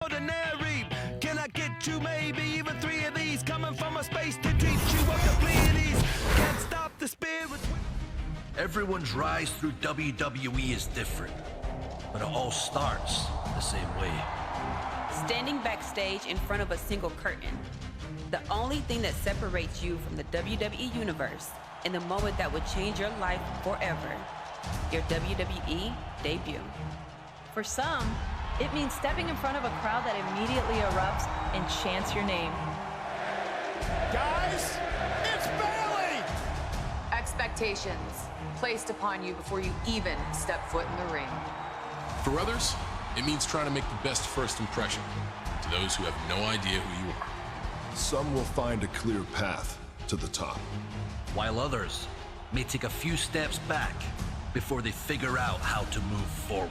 Ordinary. Can I get you maybe even 3 of these coming from a space to teach you what the Pleiades can't stop the spirit. Everyone's rise through WWE is different, but it all starts the same way. Standing backstage in front of a single curtain. The only thing that separates you from the WWE universe in the moment that would change your life forever. Your WWE debut. For some, it means stepping in front of a crowd that immediately erupts and chants your name. Guys, it's Bailey! Expectations placed upon you before you even step foot in the ring. For others, it means trying to make the best first impression to those who have no idea who you are. Some will find a clear path to the top, while others may take a few steps back before they figure out how to move forward.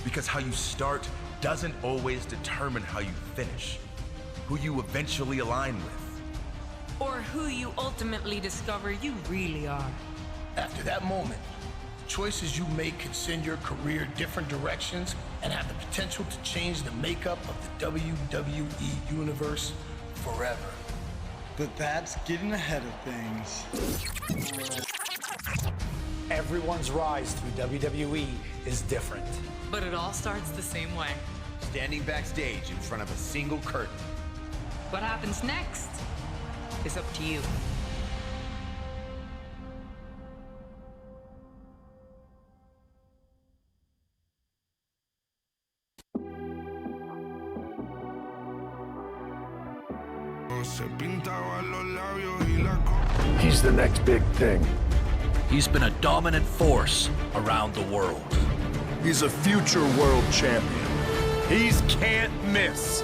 Because how you start doesn't always determine how you finish, who you eventually align with, or who you ultimately discover you really are. After that moment, choices you make can send your career different directions and have the potential to change the makeup of the WWE universe forever. But that's getting ahead of things. Everyone's rise through WWE is different. But it all starts the same way. standing backstage in front of a single curtain. What happens next is up to you. He's the next big thing. He's been a dominant force around the world. He's a future world champion. He's can't miss.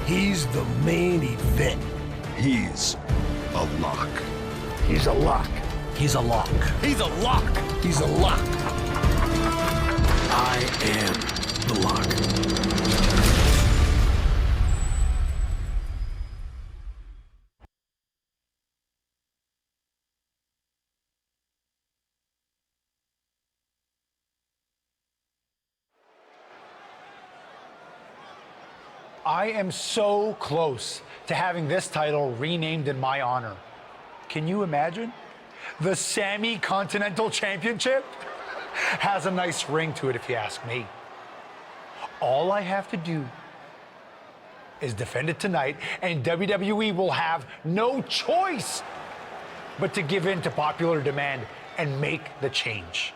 He's the main event. He's a lock. He's a lock. He's a lock. He's a lock. He's a lock. I am the lock. I am so close to having this title renamed in my honor. Can you imagine? The Sammy Continental Championship has a nice ring to it, if you ask me. All I have to do is defend it tonight, and WWE will have no choice but to give in to popular demand and make the change.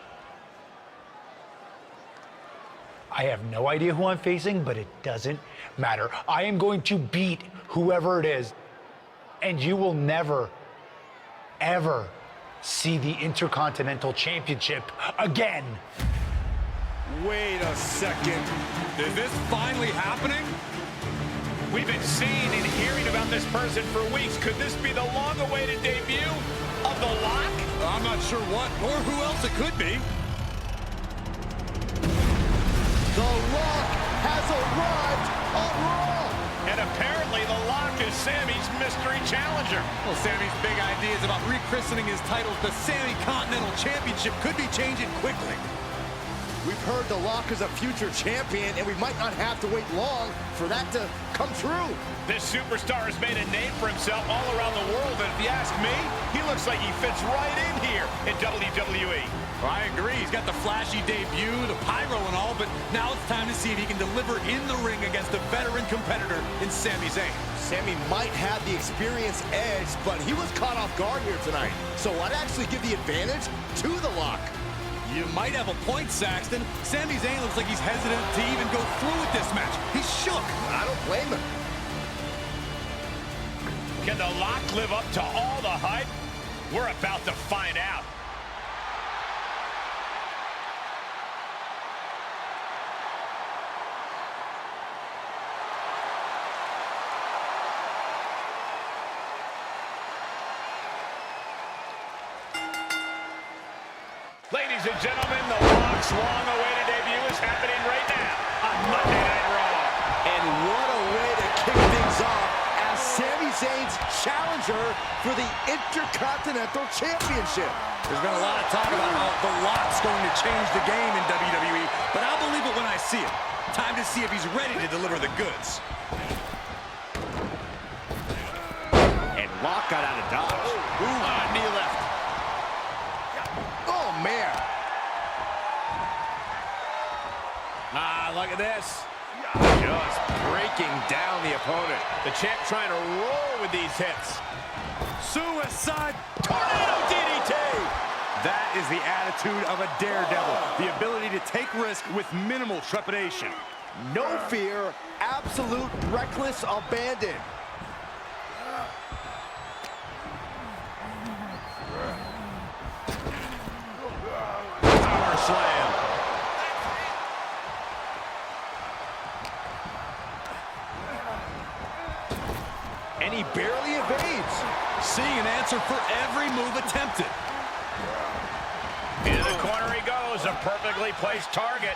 I have no idea who I'm facing, but it doesn't matter. I am going to beat whoever it is, and you will never, ever see the Intercontinental Championship again. Wait a second. Is this finally happening? We've been seeing and hearing about this person for weeks. Could this be the long-awaited debut of The Lock? I'm not sure what or who else it could be. The Lock has arrived on Raw! And apparently The Lock is Sammy's mystery challenger. Well, Sammy's big ideas about rechristening his titles the Sammy Continental Championship could be changing quickly. We've heard The Lock is a future champion, and we might not have to wait long for that to come true. This superstar has made a name for himself all around the world, and if you ask me, he looks like he fits right in here in WWE. Well, I agree. He's got the flashy debut, the pyro and all, but now it's time to see if he can deliver in the ring against a veteran competitor in Sami Zayn. Sammy might have the experience edge, but he was caught off guard here tonight. So I'd actually give the advantage to The Lock. You might have a point, Saxton. Sami Zayn looks like he's hesitant to even go through with this match. He's shook. I don't blame him. Can The Lock live up to all the hype? We're about to find out. Ladies and gentlemen, The Lock's long-awaited debut is happening right now on Monday Night Raw. And what a way to kick things off as Sami Zayn's challenger for the Intercontinental Championship. There's been a lot of talk about how the lock's going to change the game in WWE, but I'll believe it when I see it. Time to see if he's ready to deliver the goods. And Lock got out of dodge. Knee left. Oh, man. Look at this. Just breaking down the opponent. The champ trying to roll with these hits. Suicide tornado DDT. That is the attitude of a daredevil. The ability to take risk with minimal trepidation. No fear, absolute reckless abandon. Power slam. And he barely evades. Seeing an answer for every move attempted. Into the corner he goes, a perfectly placed target.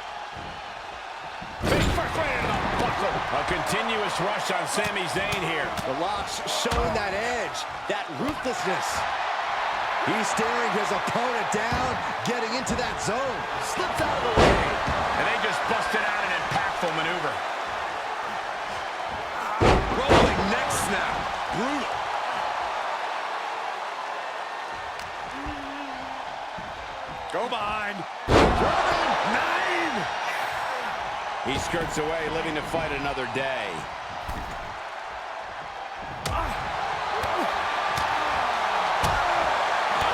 Big first right into the buckle. A continuous rush on Sami Zayn here. The Lock's showing that edge, that ruthlessness. He's staring his opponent down, getting into that zone. Slips out of the way. And they just busted out an impactful maneuver. Rolling neck snap. Brutal. Go behind. 9. He skirts away, living to fight another day.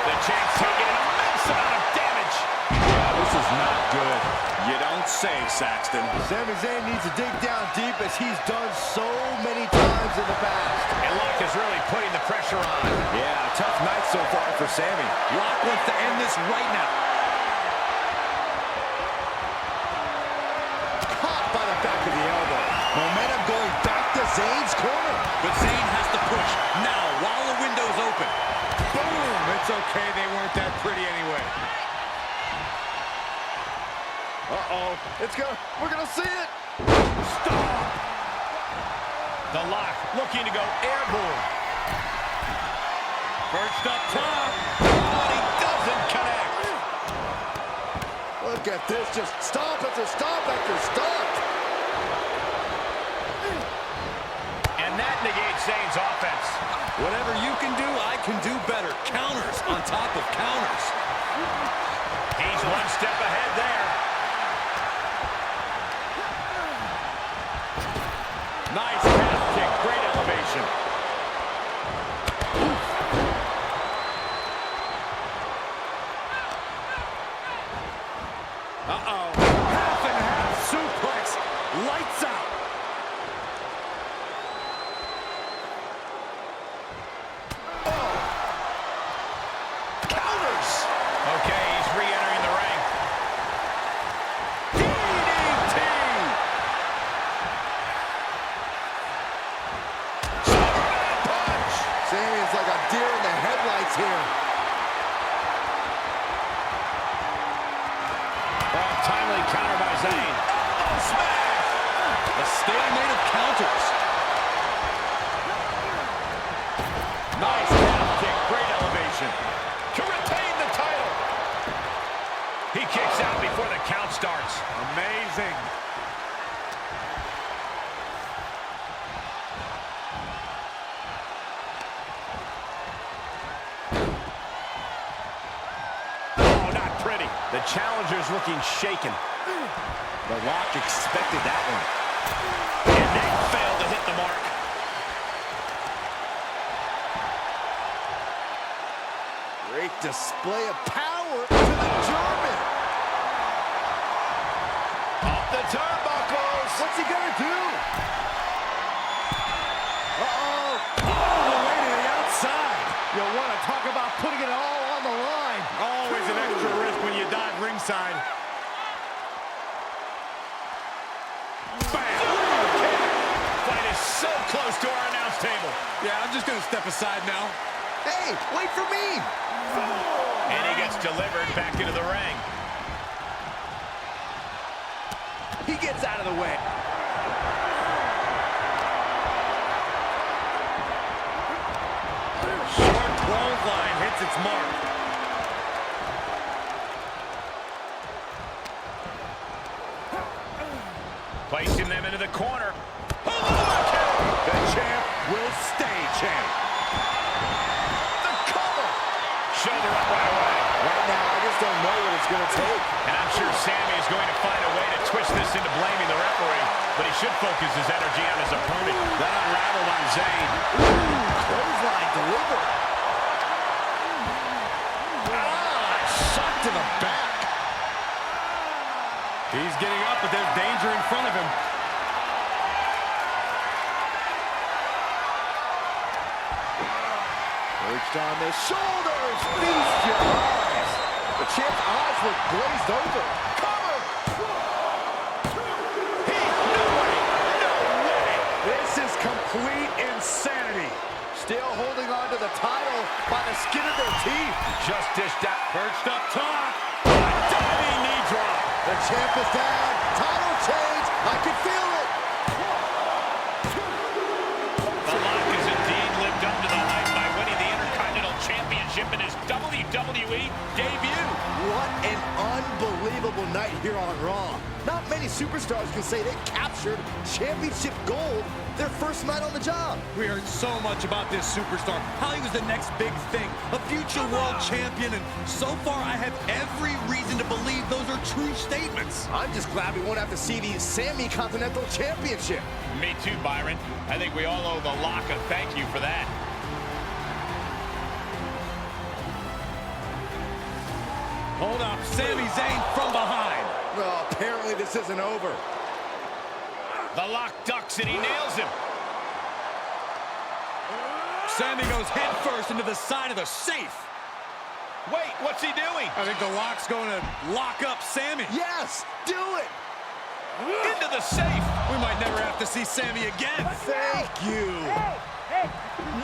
The champ's taking an immense amount of damage. Yeah, this is not good. You don't say, Saxton. Sami Zayn needs to dig down deep as he's done so many times in the past. And Lock is really putting the pressure on. Yeah, tough night so far for Sami. Lock wants to end this right now. Caught by the back of the elbow. Momentum going back to Zayn's corner. But Zayn has to push now while the window's open. Boom! It's okay, they weren't that pretty anyway. Uh-oh. We're gonna see it. Stop! The Lock looking to go airborne. Perched up top. But he doesn't connect. Look at this. Just stop after stop after stop. And that negates Zayn's offense. Whatever you can do, I can do better. Counters on top of counters. He's one step ahead there. Nice calf kick. Great elevation. Uh-oh. Half and half suplex. Lights out. Oh. Counters. Okay, he's re-entering the ring. DDT. Punch. Sami is like a deer in the headlights here. Timely counter by Zayn. Oh, smash! A stalemate of counters. Nice calf kick. Great elevation. To retain the title. He kicks out before the count starts. Amazing. Oh, not pretty. The challenger's looking shaken. The Lock expected that one. And they failed to hit the mark. Great display of power to the German. Up the turnbuckles. What's he gonna do? Uh-oh. All the way to the outside. You want to talk about putting it all on the line. Always an extra risk when you dive ringside. Bam. Fight is so close to our announce table. Yeah, I'm just going to step aside now. Hey, wait for me. And he gets delivered back into the ring. He gets out of the way. its mark. Placing them into the corner. The champ will stay champ. The cover. Shoulder up right away. Right now, I just don't know what it's going to take. And I'm sure Sami is going to find a way to twist this into blaming the referee, but he should focus his energy on his opponent. That unraveled on Zayn. Clothesline delivered. Shot to the back. He's getting up, but there's danger in front of him. Perched on the shoulders. Feast your eyes. The champ's eyes were glazed over. Cover. No way. No way. This is complete insanity. Still holding on to the title by the skin of their teeth. Just dished out. Perched up top. Diving knee drop. The champ is down. Title change. I can feel it. The Lock has indeed lived up to the hype by winning the Intercontinental Championship in his WWE debut. What an unbelievable night here on Raw. Not many superstars can say they captured championship gold their first night on the job. We heard so much about this superstar, how he was the next big thing, a future world champion, and so far I have every reason to believe those are true statements. I'm just glad we won't have to see the Sami Continental Championship. Me too, Byron. I think we all owe the Lock a thank you for that. Hold up, Sami Zayn from behind. Well, apparently this isn't over. The Lock ducks and he nails him. Sami goes head first into the side of the safe. Wait, what's he doing? I think the Lock's going to lock up Sami. Yes, do it. Into the safe. We might never have to see Sami again. Thank you. Hey,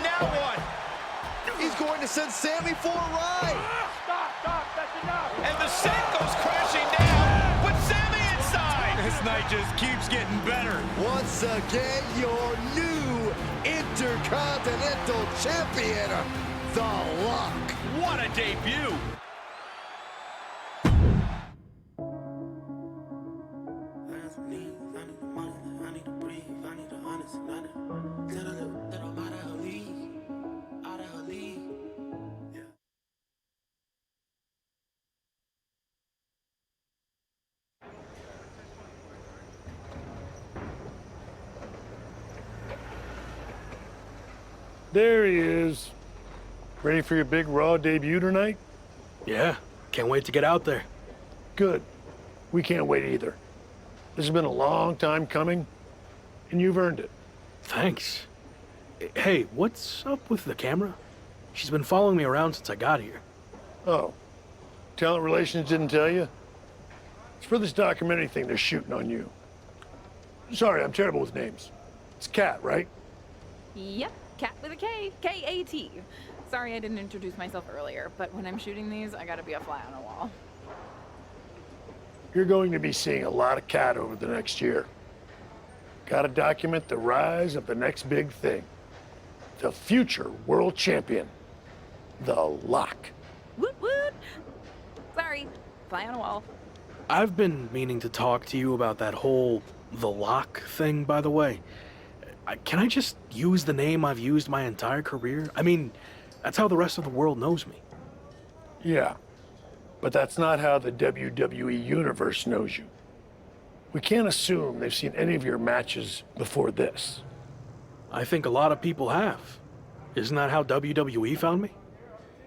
now what? He's going to send Sami for a ride. Stop, that's enough. And the safe goes crashing down with Sami inside. This night just keeps getting better. Once again, your new Intercontinental Champion, The Lock. What a debut. There he is. Ready for your big Raw debut tonight? Yeah, can't wait to get out there. Good. We can't wait either. This has been a long time coming, and you've earned it. Thanks. Hey, what's up with the camera? She's been following me around since I got here. Oh, talent relations didn't tell you? It's for this documentary thing they're shooting on you. Sorry, I'm terrible with names. It's Kat, right? Yep, Kat with a K, K-A-T. Sorry I didn't introduce myself earlier, but when I'm shooting these, I gotta be a fly on a wall. You're going to be seeing a lot of Kat over the next year. Gotta document the rise of the next big thing. The future world champion, The Lock. Woot woot! Sorry, fly on a wall. I've been meaning to talk to you about that whole The Lock thing, by the way. Can I just use the name I've used my entire career? I mean, that's how the rest of the world knows me. Yeah, but that's not how the WWE Universe knows you. We can't assume they've seen any of your matches before this. I think a lot of people have. Isn't that how WWE found me?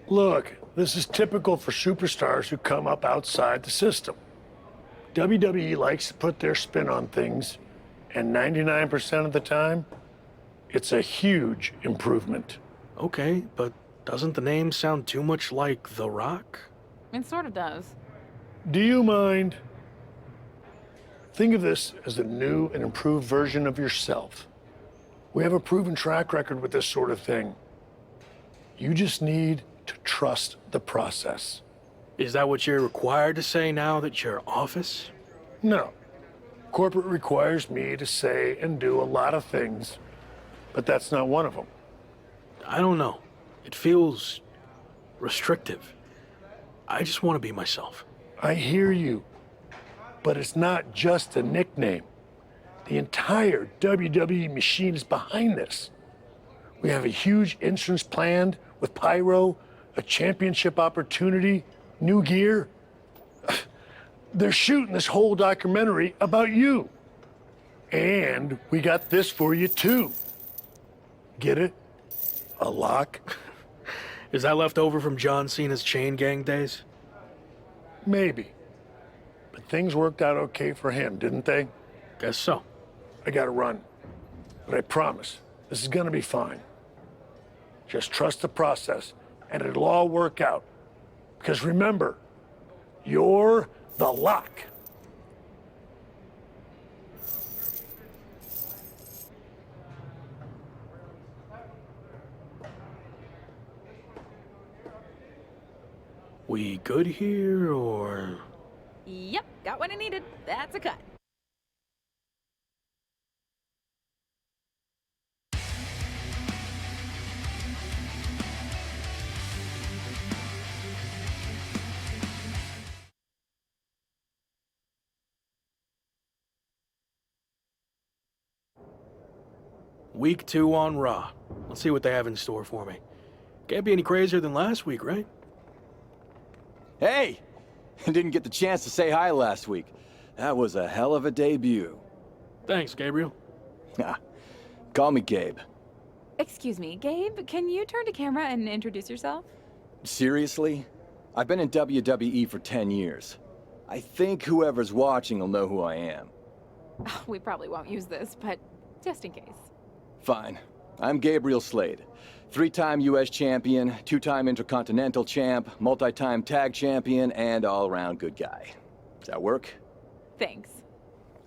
Look, this is typical for superstars who come up outside the system. WWE likes to put their spin on things, and 99% of the time, it's a huge improvement. Okay, but doesn't the name sound too much like The Rock? It sort of does. Do you mind? Think of this as a new and improved version of yourself. We have a proven track record with this sort of thing. You just need to trust the process. Is that what you're required to say now that you're office? No. Corporate requires me to say and do a lot of things, but that's not one of them. I don't know. It feels restrictive. I just want to be myself. I hear you, but it's not just a nickname. The entire WWE machine is behind this. We have a huge entrance planned with pyro, a championship opportunity, new gear. They're shooting this whole documentary about you. And we got this for you too. Get it? A lock? Is that left over from John Cena's chain gang days? Maybe. But things worked out okay for him, didn't they? Guess so. I gotta run. But I promise, this is gonna be fine. Just trust the process, and it'll all work out. Because remember, you're the lock. We good here, or...? Yep, got what I needed. That's a cut. Week 2 on Raw. Let's see what they have in store for me. Can't be any crazier than last week, right? Hey! I didn't get the chance to say hi last week. That was a hell of a debut. Thanks, Gabriel. Call me Gabe. Excuse me, Gabe, can you turn to camera and introduce yourself? Seriously? I've been in WWE for 10 years. I think whoever's watching will know who I am. We probably won't use this, but just in case. Fine. I'm Gabriel Slade. 3-time US champion, 2-time Intercontinental champ, multi-time tag champion, and all-around good guy. Does that work? Thanks.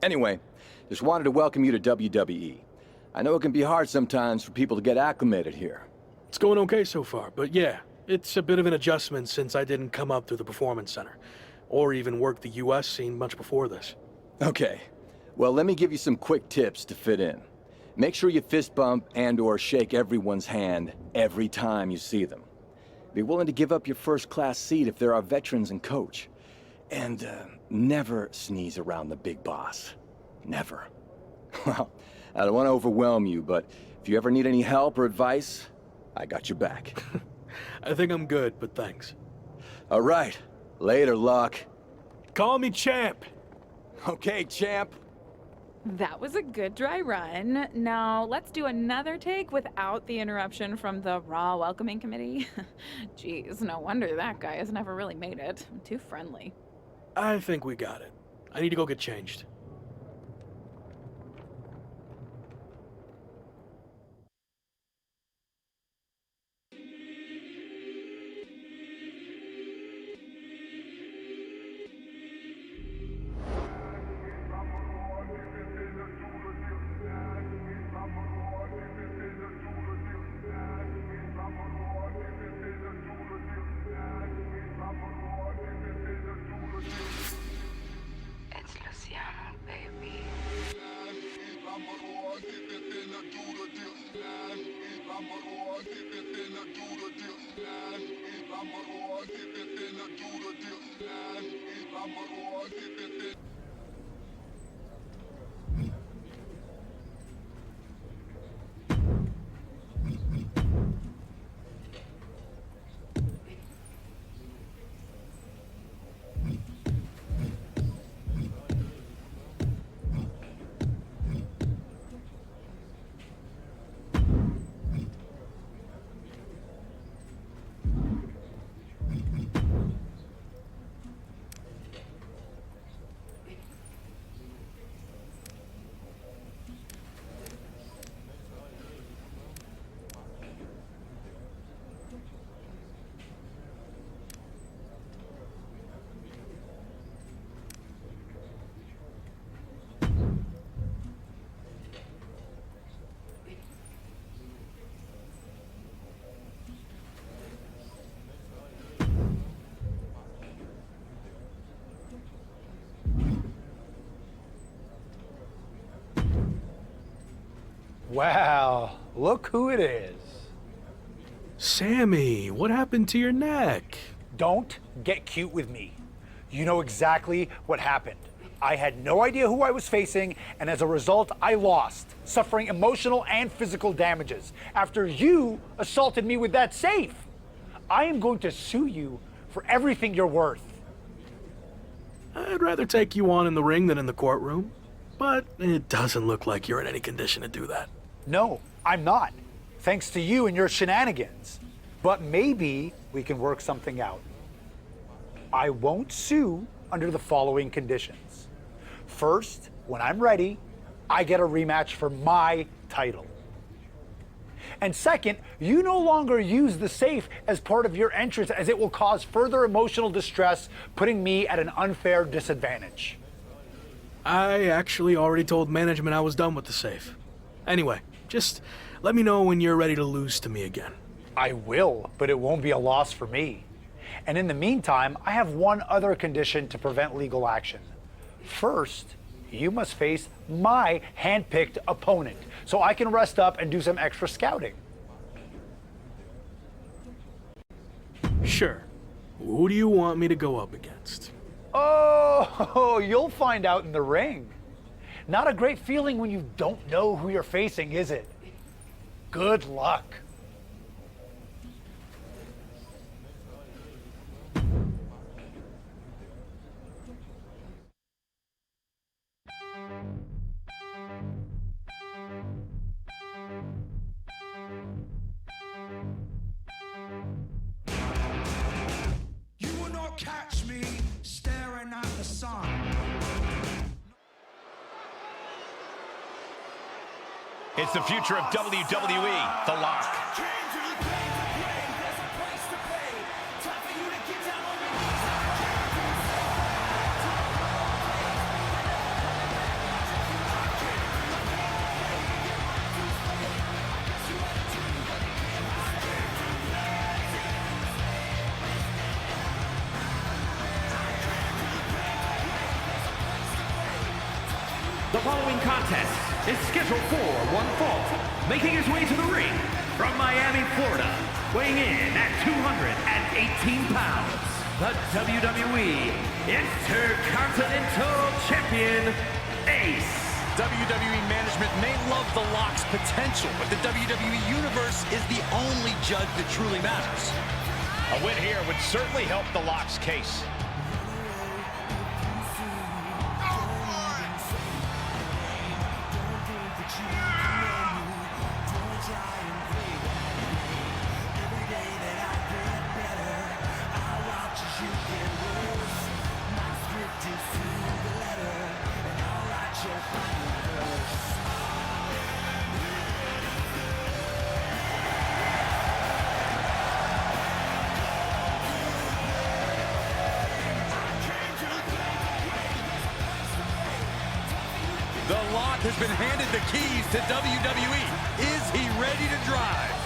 Anyway, just wanted to welcome you to WWE. I know it can be hard sometimes for people to get acclimated here. It's going okay so far, but yeah, it's a bit of an adjustment since I didn't come up through the Performance Center, or even work the US scene much before this. Okay. Well, let me give you some quick tips to fit in. Make sure you fist bump and/or shake everyone's hand every time you see them. Be willing to give up your first-class seat if there are veterans and coach. And never sneeze around the big boss. Never. Well, I don't want to overwhelm you, but if you ever need any help or advice, I got your back. I think I'm good, but thanks. All right. Later, Luck. Call me Champ. Okay, Champ. That was a good dry run. Now, let's do another take without the interruption from the Raw Welcoming Committee. Jeez, no wonder that guy has never really made it. Too friendly. I think we got it. I need to go get changed. Wow, look who it is. Sammy, what happened to your neck? Don't get cute with me. You know exactly what happened. I had no idea who I was facing, and as a result, I lost, suffering emotional and physical damages after you assaulted me with that safe. I am going to sue you for everything you're worth. I'd rather take you on in the ring than in the courtroom, but it doesn't look like you're in any condition to do that. No, I'm not, thanks to you and your shenanigans. But maybe we can work something out. I won't sue under the following conditions. First, when I'm ready, I get a rematch for my title. And second, you no longer use the safe as part of your entrance, as it will cause further emotional distress, putting me at an unfair disadvantage. I actually already told management I was done with the safe. Anyway, just let me know when you're ready to lose to me again. I will, but it won't be a loss for me. And in the meantime, I have one other condition to prevent legal action. First, you must face my hand-picked opponent, so I can rest up and do some extra scouting. Sure. Who do you want me to go up against? Oh, you'll find out in the ring. Not a great feeling when you don't know who you're facing, is it? Good luck. You will not catch me staring at the sun. It's the future of WWE, The Lock. The following contest is scheduled for one fall, making his way to the ring from Miami, Florida, weighing in at 218 pounds, the WWE Intercontinental Champion, Ace. WWE management may love The Lock's potential, but the WWE Universe is the only judge that truly matters. A win here would certainly help The Lock's case. The Lock has been handed the keys to WWE. Is he ready to drive?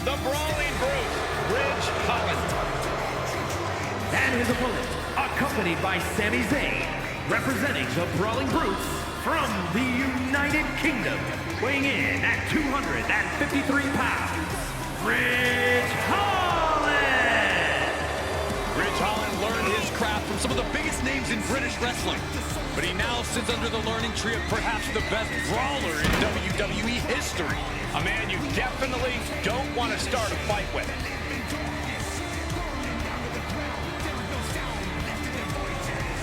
The Brawling Brute, Ridge Holland. And his opponent, accompanied by Sami Zayn, representing the Brawling Brutes from the United Kingdom, weighing in at 253 pounds, Ridge Holland! Ridge Holland learned his craft from some of the biggest names in British wrestling, but he now sits under the learning tree of perhaps the best brawler in WWE history. A man you definitely don't want to start a fight with.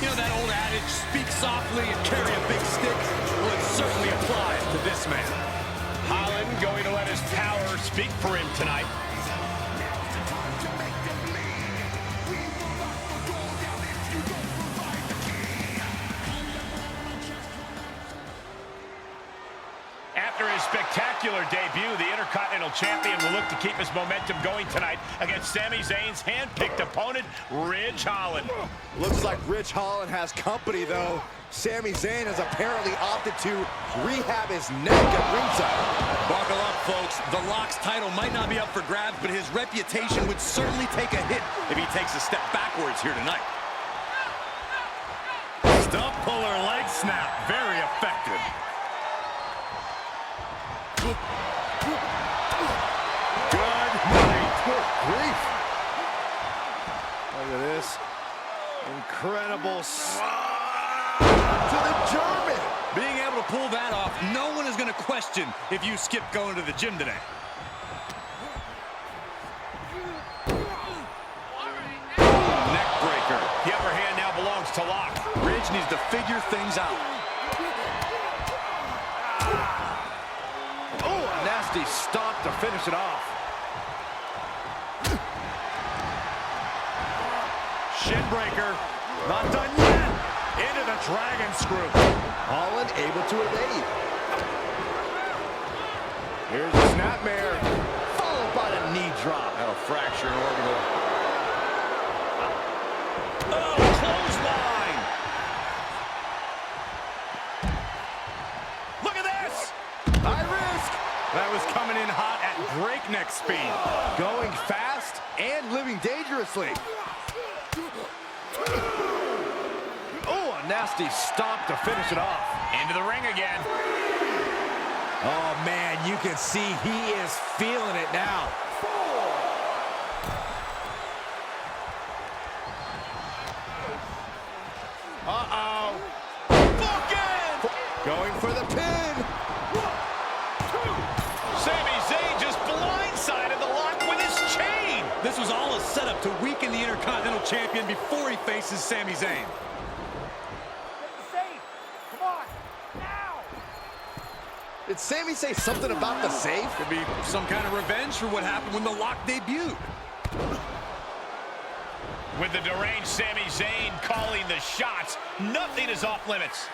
You know that old adage, speak softly and carry a big stick? Well, it certainly applies to this man. Holland going to let his power speak for him tonight. After his spectacular debut, the Intercontinental Champion will look to keep his momentum going tonight against Sami Zayn's hand-picked opponent, Ridge Holland. Looks like Ridge Holland has company, though. Sami Zayn has apparently opted to rehab his neck at ringside. Buckle up, folks. The Lock's title might not be up for grabs, but his reputation would certainly take a hit if he takes a step backwards here tonight. Stump puller leg snap, very effective. Good night. Good grief. Look at this. Incredible to the German. Being able to pull that off, no one is going to question if you skip going to the gym today. Neck breaker. The upper hand now belongs to Lock. Ridge needs to figure things out. Oh, a nasty stop to finish it off. Shin breaker. Not done yet. Into the dragon screw. Holland able to evade. Here's a snapmare. Followed by the knee drop. That'll fracture an orbital. Oh, clothesline. Look at this. High risk. That was coming in hot at breakneck speed. Going fast and living dangerously. Oh, a nasty stop to finish it off. Into the ring again. Oh, man, you can see he is feeling it now. Uh-oh. Bookend! Going for the pin. Sami Zayn just blindsided the Lock with his chain. This was all a setup to weaken the Intercontinental Champion before he faces Sami Zayn. Did Sami say something about the safe? Could be some kind of revenge for what happened when the Lock debuted. With the deranged Sami Zayn calling the shots, nothing is off limits.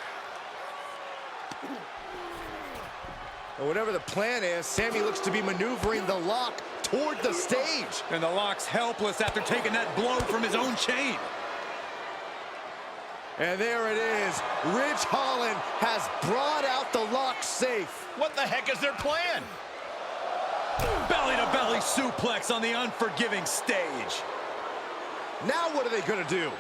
Well, whatever the plan is, Sami looks to be maneuvering the Lock toward the stage. And the Lock's helpless after taking that blow from his own chain. And there it is. Ridge Holland has brought out the Lock safe. What the heck is their plan? Belly-to-belly suplex on the unforgiving stage. Now what are they going to do?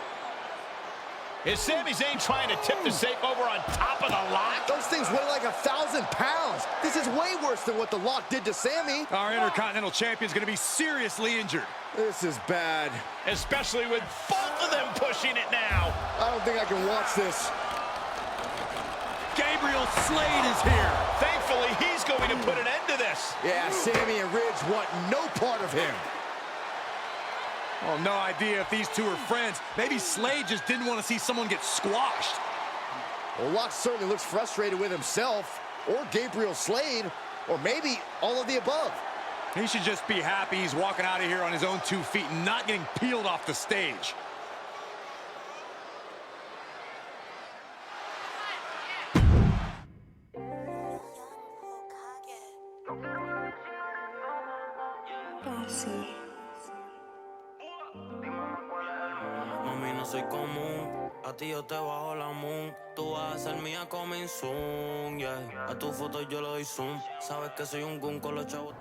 Is Sami Zayn trying to tip the safe over on top of the Lock? Those things weigh like 1,000 pounds. This is way worse than what the Lock did to Sami. Our Intercontinental Champion's going to be seriously injured. This is bad. Especially with both of them pushing it now. I don't think I can watch this. Gabriel Slade is here. Thankfully, he's going to put an end to this. Yeah, Sami and Ridge want no part of him. Well, no idea if these two are friends. Maybe Slade just didn't want to see someone get squashed. Well, Lock certainly looks frustrated with himself, or Gabriel Slade, or maybe all of the above. He should just be happy he's walking out of here on his own 2 feet and not getting peeled off the stage. Mami, no soy común, a ti yo te bajo la moon. Tú vas a ser mía coming soon, yeah. A tu foto yo le doy zoom. Sabes que soy un gun con los chavos.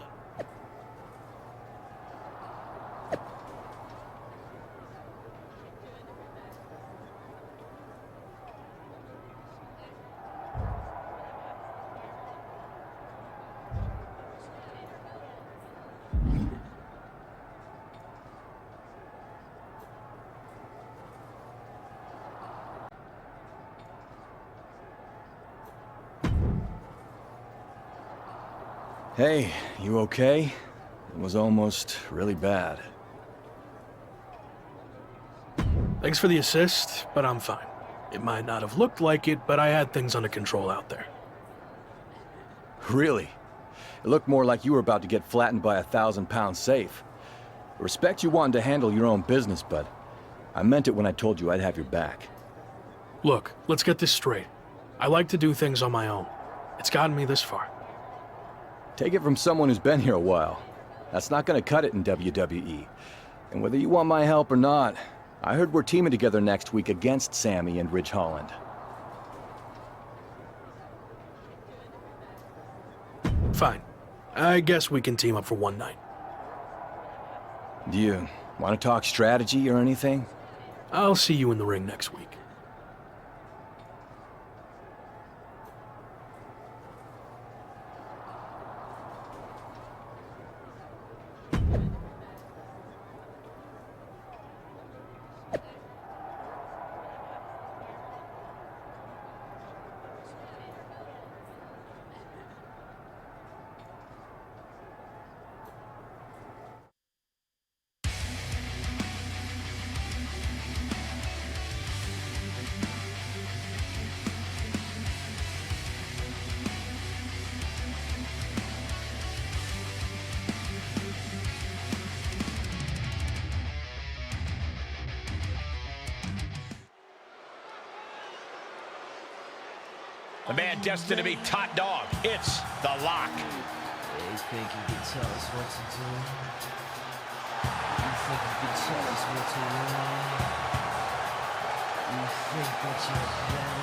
Hey, you okay? It was almost really bad. Thanks for the assist, but I'm fine. It might not have looked like it, but I had things under control out there. Really? It looked more like you were about to get flattened by a 1,000-pound safe. Respect you wanting to handle your own business, but I meant it when I told you I'd have your back. Look, let's get this straight. I like to do things on my own. It's gotten me this far. Take it from someone who's been here a while. That's not gonna cut it in WWE. And whether you want my help or not, I heard we're teaming together next week against Sami and Ridge Holland. Fine. I guess we can team up for one night. Do you want to talk strategy or anything? I'll see you in the ring next week. The man destined to be top dog. It's The Lock. You think you can tell us what to do? You think you can tell us what to want? You think that you're better?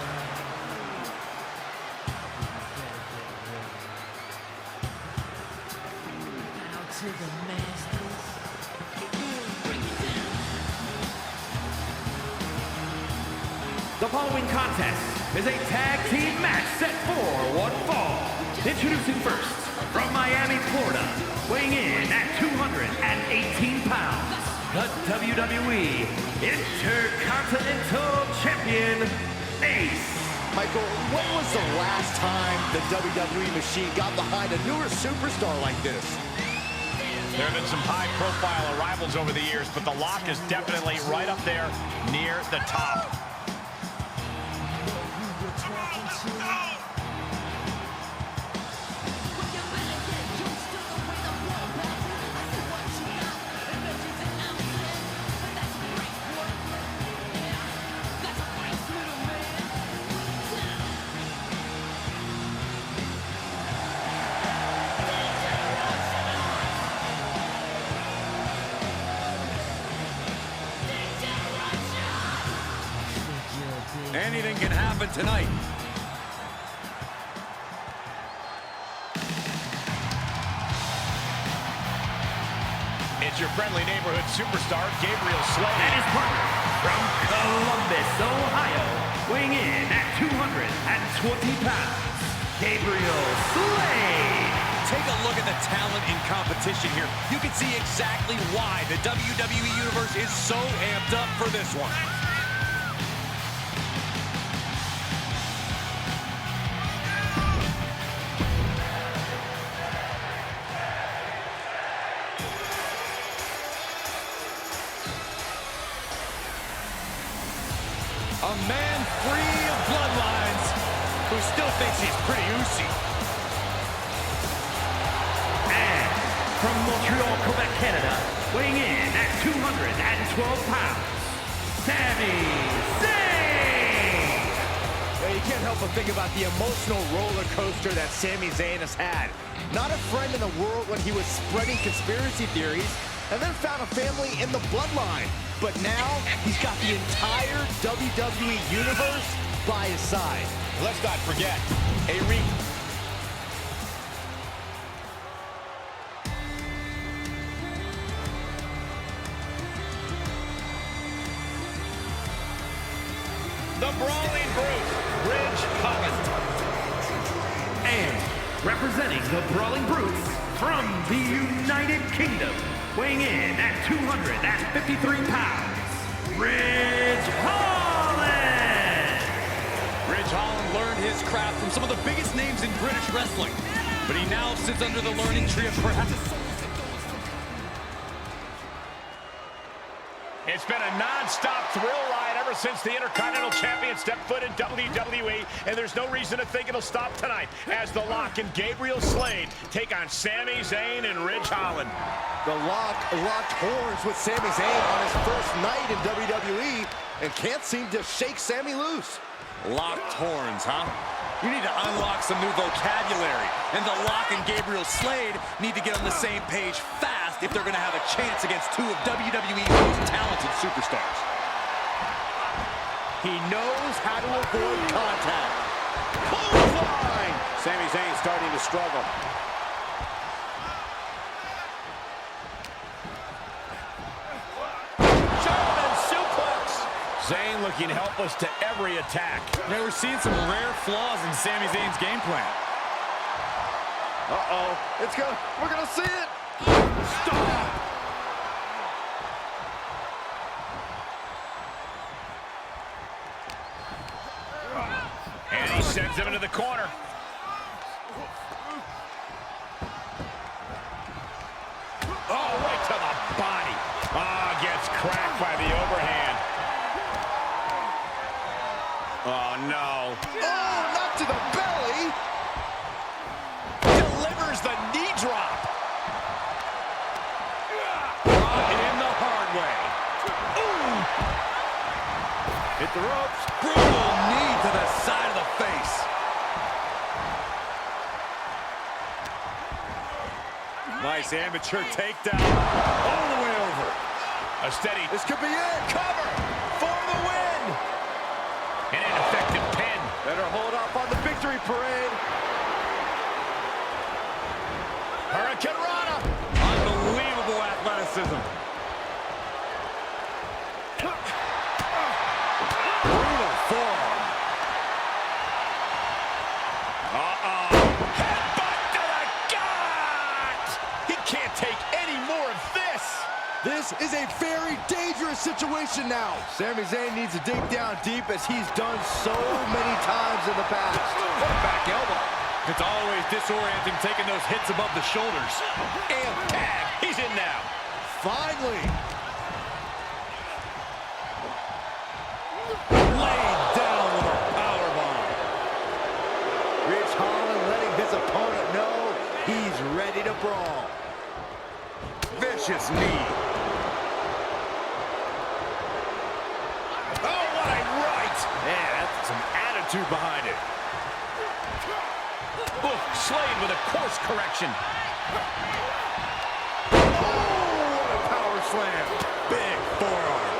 Out to the masters. The following contest is a tag team match set for one fall. Introducing first, from Miami, Florida, weighing in at 218 pounds, the WWE Intercontinental Champion, Ace. Michael, when was the last time the WWE machine got behind a newer superstar like this? There have been some high-profile arrivals over the years, but The Lock is definitely right up there near the top. Anything can happen tonight. It's your friendly neighborhood superstar, Gabriel Slade. And his partner from Columbus, Ohio, weighing in at 220 pounds, Gabriel Slade. Take a look at the talent in competition here. You can see exactly why the WWE Universe is so amped up for this one. A man free of bloodlines who still thinks he's pretty oozy. And from Montreal, Quebec, Canada, weighing in at 212 pounds, Sami Zayn. Yeah, you can't help but think about the emotional roller coaster that Sami Zayn has had. Not a friend in the world when he was spreading conspiracy theories, and then found a family in the bloodline. But now, he's got the entire WWE Universe by his side. Let's not forget, the Brawling Brute, Ridge Holland. And representing the Brawling Brutes from the United Kingdom, weighing in at 253 pounds, Ridge Holland. Ridge Holland learned his craft from some of the biggest names in British wrestling, but he now sits under the learning tree of perhaps. It's been a non-stop thrill ride ever since the Intercontinental Champion stepped foot in WWE, and there's no reason to think it'll stop tonight as The Lock and Gabriel Slade take on Sami Zayn and Ridge Holland. The Lock locked horns with Sami Zayn on his first night in WWE and can't seem to shake Sami loose. Locked horns, huh? You need to unlock some new vocabulary. And The Lock and Gabriel Slade need to get on the same page fast if they're going to have a chance against two of WWE's most talented superstars. He knows how to avoid contact. Clothesline! Sami Zayn starting to struggle. German suplex! Zayn looking helpless to every attack. Yeah, we're seeing some rare flaws in Sami Zayn's game plan. Uh-oh. We're gonna see it! Stop! And he sends him into the corner. Oh, right to the body. Ah, gets cracked by the overhand. Oh, no. Oh, not to the belly! Delivers the knee drop. Brought in the hard way. Ooh. Hit the ropes. Brutal knee to the side of the face. Nice amateur takedown. All the way over. A steady. This could be it. Cover for the win. An ineffective pin. Better hold up on the victory parade. Hurricane Rana. Unbelievable athleticism. Brutal forearm. Headbutt to the gut. He can't take any more of this. This is a very dangerous situation now. Sami Zayn needs to dig down deep as he's done so many times in the past. What a back elbow. It's always disorienting taking those hits above the shoulders. And tag. He's in now. Finally. Laid down with a powerbomb. Ridge Holland letting his opponent know he's ready to brawl. Vicious knee. Oh, what a right. Man, that's some attitude behind it. Oof, Slade with a course correction. Oh, what a power slam. Big forearm.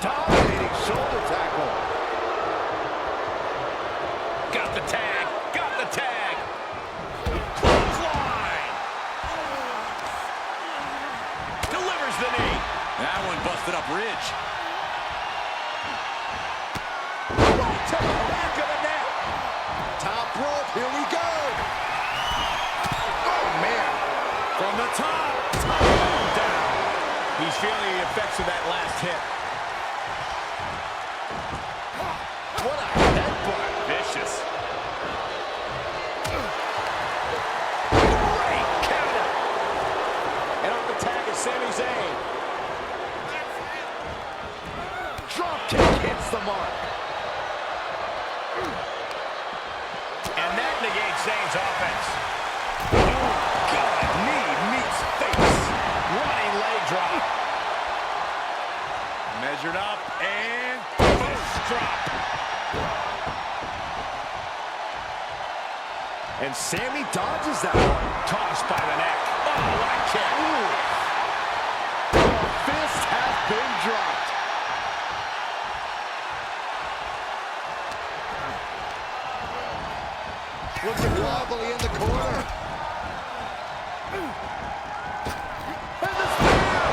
Dominating shoulder tackle. Got the tag. Got the tag. Clothesline. Delivers the knee. That one busted up Ridge. Right to the back of the neck. Top rope, here we go. Oh, man. From the top. Down. He's feeling the effects of that last hit. What a headbutt. Vicious. Great counter. And off the tag is Sami Zayn. Drop kick hits the mark. And that negates Zayn's offense. Oh, God. Knee meets face. Running leg drop. Measured up and Fist drop. And Sami dodges that one. Tossed by the neck. Oh, what a kick. Ooh. The fist has been dropped. Looking wobbly in the corner. And the spear!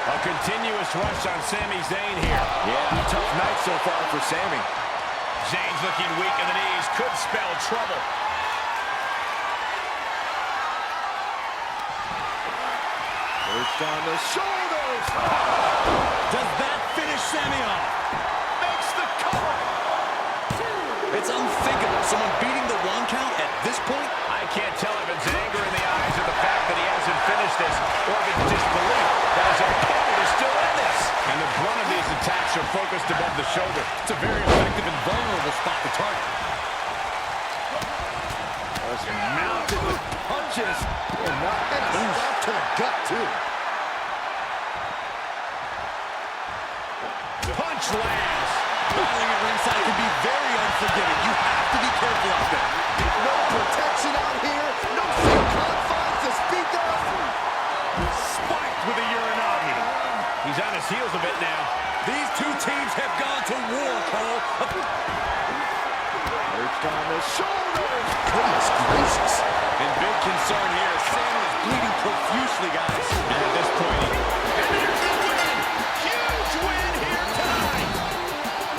A continuous rush on Sami Zayn here. Yeah, tough night so far for Sami. Zayn's looking weak in the knees. Could spell trouble. First on the shoulders. does that finish Sami off? Makes the cover. It's unthinkable. Someone beating the 1 count at this point? I can't tell if it's anger in the eyes or the fact that he hasn't finished this, or if it's disbelief that his opponent is still in this. And the brunt of these attacks are focused above the shoulder. It's a very effective and vulnerable spot to target. Just mounted with punches. And a stop to the gut, too. Punch lands. Styling at ringside can be very unforgiving. You have to be careful out there. No protection out here. No safe confines to speak of. Spiked with a Uranagi. He's on his heels a bit now. These two teams have gone to war, Cole. Perched on the shoulders. Goodness gracious. And big concern here. Sammy is bleeding profusely, guys. And at this point, and there's the win. Huge win here tonight.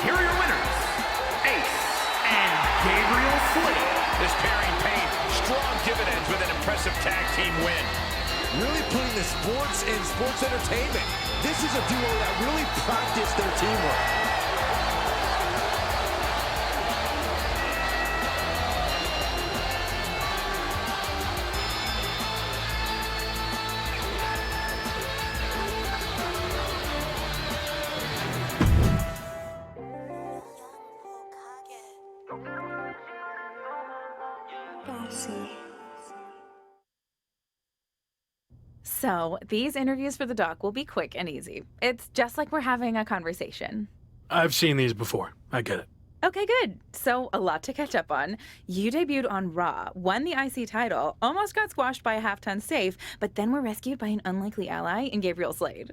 Here are your winners, Ace and Gabriel Slade. This pairing paid strong dividends with an impressive tag team win. Really putting the sports in sports entertainment. This is a duo that really practiced their teamwork. So, these interviews for the doc will be quick and easy. It's just like we're having a conversation. I've seen these before. I get it. Okay, good. So, a lot to catch up on. You debuted on Raw, won the IC title, almost got squashed by a half-ton safe, but then were rescued by an unlikely ally in Gabriel Slade.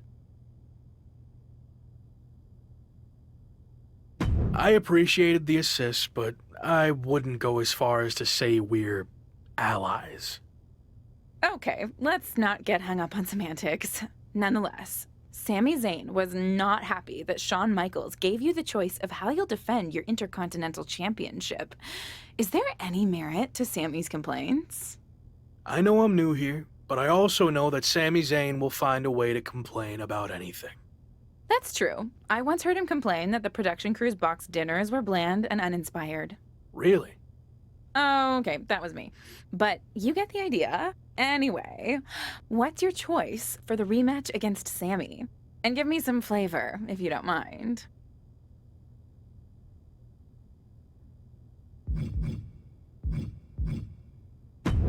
I appreciated the assist, but I wouldn't go as far as to say we're allies. Okay, let's not get hung up on semantics. Nonetheless, Sami Zayn was not happy that Shawn Michaels gave you the choice of how you'll defend your Intercontinental Championship. Is there any merit to Sami's complaints? I know I'm new here, but I also know that Sami Zayn will find a way to complain about anything. That's true. I once heard him complain that the production crew's box dinners were bland and uninspired. Really? Oh, okay, that was me. But you get the idea. Anyway, what's your choice for the rematch against Sami? And give me some flavor, if you don't mind.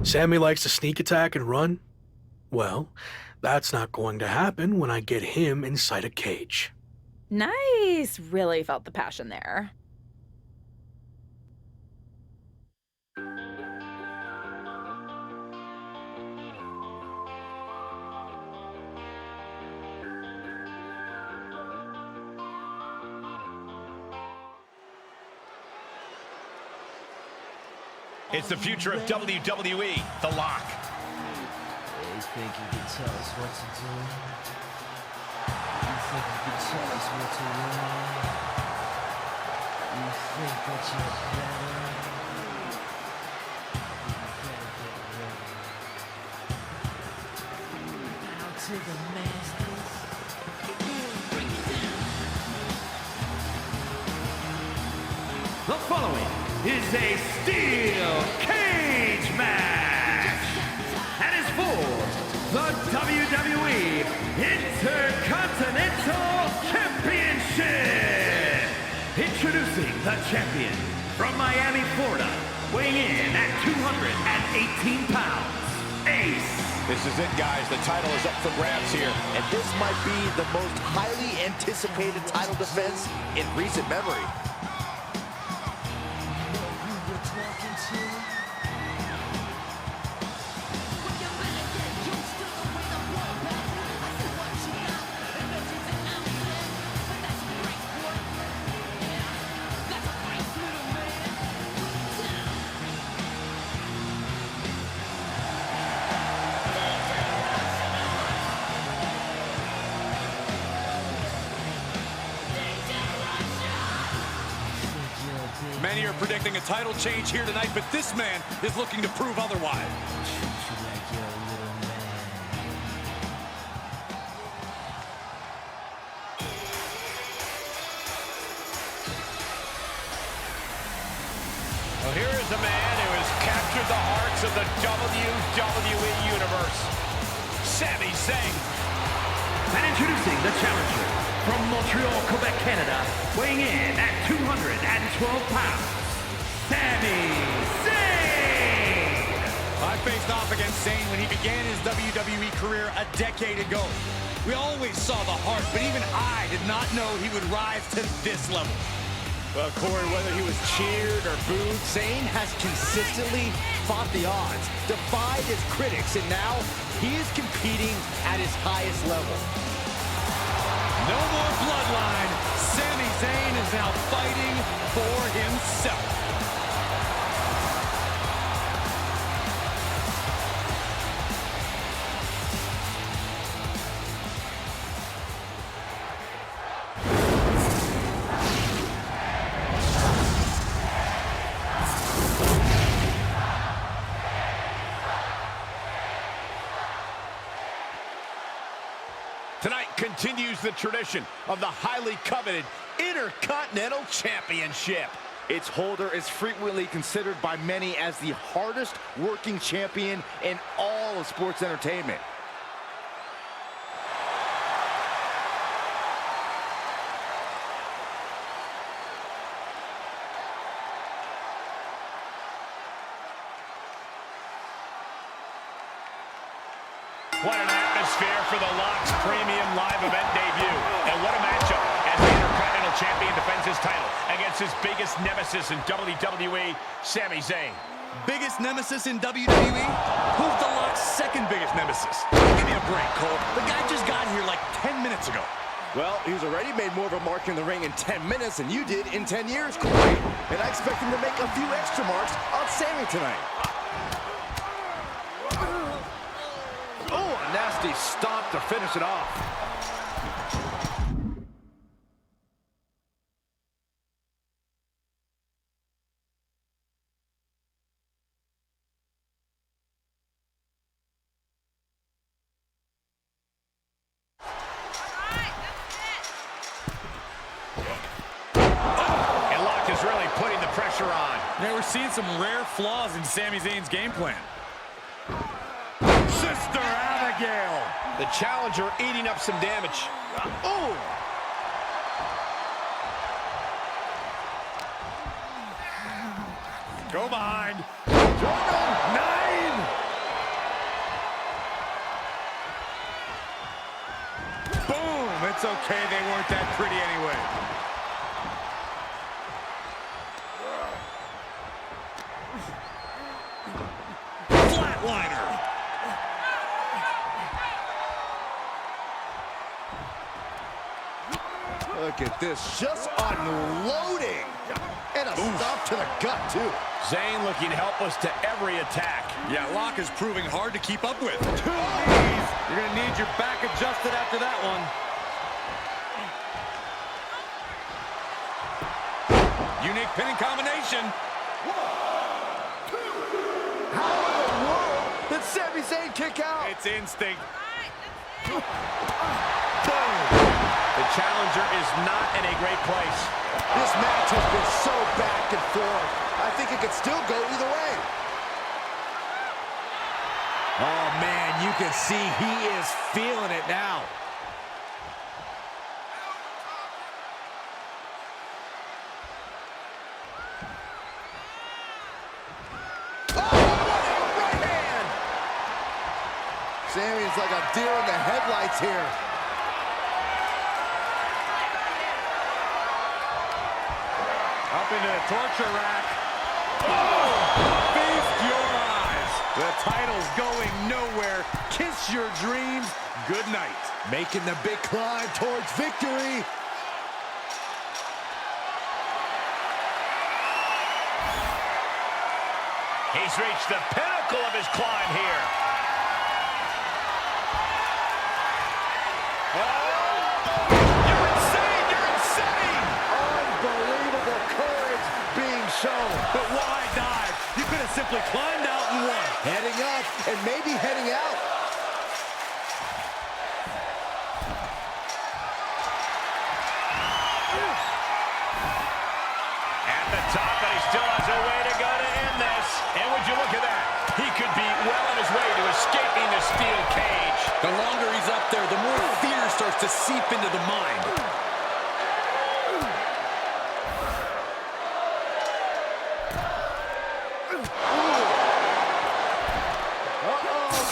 Sami likes to sneak attack and run? Well, that's not going to happen when I get him inside a cage. Nice! Really felt the passion there. It's the future of WWE, The Lock. You think you can tell us what to do? You think you can tell us what to learn? You think that you're better? You better get ready. Bow to the masters. The following is a steel cage match and is for the WWE Intercontinental Championship. Introducing the champion from Miami, Florida, weighing in at 218 pounds, Ace. This is it, guys. The title is up for grabs here. And this might be the most highly anticipated title defense in recent memory. Many are predicting a title change here tonight, but this man is looking to prove otherwise. Well, here is a man who has captured the hearts of the WWE Universe, Sami Zayn. And introducing the challenger from Montreal, Quebec, Canada, weighing in at 212 pounds, Sami Zayn! I faced off against Zayn when he began his WWE career a decade ago. We always saw the heart, but even I did not know he would rise to this level. Well, Corey, whether he was cheered or booed, Zayn has consistently fought the odds, defied his critics, and now he is competing at his highest level. No more bloodline. Sami Zayn is now fighting for himself. Tonight continues the tradition of the highly coveted Intercontinental Championship. Its holder is frequently considered by many as the hardest working champion in all of sports entertainment. What an atmosphere for the Lock's premium live event debut. And what a matchup as the Intercontinental Champion defends his title against his biggest nemesis in WWE, Sami Zayn. Biggest nemesis in WWE? Who's the Lock's second biggest nemesis? Give me a break, Cole. The guy just got here like 10 minutes ago. Well, he's already made more of a mark in the ring in 10 minutes than you did in 10 years, Corey. And I expect him to make a few extra marks on Sami tonight. Oh, a nasty stop to finish it off. And Lock is really putting the pressure on. Yeah, we're seeing some rare flaws in Sami Zayn's game plan. Sister Abigail. The challenger eating up some damage. Oh! Go behind. 9! Boom! It's okay, they weren't that pretty anyway. Flatliner. Look at this, just unloading. And a stop to the gut, too. Zayn looking helpless to every attack. Yeah, Lock is proving hard to keep up with. 2 of these. You're going to need your back adjusted after that one. Unique pinning combination. 1, 2. How in the world did Sami Zayn kick out? It's instinct. Boom. The challenger is not in a great place. This match has been so back and forth. I think it could still go either way. Oh, man, you can see he is feeling it now. Sami is like a deer in the headlights here. Up into the torture rack. Oh! Feast your eyes. The title's going nowhere. Kiss your dreams. Good night. Making the big climb towards victory. He's reached the pinnacle of his climb here. You're insane! You're insane! Unbelievable courage being shown. But why dive? You could have simply climbed out and won. Heading up and maybe heading out. At the top, but he still has a way to go to end this. And would you look at that? He could be well on his way to escaping the steel cage. The longer he's up there, the more fear starts to seep into the mind.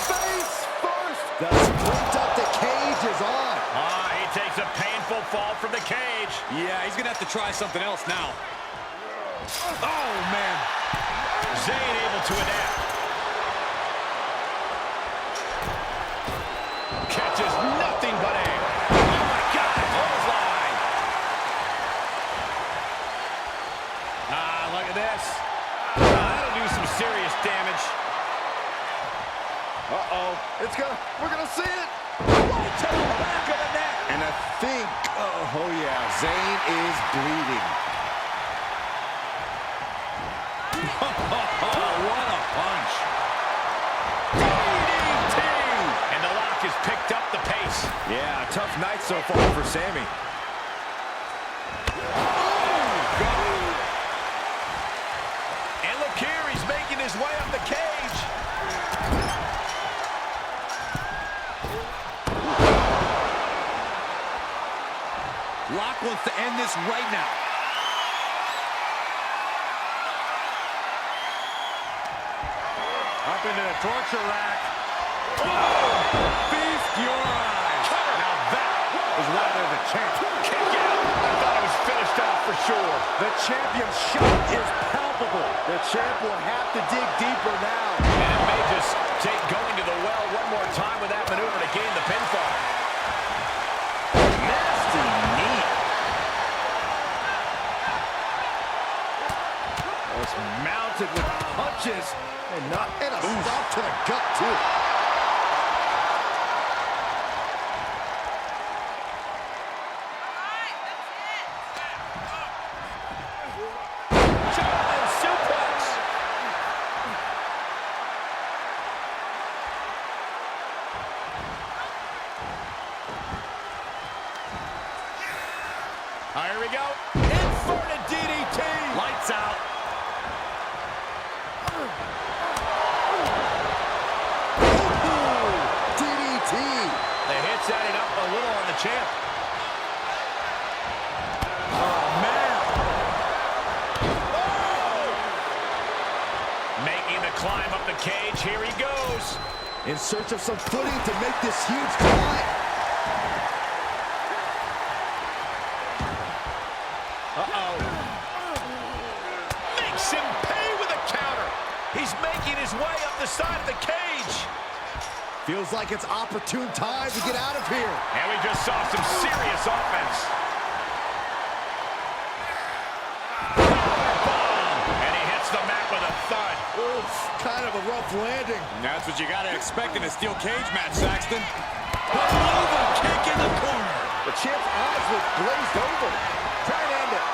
Face first. The sprint up the cage is on. He takes a painful fall from the cage. Yeah, he's gonna have to try something else now. Oh, man. Zayn able to adapt. Catches nothing but air. Oh, my God. Clothesline. Look at this. That'll do some serious damage. Uh-oh. We're gonna see it. Right to the back of the neck. And I think, oh yeah, Zayn is bleeding. What a punch. DDT. And the Lock has picked up the pace. Yeah, tough night so far for Sami. And look here, he's making his way up the cage. Lock wants to end this right now. Up into the torture rack. Oh, feast your eyes. Now that is why they're the champ. Kick out. I thought it was finished off for sure. The champion's shot is palpable. The champ will have to dig deeper now. And it may just take going to the well one more time with that maneuver to gain the pinfall. Nasty knee. It's mounted with punches and a stop to the gut too. German suplex. Here we go. Inverted DDT. Lights out. DDT. The hits added up a little on the champ. Oh, man. Making the climb up the cage. Here he goes. In search of some footing to make this huge climb. Uh-oh. Makes him pay with a counter. He's making his way up the side of the cage. Feels like it's opportune time to get out of here. And we just saw some serious offense. Powerbomb. And he hits the mat with a thud. Oof, kind of a rough landing. That's what you got to expect in a steel cage match, Saxton. Over kick in the corner. The champ's eyes look glazed over. Try and end it.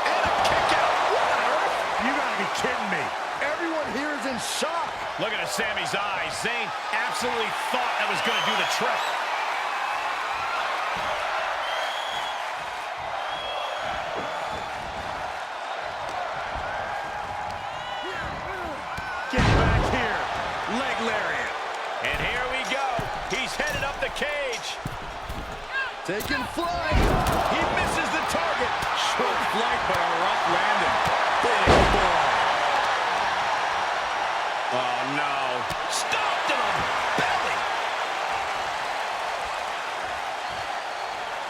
And a kick out. What on earth? You gotta be kidding me. Everyone here is in shock. Looking at Sami's eyes. Zayn absolutely thought that was going to do the trick. Get back here. Leg lariat. And here we go. He's headed up the cage. Taking flight. He misses the target. Short flight, but a rough landing. Big boy. Oh, no. Stomped in the belly.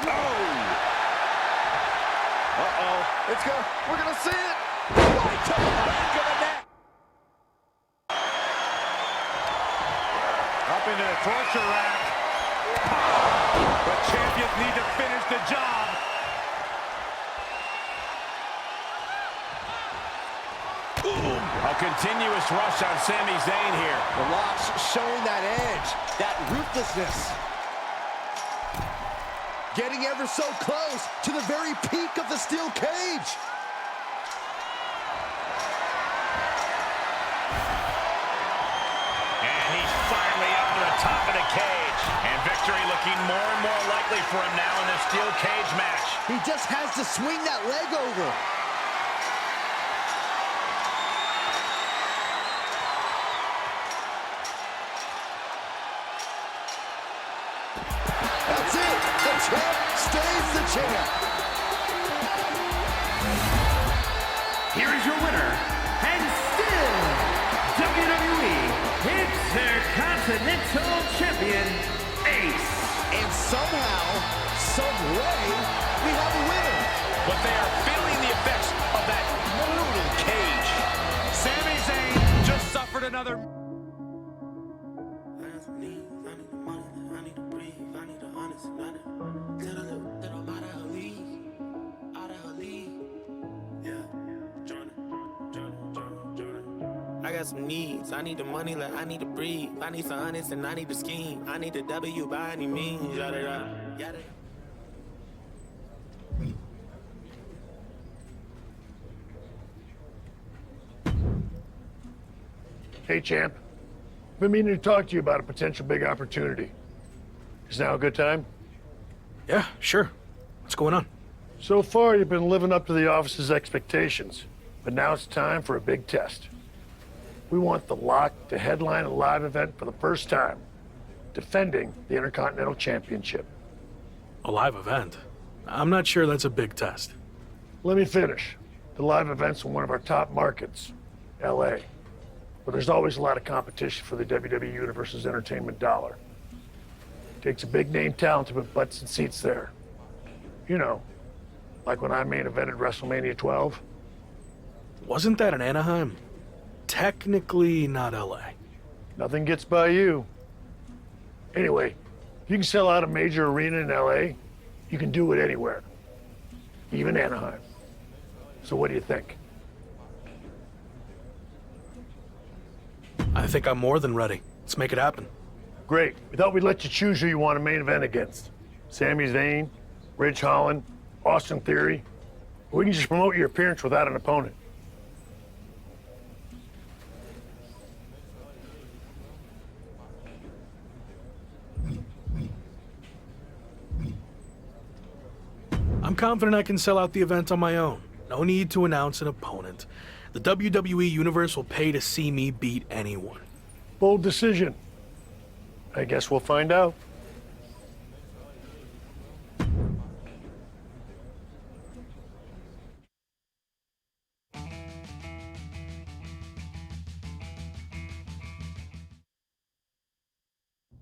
Oh. Uh-oh. It's go. We're going to see it. Right to the back of the neck. Up into the torture rack. But champions need to finish the job. A continuous rush on Sami Zayn here. The Lock's showing that edge, that ruthlessness. Getting ever so close to the very peak of the steel cage. And he's finally up to the top of the cage. And victory looking more and more likely for him now in this steel cage match. He just has to swing that leg over. That's it. The champ stays the champ. Here is your winner, and still WWE Intercontinental Champion, Ace. And somehow, some way, we have a winner. But they are feeling the effects of that brutal cage. Sami Zayn just suffered another... I got some needs. I need the money, like I need to breathe. I need some honest and I need to scheme. I need the W by any means. Yada yada. Yada. Hey, champ. Been meaning to talk to you about a potential big opportunity. Is now a good time? Yeah, sure. What's going on? So far, you've been living up to the office's expectations, but now it's time for a big test. We want the Lock to headline a live event for the first time, defending the Intercontinental Championship. A live event? I'm not sure that's a big test. Let me finish. The live event's in one of our top markets, LA, but there's always a lot of competition for the WWE Universe's entertainment dollar. Takes a big name talent to put butts and seats there. You know, like when I main evented WrestleMania 12. Wasn't that in Anaheim? Technically not LA. Nothing gets by you. Anyway, if you can sell out a major arena in LA, you can do it anywhere, even Anaheim. So what do you think? I think I'm more than ready. Let's make it happen. Great. We thought we'd let you choose who you want to main event against. Sami Zayn, Ridge Holland, Austin Theory. Or we can just promote your appearance without an opponent. I'm confident I can sell out the event on my own. No need to announce an opponent. The WWE Universe will pay to see me beat anyone. Bold decision. I guess we'll find out.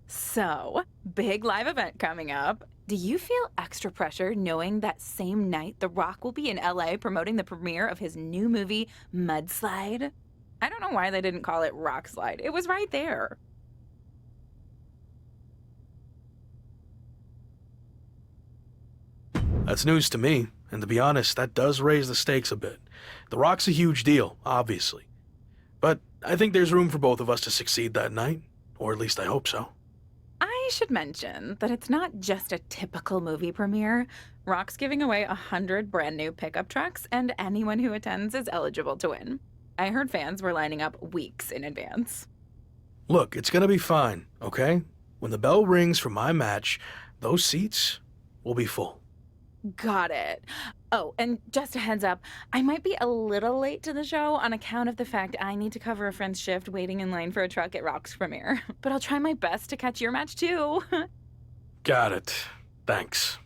So, big live event coming up. Do you feel extra pressure knowing that same night The Rock will be in LA promoting the premiere of his new movie, Mudslide? I don't know why they didn't call it Rock Slide. It was right there. That's news to me, and to be honest, that does raise the stakes a bit. The Rock's a huge deal, obviously. But I think there's room for both of us to succeed that night, or at least I hope so. I should mention that it's not just a typical movie premiere. Rock's giving away 100 brand new pickup trucks, and anyone who attends is eligible to win. I heard fans were lining up weeks in advance. Look, it's gonna be fine, okay? When the bell rings for my match, those seats will be full. Got it. Oh, and just a heads up, I might be a little late to the show on account of the fact I need to cover a friend's shift waiting in line for a truck at Rock's premiere. But I'll try my best to catch your match too. Got it. Thanks.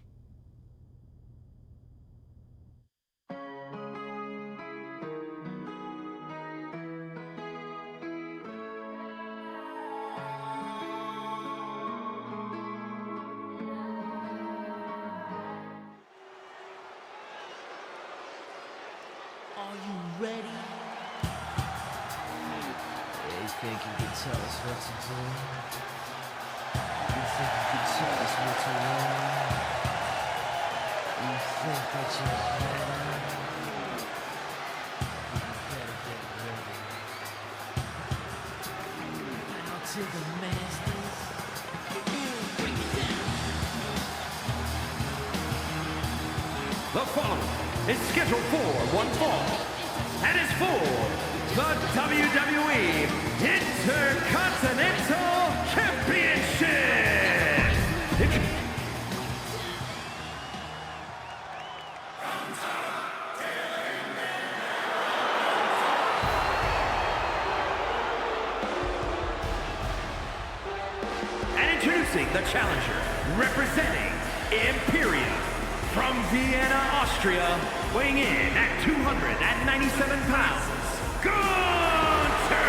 Are you ready? You think you can tell us what to do? You think you can tell us what to learn? You think that you're better? You better get ready. Now to the masters. Bring it down. The following is scheduled for one fall, and is for the WWE Intercontinental Championship. And introducing the challenger, representing Imperium. From Vienna, Austria, weighing in at 297 pounds, Gunther!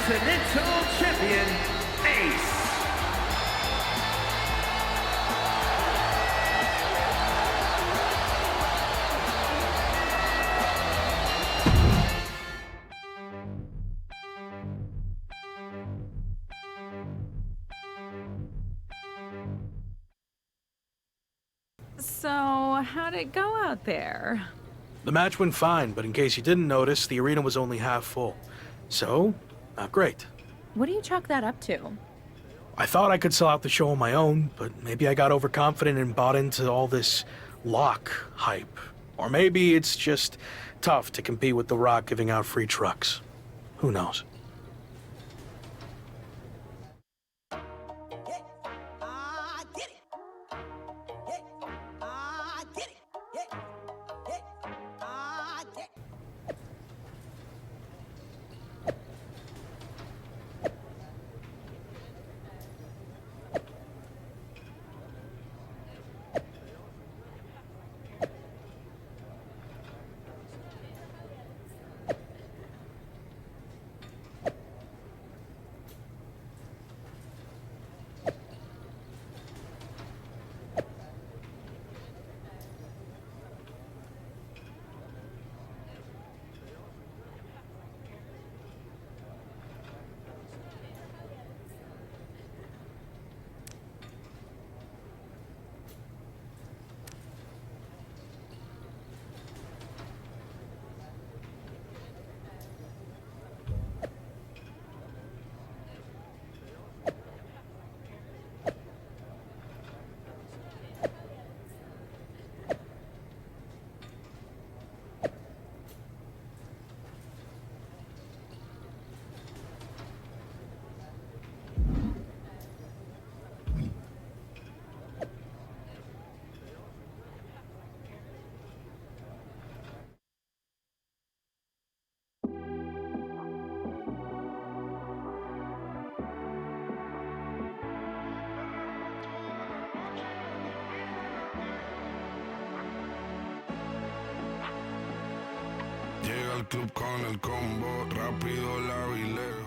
Intercontinental Champion, Ace. So, how'd it go out there? The match went fine, but in case you didn't notice, the arena was only half full. So, not great. What do you chalk that up to? I thought I could sell out the show on my own, but maybe I got overconfident and bought into all this Lock hype. Or maybe it's just tough to compete with The Rock giving out free trucks. Who knows? Llega al club con el combo, rápido la vi lejos.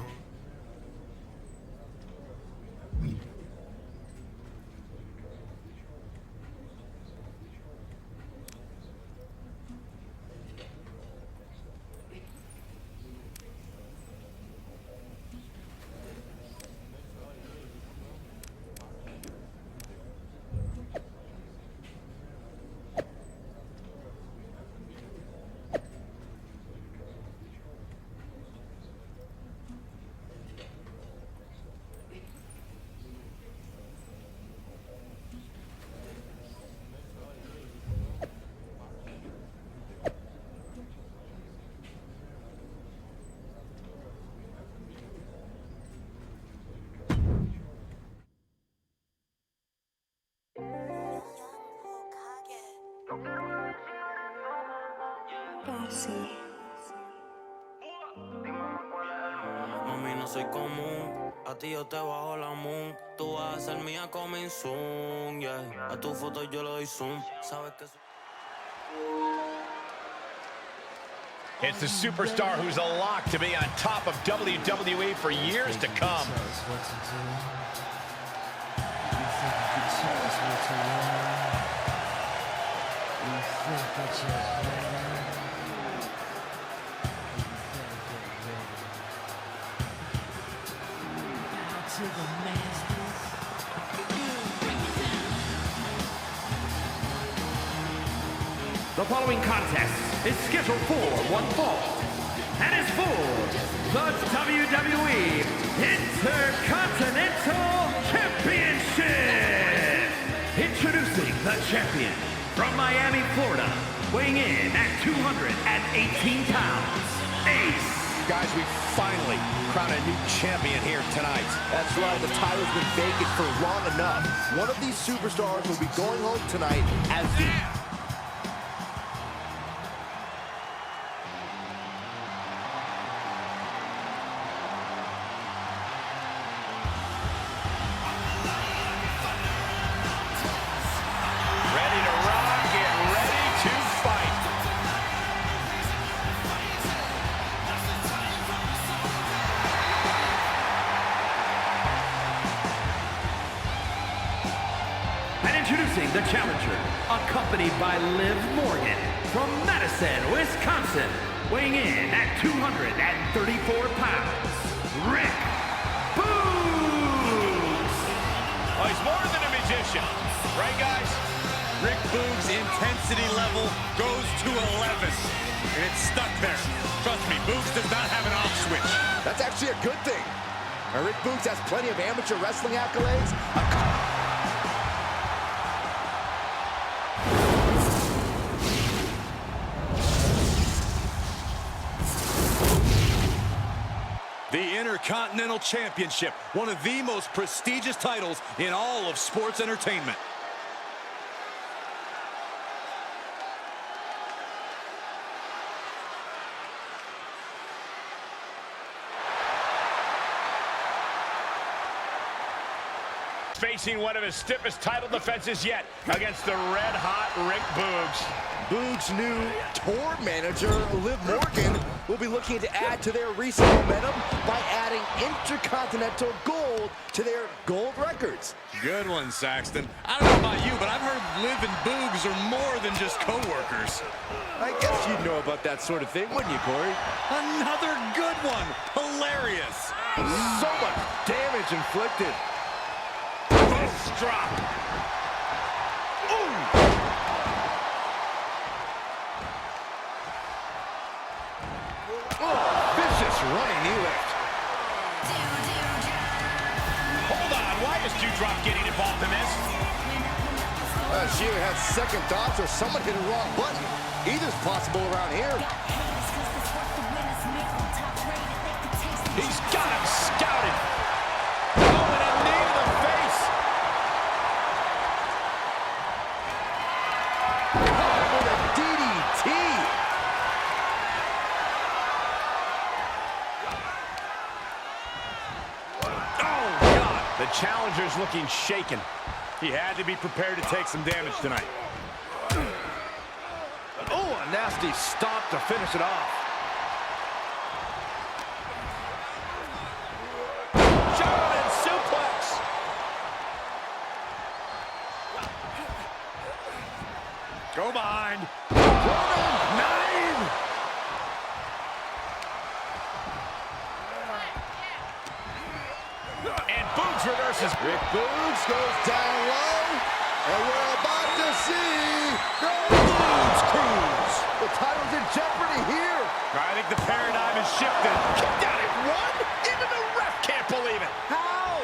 Mami, no soy común. A ti yo te bajo la moon. Tú vas a ser mía coming soon, yeah. A tu foto yo le doy zoom. Sabes que It's the superstar who's a lock to be on top of WWE for years to come. The following contest is scheduled for one fall and is for the WWE Intercontinental Championship. Introducing the champion from Miami, Florida, weighing in at 218 pounds, Ace. Guys, we finally crowned a new champion here tonight. That's right, the title's been vacant for long enough. One of these superstars will be going home tonight as the... Introducing the challenger, accompanied by Liv Morgan from Madison, Wisconsin, weighing in at 234 pounds, Rick Boogs. Oh, he's more than a magician, right, guys? Rick Boogs' intensity level goes to 11, and it's stuck there. Trust me, Boogs does not have an off switch. That's actually a good thing. Rick Boogs has plenty of amateur wrestling accolades. The Intercontinental Championship, one of the most prestigious titles in all of sports entertainment. Facing one of his stiffest title defenses yet against the red-hot Rick Boogs. Boogs' new tour manager, Liv Morgan, will be looking to add to their recent momentum by adding Intercontinental Gold to their gold records. Good one, Saxton. I don't know about you, but I've heard Liv and Boogs are more than just co-workers. I guess you'd know about that sort of thing, wouldn't you, Corey? Another good one. Hilarious. So much damage inflicted. Drop. Ooh. Oh, vicious running knee lift. Hold on, why is Dewdrop getting involved in this? She either had second thoughts or someone hit a wrong button. Either's possible around here. He's got him scouted. Oh, and a knee to the face. With a DDT. Oh, God. The challenger's looking shaken. He had to be prepared to take some damage tonight. Oh, a nasty stop to finish it off. German suplex. Go behind. 9. And Boogs reverses. Rick Boogs goes down low, and we're about to see the Boogs Cruise. The title's in jeopardy here. I think the paradigm has shifted. Kicked out at 1? Even the ref can't believe it. How?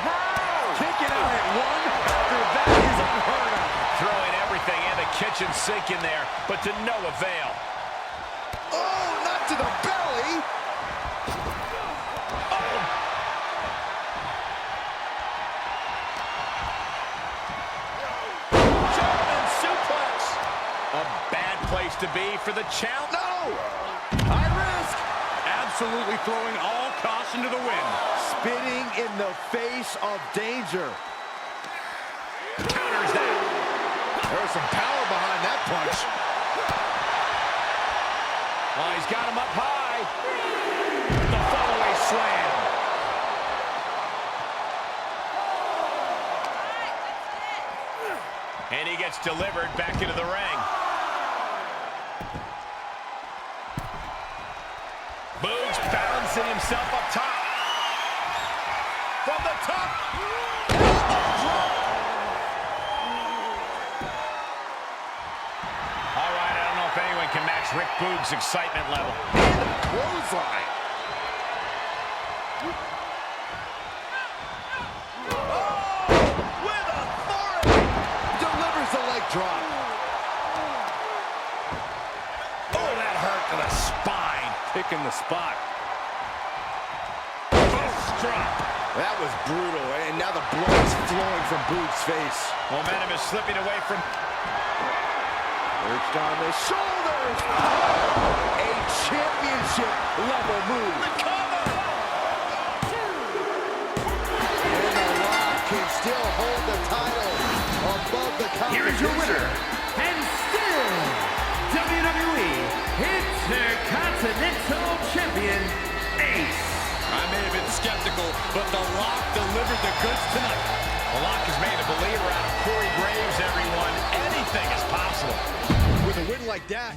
How? Kicking out at 1 after that is unheard of. Throwing everything and the kitchen sink in there, but to no avail. Oh, not to the belly. to be for the challenge. No! High risk! Absolutely throwing all caution to the wind. Spitting in the face of danger. Counters that. There's some power behind that punch. Oh, he's got him up high. The follow-away slam. And he gets delivered back into the ring. Boogs balancing himself up top. From the top. All right, I don't know if anyone can match Rick Boogs' excitement level. Clothesline. Drop. Oh, that hurt to the spine. Picking the spot. Fist drop. That was brutal, and now the blood is flowing from Boogs' face. Momentum is slipping away from... Perched on the shoulders. A championship level move. The cover. And the Rock can still hold the title above the competition. Here is your winner, and still WWE Intercontinental Champion, Ace. I may have been skeptical, but The Rock delivered the goods tonight. The Rock has made a believer out of Corey Graves, everyone. Anything is possible. With a win like that.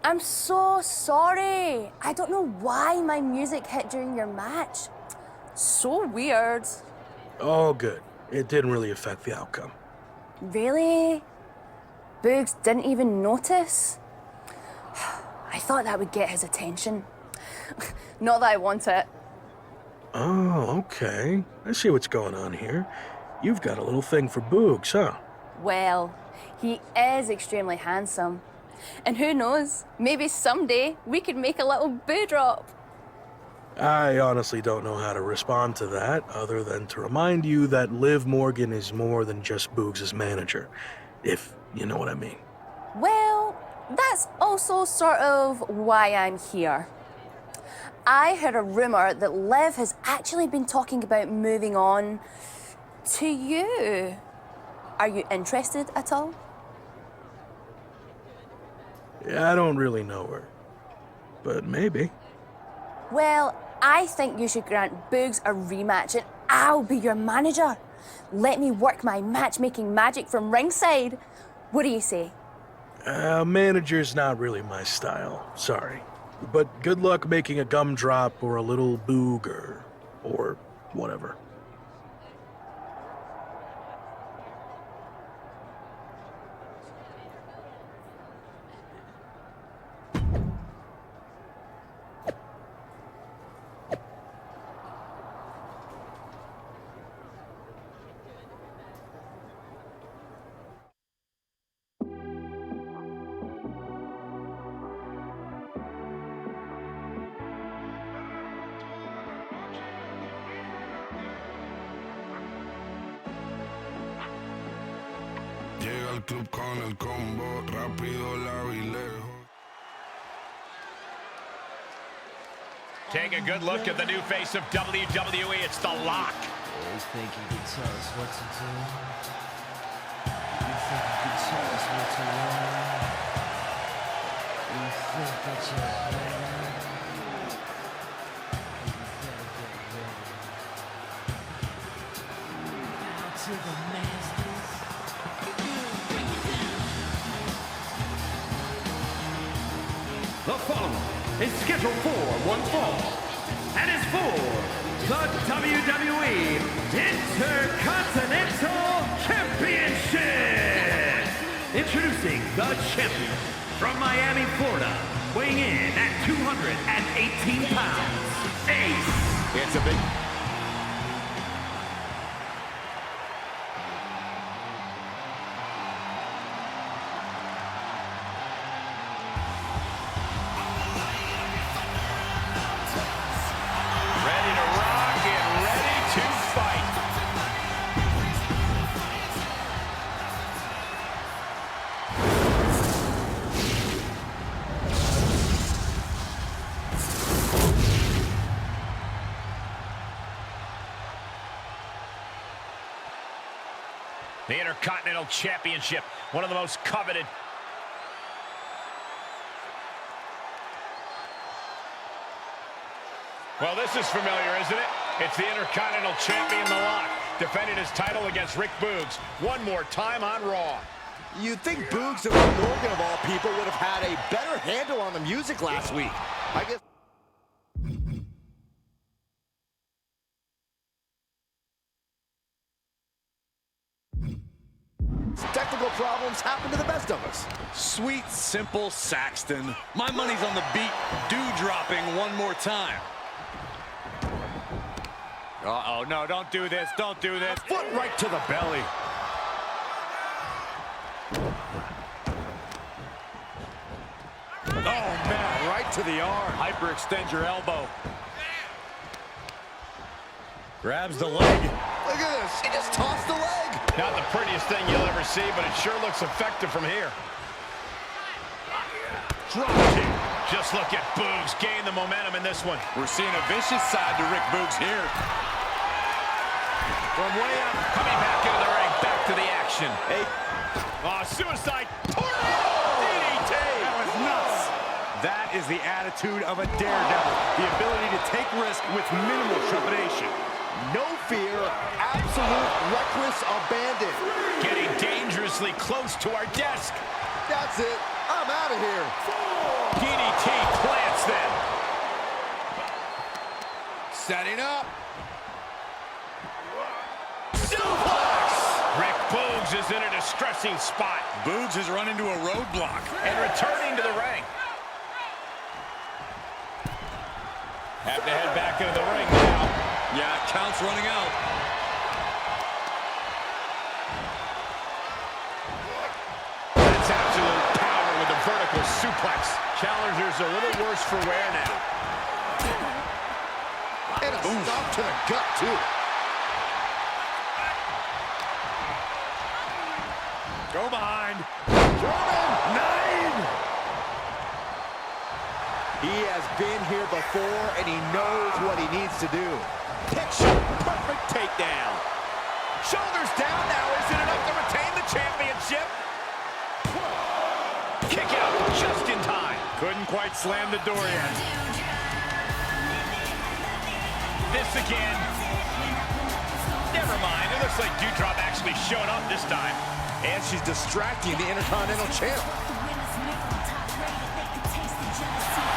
I'm so sorry. I don't know why my music hit during your match. So weird. Oh, good. It didn't really affect the outcome. Really? Boogs didn't even notice? I thought that would get his attention. Not that I want it. Oh, okay. I see what's going on here. You've got a little thing for Boogs, huh? Well, he is extremely handsome. And who knows, maybe someday we could make a little boo drop. I honestly don't know how to respond to that, other than to remind you that Liv Morgan is more than just Boogs' manager, if you know what I mean. Well, that's also sort of why I'm here. I heard a rumor that Liv has actually been talking about moving on to you. Are you interested at all? Yeah, I don't really know her, but maybe. Well, I think you should grant Boogs a rematch and I'll be your manager. Let me work my matchmaking magic from ringside. What do you say? Manager's not really my style, sorry. But good luck making a gumdrop or a little booger, or whatever. Llega al club con el combo, rápido, largo y lejos. Take a good look at the new face of WWE. It's The Lock. You think you can tell us what to do? You think you can tell us what to learn? You think that you're better? Bow to the masters. The following is scheduled for one fall and is for the WWE Intercontinental Championship. Introducing the champion from Miami, Florida, weighing in at 218 pounds, Ace. It's a big... The Intercontinental Championship, one of the most coveted. Well, this is familiar, isn't it? It's the Intercontinental Champion, The Lock, defending his title against Rick Boogs. One more time on Raw. You'd think Boogs and Rick Morgan, of all people, would have had a better handle on the music last week. I guess... Technical problems happen to the best of us. Sweet, simple Saxton. My money's on the beat. Dew-dropping one more time. Uh-oh, no, don't do this. Don't do this. Foot right to the belly. Oh, man, right to the arm. Hyperextend your elbow. Grabs the leg. Look at this. He just tossed the leg. Not the prettiest thing you'll ever see, but it sure looks effective from here. Drop kick. Just look at Boogs gain the momentum in this one. We're seeing a vicious side to Rick Boogs here. From way up, coming back into the ring, back to the action. Hey. Suicide. DDT. That was nuts. That is the attitude of a daredevil. The ability to take risk with minimal trepidation. No fear, absolute reckless abandon. Getting dangerously close to our desk. That's it. I'm out of here. DDT plants them. Setting up. Suplex. Rick Boogs is in a distressing spot. Boogs has run into a roadblock. And returning to the ring. Have to head back into the ring now. Yeah, count's running out. That's absolute power with a vertical suplex. Challenger's a little worse for wear now. And a stop to the gut, too. Go behind. German 9. He has been here before, and he knows what he needs to do. Picture perfect takedown. Shoulders down now. Is it enough to retain the championship? Kick out just in time. Couldn't quite slam the door yet. This again. Never mind. It looks like Dewdrop actually showed up this time. And she's distracting the Intercontinental Champ.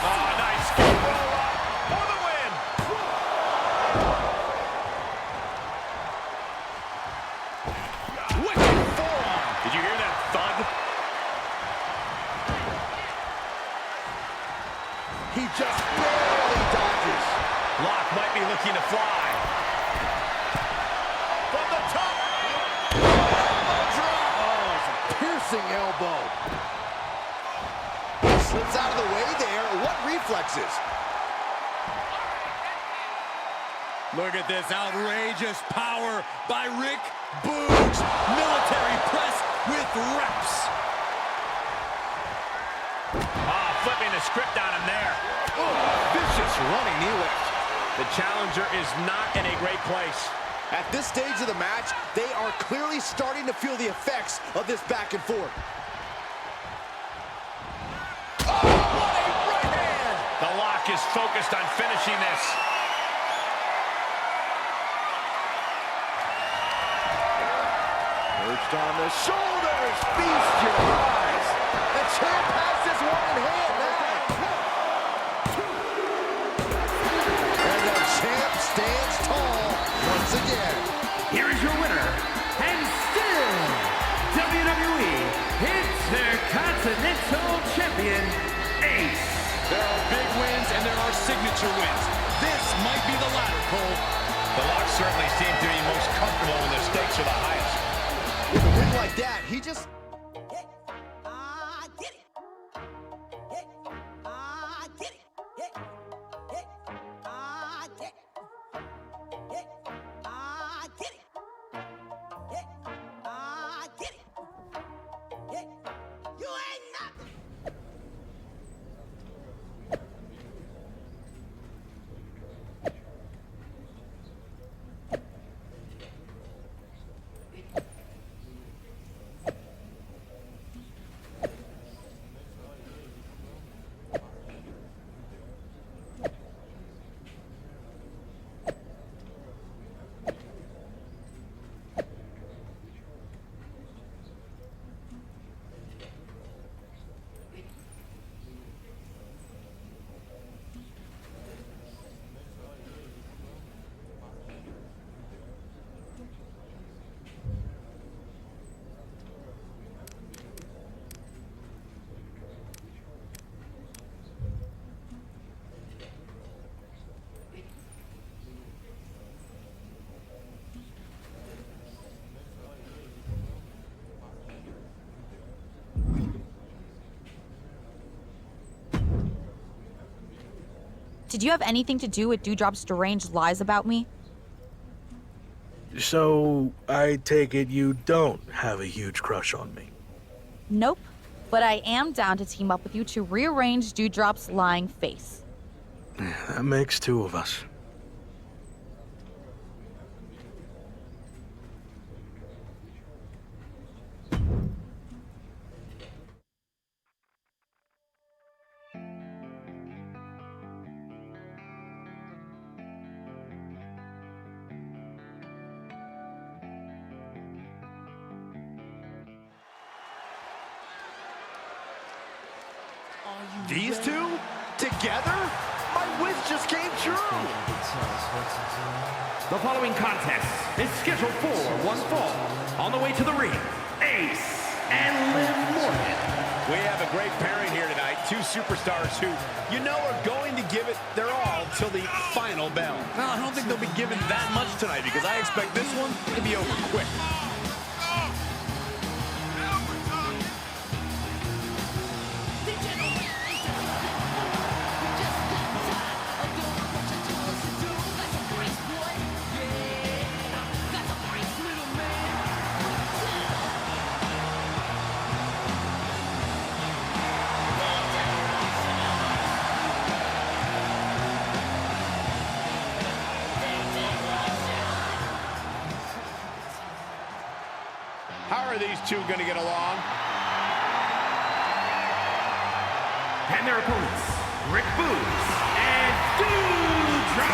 Oh, nice good roll up for the win. Wicked forearm. Did you hear that thud? He just barely dodges. Lock might be looking to fly. From the top. Piercing elbow. Slips out of the way there. What reflexes? Look at this outrageous power by Rick Boogs. Military press with reps. Flipping the script on him there. Vicious running knee lift. The challenger is not in a great place. At this stage of the match, they are clearly starting to feel the effects of this back and forth. Oh, what a right hand! The Lock is focused on finishing this. Perched on the shoulders, feast your eyes. The champ has this one in hand now. And the champ stands tall once again. Here is your winner, and still WWE Intercontinental Champion, Ace. There are big wins and there are signature wins. This might be the latter, Cole. The Lock certainly seems to be most comfortable when the stakes are the highest. With a win like that, he just... Did you have anything to do with Doudrop's deranged lies about me? So, I take it you don't have a huge crush on me? Nope. But I am down to team up with you to rearrange Doudrop's lying face. That makes two of us. These two? Together? My wish just came true! The following contest is scheduled for one fall. On the way to the ring, Ace and Liv Morgan. We have a great pairing here tonight. Two superstars who, you know, are going to give it their all till the final bell. Well, I don't think they'll be given that much tonight because I expect this one to be over quick. How are these two going to get along? And their opponents, Rick Boogs and Doudrop.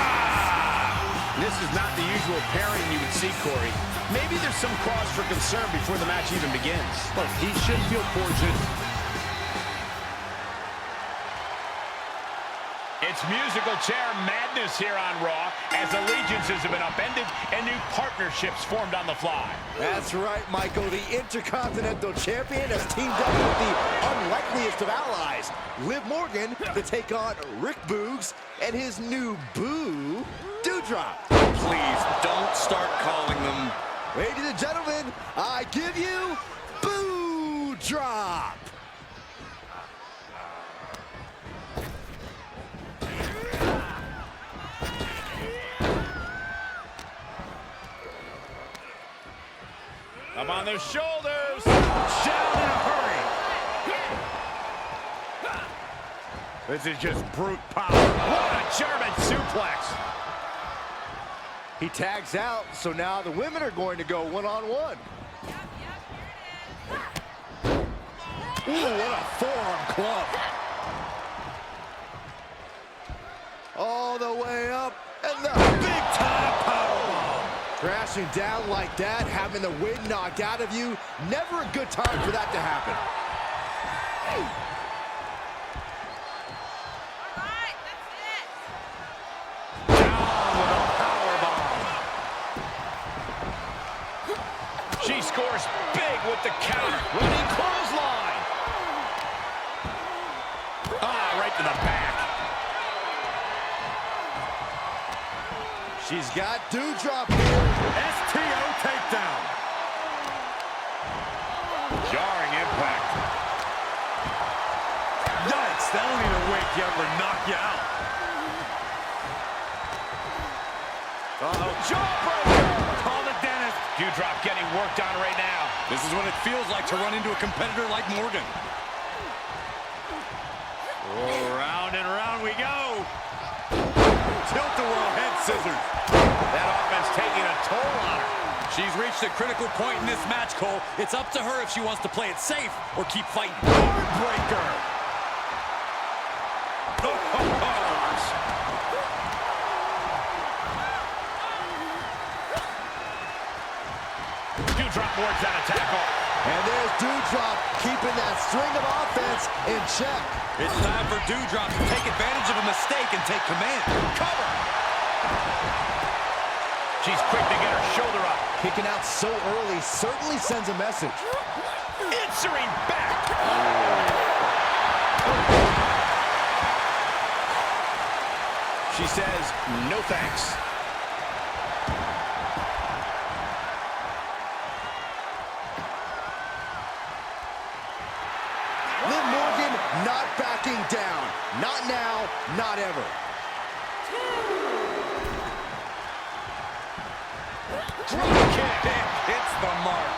This is not the usual pairing you would see, Corey. Maybe there's some cause for concern before the match even begins. Look, he should feel fortunate. It's musical chair madness here on Raw as allegiances have been upended and new partnerships formed on the fly. That's right, Michael. The Intercontinental Champion has teamed up with the unlikeliest of allies, Liv Morgan, to take on Rick Boogs and his new boo, Doudrop. Please don't start calling them. Ladies and gentlemen, I give you Doudrop. Up on their shoulders. Down in a hurry. This is just brute power. What a German suplex. He tags out, so now the women are going to go one-on-one. Ooh, what a forearm club. All the way up, and the big-time powerbomb. Crashing down like that, having the wind knocked out of you, never a good time for that to happen. She scores big with the counter. Running clothesline. Ah, right to the back. She's got Doudrop here. STO takedown. Jarring impact. Yikes, that'll either wake you up or knock you out. Uh-oh, jawbreaker. Call the dentist. Doudrop getting worked on right now. This is what it feels like to run into a competitor like Morgan. Oh, round and round we go. Tilt-a-whirl head scissors. That offense taking a toll on her. She's reached a critical point in this match, Cole. It's up to her if she wants to play it safe or keep fighting. Heartbreaker. Doudrop wards that attack off. And there's Doudrop keeping that string of offense in check. It's time for Doudrop to take advantage of a mistake and take command. Cover. She's quick to get her shoulder up. Kicking out so early certainly sends a message. Answering back. She says, no thanks. Liv Morgan not backing down. Not now, not ever. drop kick. It's the mark.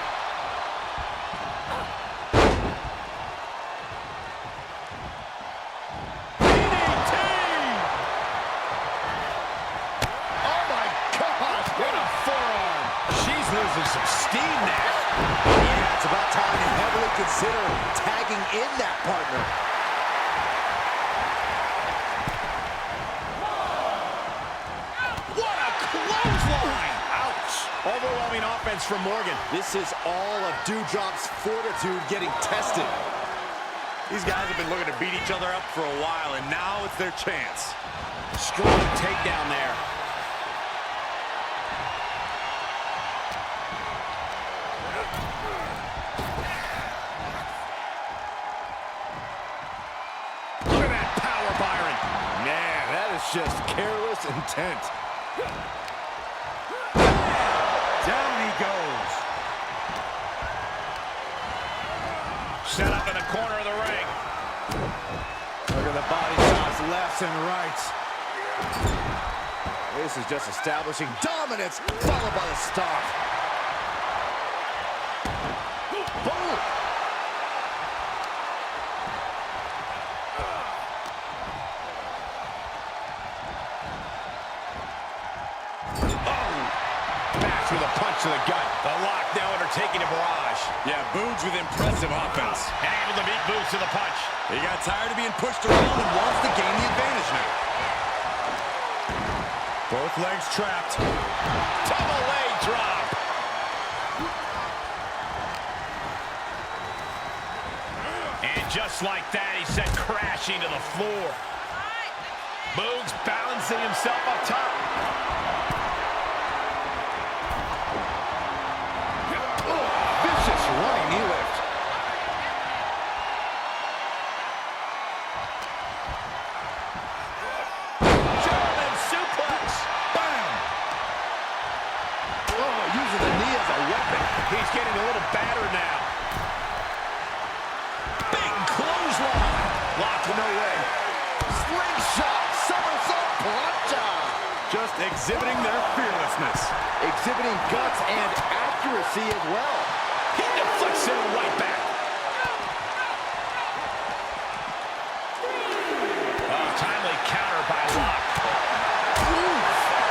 Losing some steam now. Yeah, it's about time to heavily consider tagging in that partner. What a clothesline! Ouch! Overwhelming offense from Morgan. This is all of Doudrop's fortitude getting tested. These guys have been looking to beat each other up for a while, and now it's their chance. Strong takedown there. Just careless intent. Down he goes. Set up in the corner of the ring. Look at the body shots, lefts and rights. This is just establishing dominance, followed by the stop. Boom! With a punch to the gut. The Lock now undertaking a barrage. Yeah, Boogs with impressive offense. And able to beat Boogs to the punch. He got tired of being pushed around and wants to gain the advantage now. Both legs trapped. Double leg drop. And just like that, he sent crashing to the floor. Boogs balancing himself up top. Running knee lift. German suplex. Bam. Oh, using the knee as a weapon. He's getting a little battered now. Big clothesline. Locked no way. Slingshot. Somersault plancha. Just exhibiting their fearlessness. Exhibiting guts and accuracy as well. He deflects it right back. Oh, timely counter by Lock.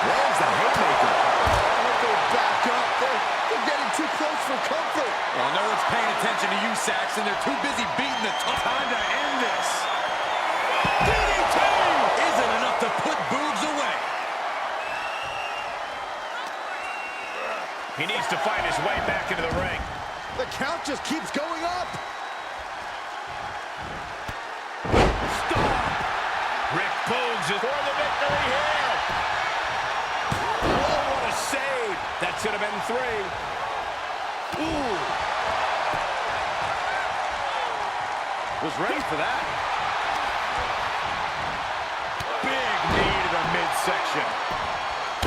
There's the haymaker. Oh, they back up. They're getting too close for comfort. Well, no one's paying attention to you, Saxton. They're too busy beating the top. Time to end this. DDT isn't enough to put Boogs away. He needs to find his way back into the ring. The count just keeps going up. Stop! Rick Boogs is for the victory here. Oh, what a save. That should have been 3. Ooh. Was ready for that. Big knee to the midsection.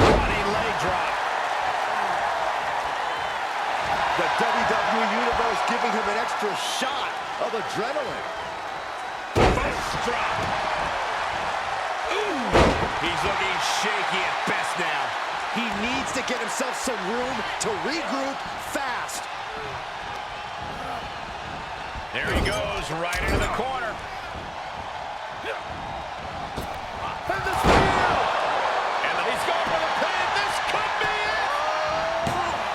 Running leg drop. The WWE Universe giving him an extra shot of adrenaline. First drop. Ooh. He's looking shaky at best now. He needs to get himself some room to regroup fast. There he goes, right into the corner. And the spear! And he's going for the pin. This could be it!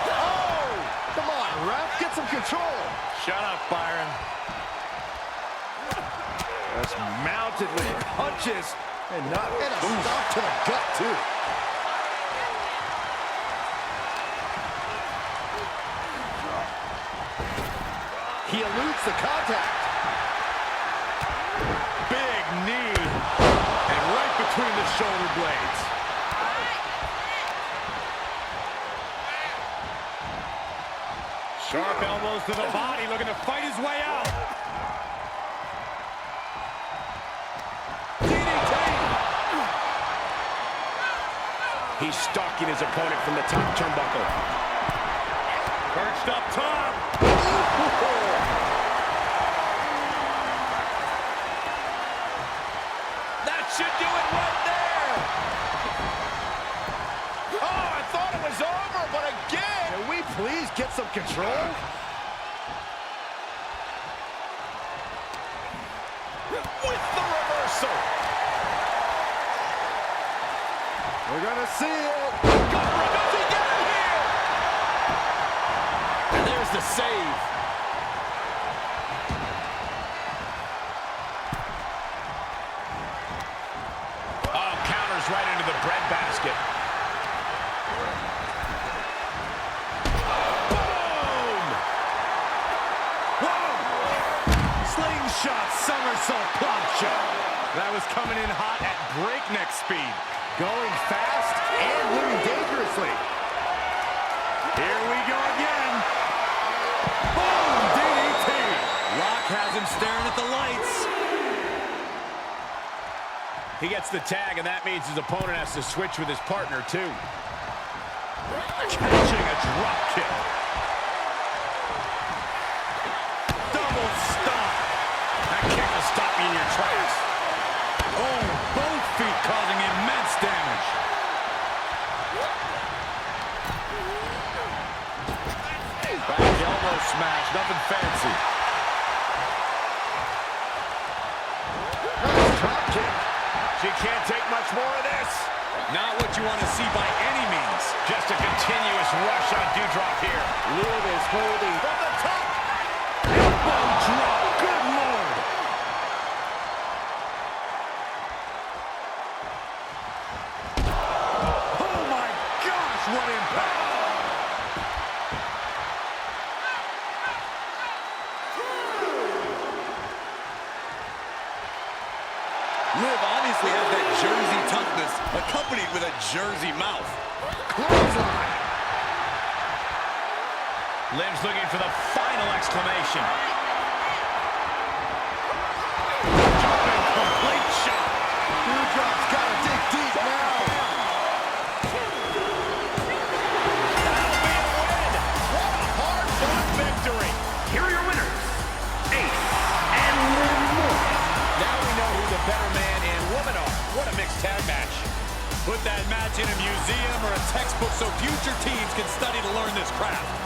Oh! Come on, ref, get some control. Shut up, Byron. Just mounted with punches and a stop to the gut, too. He eludes the contact. Big knee. And right between the shoulder blades. Sharp elbows to the body, looking to fight his way out. DDT! He's stalking his opponent from the top turnbuckle. Perched up top. That should do it right there. Oh, I thought it was over, but again. some control. With the reversal. We're gonna see it. Does he get it here? And there's the save. Oh, counters right into the breadbasket. Boom! Whoa! Slingshot somersault plop shot. That was coming in hot at breakneck speed. Going fast and moving dangerously. Here we go again. Boom! DDT. Rock has him staring at the lights. He gets the tag, and that means his opponent has to switch with his partner, too. Catching a drop kick. Double stop. That kick will stop you in your tracks. Oh, both feet causing immense damage. Back elbow smash, nothing fancy. Nice drop kick. She can't take much more of this. Not what you want to see by any means. Just a continuous rush on Dewdrop here. Liv is holding from the top. Elbow drop. Good Lord. Oh my gosh, what impact. Liv obviously has that Jersey toughness accompanied with a Jersey mouth. Clothesline. Liv's looking for the final exclamation. Jumping complete shot. Dewdrop's got to dig deep now. That'll be a win. What a hard-fought victory. Here are your winners, Ace and Liv Morgan. Now we know who the better man and woman are. What a mixed tag match. Put that match in a museum or a textbook so future teams can study to learn this craft.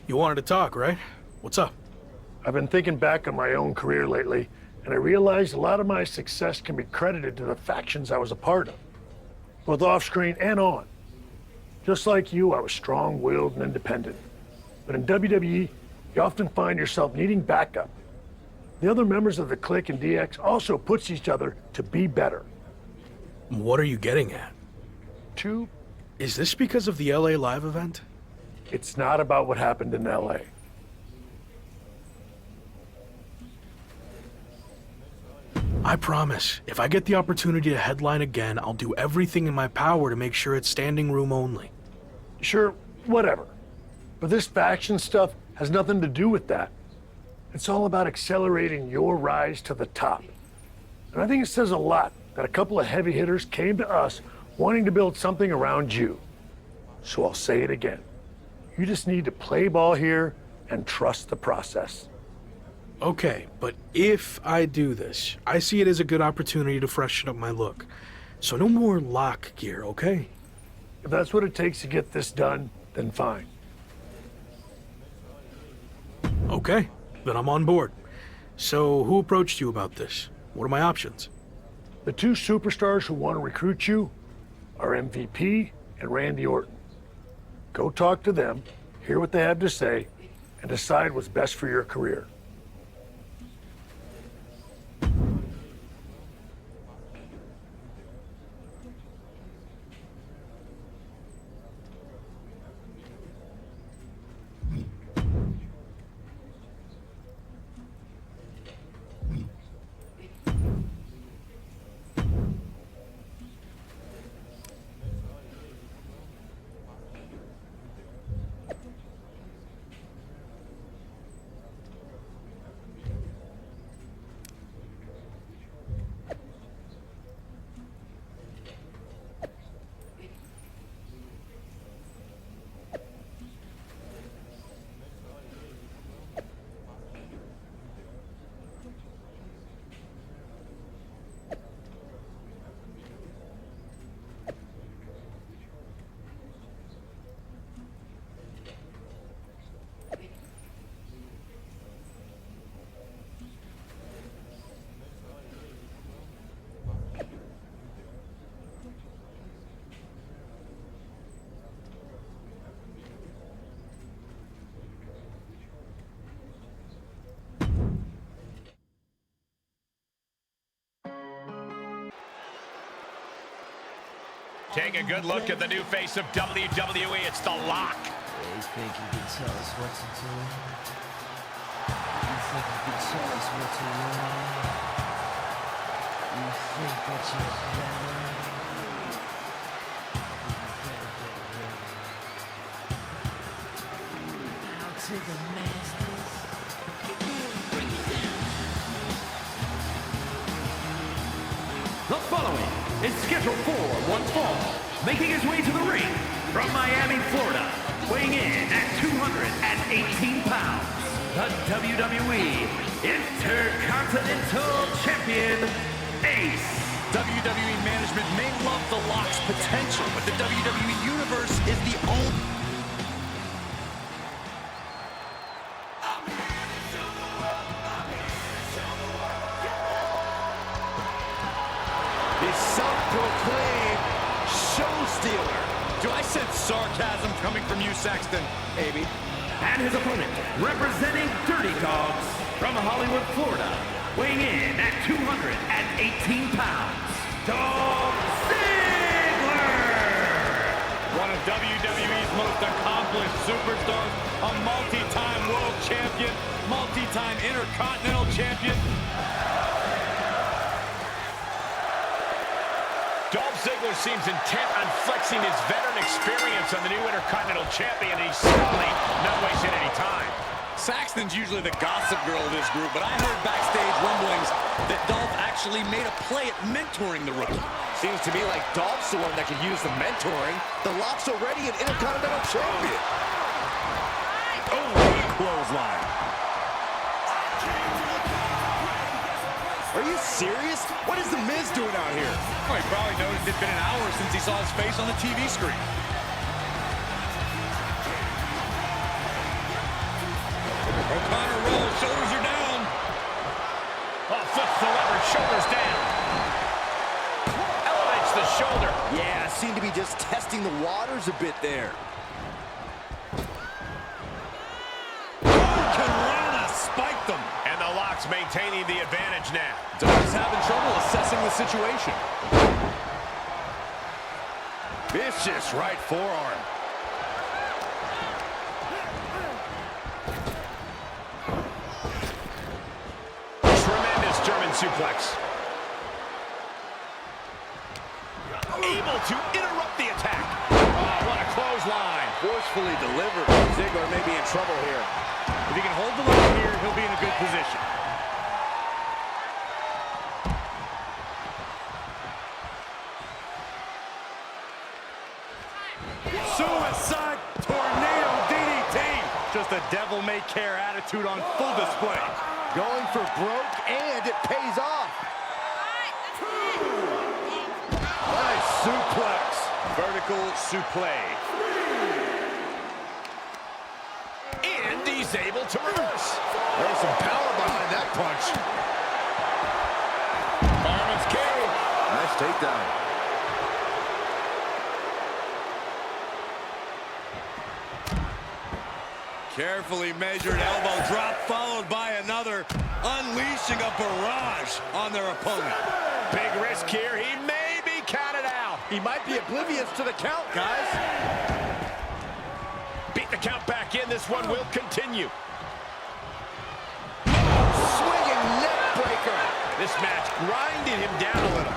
You wanted to talk, right? What's up? I've been thinking back on my own career lately, and I realized a lot of my success can be credited to the factions I was a part of, both off-screen and on. Just like you, I was strong-willed and independent. But in WWE, you often find yourself needing backup. The other members of the Clique and DX also push each other to be better. What are you getting at? Two, Is this because of the LA Live event? it's not about what happened in LA. I promise, if I get the opportunity to headline again, I'll do everything in my power to make sure it's standing room only. Sure, whatever. But this faction stuff has nothing to do with that. It's all about accelerating your rise to the top. And I think it says a lot that a couple of heavy hitters came to us wanting to build something around you. So I'll say it again. You just need to play ball here and trust the process. Okay, but if I do this, I see it as a good opportunity to freshen up my look. So no more lock gear, okay? If that's what it takes to get this done, then fine. Okay, then I'm on board. So who approached you about this? What are my options? The two superstars who want to recruit you are MVP and Randy Orton. Go talk to them, hear what they have to say, and decide what's best for your career. Take a good look at the new face of WWE. It's The Lock. You think you can tell us what to do? You think you can tell us what to learn? You think that you're better? Out to the masters. Bring it down. The following is scheduled for one fall, making his way to the ring from Miami, Florida, weighing in at 218 pounds, the WWE Intercontinental Champion, Ace. WWE management may love The Lock's potential, but the WWE Universe is the only... Self-proclaimed show stealer. Do I sense sarcasm coming from you, Saxton? Maybe. And his opponent, representing Dirty Dogs from Hollywood, Florida, weighing in at 218 pounds, Dolph Ziggler. One of WWE's most accomplished superstars, a multi-time world champion, multi-time intercontinental champion. Dolph Ziggler seems intent on flexing his veteran experience on the new Intercontinental Champion, and he's certainly not wasting any time. Saxton's usually the gossip girl of this group, but I heard backstage rumblings that Dolph actually made a play at mentoring the rookie. Seems to me like Dolph's the one that could use the mentoring. The Lock's already an Intercontinental Champion. Oh, clothesline. Are you serious? What is The Miz doing out here? Oh, he probably noticed it's been an hour since he saw his face on the TV screen. O'Connor rolls, shoulders are down. Oh, flips the lever, shoulders down. Elevates the shoulder. Yeah, seemed to be just testing the waters a bit there. Spiked them. And the Lock's maintaining the advantage now. Dolph's having trouble assessing the situation. Vicious right forearm. Tremendous German suplex. Able to interrupt the attack. Oh, what a clothesline. Forcefully delivered. Ziggler may be in trouble here. If he can hold the line here, he'll be in a good position. Suicide tornado DDT. Just a devil-may-care attitude on full display. Going for broke, and it pays off. Nice suplex. Vertical suplex. And he's able to reverse. There's some power behind that punch. Fireman's carry. Nice takedown. Carefully measured elbow drop, followed by another, unleashing a barrage on their opponent. Big risk here. He may be counted out. He might be oblivious to the count, guys. Beat the count back in. This one will continue. Swinging neck breaker. This match grinded him down a little.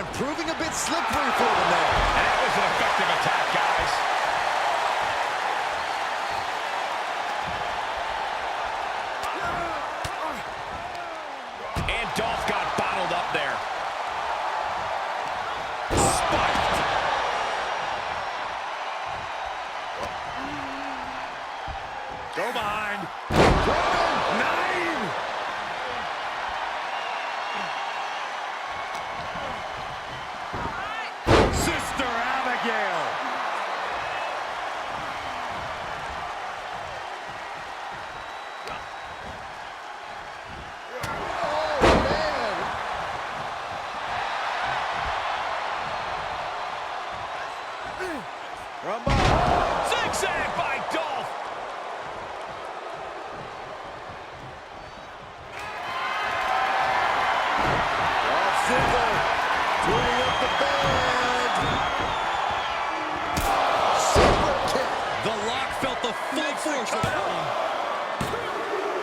And proving a bit slippery for them there. And that was an effective attack, guys. And Dolph got bottled up there. Spiked. Go behind. 9. Sister Abigail. Zigzag by Dolph. Ziggler turning up the band. Super kick. The Lock felt the full force of that one.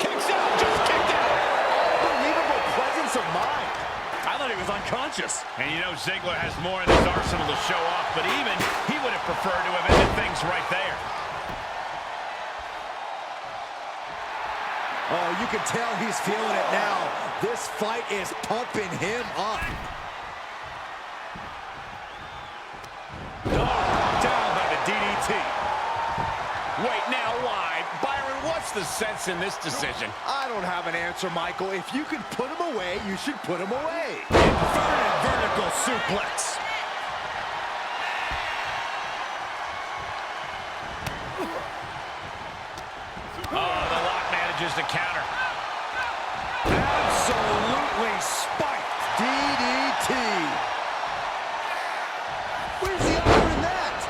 Kicks out, just kicked out. Unbelievable presence of mind. I thought he was unconscious. And you know Ziggler has more in his arsenal to show off, but even he would have preferred to have ended things right there. Oh, you can tell he's feeling it now. This fight is pumping him up. Down by the DDT. Wait, now why? Byron, what's the sense in this decision? I don't have an answer, Michael. If you can put him away, you should put him away. Inverted vertical suplex. Oh, the Lock manages to counter. Absolutely spiked. DDT. Where's the honor in that?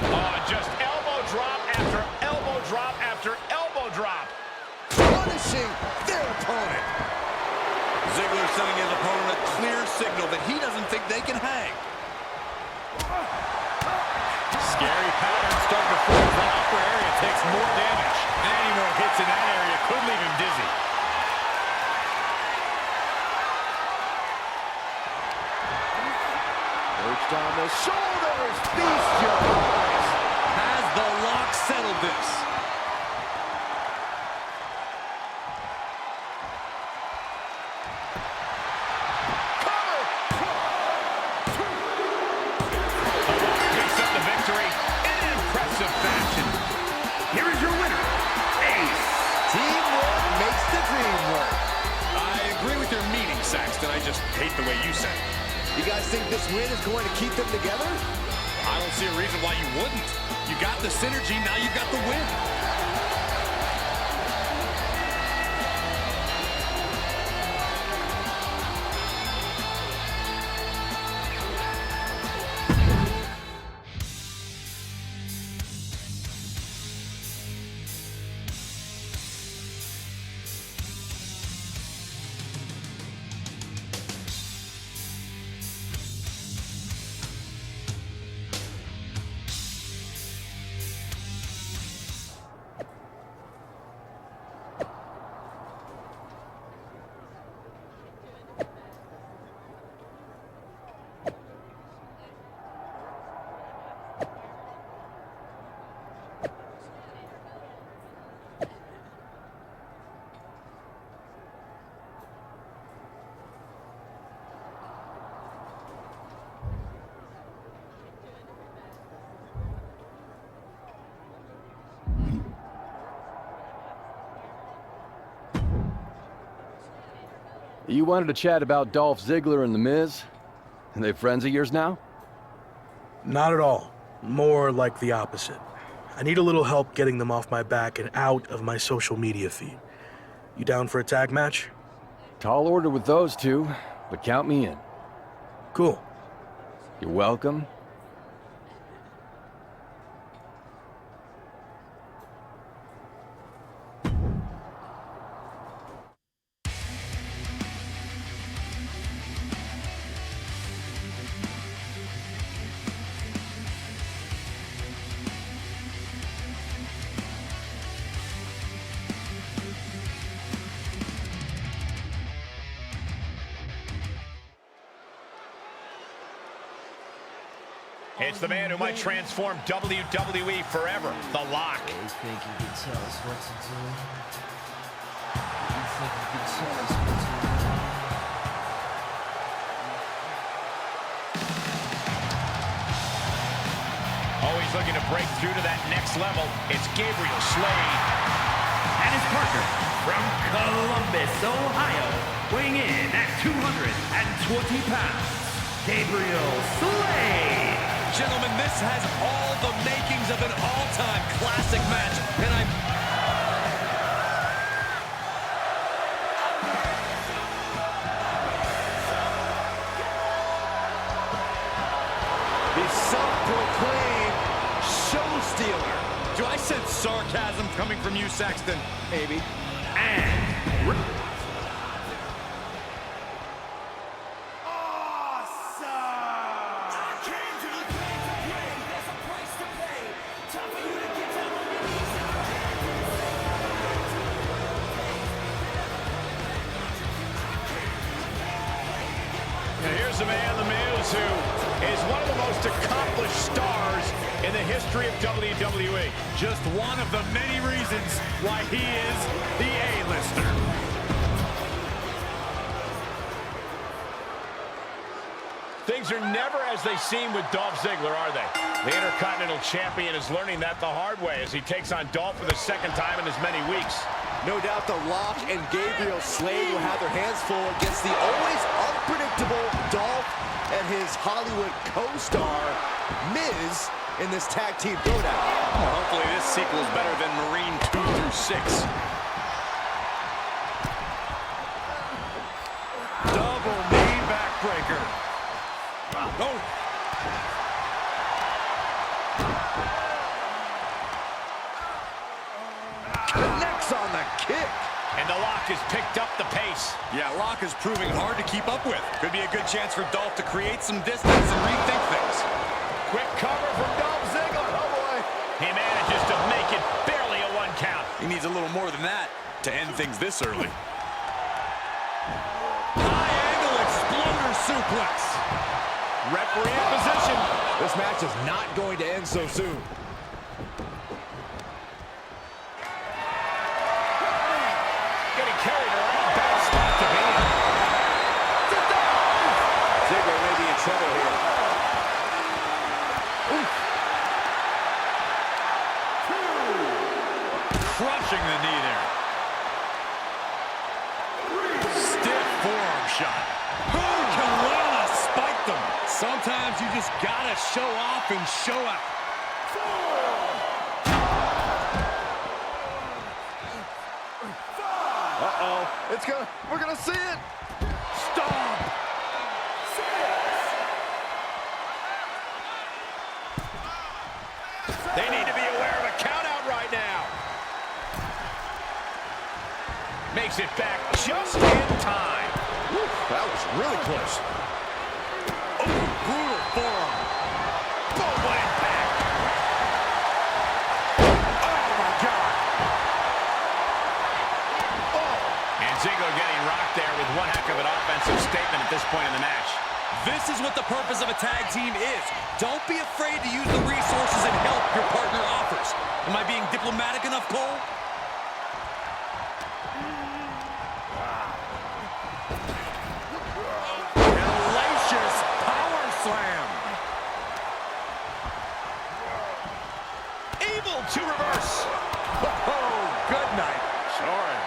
Oh, just elbow drop after elbow drop after elbow drop. Punishing their opponent. Ziggler sending his opponent a clear signal that he doesn't think they can hang. Scary pattern starting to form. The upper area takes more damage. Any more hits in that area could leave him dizzy. Perched on the shoulders. Feast your eyes. Has the Lock settled this? Picks up the victory in an impressive fashion. Here is your winner, Ace. Teamwork makes the dream work. I agree with your meaning, Saxton. I just hate the way you said it. You guys think this win is going to keep them together? I don't see a reason why you wouldn't. You got the synergy, now you got the win. You wanted to chat about Dolph Ziggler and The Miz? Are they friends of yours now? Not at all. More like the opposite. I need a little help getting them off my back and out of my social media feed. You down for a tag match? Tall order with those two, but count me in. Cool. You're welcome. It's the man who might transform WWE forever, The Lock. You think you can tell us what to do? You think you can tell us what to do? Always looking to break through to that next level. It's Gabriel Slade. And his partner from Columbus, Ohio, weighing in at 220 pounds, Gabriel Slade. Gentlemen, this has all the makings of an all-time classic match, and The self-proclaimed show stealer. Do I sense sarcasm coming from you, Saxton? Maybe. And here's a man, The Miz, who is one of the most accomplished stars in the history of WWE. Just one of the many reasons why he is the A-lister. Things are never as they seem with Dolph Ziggler, are they? The Intercontinental Champion is learning that the hard way as he takes on Dolph for the second time in as many weeks. No doubt The Lock and Gabriel Slade will have their hands full against the always unpredictable Dolph and his Hollywood co-star, Miz, in this tag team throwdown. Well, hopefully this sequel is better than Marine 2 through 6. Double knee backbreaker. Oh. Connects on the kick. And The Lock has picked up the pace. Yeah, Lock is proving hard to keep up with. Could be a good chance for Dolph to create some distance and rethink things. Quick cover from Dolph Ziggler. Oh, boy. He manages to make it barely a 1 count. He needs a little more than that to end things this early. High-angle exploder suplex. Referee in position. This match is not going to end so soon. Getting carried around. Bad spot to be in. Ziggler may be in trouble here. Crushing the knee there. Stiff forearm shot. Carolina spiked them. Sometimes you just gotta show off and show out. Uh-oh. We're gonna see it. Stomp. They need to be aware of a countout right now. Makes it back just in time. Woo, that was really close. Oh, brutal forearm. Boom, went back. Oh, my God. And Ziggler getting rocked there with one heck of an offensive statement at this point in the match. This is what the purpose of a tag team is. Don't be afraid to use the resources and help your partner offers. Am I being diplomatic enough, Cole? Hellacious power slam. Able to reverse. Oh, good night. Sorry.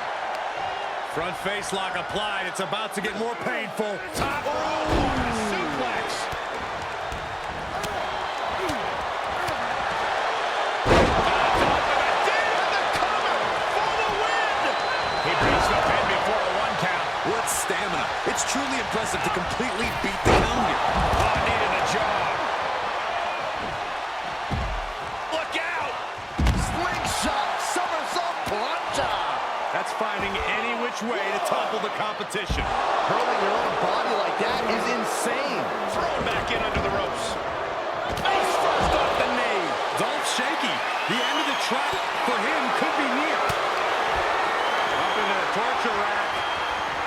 Front face lock applied. It's about to get more painful. Top rope on a suplex. He beats the pin before a 1 count. What stamina. It's truly impressive to completely beat the count here. Oh, needed a job. Look out! Slingshot somersault plancha. That's finding any which way to topple the competition. Hurling your own body like that is insane. Thrown back in under the ropes. Face first off the knee. Dolph shaky. The end of the track for him could be near. Up into the torture rack.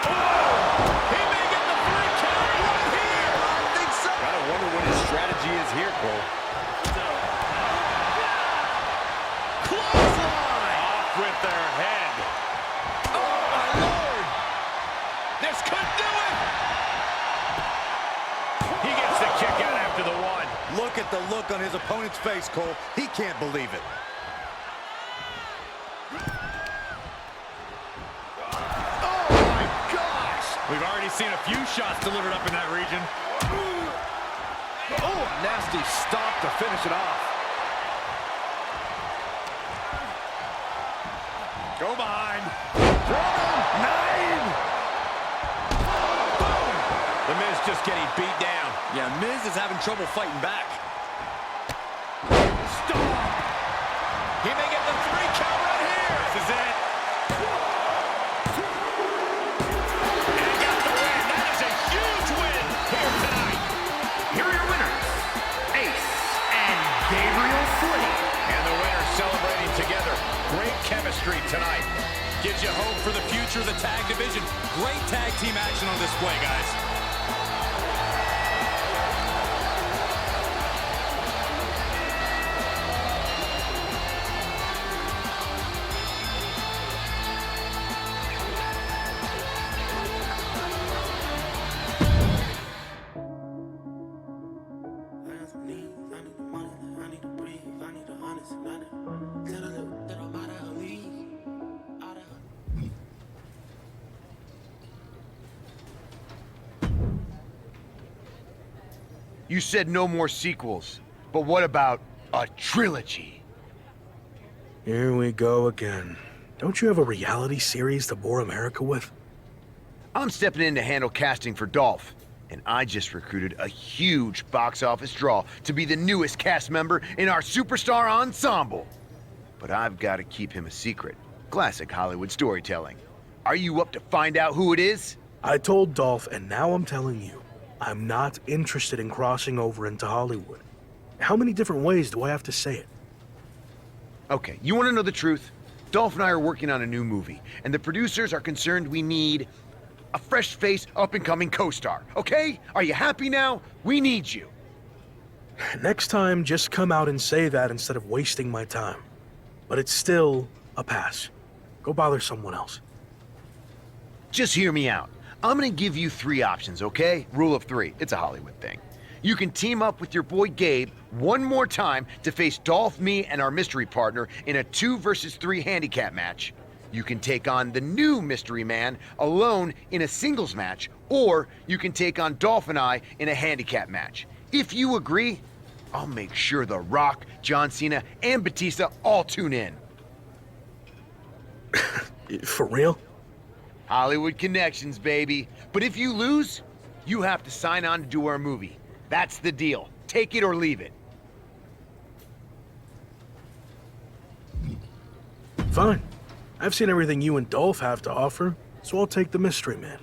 Oh! He may get the 3 count right here! I think so. Gotta wonder what his strategy is here, Cole. Clothesline. Off with their head. Oh, my Lord. This could do it! He gets the kick out after the 1. Look at the look on his opponent's face, Cole. He can't believe it. Oh, my gosh. We've already seen a few shots delivered up in that region. Oh, nasty stomp to finish it off. Go behind. 9. Boom! The Miz just getting beat down. Yeah, Miz is having trouble fighting back. Stop! He may get the 3 count right here. This is it. And he got the win. That is a huge win here tonight. Here are your winners, Ace and Gabriel Slade. And the winners celebrating together. Great chemistry tonight. Gives you hope for the future of the tag division. Great tag team action on display, guys. You said no more sequels, but what about a trilogy? Here we go again. Don't you have a reality series to bore America with? I'm stepping in to handle casting for Dolph, and I just recruited a huge box office draw to be the newest cast member in our superstar ensemble. But I've got to keep him a secret. Classic Hollywood storytelling. Are you up to find out who it is? I told Dolph, and now I'm telling you, I'm not interested in crossing over into Hollywood. How many different ways do I have to say it? Okay, you want to know the truth? Dolph and I are working on a new movie, and the producers are concerned we need a fresh face, up-and-coming co-star, okay? Are you happy now? We need you. Next time, just come out and say that instead of wasting my time. But it's still a pass. Go bother someone else. Just hear me out. I'm gonna give you 3 options, okay? Rule of 3, it's a Hollywood thing. You can team up with your boy Gabe one more time to face Dolph, me, and our mystery partner in a 2 versus 3 handicap match. You can take on the new mystery man alone in a singles match, or you can take on Dolph and I in a handicap match. If you agree, I'll make sure The Rock, John Cena, and Batista all tune in. For real? Hollywood connections, baby. But if you lose, you have to sign on to do our movie. That's the deal. Take it or leave it. Fine. I've seen everything you and Dolph have to offer, so I'll take the mystery man.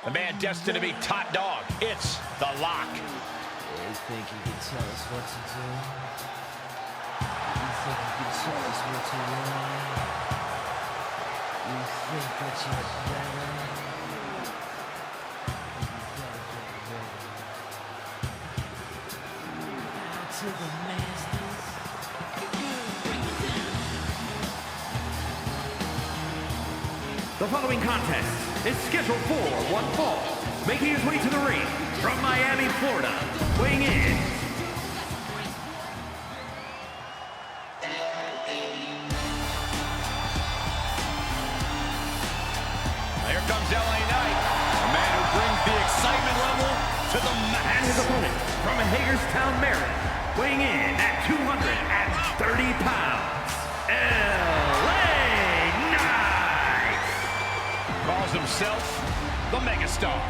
The man destined to be top dog. It's The Lock. You think you can tell us what to do? You think you can tell us what to want? You think that you're better? To the masters. The following contest is scheduled for one fall, making his way to the ring from Miami, Florida, weighing in. Here comes LA Knight, a man who brings the excitement level to the max. And his opponent from Hagerstown, Maryland, weighing in at 230 pounds, LA Knight. Calls himself the megastar.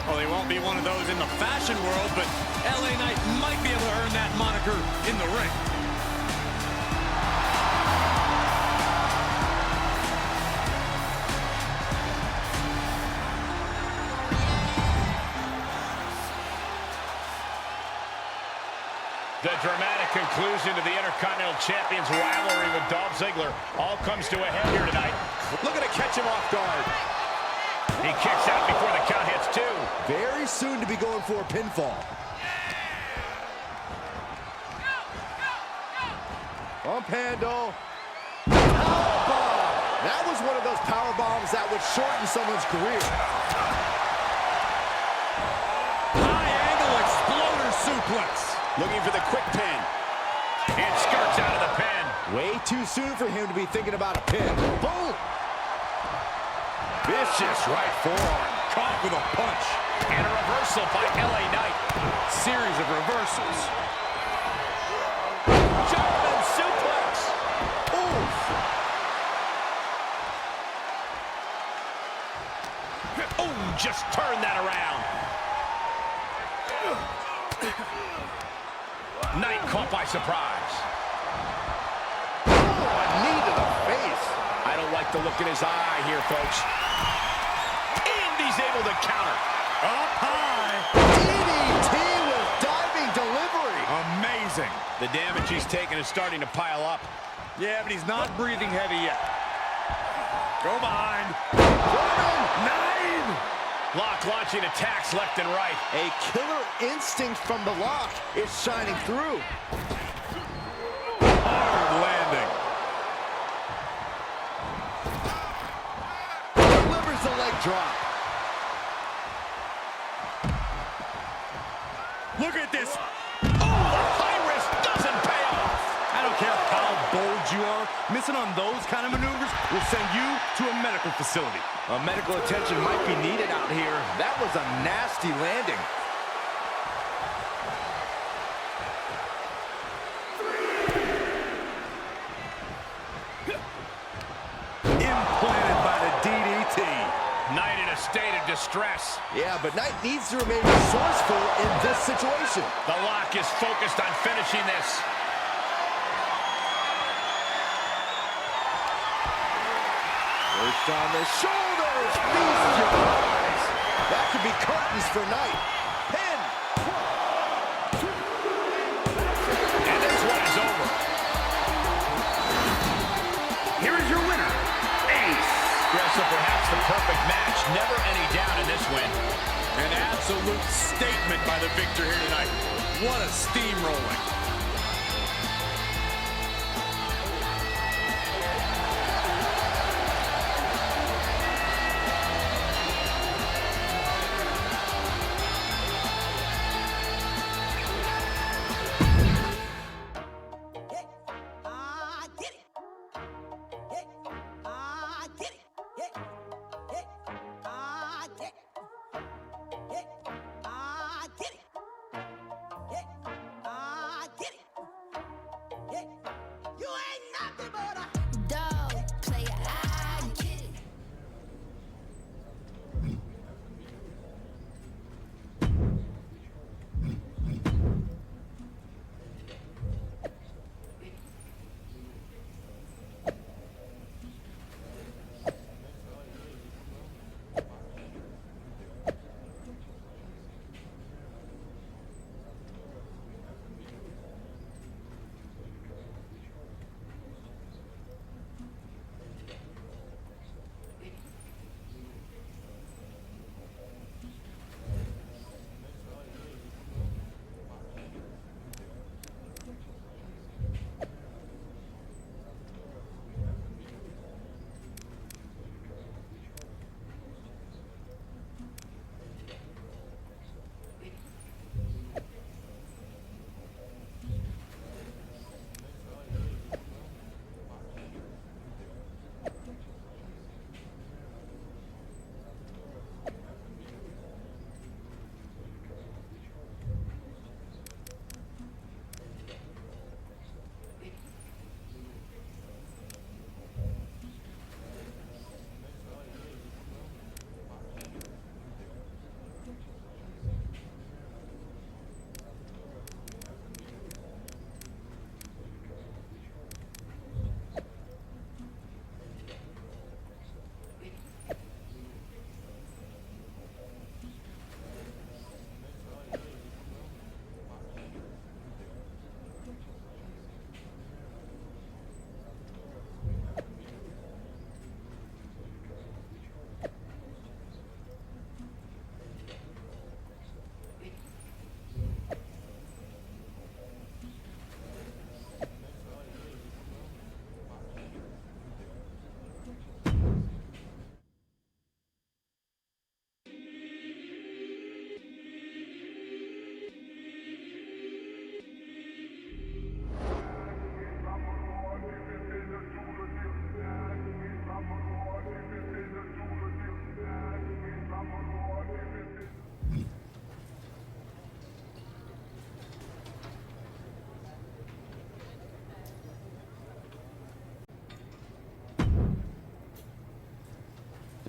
Well, he won't be one of those in the fashion world, but LA Knight might be able to earn that moniker in the ring. The dramatic conclusion to the Intercontinental Champion's rivalry with Dolph Ziggler all comes to a head here tonight. Looking to catch him off guard. He kicks out before the count hits 2. Very soon to be going for a pinfall. Bump handle. Powerbomb. That was one of those power bombs that would shorten someone's career. High angle exploder suplex. Looking for the quick pin. And skirts out of the pin. Way too soon for him to be thinking about a pin. Boom! Vicious right forearm. Caught with a punch. And a reversal by LA Knight. Series of reversals. German suplex. Oof. Oh, just turn that around. Knight caught by surprise. Oh, a knee to the face. I don't like the look in his eye here, folks. And he's able to counter. Up high. DDT with diving delivery. Amazing. The damage he's taken is starting to pile up. Yeah, but he's not breathing heavy yet. Go behind. 9. Lock launching attacks left and right. A killer instinct from the Lock is shining through. Hard landing. Delivers the leg drop. Look at this. Oh, the high risk doesn't pay off. I don't care how bold you are. Missing on those kind of maneuvers will send you to a medical facility. Medical attention might be needed out here. That was a nasty landing. Implanted by the DDT. Knight in a state of distress. Yeah, but Knight needs to remain resourceful in this situation. The Lock is focused on finishing this. Perched on the shoulders. Feast your eyes. That could be curtains for Knight. Pin. And this one is over. Here is your winner, Ace. Yeah, so perhaps the perfect match. Never any doubt in this win. An absolute statement by the victor here tonight. What a steamrolling.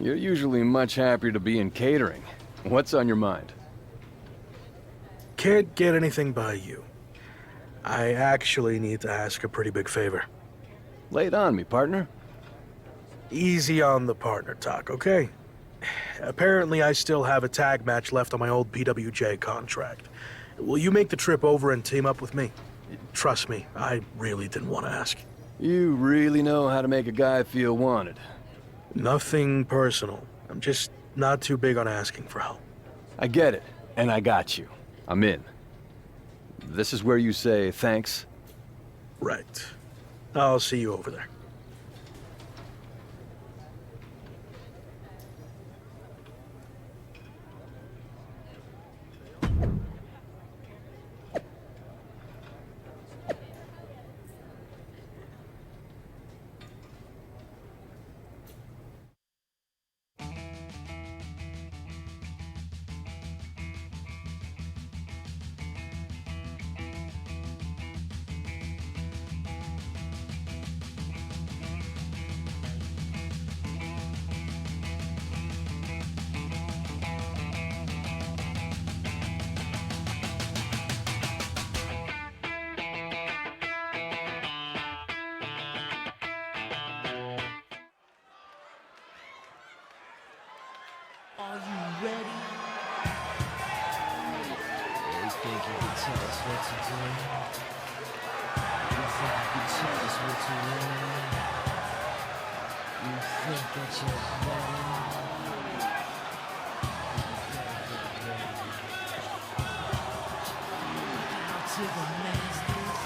You're usually much happier to be in catering. What's on your mind? Can't get anything by you. I actually need to ask a pretty big favor. Lay it on me, partner. Easy on the partner talk, okay? Apparently, I still have a tag match left on my old PWJ contract. Will you make the trip over and team up with me? Trust me, I really didn't want to ask. You really know how to make a guy feel wanted. Nothing personal. I'm just not too big on asking for help. I get it, and I got you. I'm in. This is where you say thanks? Right. I'll see you over there. Are you ready? You think you can tell us what to do? You think you can tell us what to learn? You think that you're better? Bow to the masters.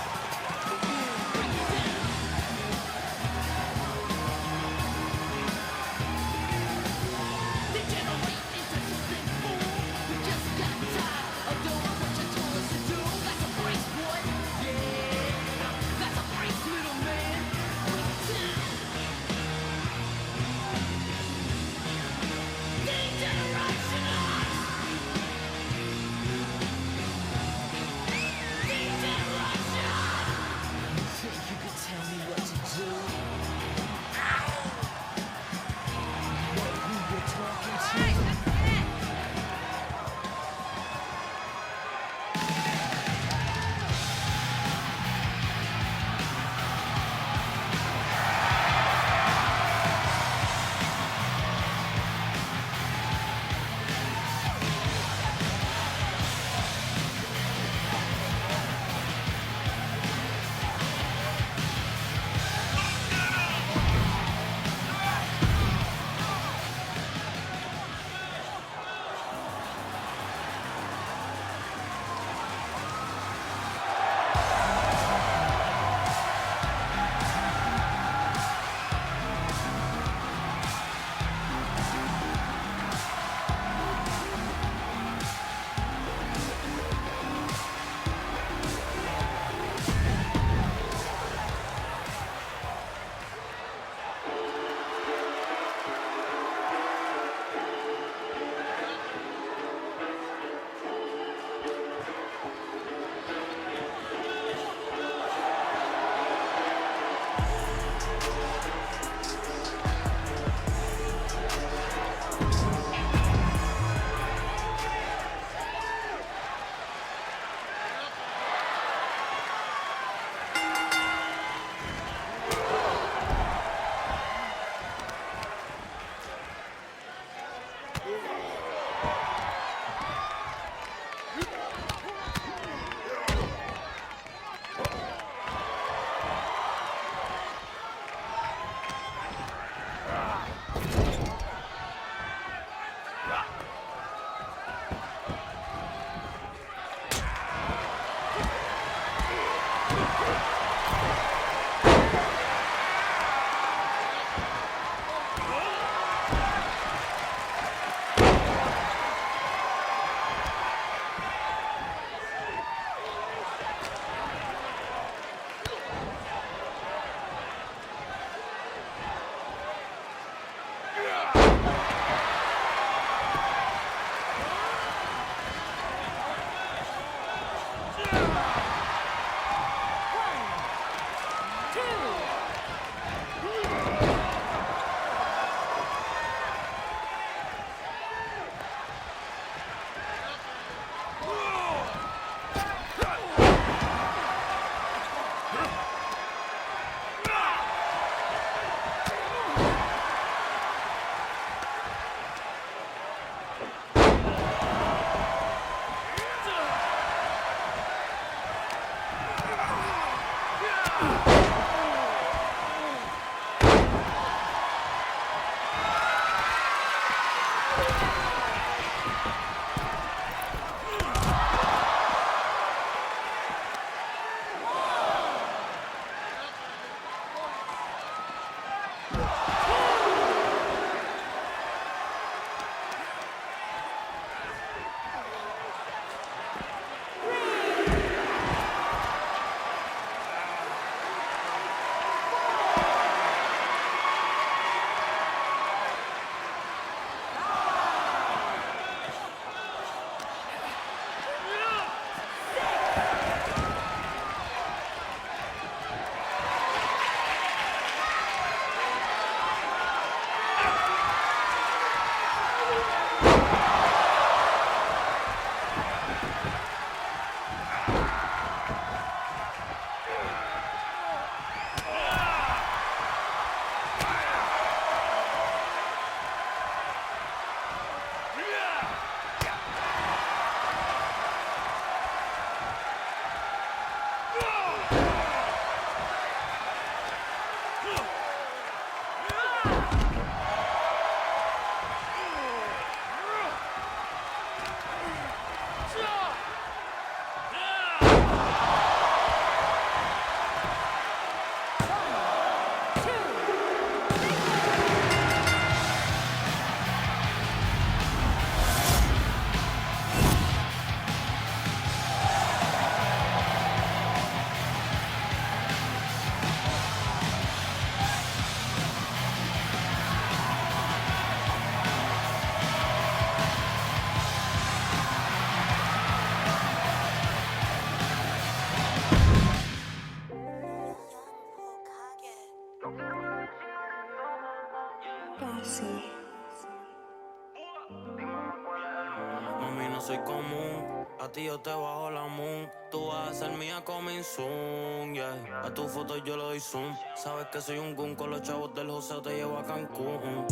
no soy común. A ti yo te bajo la moon. Tú vas a ser mía coming soon, yeah. A tu foto yo le doy zoom. Sabes que soy un gun, con los chavos del José te llevo a Cancún.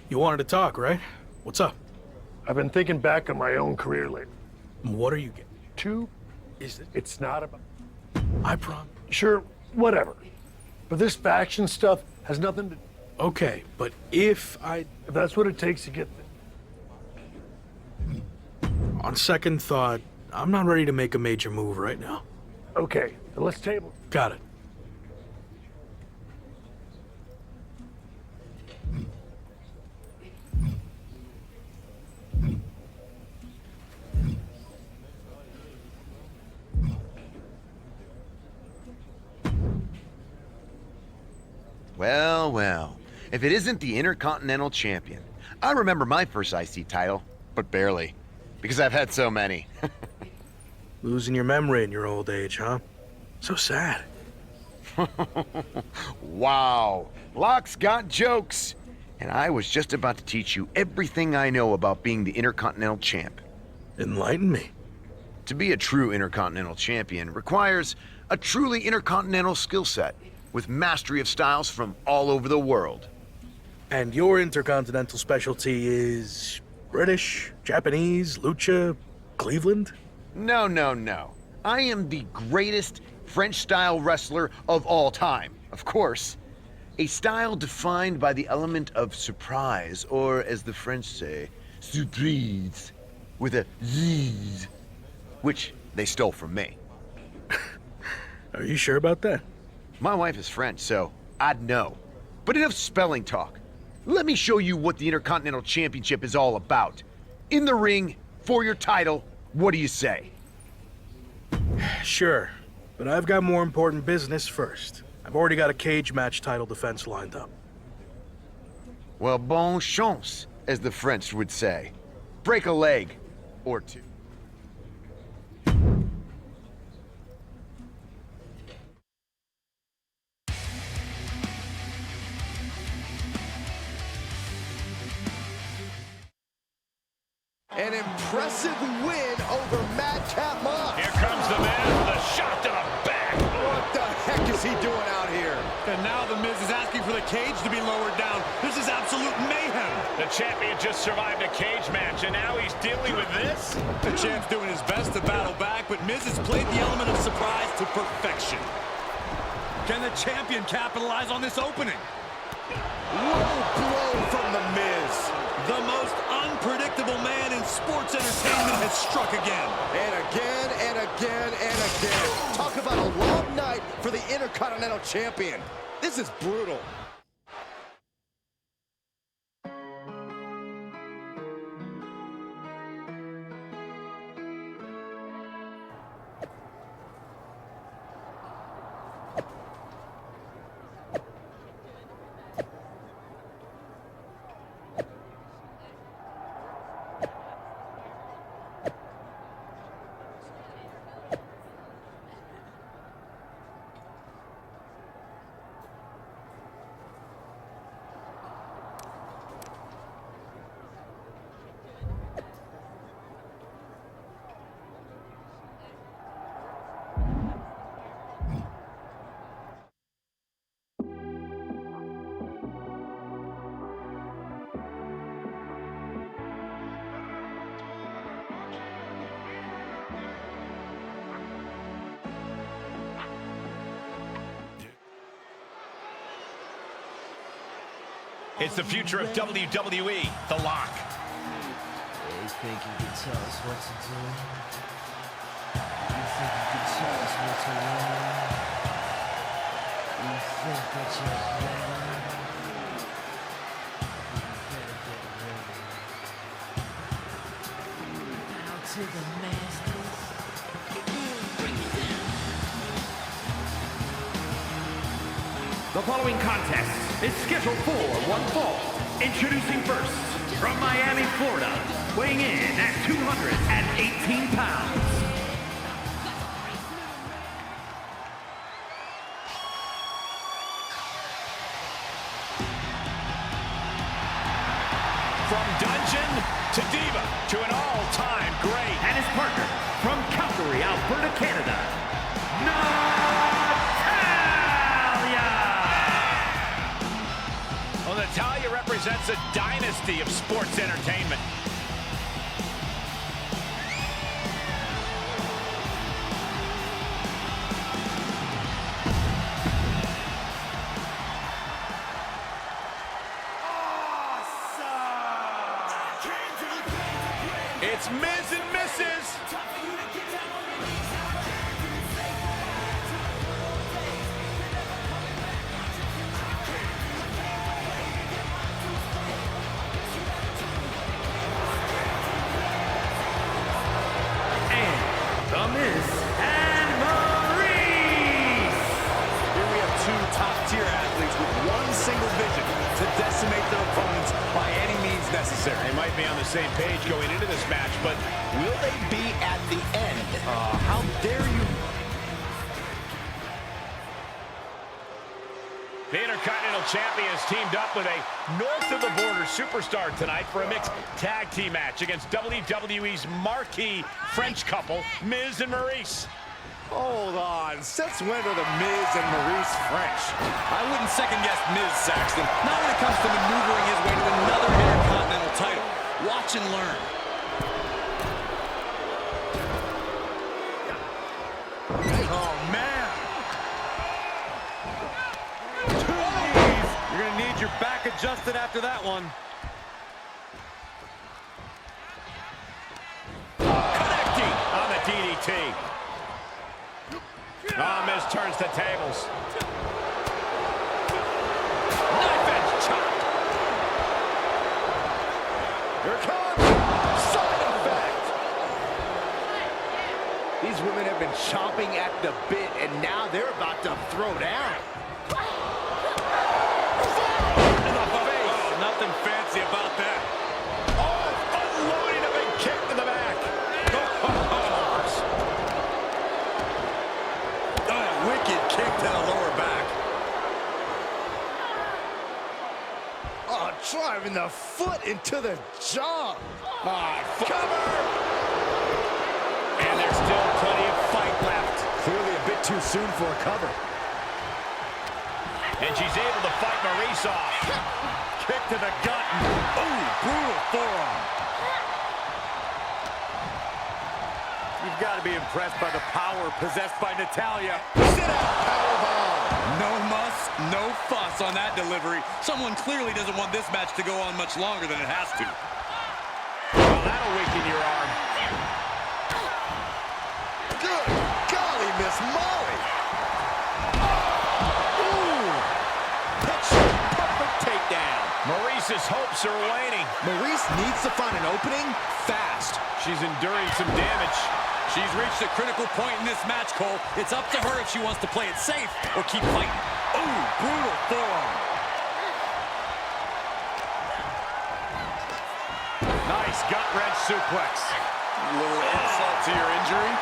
You wanted to talk, right? What's up? I've been thinking back on my own career lately. What are you getting? Two, Is it? it's not about... I promise. Sure, whatever. But this faction stuff has nothing to... Okay, but if that's what it takes to get... On second thought, I'm not ready to make a major move right now. Okay, then let's table... Got it. Well, well. If it isn't the Intercontinental Champion. I remember my first IC title, but barely. Because I've had so many. Losing your memory in your old age, huh? So sad. Wow. Locke's got jokes. And I was just about to teach you everything I know about being the Intercontinental Champ. Enlighten me. To be a true Intercontinental Champion requires a truly intercontinental skill set with mastery of styles from all over the world. And your intercontinental specialty is British, Japanese, Lucha, Cleveland? No, no, no. I am the greatest French-style wrestler of all time, of course. A style defined by the element of surprise, or as the French say, surprise, with a Z, which they stole from me. Are you sure about that? My wife is French, so I'd know. But enough spelling talk. Let me show you what the Intercontinental Championship is all about. In the ring, for your title, what do you say? Sure, but I've got more important business first. I've already got a cage match title defense lined up. Well, bon chance, as the French would say. Break a leg, or two. An impressive win over Madcap Moss. Here comes the Miz with a shot to the back. What the heck is he doing out here? And now the Miz is asking for the cage to be lowered down. This is absolute mayhem. The champion just survived a cage match, and now he's dealing with this? The champ's doing his best to battle back, but Miz has played the element of surprise to perfection. Can the champion capitalize on this opening? Low blow from the Miz. The most unpredictable man in sports entertainment has struck again. And again, and again, and again. Talk about a long night for the Intercontinental Champion. This is brutal. It's the future of WWE, The Lock. You think you can tell us what to do? You think you can tell us what to learn? You think that you're better? To the masters. The following contest is scheduled for one fall. Introducing first, from Miami, Florida, weighing in at 218 pounds. From dungeon to diva to an all-time great. And his partner, from Calgary, Alberta, Canada, Natalya! Well, Natalya represents a dynasty of sports entertainment. It's Miz and Mrs. And The Miz and MyRise! Here we have two top-tier athletes with one single vision: to decimate their opponents by any means necessary. They might be on the same page going into this match, but will they be at the end? How dare you? The Intercontinental Champions teamed up with a north-of-the-border superstar tonight for a mixed tag team match against WWE's marquee French couple, Miz and MyRise. Hold on. Since when are the Miz and MyRise French? I wouldn't second-guess Miz, Saxton. Not when it comes to maneuvering his way to another Intercontinental title. Watch and learn. Oh, man. You're going to need your back adjusted after that one. Connecting on the DDT. Oh, Miz turns the tables. Knife edge chop. Here it comes. Side effect. These women have been chomping at the bit, and now they're about to throw down. Nothing fancy about that. Oh, unloading a big kick to the back. Oh, wicked kick to the lower back. Oh, driving the foot into the jaw. Cover! And there's still plenty of fight left. Clearly a bit too soon for a cover. And she's able to fight MyRise off. Kick to the gut. Ooh, brutal forearm. You've got to be impressed by the power possessed by Natalya. Sit out, powerbomb. No muss, no fuss on that delivery. Someone clearly doesn't want this match to go on much longer than it has to. Well, that'll weaken your arm. Good golly, Miss Molly. MyRise's hopes are waning. MyRise needs to find an opening fast. She's enduring some damage. She's reached a critical point in this match, Cole. It's up to her if she wants to play it safe or keep fighting. Ooh, brutal forearm. Nice gut-wrench suplex. A little insult to your injury.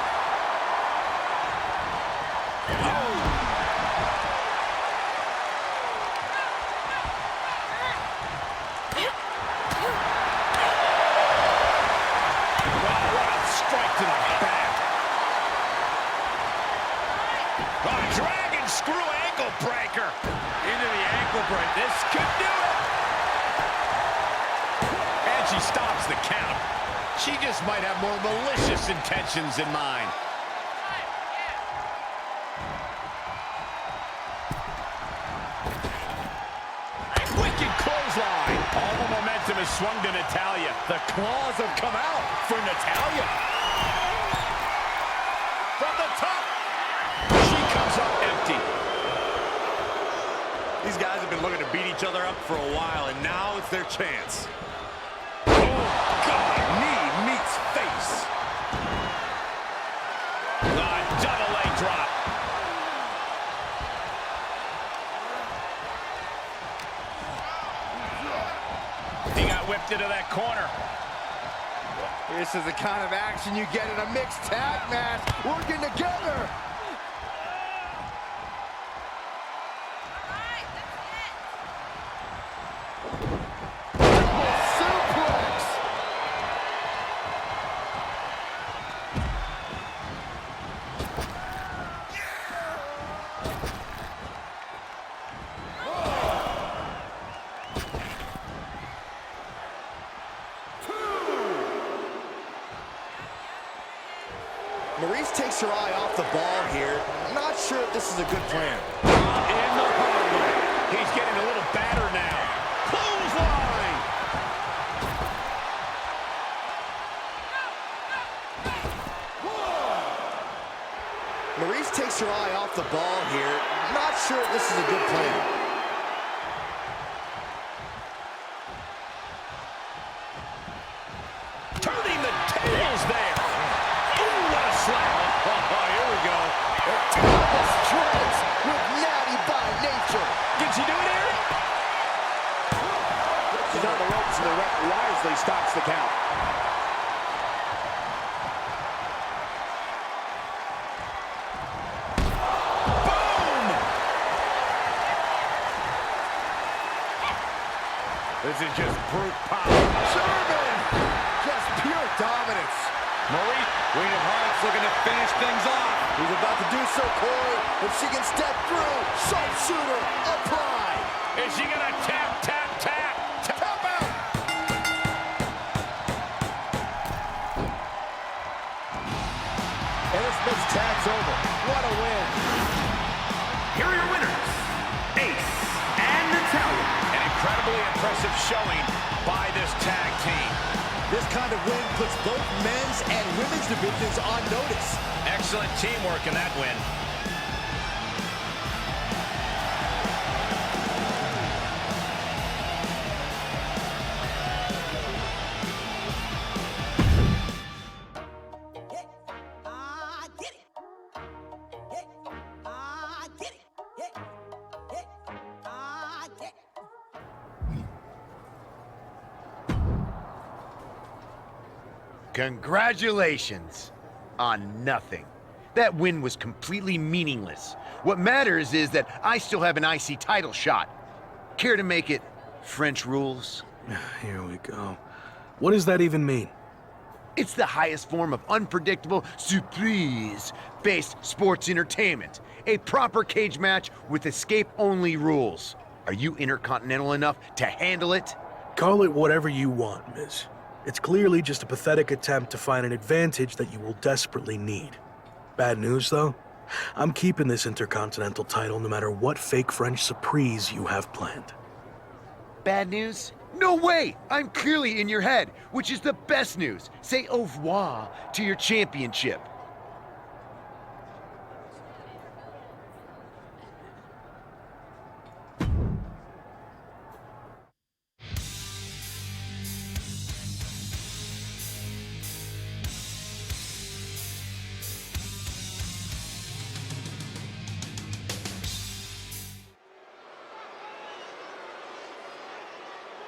This could do it. And she stops the count. She just might have more malicious intentions in mind. Wicked clothesline. All the momentum has swung to Natalya. The claws have come out for Natalya. From the top. She comes up empty. These guys have been looking to beat each other up for a while, and now it's their chance. Oh, God. Knee meets face. The double leg drop. He got whipped into that corner. This is the kind of action you get in a mixed tag match. Working together. Maryse takes her eye off the ball here. Not sure if this is a good plan. In the hard way. He's getting a little battered now. Clothesline! Maryse takes her eye off the ball here. Not sure if this is a good plan. Turning the tables there. Here we go. A ton of strikes with Natty by nature. Did she do it here? She's on the ropes and the ref wisely stops the count. Boom! This is just brute power. German! Just pure dominance. Maryse, Queen of Hearts looking to finish things off. He's about to do so, Corey. If she can step through, sharpshooter applied. Is she gonna tap, tap, tap? Tap out. And this mixed tag's over. What a win. Here are your winners, Ace and Natalya. An incredibly impressive showing by this tag team. This kind of win puts both men's and women's divisions on notice. Excellent teamwork in that win. Congratulations on nothing. That win was completely meaningless. What matters is that I still have an IC title shot. Care to make it French rules? Here we go. What does that even mean? It's the highest form of unpredictable surprise-based sports entertainment. A proper cage match with escape-only rules. Are you intercontinental enough to handle it? Call it whatever you want, Miz. It's clearly just a pathetic attempt to find an advantage that you will desperately need. Bad news, though? I'm keeping this Intercontinental title no matter what fake French surprise you have planned. Bad news? No way! I'm clearly in your head, which is the best news. Say au revoir to your championship.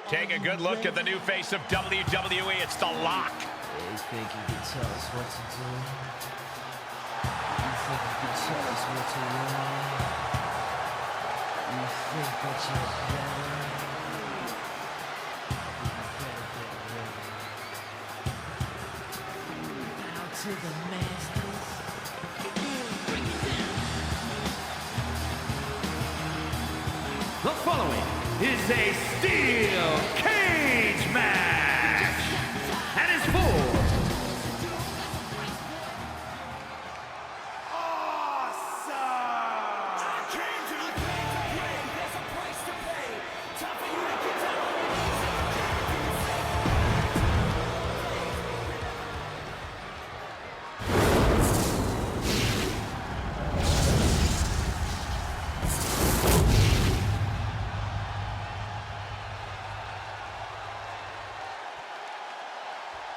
Take a good look at the new face of WWE. It's The Lock. You think you can tell us what to do? You think you can tell us what to want? You think that you're better? Bow to the masters. The following is a steel cage match. That is for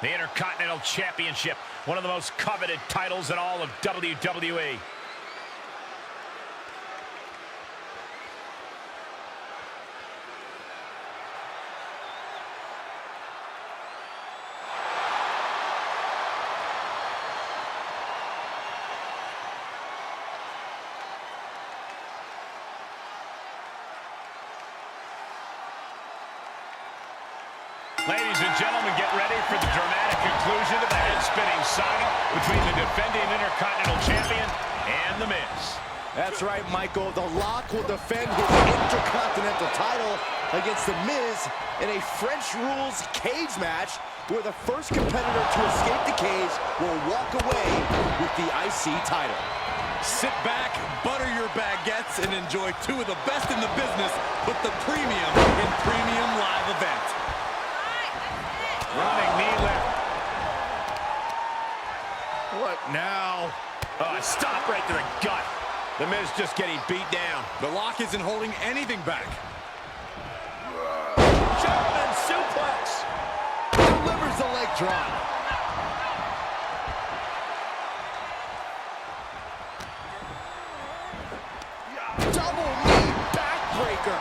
The Intercontinental Championship, one of the most coveted titles in all of WWE. Ladies and gentlemen, get ready for the dramatic conclusion to the head-spinning saga between the defending Intercontinental Champion and The Miz. That's right, Michael. The Lock will defend his Intercontinental title against The Miz in a French rules cage match where the first competitor to escape the cage will walk away with the IC title. Sit back, butter your baguettes, and enjoy two of the best in the business, but the premium in premium live event. Running knee lift. What now? Stop right to the gut. The Miz just getting beat down. The Lock isn't holding anything back. German suplex. Delivers the leg drop. Double knee backbreaker.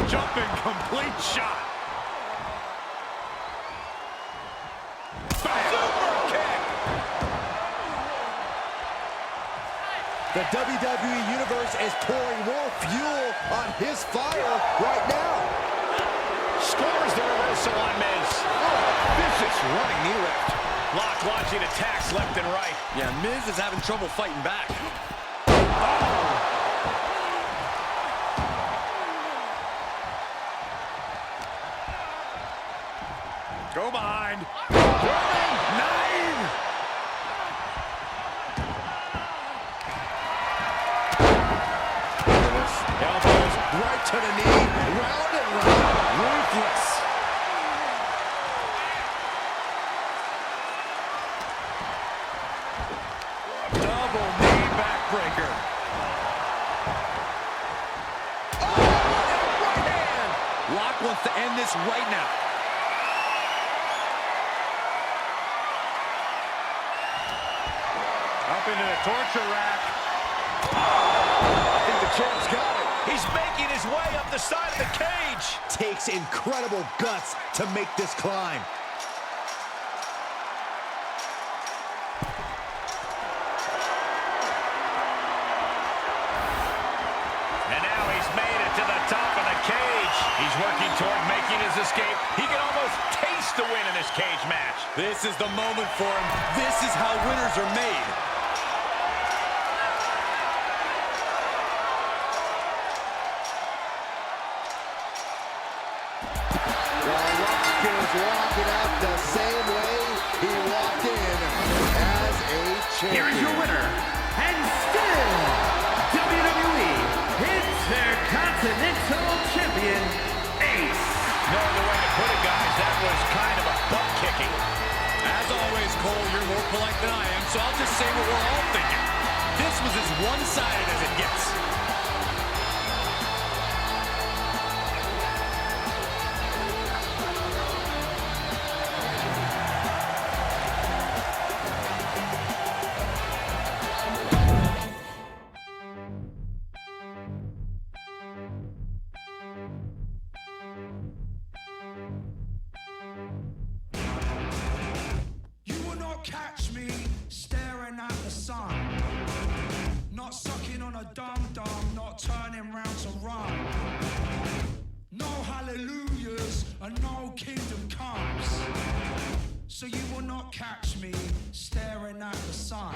Jumping complete shot. Super kick. The WWE Universe is pouring more fuel on his fire right now. Scores the reversal on Miz. Vicious running knee lift. Lock launching attacks left and right. Yeah, Miz is having trouble fighting back. Go behind. Nine. Elbows right to the knee. Round and round. Ruthless. Double knee backbreaker. Oh, right hand. Lock wants to end this right now. Up into the torture rack. I think the champ's got it. He's making his way up the side of the cage. Takes incredible guts to make this climb. And now he's made it to the top of the cage. He's working toward making his escape. He can almost taste the win in this cage match. This is the moment for him. This is how winners are made. Walking out the same way he walked in as a champion. Here is your winner, and still WWE Intercontinental Champion, Ace. No other way to put it, guys. That was kind of a butt kicking. As always, Cole, you're more polite than I am, so I'll just say what we're all thinking. This was as one-sided as it gets. Catch me staring at the sun, not sucking on a dum-dum, not turning round to run. No hallelujahs and no kingdom comes, so you will not catch me staring at the sun.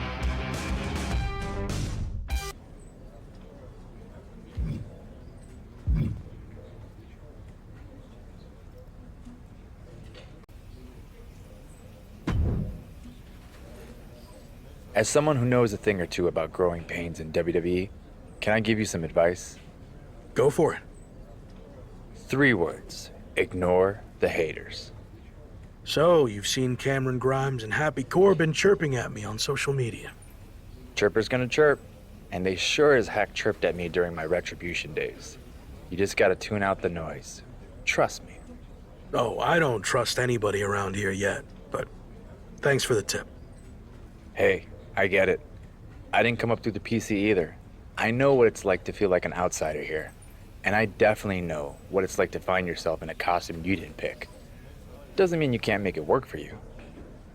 As someone who knows a thing or two about growing pains in WWE, can I give you some advice? Go for it. 3 words. Ignore the haters. So, you've seen Cameron Grimes and Happy Corbin chirping at me on social media. Chirper's gonna chirp, and they sure as heck chirped at me during my Retribution days. You just gotta tune out the noise. Trust me. Oh, I don't trust anybody around here yet, but thanks for the tip. Hey, I get it. I didn't come up through the PC either. I know what it's like to feel like an outsider here. And I definitely know what it's like to find yourself in a costume you didn't pick. Doesn't mean you can't make it work for you.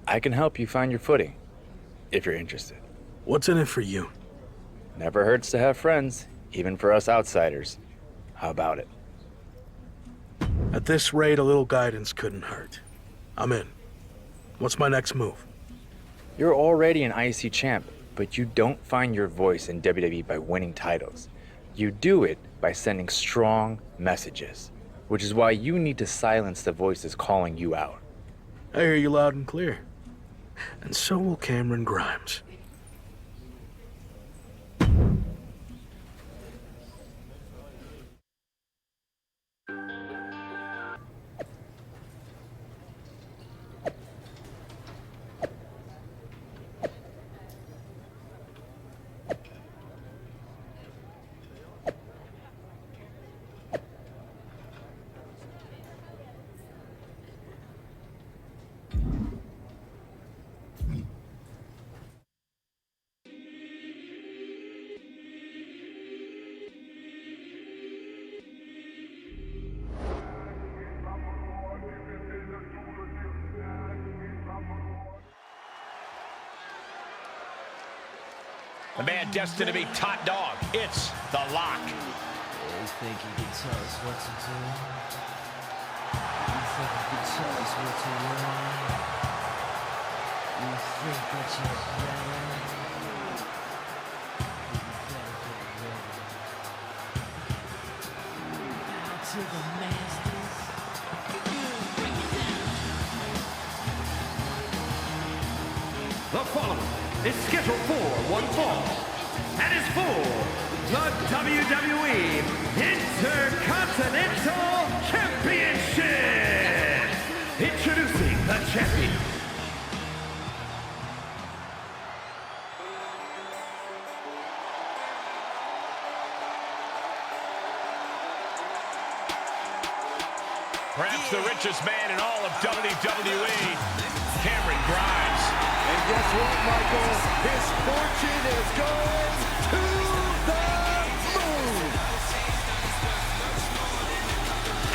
I can help you find your footing, if you're interested. What's in it for you? Never hurts to have friends, even for us outsiders. How about it? At this rate, a little guidance couldn't hurt. I'm in. What's my next move? You're already an IC champ, but you don't find your voice in WWE by winning titles. You do it by sending strong messages, which is why you need to silence the voices calling you out. I hear you loud and clear. And so will Cameron Grimes. The man destined to be top dog. It's The Lock. You think you can tell us what to do? You think you can tell us what to learn? You think that you're better? You better get ready. Bow to the masters. Bring it down. The following is scheduled for one fall, and is for the WWE Intercontinental Championship. Introducing the champion. Perhaps the richest man in all of WWE, Cameron Grimes. And guess what, Michael? His fortune is going to the moon.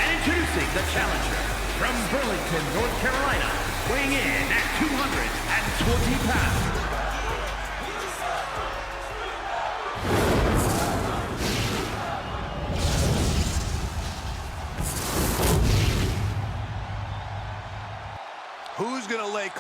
And introducing the challenger from Burlington, North Carolina, weighing in at 220 pounds. Who's going to lay...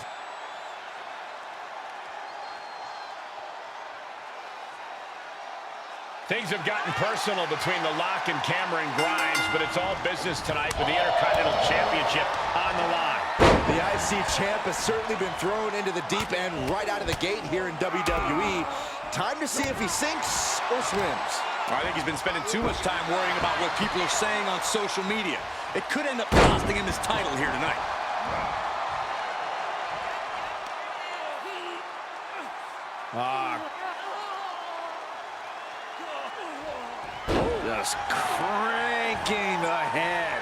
Things have gotten personal between The Lock and Cameron Grimes, but it's all business tonight with the Intercontinental Championship on the line. The IC champ has certainly been thrown into the deep end right out of the gate here in WWE. Time to see if he sinks or swims. I think he's been spending too much time worrying about what people are saying on social media. It could end up costing him his title here tonight. Just cranking ahead.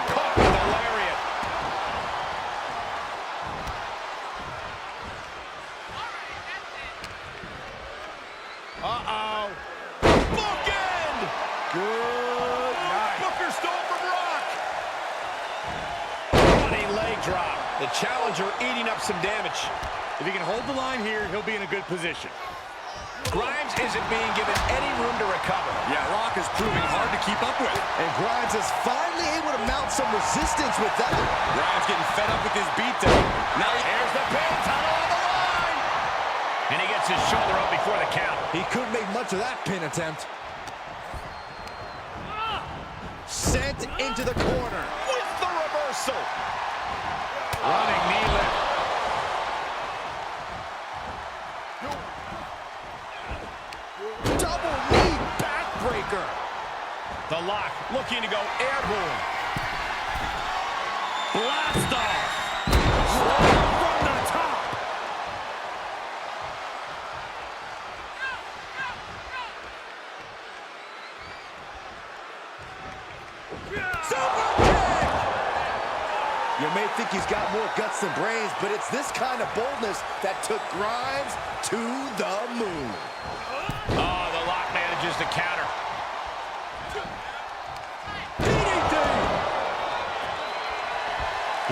Caught with a lariat. Uh-oh. Bookend! Good night. Booker stole from Rock. Running leg drop. The challenger eating up some damage. If he can hold the line here, he'll be in a good position. Grimes isn't being given any room to recover. Yeah, Rock is proving hard to keep up with. And Grimes is finally able to mount some resistance with that. Grimes getting fed up with his beatdown. Now Here's the pin, tunnel on the line. And he gets his shoulder up before the count. He couldn't make much of that pin attempt. Sent into the corner. With the reversal. Running knee lift. Double knee backbreaker. The Lock looking to go airborne. Blast off. From the top. super kick! You may think he's got more guts than brains, but it's this kind of boldness that took Grimes to the moon. Oh, the Lock manages to counter. DDT!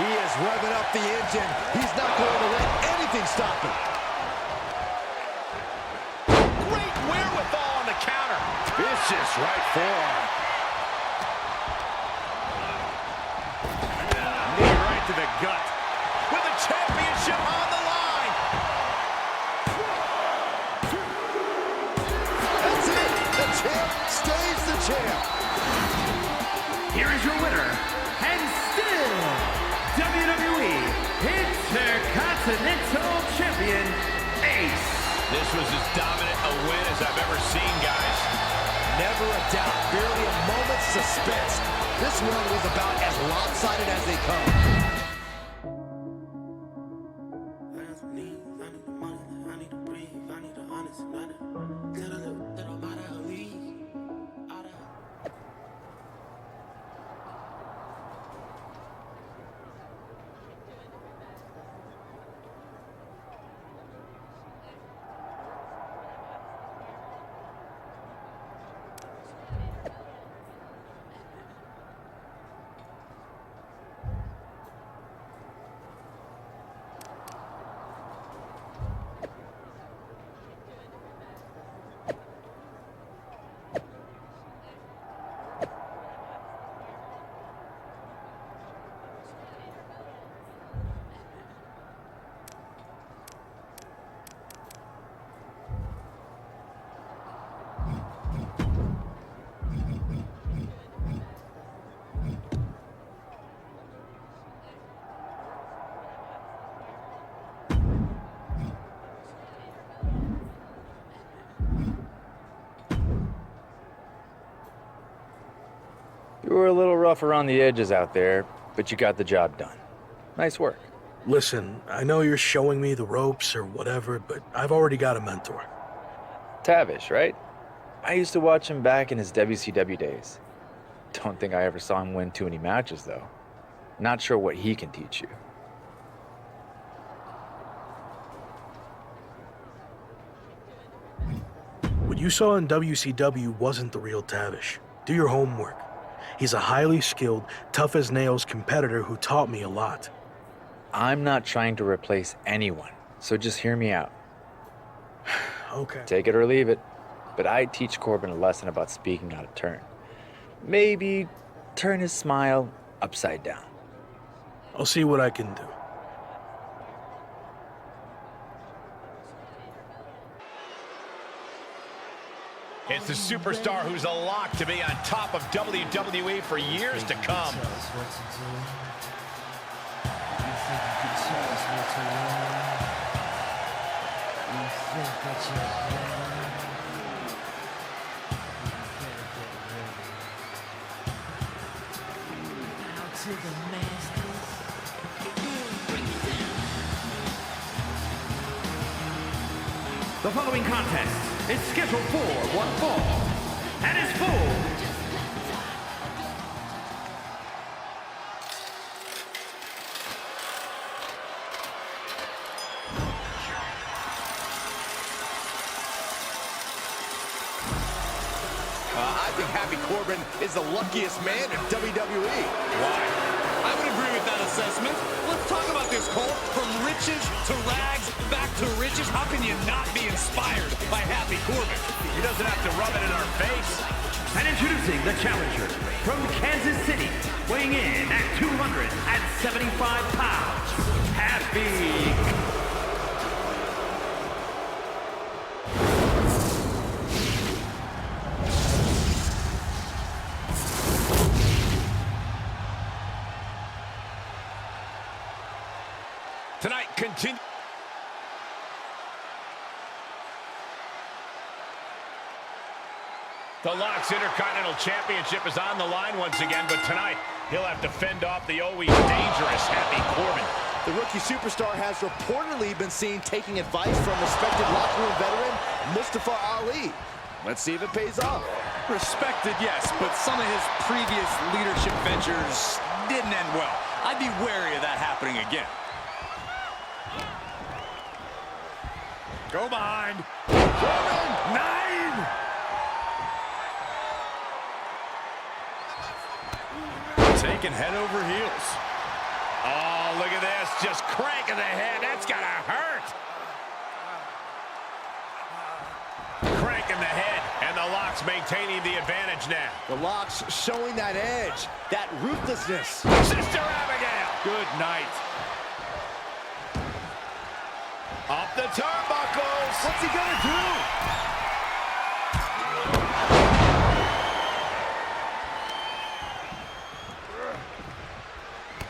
He is revving up the engine. He's not going to let anything stop him. Great wherewithal on the counter. Vicious right forearm. Knee right to the gut. With the championship on the line. That's it. The champ stays the champ. Here is your winner, and still WWE Intercontinental Champion, Ace. This was as dominant a win as I've ever seen, guys. Never a doubt, barely a moment's suspense. This one was about as lopsided as they come. You were a little rough around the edges out there, but you got the job done. Nice work. Listen, I know you're showing me the ropes or whatever, but I've already got a mentor. Tavish, right? I used to watch him back in his WCW days. Don't think I ever saw him win too many matches, though. Not sure what he can teach you. What you saw in WCW wasn't the real Tavish. Do your homework. He's a highly skilled, tough-as-nails competitor who taught me a lot. I'm not trying to replace anyone, so just hear me out. Okay. Take it or leave it, but I teach Corbin a lesson about speaking out of turn. Maybe turn his smile upside down. I'll see what I can do. It's the superstar who's a lock to be on top of WWE for years to come. The following contest is scheduled for one fall and is full. I think Happy Corbin is the luckiest man in WWE. Why? I would agree with that assessment. Let's talk about this, Cole. From riches to rags, back to riches. How can you not be inspired by Happy Corbin? He doesn't have to rub it in our face. And introducing the challenger from Kansas City, weighing in at 275 pounds, Happy. Tonight, continue. The Lock's Intercontinental Championship is on the line once again, but tonight he'll have to fend off the always dangerous Happy Corbin. The rookie superstar has reportedly been seen taking advice from respected locker room veteran Mustafa Ali. Let's see if it pays off. Respected, yes, but some of his previous leadership ventures didn't end well. I'd be wary of that happening again. Go behind. 9! Taking head over heels. Oh, look at this. Just cranking the head. That's gotta hurt. Cranking the head, and the Lock's maintaining the advantage now. The Lock's showing that edge, that ruthlessness. Sister Abigail. Good night. Up the turnbuckles. What's he gonna do?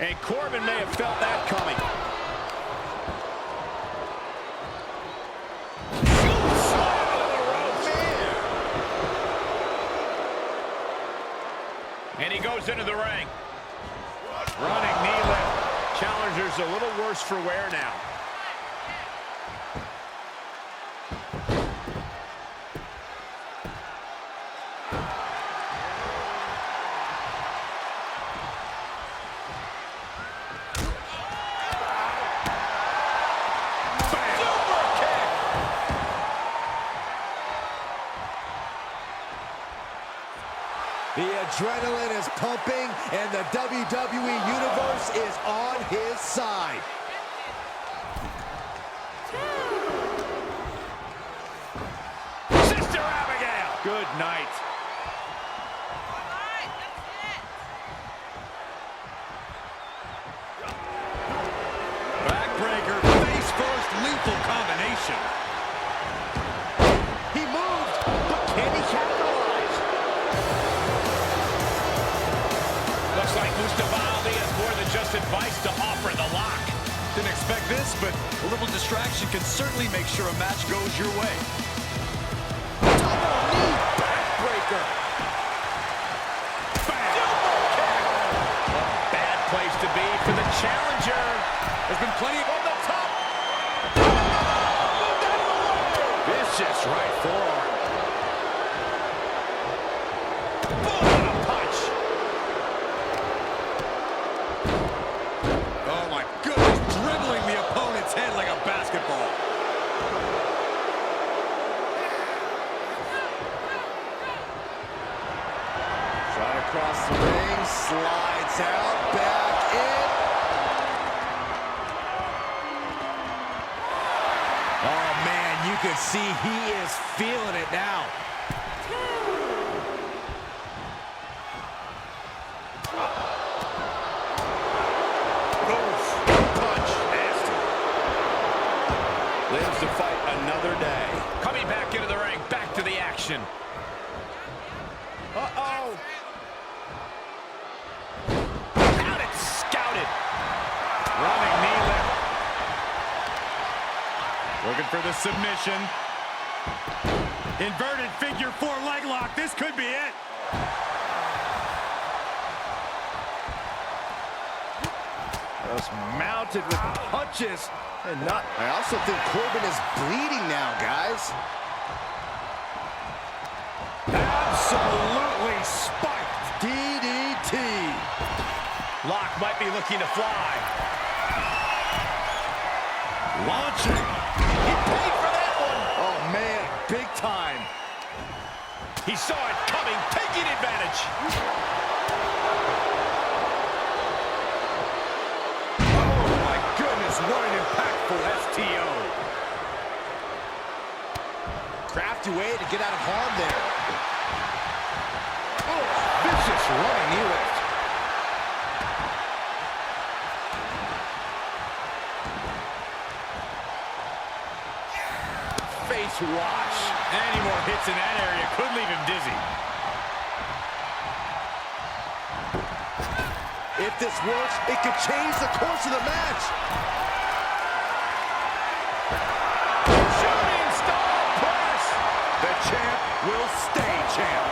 And Corbin may have felt that coming. And he goes into the ring. Running knee lift. Challenger's a little worse for wear now. The adrenaline is pumping, and the WWE Universe is on his side. Sister Abigail. Good night. Backbreaker, face first, lethal combination. He moved, but can he capitalize? Looks like Mustafa Ali has more than just advice to offer the Lock. Didn't expect this, but a little distraction can certainly make sure a match goes your way. Double knee backbreaker. A bad place to be for the challenger. There's been plenty on the top. Vicious right forearm. Boom, a punch. Oh my goodness, dribbling the opponent's head like a basketball. Shot across the ring, slides out, back in. Oh man, you can see he is feeling it now. Lives to fight another day. Coming back into the ring, back to the action. Uh-oh. Out scouted. Running knee lift. Looking for the submission. Inverted figure 4 leg lock. This could be it. Just mounted with punches. And not. I also think Corbin is bleeding now, guys. Absolutely spiked. DDT. Lock might be looking to fly. Launching. He paid for that one. Oh, man, big time. He saw it coming, taking advantage. Oh my goodness, what an impactful STO. Crafty way to get out of harm there. Oh, vicious running knee lift. Face wash. Any more hits in that area could leave him dizzy. If this works, it could change the course of the match. Shooting star press. The champ will stay champ.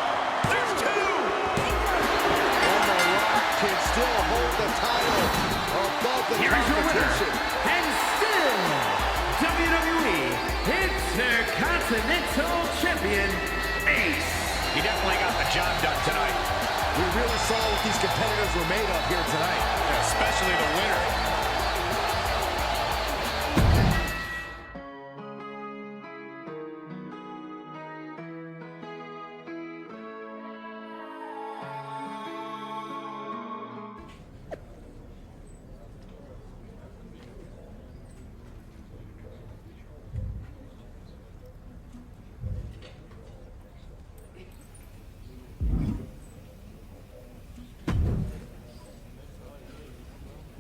There's 2. And the Rock can still hold the title above the Here is your winner, competition. and still WWE Intercontinental Champion, Ace. He definitely got job done tonight. We really saw what these competitors were made of here tonight. Yeah, especially the winner.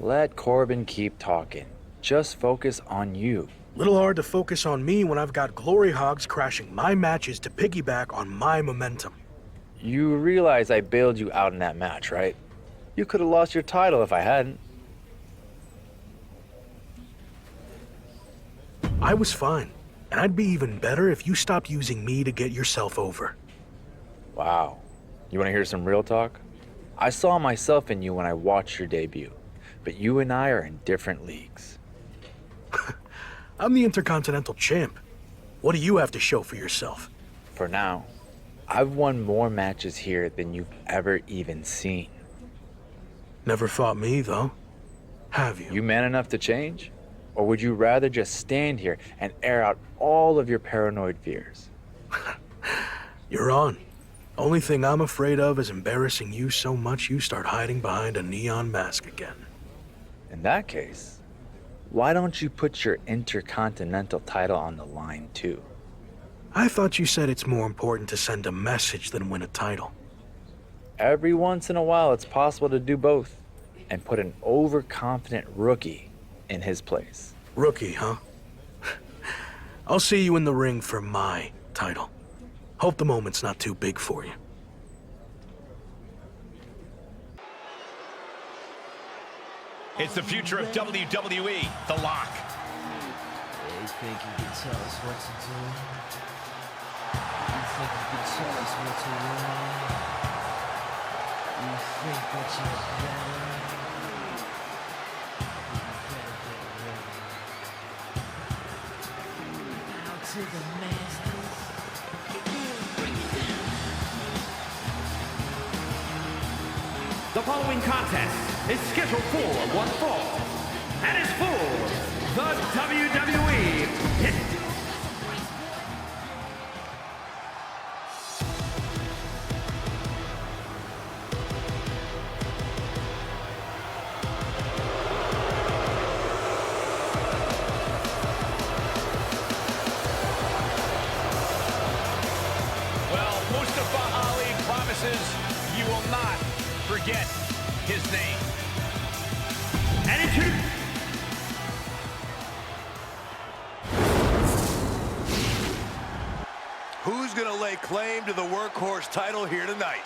Let Corbin keep talking. Just focus on you. Little hard to focus on me when I've got glory hogs crashing my matches to piggyback on my momentum. You realize I bailed you out in that match, right? You could have lost your title if I hadn't. I was fine, and I'd be even better if you stopped using me to get yourself over. Wow. You want to hear some real talk? I saw myself in you when I watched your debut, but you and I are in different leagues. I'm the Intercontinental Champ. What do you have to show for yourself? For now, I've won more matches here than you've ever even seen. Never fought me, though. Have you? You man enough to change? Or would you rather just stand here and air out all of your paranoid fears? You're on. Only thing I'm afraid of is embarrassing you so much you start hiding behind a neon mask again. In that case, why don't you put your Intercontinental title on the line too? I thought you said it's more important to send a message than win a title. Every once in a while, it's possible to do both and put an overconfident rookie in his place. Rookie, huh? I'll see you in the ring for my title. Hope the moment's not too big for you. It's the future of WWE, The Lock. You think you can tell us what to do? You think you can tell us what to want? You think that you're better? Out to the masters. The following contest is scheduled for one fall and is for the WWE Hit. Well, Mustafa Ali promises you will not forget his name. And introduce... Who's gonna lay claim to the workhorse title here tonight?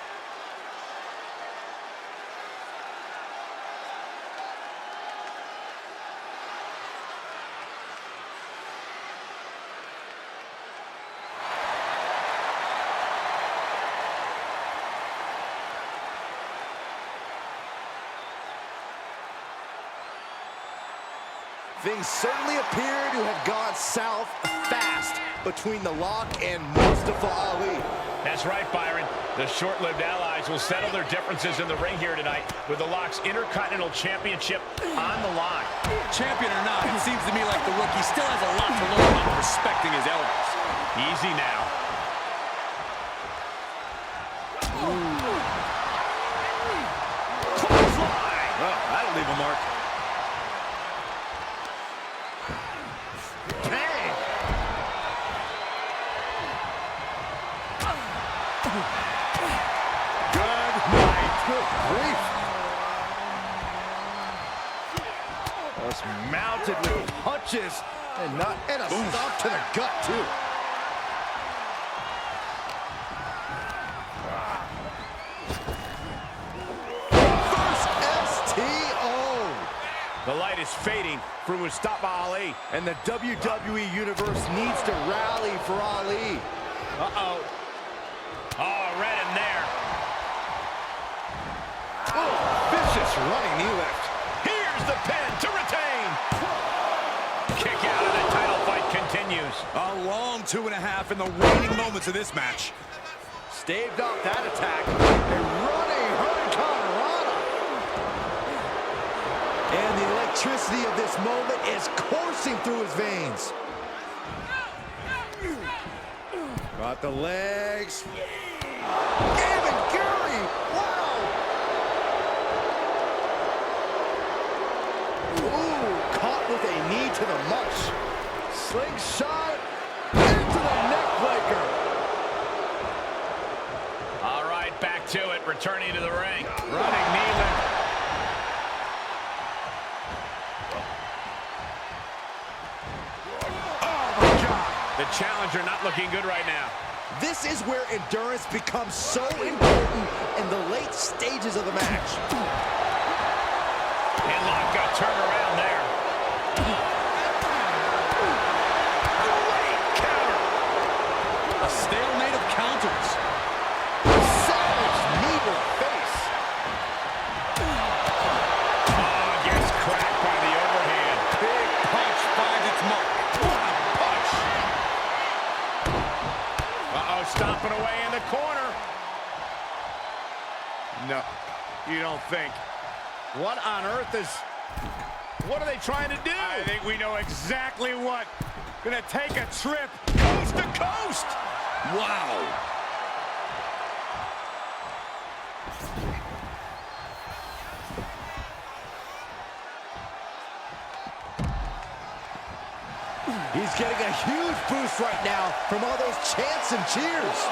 Things certainly appear to have gone south fast between The Lock and Mustafa Ali. That's right, Byron. The short-lived allies will settle their differences in the ring here tonight with The Lock's Intercontinental Championship on the line. Champion or not, it seems to me like the rookie still has a lot to learn about respecting his elders. Easy now. Well, that'll leave a mark. Mounted with punches and a stop to the gut too. First STO. The light is fading for Mustafa Ali. And the WWE Universe needs to rally for Ali. Uh-oh. Oh, read him there. Oh, vicious running knee lift. Here's the pin to retain. Kick out and the title fight continues. A long 2.5 in the waning moments of this match. staved off that attack. A running Hurricane Rana. And the electricity of this moment is coursing through his veins. Got the legs. Gavin Gary! Wow! Ooh, caught with a knee to the mush. Slingshot into the neckbreaker. All right, back to it, returning to the ring. Running knee lift. Oh, my God. The challenger not looking good right now. This is where endurance becomes so important in the late stages of the match. Headlock got turned around there. Great counter. A stalemate of counters. Savage knee to the face. Oh, gets cracked by the overhand. Big punch finds its mark. What a punch. Uh-oh, stomping away in the corner. No, you don't think. What on earth is... What are they trying to do? I think we know exactly what. Gonna take a trip coast to coast. Wow. He's getting a huge boost right now from all those chants and cheers.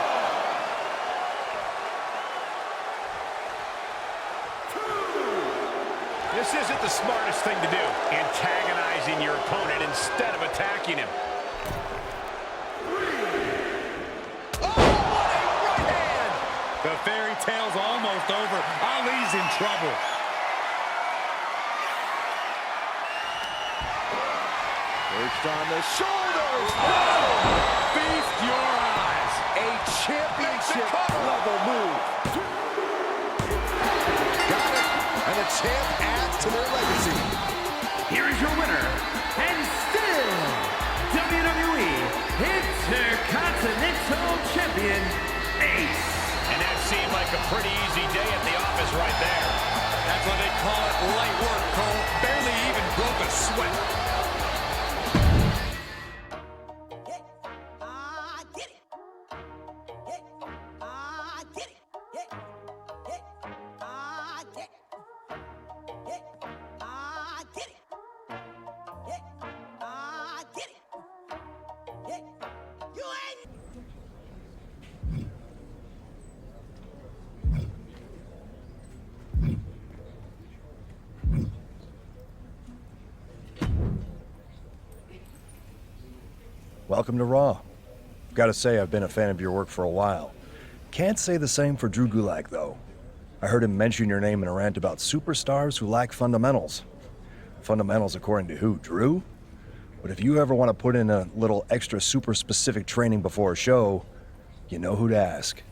This isn't the smartest thing to do, antagonizing your opponent instead of attacking him. Oh, what a right hand! The fairy tale's almost over. Ali's in trouble. Perched on the shoulders. Oh! Feast your eyes. A championship level move. Got it. And the champ adds to their legacy. Here is your winner, and still WWE Intercontinental Champion, Ace. And that seemed like a pretty easy day at the office right there. That's what they call it, light work, Cole. Barely even broke a sweat. Welcome to Raw. Gotta say, I've been a fan of your work for a while. Can't say the same for Drew Gulak, though. I heard him mention your name in a rant about superstars who lack fundamentals. Fundamentals according to who, Drew? But if you ever want to put in a little extra super specific training before a show, you know who to ask.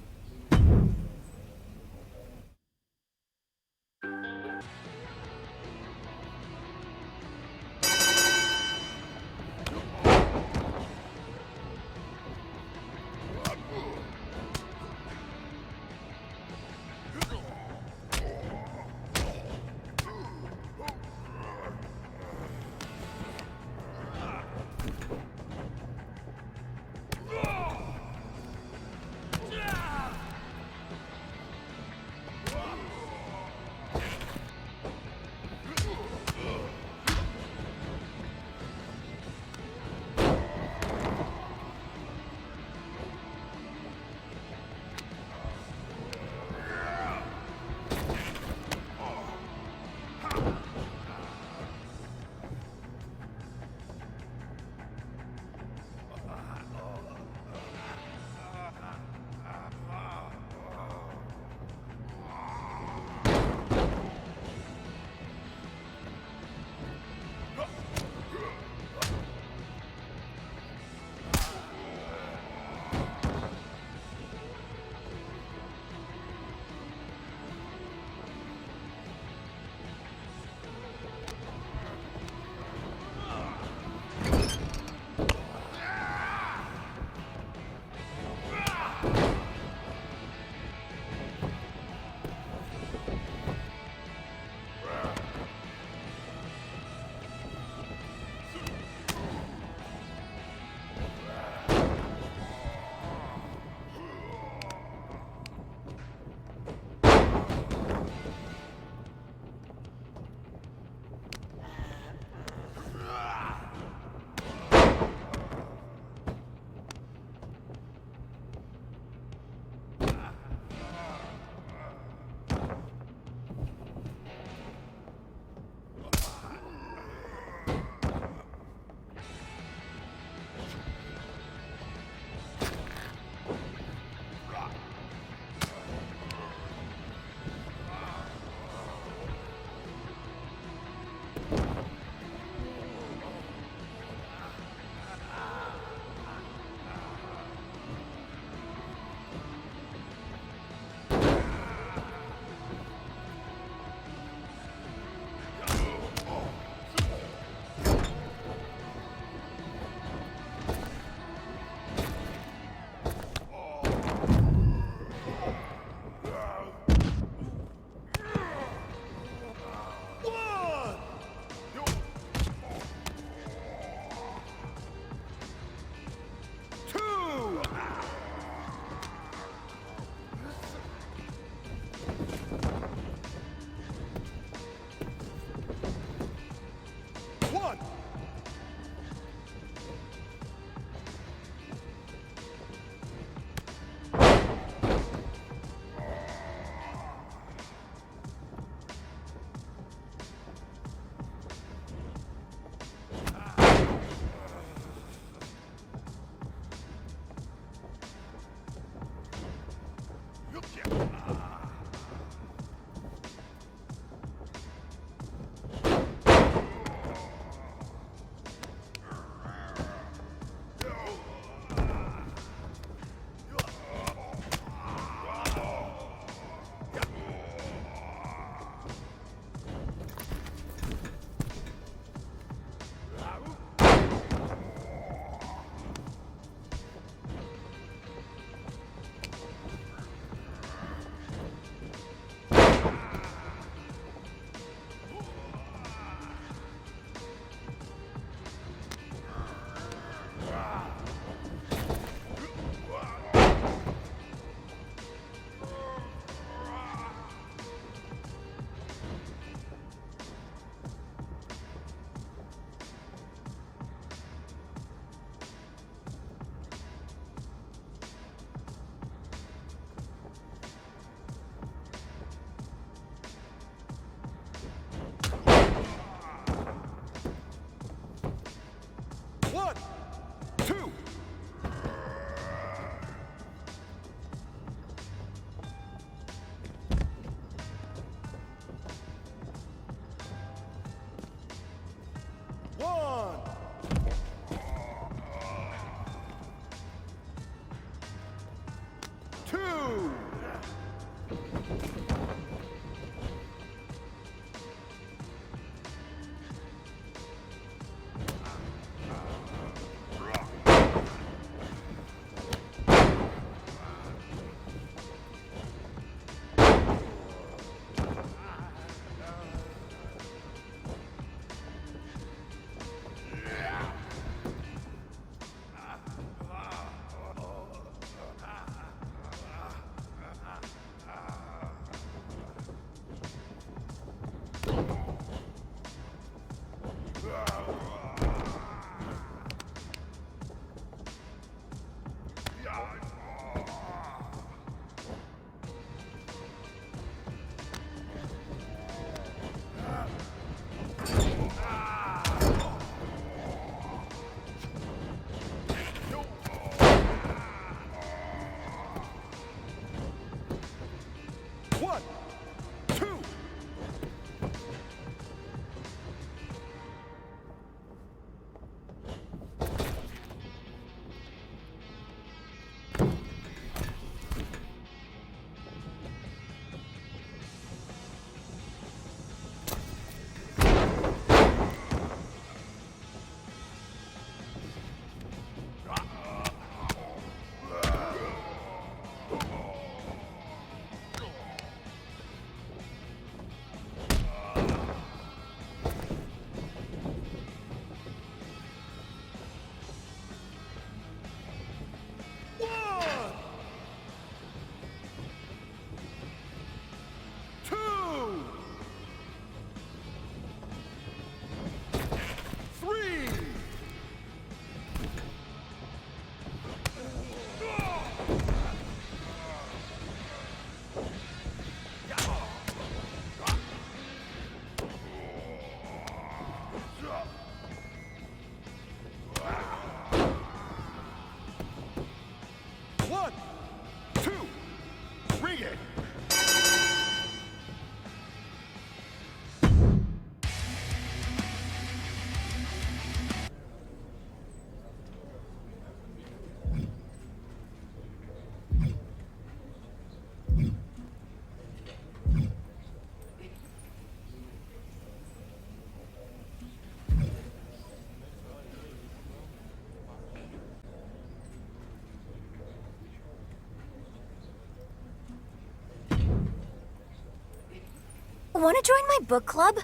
Want to join my book club?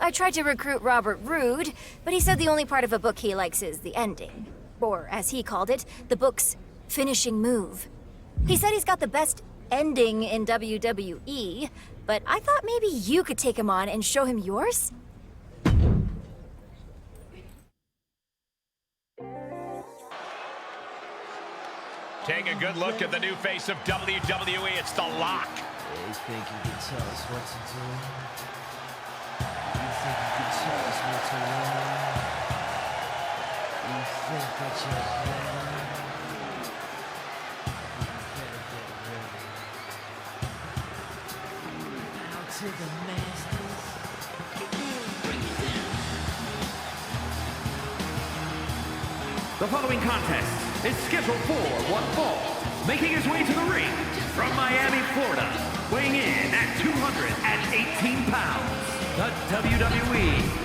I tried to recruit Robert Roode, but he said the only part of a book he likes is the ending. Or, as he called it, the book's finishing move. He said he's got the best ending in WWE, but I thought maybe you could take him on and show him yours? Take a good look at the new face of WWE. It's The Lock. You think you can tell us what to do? You think you can tell us what to learn? You think that you're better? You better get ready. Out to the masters. Bring it down. The following contest is scheduled for one fall, making his way to the ring from Miami, Florida, weighing in at 218 pounds, the WWE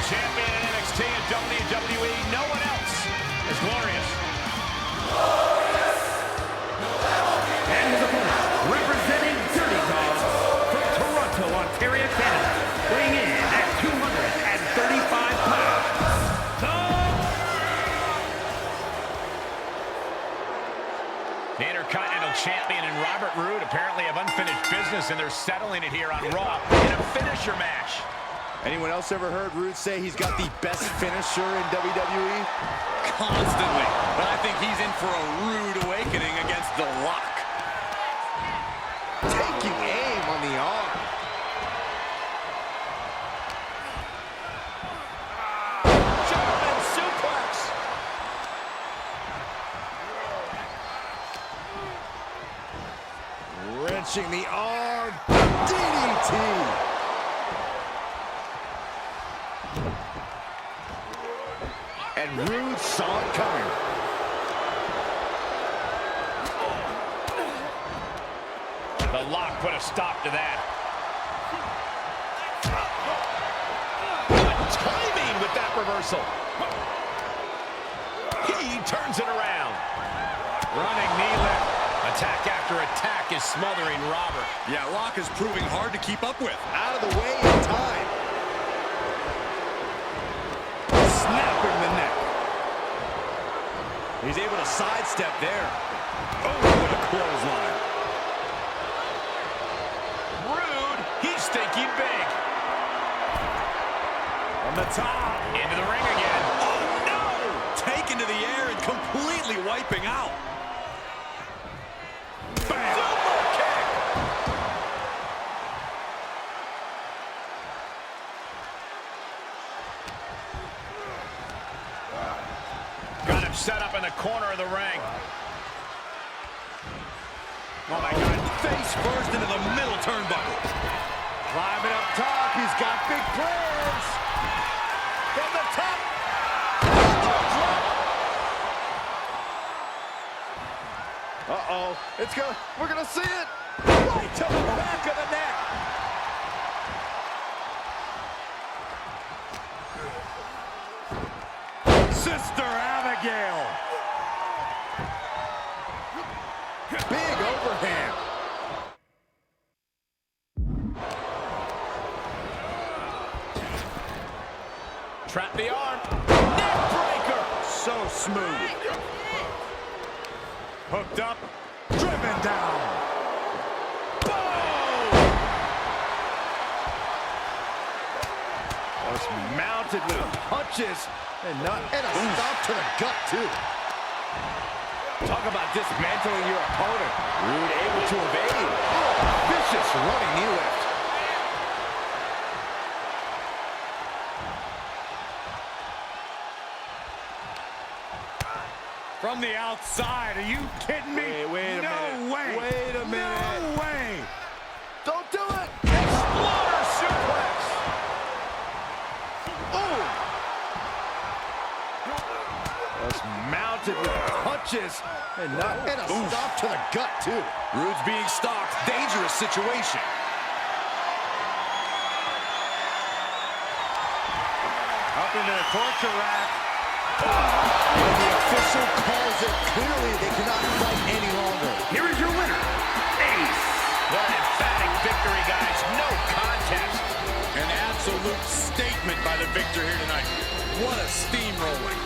champion in NXT and WWE. No one else is glorious. and his opponent, representing Dirty Dogs from Toronto, Ontario, Canada, weighing in at 235 pounds, The Intercontinental Champion and Robert Roode apparently have unfinished business, and they're settling it here on Raw in a finisher match. Anyone else ever heard Roode say he's got the best finisher in WWE? Constantly. But I think he's in for a rude awakening against The Lock. Taking aim on the arm. Launching the arm. DDT. And Rude saw it coming. The lock put a stop to that. Good timing with that reversal. He turns it around. Running knee lift. Attack after attack is smothering Robert. Yeah, Rock is proving hard to keep up with. Out of the way in time. Snapping the neck. He's able to sidestep there. Oh, what a clothesline. Rude, he's thinking big. From the top. Into the ring again. Oh, no! Taken to the air and completely wiping out. Bam! Super kick! Got him set up in the corner of the ring. Oh, my God. Face first into the middle turnbuckle. Climbing up top. He's got big plans. From the top. Uh-oh. We're gonna see it. Right to the back of the neck. Sister Abigail. Big overhand. Trap the arm. Neck breaker. So smooth. Hooked up. Driven down. Boom! Was mounted with punches and a stop to the gut, too. Talk about dismantling your opponent. Rude able to evade. Vicious running knee lift. From the outside, are you kidding me? Wait a minute. Way. Wait a minute. No way. Don't do it. Exploder suplex. Oh. Was mounted with punches and a stop to the gut, too. Rude's being stalked. Dangerous situation. Up into the torture rack. And the official calls it. Clearly, they cannot fight any longer. Here is your winner, Ace. What an emphatic victory, guys. No contest. An absolute statement by the victor here tonight. What a steamrolling.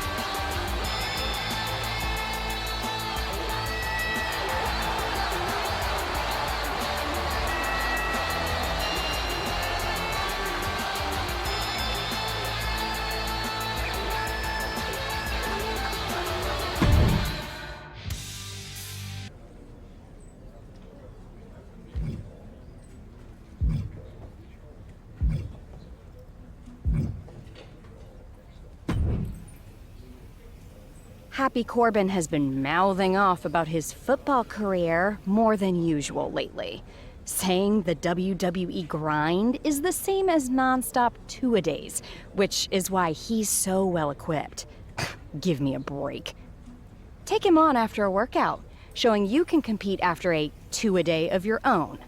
Happy Corbin has been mouthing off about his football career more than usual lately, saying the WWE grind is the same as nonstop two-a-days, which is why he's so well equipped. Give me a break. Take him on after a workout, showing you can compete after a two-a-day of your own.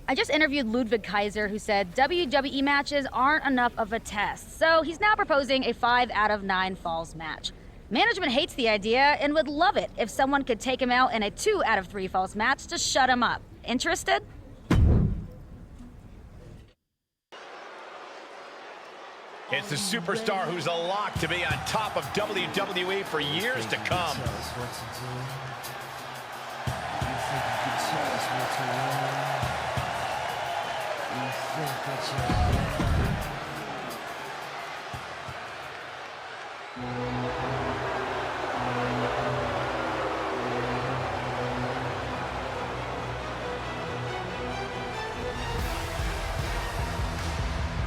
I just interviewed Ludwig Kaiser, who said WWE matches aren't enough of a test, so he's now proposing a 5 out of 9 falls match. Management hates the idea and would love it if someone could take him out in a 2 out of 3 falls match to shut him up. Interested? It's the superstar who's a lock to be on top of WWE for years to come.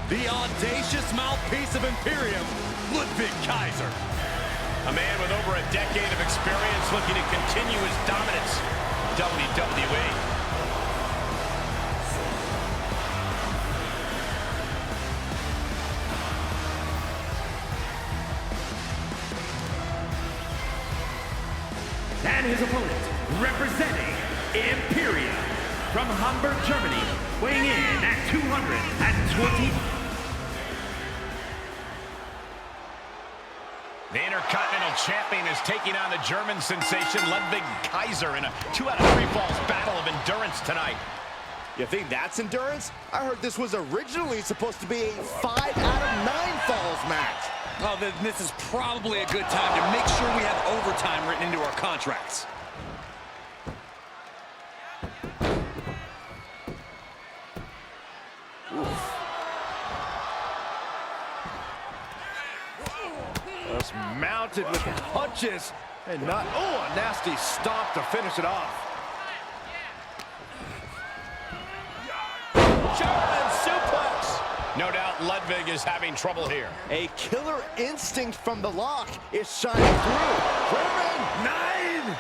The audacious mouthpiece of Imperium, Ludwig Kaiser. A man with over a decade of experience looking to continue his dominance in WWE. And his opponent, representing Imperium from Hamburg, Germany, weighing in at 220. The Intercontinental Champion is taking on the German sensation Ludwig Kaiser in a 2 out of 3 falls battle of endurance tonight. You think that's endurance? I heard this was originally supposed to be a 5 out of 9 falls match. Oh, then this is probably a good time to make sure we have overtime written into our contracts. Just mounted with punches and not, oh, a nasty stomp to finish it off. German suplex. No doubt Ludwig is having trouble here. A killer instinct from the lock is shining through. German 9.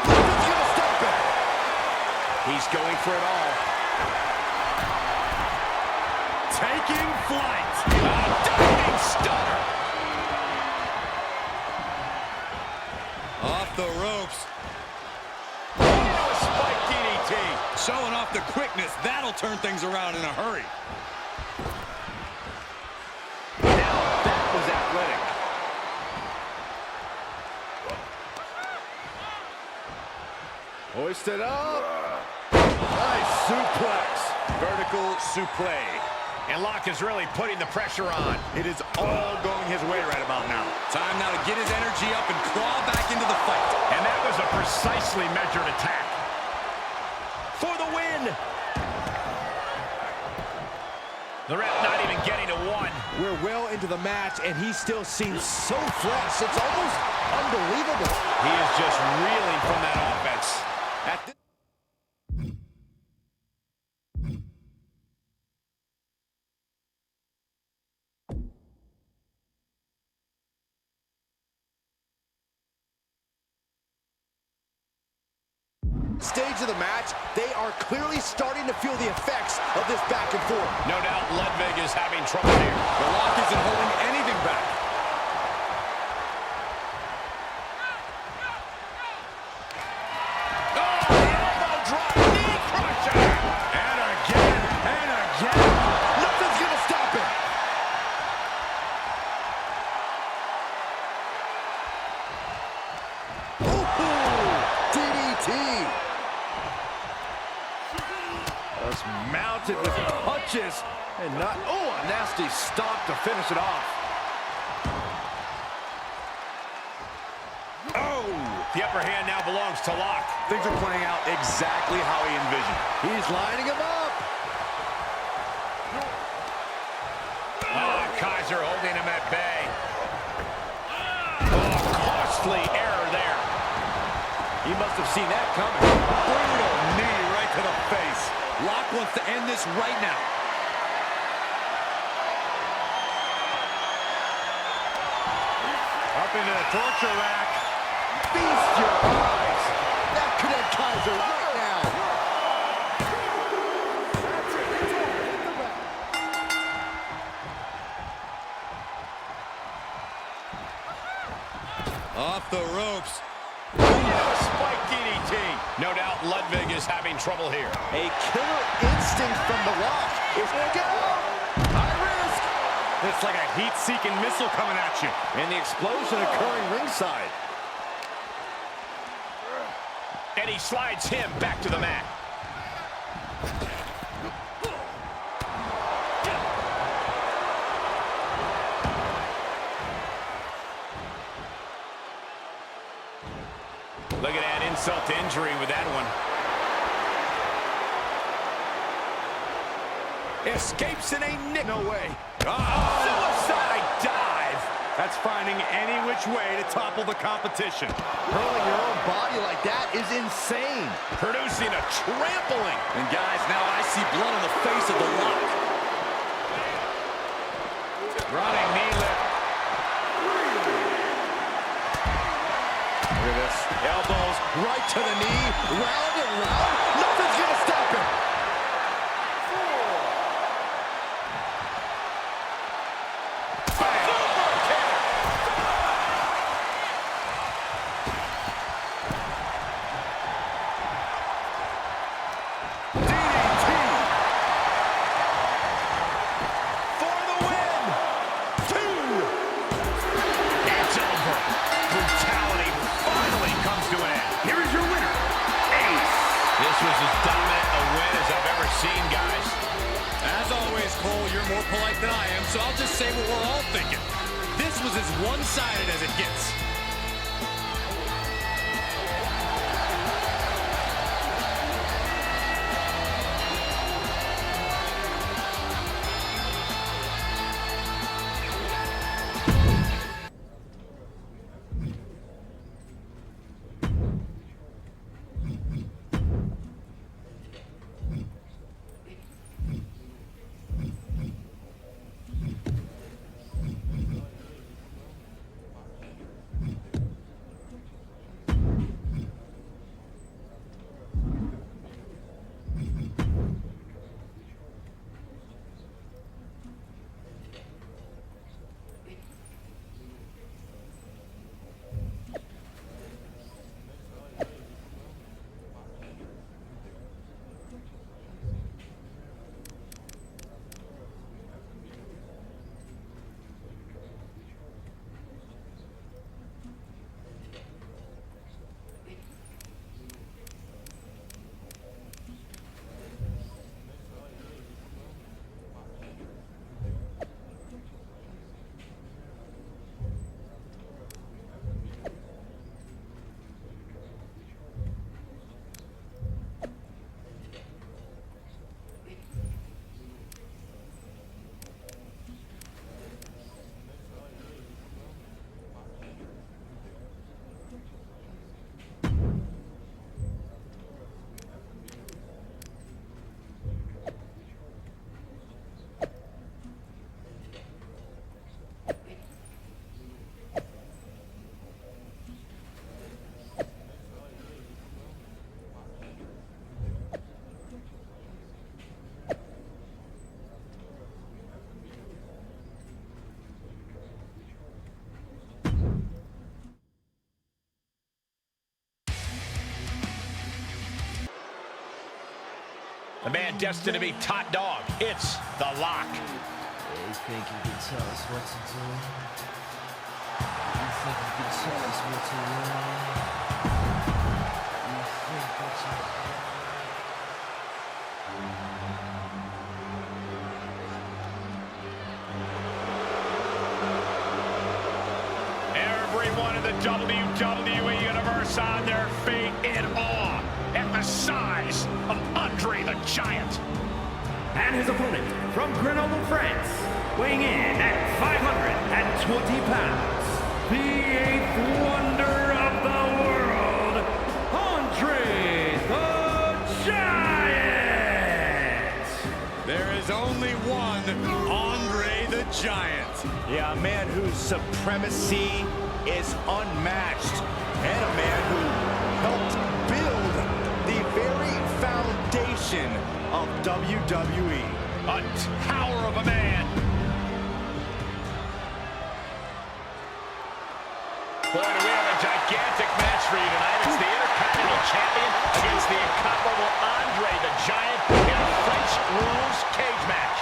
Ludwig's gonna stop it. He's going for it all. Taking flight. A diving stunner. Off the ropes. Oh, a spike DDT. Showing off the quickness. That'll turn things around in a hurry. Now that was athletic. Hoisted up. Nice suplex. Vertical suplex. And Locke is really putting the pressure on. It is all going his way right about now. Time now to get his energy up and claw back into the fight. And that was a precisely measured attack. For the win. The ref not even getting to 1. We're well into the match, and he still seems so fresh. It's almost unbelievable. He is just reeling from that offense. At this stage of the match, they are clearly starting to feel the effects of this back and forth. No doubt Ludwig is having trouble here. The lock isn't holding anything back. Oh, the elbow drop, knee crusher. And again, and again. Nothing's gonna stop it. Ooh, DDT. Just mounted with punches and not, oh, a nasty stomp to finish it off. Oh, the upper hand now belongs to Locke. Things are playing out exactly how he envisioned. He's lining him up. Oh, Kaiser holding him at bay. Oh, costly error there. He must have seen that coming. Brutal knee right to the face. Locke wants to end this right now. Up into the torture rack. Feast your eyes. That could end Kaiser right now. Off the ropes. thought Ludwig is having trouble here. A killer instinct from the Rock. Is go! High risk! It's like a heat-seeking missile coming at you. And the explosion occurring ringside. And he slides him back to the mat. Look at that insult to injury with that one. Escapes in a nick. No way. Suicide dive. That's finding any which way to topple the competition. Hurling your own body like that is insane. Producing a trampling. And guys, now I see blood on the face of the Rock. Running knee lift. Look at this. Elbows right to the knee. Round and round. Nothing's going to stop him. Polite than I am, so I'll just say what we're all thinking. This was as one-sided as it gets. The man destined to be top dog. It's the Lock. You think you can tell us what to do? You think you can tell us what to do? You think that Everyone in the WWE Universe on their feet in awe at the size of Andre the Giant. And his opponent from Grenoble, France, weighing in at 520 pounds, the 8th wonder of the world, Andre the Giant! There is only one Andre the Giant. Yeah, a man whose supremacy is unmatched, and a man who helped build the very foundation of WWE. A tower of a man. Boy, do we have a gigantic match for you tonight. It's the Intercontinental Champion against the incomparable Andre the Giant in a French rules cage match.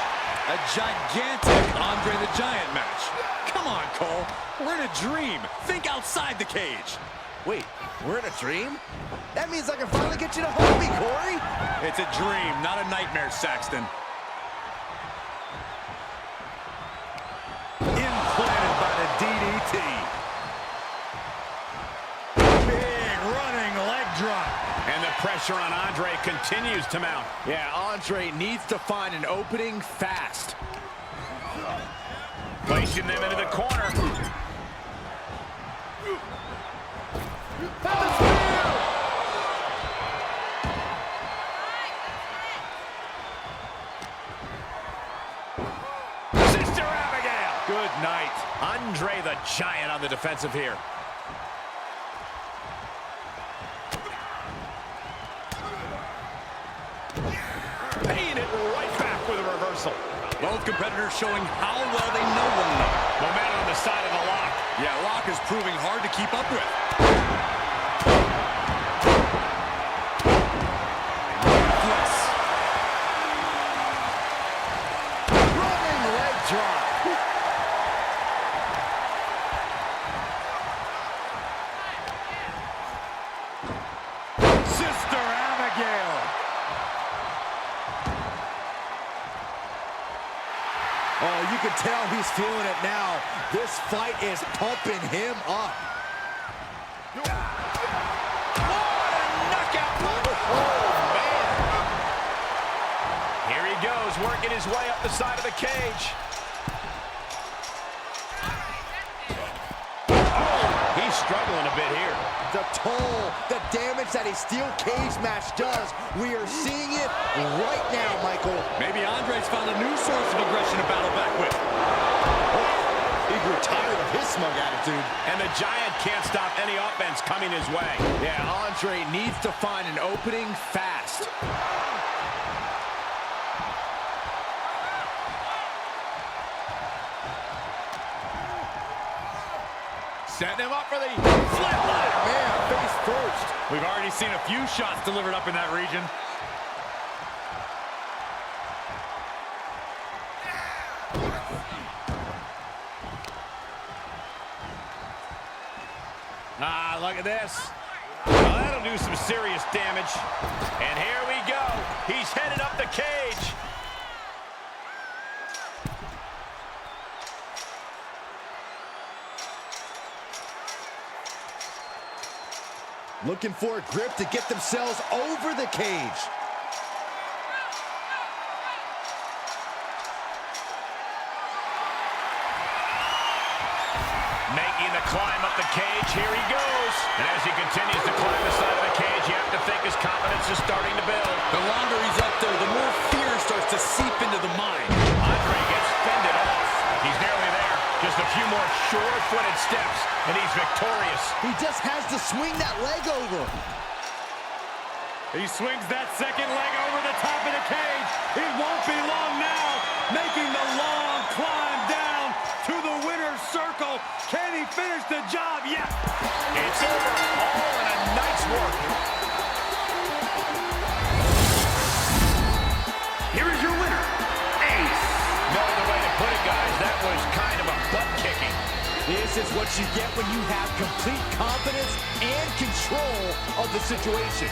A gigantic Andre the Giant match. Come on, Cole. We're in a dream. Think outside the cage. Wait, we're in a dream? That means I can finally get you to hold me, Corey. It's a dream, not a nightmare, Saxton. Implanted by the DDT. Big running leg drop. And the pressure on Andre continues to mount. Yeah, Andre needs to find an opening fast. Placing them into the corner. Sister Abigail. Good night. Andre the Giant on the defensive here. Paying it right back with a reversal. Both competitors showing how well they know one another. Momentum on the side of the lock. Yeah, lock is proving hard to keep up with. Ruthless. Running leg drop. Sister Abigail. Oh, you can tell he's feeling it now. This fight is pumping him up. Here he goes, working his way up the side of the cage. Oh, he's struggling a bit here. The toll, the damage that a steel cage match does, we are seeing it right now, Michael. Maybe Andre's found a new source of aggression to battle back with. He grew tired of his smug attitude. And the Giant can't stop any offense coming his way. Yeah, Andre needs to find an opening fast. Setting him up for the flatline. Man, face first. We've already seen a few shots delivered up in that region. Ah, look at this. Well, that'll do some serious damage. And here we go. He's headed up the cage. Looking for a grip to get themselves over the cage. Making the climb up the cage. Here he goes. And as he continues to climb the side of the cage, you have to think his confidence is starting to build. The longer he's up there, the more fear starts to seep into the mind. Andre gets fended off. He's nearly there. Just a few more sure-footed steps, and he's victorious. He just has to swing that leg over. He swings that second leg over the top of the cage. It won't be long now, making the long climb down to the winner's circle. Can he finish the job yet? It's over, all in a night's work. Here is your winner, Ace. No other way to put it, guys. That was kind of a butt kicking. This is what you get when you have complete confidence and control of the situation.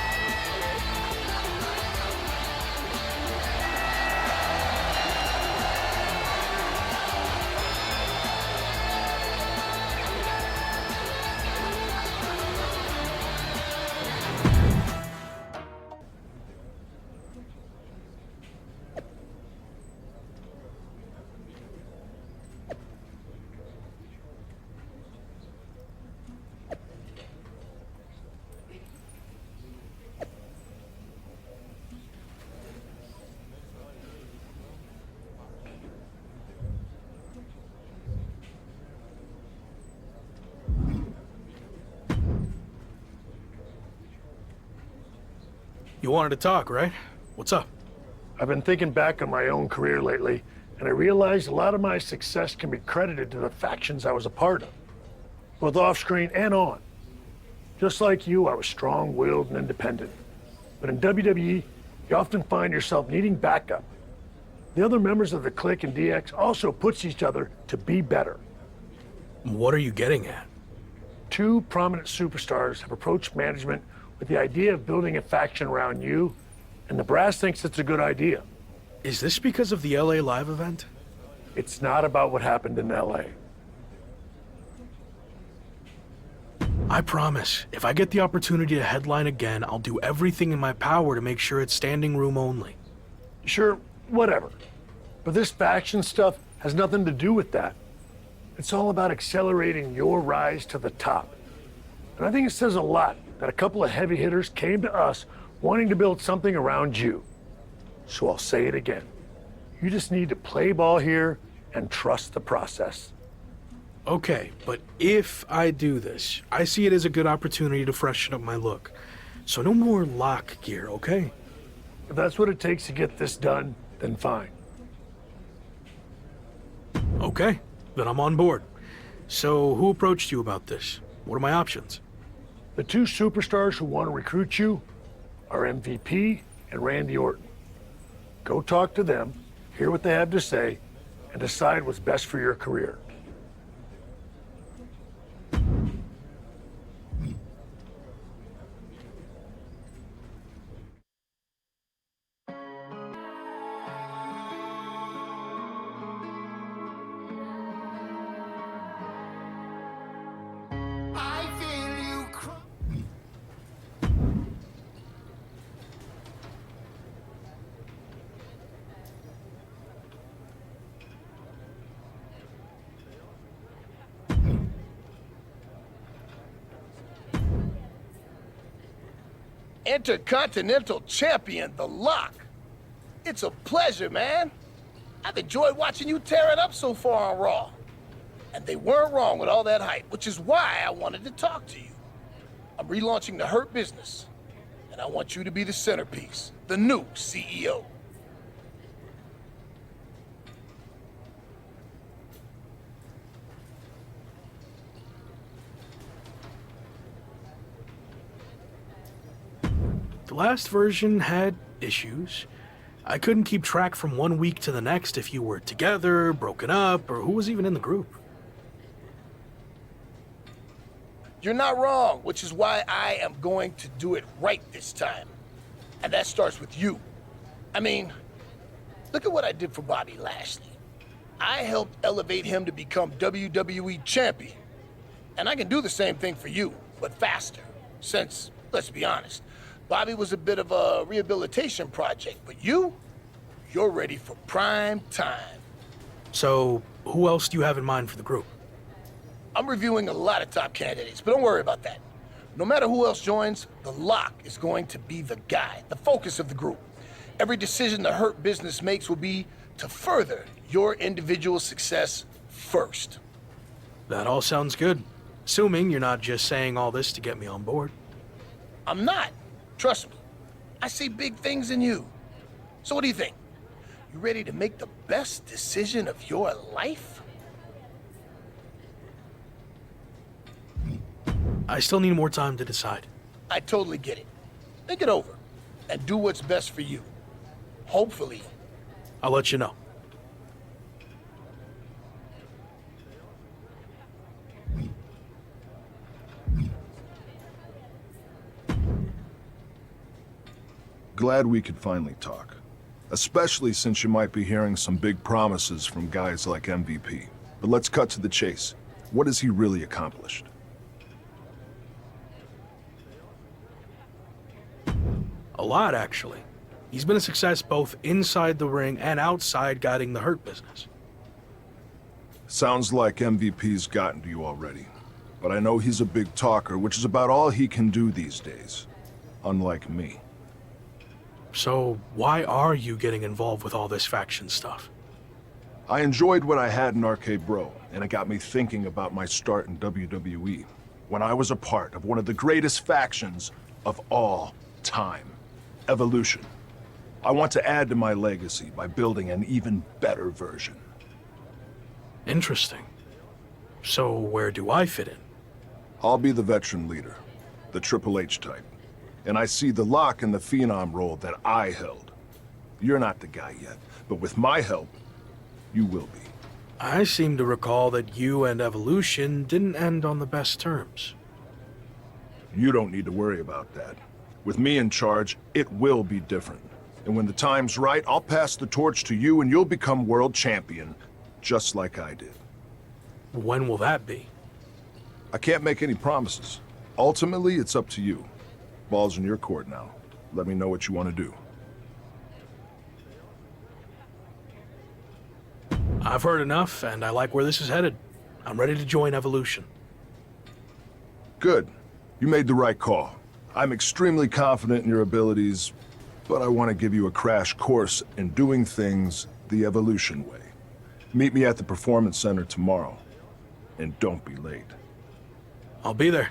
You wanted to talk, right? What's up? I've been thinking back on my own career lately, and I realized a lot of my success can be credited to the factions I was a part of, both off-screen and on. Just like you, I was strong-willed and independent. but in WWE, you often find yourself needing backup. The other members of the Clique and DX also push each other to be better. What are you getting at? Two prominent superstars have approached management with the idea of building a faction around you, and the brass thinks it's a good idea. Is this because of the LA Live event? It's not about what happened in LA. I promise, if I get the opportunity to headline again, I'll do everything in my power to make sure it's standing room only. Sure, whatever. But this faction stuff has nothing to do with that. It's all about accelerating your rise to the top. And I think it says a lot that a couple of heavy hitters came to us wanting to build something around you. So I'll say it again. You just need to play ball here and trust the process. Okay, but if I do this, I see it as a good opportunity to freshen up my look. So no more lock gear, okay? If that's what it takes to get this done, then fine. Okay, then I'm on board. So who approached you about this? What are my options? The two superstars who want to recruit you are MVP and Randy Orton. Go talk to them, hear what they have to say, and decide what's best for your career. Intercontinental Champion, The Lock. It's a pleasure, man. I've enjoyed watching you tear it up so far on Raw. And they weren't wrong with all that hype, which is why I wanted to talk to you. I'm relaunching the Hurt Business, and I want you to be the centerpiece, the new CEO. The last version had issues. I couldn't keep track from one week to the next if you were together, broken up, or who was even in the group. You're not wrong, which is why I am going to do it right this time. And that starts with you. I mean, look at what I did for Bobby Lashley. I helped elevate him to become WWE champion. And I can do the same thing for you, but faster. Since, let's be honest, Bobby was a bit of a rehabilitation project, but you're ready for prime time. So, who else do you have in mind for the group? I'm reviewing a lot of top candidates, but don't worry about that. No matter who else joins, The Lock is going to be the guy, the focus of the group. Every decision the Hurt Business makes will be to further your individual success first. That all sounds good. Assuming you're not just saying all this to get me on board. I'm not. Trust me. I see big things in you. So what do you think? You ready to make the best decision of your life? I still need more time to decide. I totally get it. Think it over and do what's best for you. Hopefully. I'll let you know. Glad we could finally talk. Especially since you might be hearing some big promises from guys like MVP. But let's cut to the chase. What has he really accomplished? A lot, actually. He's been a success both inside the ring and outside guiding the Hurt Business. Sounds like MVP's gotten to you already. But I know he's a big talker, which is about all he can do these days. Unlike me. So, why are you getting involved with all this faction stuff? I enjoyed what I had in Arcade Bro, and it got me thinking about my start in WWE, when I was a part of one of the greatest factions of all time, Evolution. I want to add to my legacy by building an even better version. Interesting. So, where do I fit in? I'll be the veteran leader, the Triple H type. And I see the lock in the Phenom role that I held. You're not the guy yet, but with my help, you will be. I seem to recall that you and Evolution didn't end on the best terms. You don't need to worry about that. With me in charge, it will be different. And when the time's right, I'll pass the torch to you and you'll become world champion, just like I did. When will that be? I can't make any promises. Ultimately, it's up to you. Ball's in your court now. Let me know what you want to do. I've heard enough, and I like where this is headed. I'm ready to join Evolution. Good. You made the right call. I'm extremely confident in your abilities, but I want to give you a crash course in doing things the Evolution way. Meet me at the Performance Center tomorrow, and don't be late. I'll be there.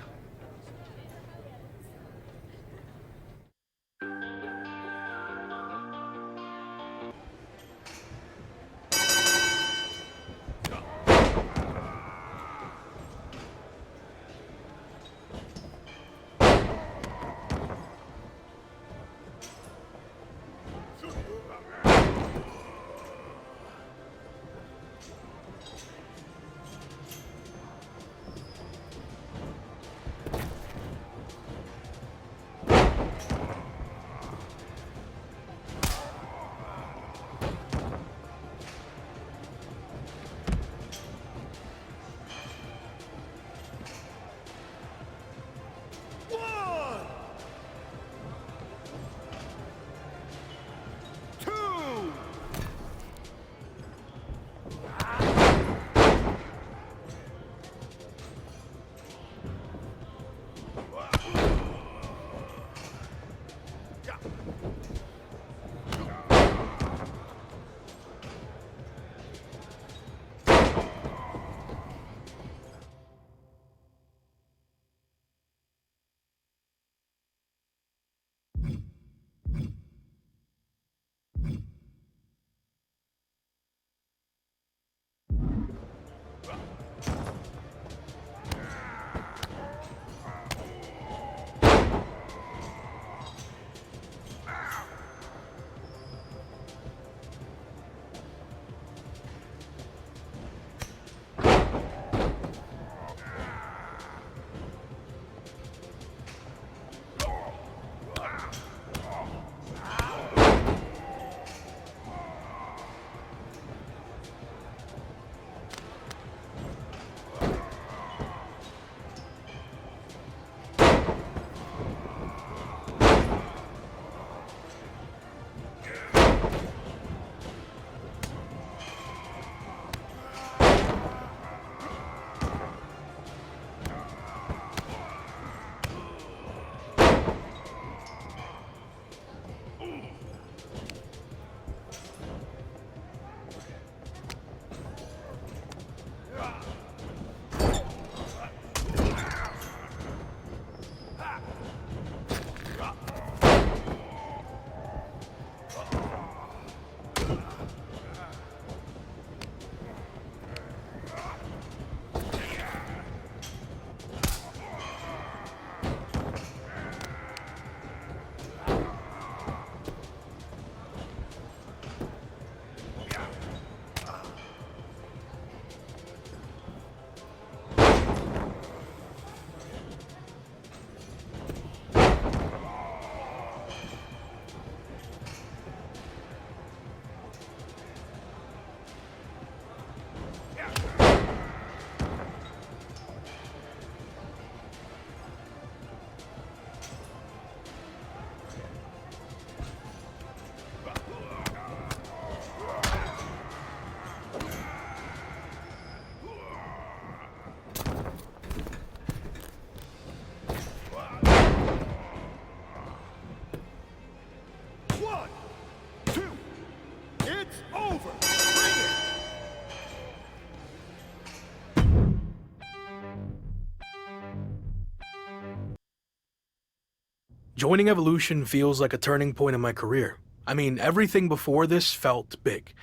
Joining Evolution feels like a turning point in my career. I mean, everything before this felt big,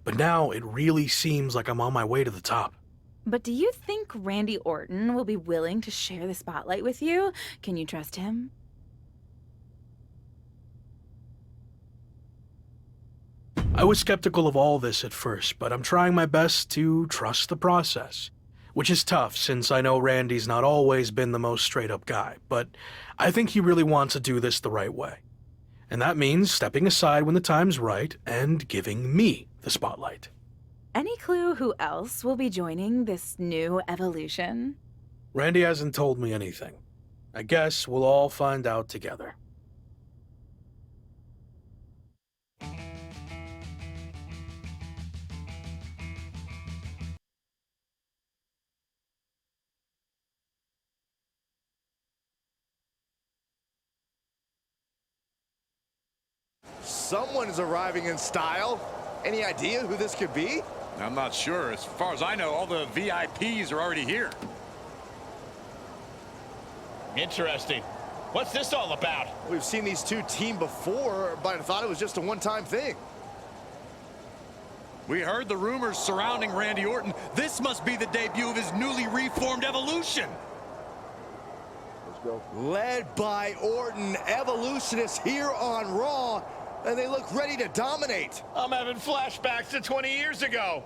but now it really seems like I'm on my way to the top. But do you think Randy Orton will be willing to share the spotlight with you? Can you trust him? I was skeptical of all this at first, but I'm trying my best to trust the process. Which is tough, since I know Randy's not always been the most straight-up guy, but I think he really wants to do this the right way. And that means stepping aside when the time's right and giving me the spotlight. Any clue who else will be joining this new evolution? Randy hasn't told me anything. I guess we'll all find out together. Someone is arriving in style. Any idea who this could be? I'm not sure. As far as I know, all the VIPs are already here. Interesting. What's this all about? We've seen these two team before, but I thought it was just a one-time thing. We heard the rumors surrounding Randy Orton. This must be the debut of his newly reformed Evolution. Let's go. Led by Orton, Evolution is here on Raw, and they look ready to dominate. I'm having flashbacks to 20 years ago.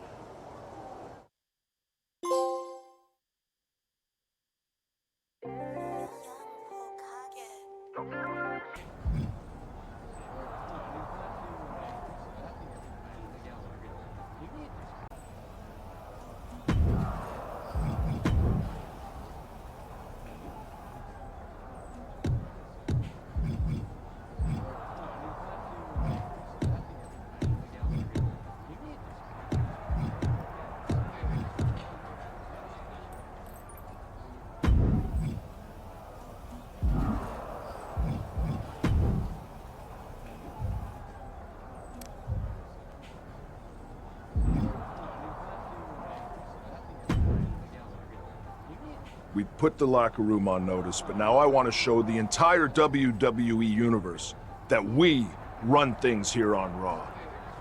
We put the locker room on notice, but now I want to show the entire WWE universe that we run things here on Raw.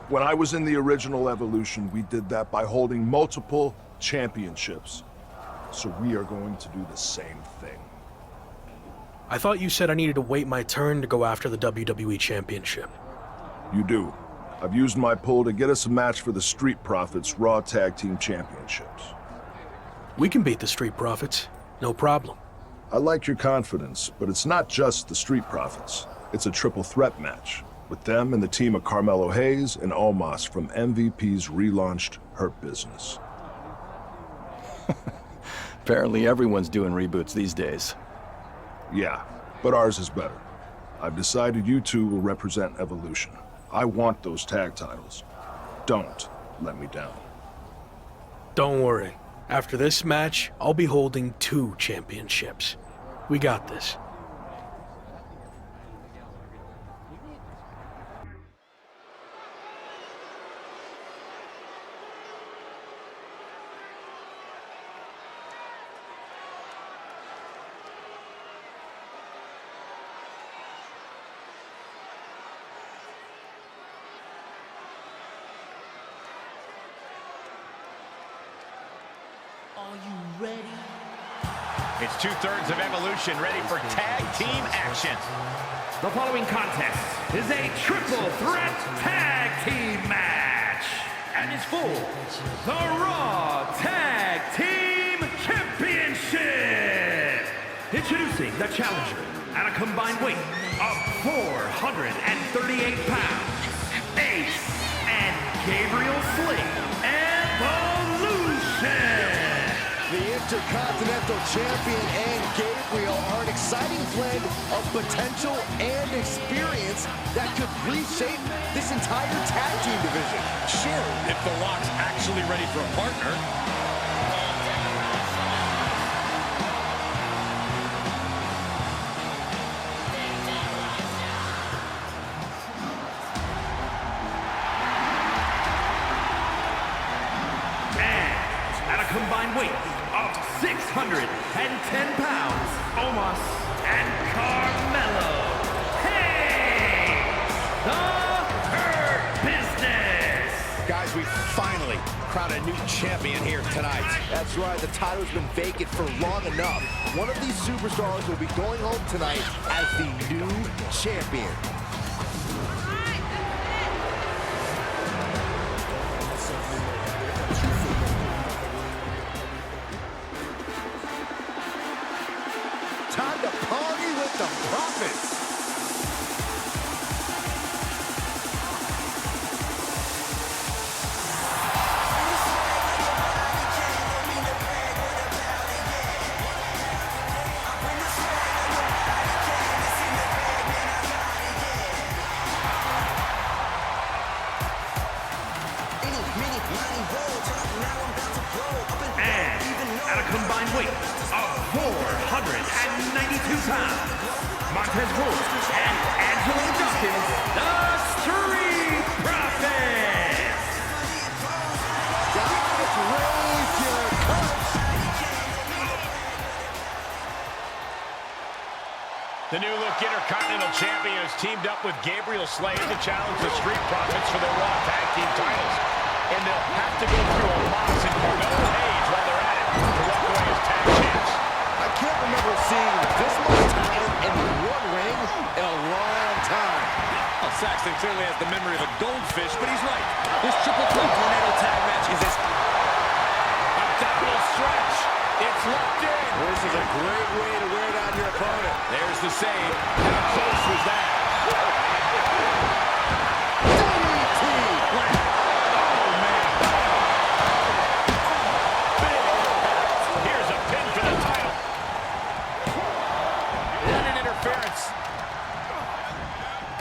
When I was in the original Evolution, we did that by holding multiple championships. So we are going to do the same thing. I thought you said I needed to wait my turn to go after the WWE Championship. You do. I've used my pull to get us a match for the Street Profits Raw Tag Team Championships. We can beat the Street Profits. No problem. I like your confidence, but it's not just the Street Profits. It's a triple threat match, with them and the team of Carmelo Hayes and Omos from MVP's relaunched Hurt Business. Apparently everyone's doing reboots these days. Yeah, but ours is better. I've decided you two will represent Evolution. I want those tag titles. Don't let me down. Don't worry. After this match, I'll be holding 2 championships. We got this. Are you ready? It's 2/3 of Evolution ready for tag team action. The following contest is a triple threat tag team match and is for the Raw Tag Team Championship. Introducing the challenger at a combined weight of 438 pounds, Ace and Gabriel Slade, Evolution. The Intercontinental Champion and Gabriel are an exciting blend of potential and experience that could reshape this entire tag team division. Sure, if the Lock's actually ready for a partner. Combined weight of 610 pounds, Omos and Carmelo. Hey! The Hurt Business! Guys, we finally crowned a new champion here tonight. That's right, the title's been vacant for long enough. One of these superstars will be going home tonight as the new champion. the profits. At a combined weight of 492 pounds, Montez Rhodes and Angelo Dawkins, the Street Profits! Guys, raise your cups! The new look Intercontinental Champion has teamed up with Gabriel Slade to challenge the Street Profits for their Raw Tag Team titles. And they'll have to go through a Mox and Carmelo Hayes while they're at it to walk away as tag champs. I can't remember seeing this much talent in one ring in a long time. Well, Saxton clearly has the memory of a goldfish, but he's right. This triple threat tornado tag match is abdominal stretch. It's locked in. This is a great way to wear down your opponent. There's the save. How close was that?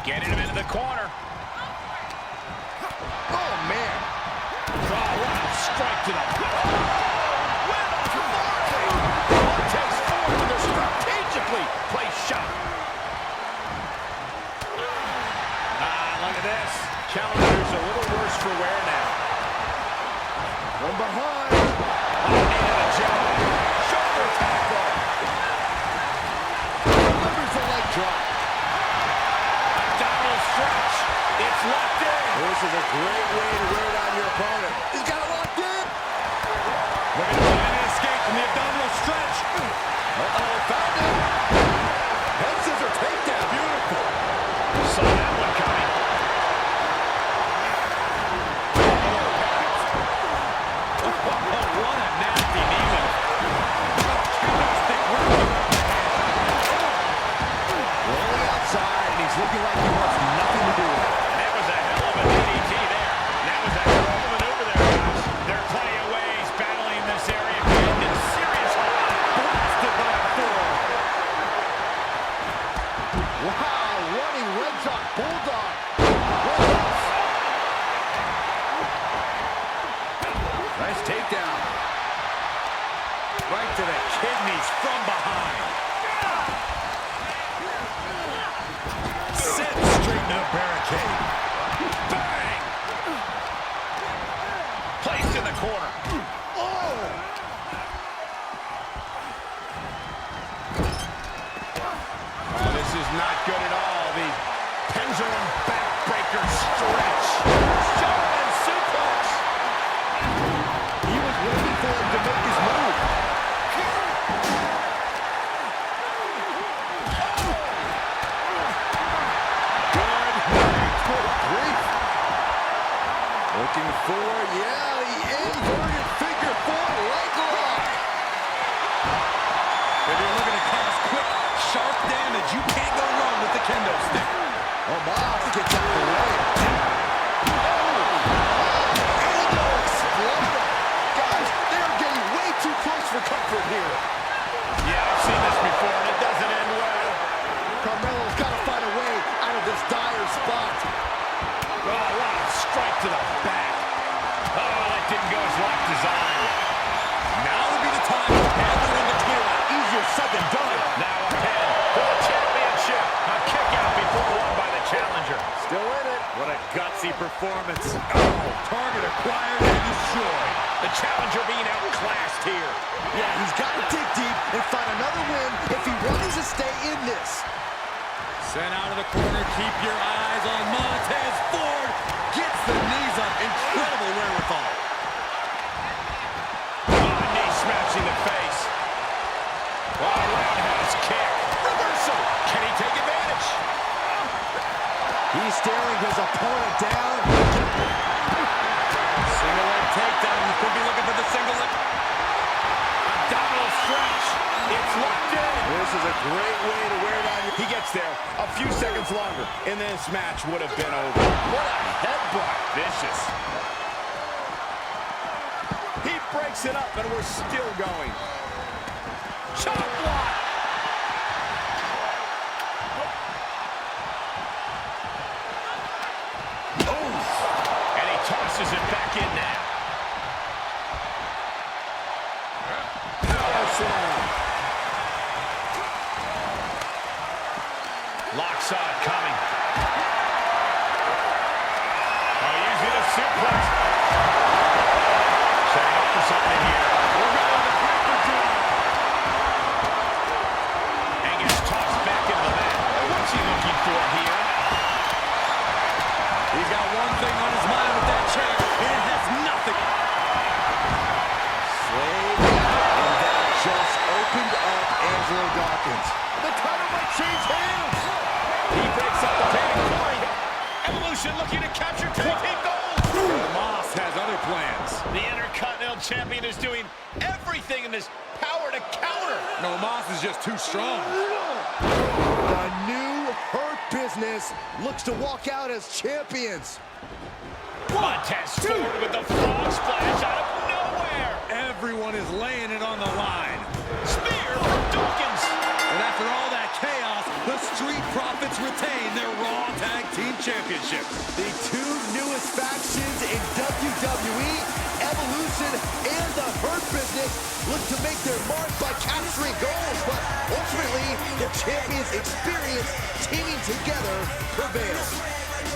Getting him into the corner. Oh, man. Oh, what a strike to the... Montez Ford with a strategically placed shot. Look at this. Challenger's a little worse for wear now. From behind. Needed a jab. Shoulder tackle. Delivers the leg drop. Stretch. It's locked in. This is a great way to wear down your opponent. He's got it locked in. Looking to find an escape from the abdominal stretch. Uh-oh, found it. Head scissor takedown. Beautiful. Saw that one coming. Oh, what a nasty knee lift. Rolling outside, and he's looking like he wants nothing to do with it. That was a hell of a DDT there. That was a hell of a maneuver there, guys. There are plenty of ways battling in this area can end in serious harm. Blasted by a forearm. Wow, running Red Sox Bulldog. Nice takedown. Right to the kidneys from behind. Set straight into the barricade. Bang! Placed in the corner. Oh! Oh, this is not good at all. The pendulum backbreaker stretch. German suplex. He was waiting for him to make his move. Looking for, yeah, the inverted figure four leg lock. If you're looking to cause quick, sharp damage, you can't go wrong with the kendo stick. Oh, Mox gets out the way. Elbow exploder. Guys, they are getting way too close for comfort here. Yeah, I've seen this before, and it doesn't end well. Carmelo's got to find a way out of this dire spot. Oh, what a strike to the back. Oh, that didn't go as Rock designed. Now would be the time to have the ring to clear out. Easier said than done. Now ahead for the championship. A kick out before won by the challenger. Still in it. What a gutsy performance. Oh, target acquired and destroyed. The challenger being outclassed here. Yeah, he's got to dig deep and find another win if he wants to stay in this. Sent out of the corner. Keep your eyes on Montez Ford. Gets the knees up. Incredible wherewithal. Oh, knee smashing the face. Oh, roundhouse kick. Reversal. Can he take advantage? He's staring his opponent down. Single leg takedown. You could be looking for the single leg. Abdominal stretch. It's locked in. This is a great way to wear down your few seconds longer, and this match would have been over. What a headbutt. Vicious. He breaks it up, and we're still going. Chop block. Oh, and he tosses it back in now. Power slam. Lock saw it coming. Oh, using a suplex. Setting up for something here. We're going to breaker drop. And gets tossed back into the mat. What's he looking for here? He's got one thing on his mind with that chair, and it has nothing. Slade, and that just opened up Angelo Dawkins. The title might change hands. He breaks up the pin and Corey. Evolution looking to capture tag team gold. Moss has other plans. The Intercontinental Champion is doing everything in his power to counter. No, Moss is just too strong. The new Hurt Business looks to walk out as champions. Montez forward with the frog splash out of nowhere. Everyone is laying it on the line. Spear from Dawkins. And after all that chaos, the Street Profits retain their Raw Tag Team Championships. The two newest factions in WWE, Evolution and the Hurt Business, look to make their mark by capturing goals, but ultimately, the champions' experience teaming together prevails.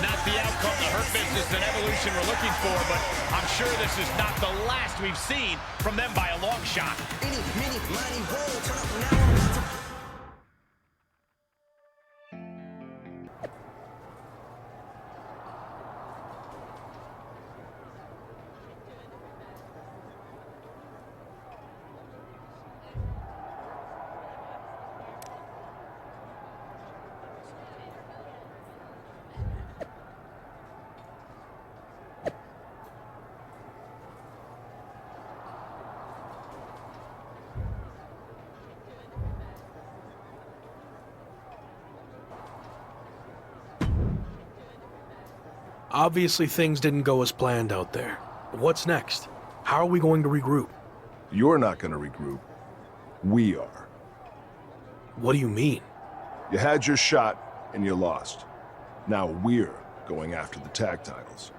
Not the outcome the Hurt Business and Evolution were looking for, but I'm sure this is not the last we've seen from them by a long shot. Obviously, things didn't go as planned out there. What's next? How are we going to regroup? You're not going to regroup. We are. What do you mean? You had your shot, and you lost. Now we're going after the tag titles.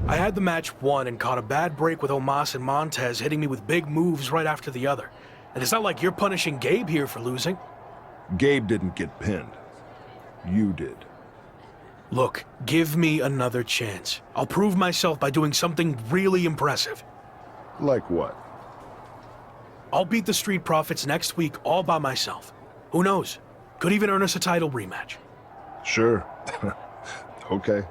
I had the match won and caught a bad break with Omos and Montez hitting me with big moves right after the other. And it's not like you're punishing Gabe here for losing. Gabe didn't get pinned. You did. Look, give me another chance. I'll prove myself by doing something really impressive. Like what? I'll beat the Street Profits next week all by myself. Who knows? Could even earn us a title rematch. Sure. Okay.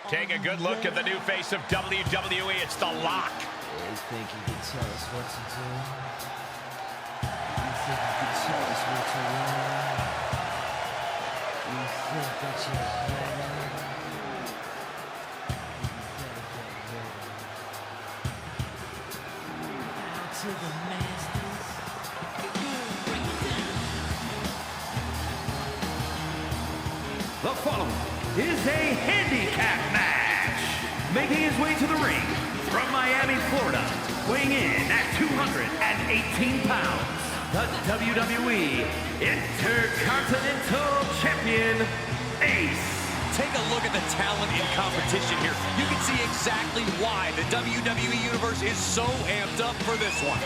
Take a good look at the new face of WWE. It's The Lock. You think you can tell us what to do? You think you can tell us what to learn? You think that you're better? Out to the masters. The following is a handicap match. Making his way to the ring from Miami, Florida, weighing in at 218 pounds, the WWE Intercontinental Champion, Ace. Take a look at the talent in competition here. You can see exactly why the WWE Universe is so amped up for this one.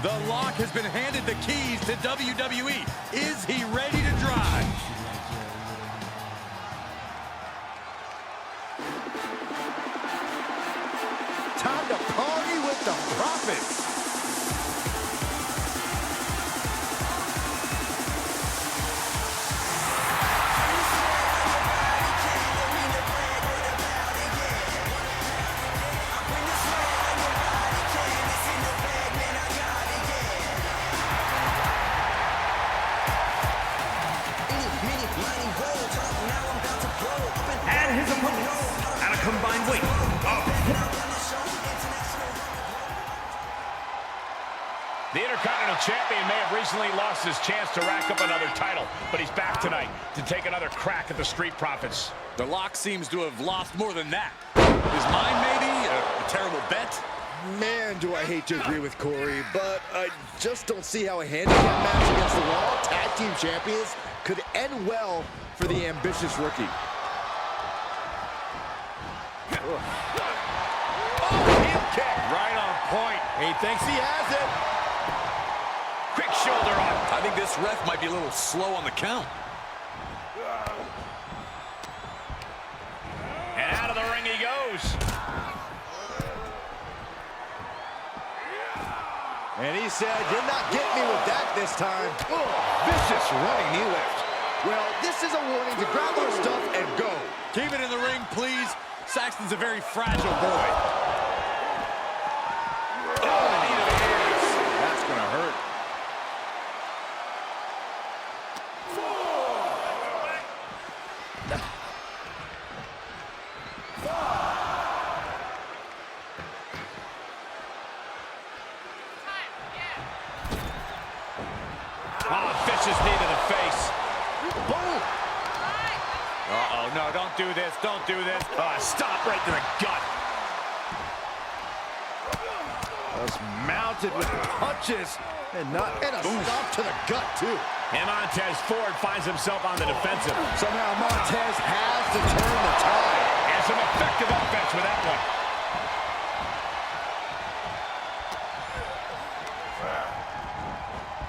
The Lock has been handed the keys to WWE. Is he ready to drive? Time to party with the Prophets. And his opponents, at a combined weight of... The Intercontinental Champion may have recently lost his chance to rack up another title, but he's back tonight to take another crack at the Street Profits. The Lock seems to have lost more than that. His mind, maybe? A terrible bet? Man, do I hate to agree with Corey, but I just don't see how a handicap match against the Raw Tag Team Champions could end well for the ambitious rookie. Heel kick. Right on point. He thinks he has it. Quick shoulder up. I think this ref might be a little slow on the count. And out of the ring he goes. And he said, "You're not getting me with that this time." Oh, vicious running knee lift. Well, this is a warning to grab our stuff and go. Keep it in the ring, please. Saxton's a very fragile boy. That's gonna hurt. Vicious knee to the face. Boom. Uh-oh, no, don't do this, don't do this. Stop right to the gut. Just mounted with punches and a stop to the gut, too. And Montez Ford finds himself on the defensive. Somehow Montez has to turn the tide. And some effective offense with that one.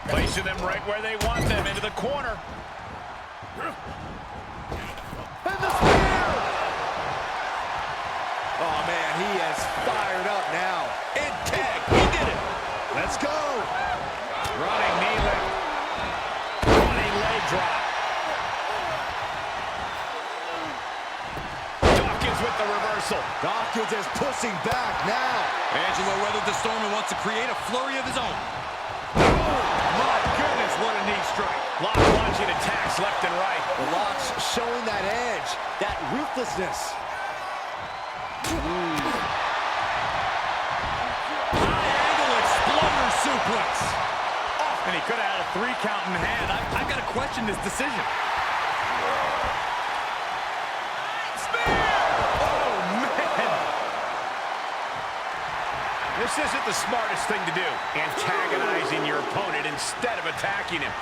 Placing them right where they want them, into the corner. And the spear! Oh, man, he has fired up now. In tag, he did it. Let's go. Running knee lift. Running leg drop. Dawkins with the reversal. Dawkins is pushing back now. Angelo weathered the storm and wants to create a flurry of his own. My goodness, what a knee strike. Lock launching attacks left and right. The Lock's showing that edge, that ruthlessness. High angle exploder suplex. Oh, and he could have had a 3 count in hand. I've got to question this decision. This isn't the smartest thing to do, antagonizing your opponent instead of attacking him.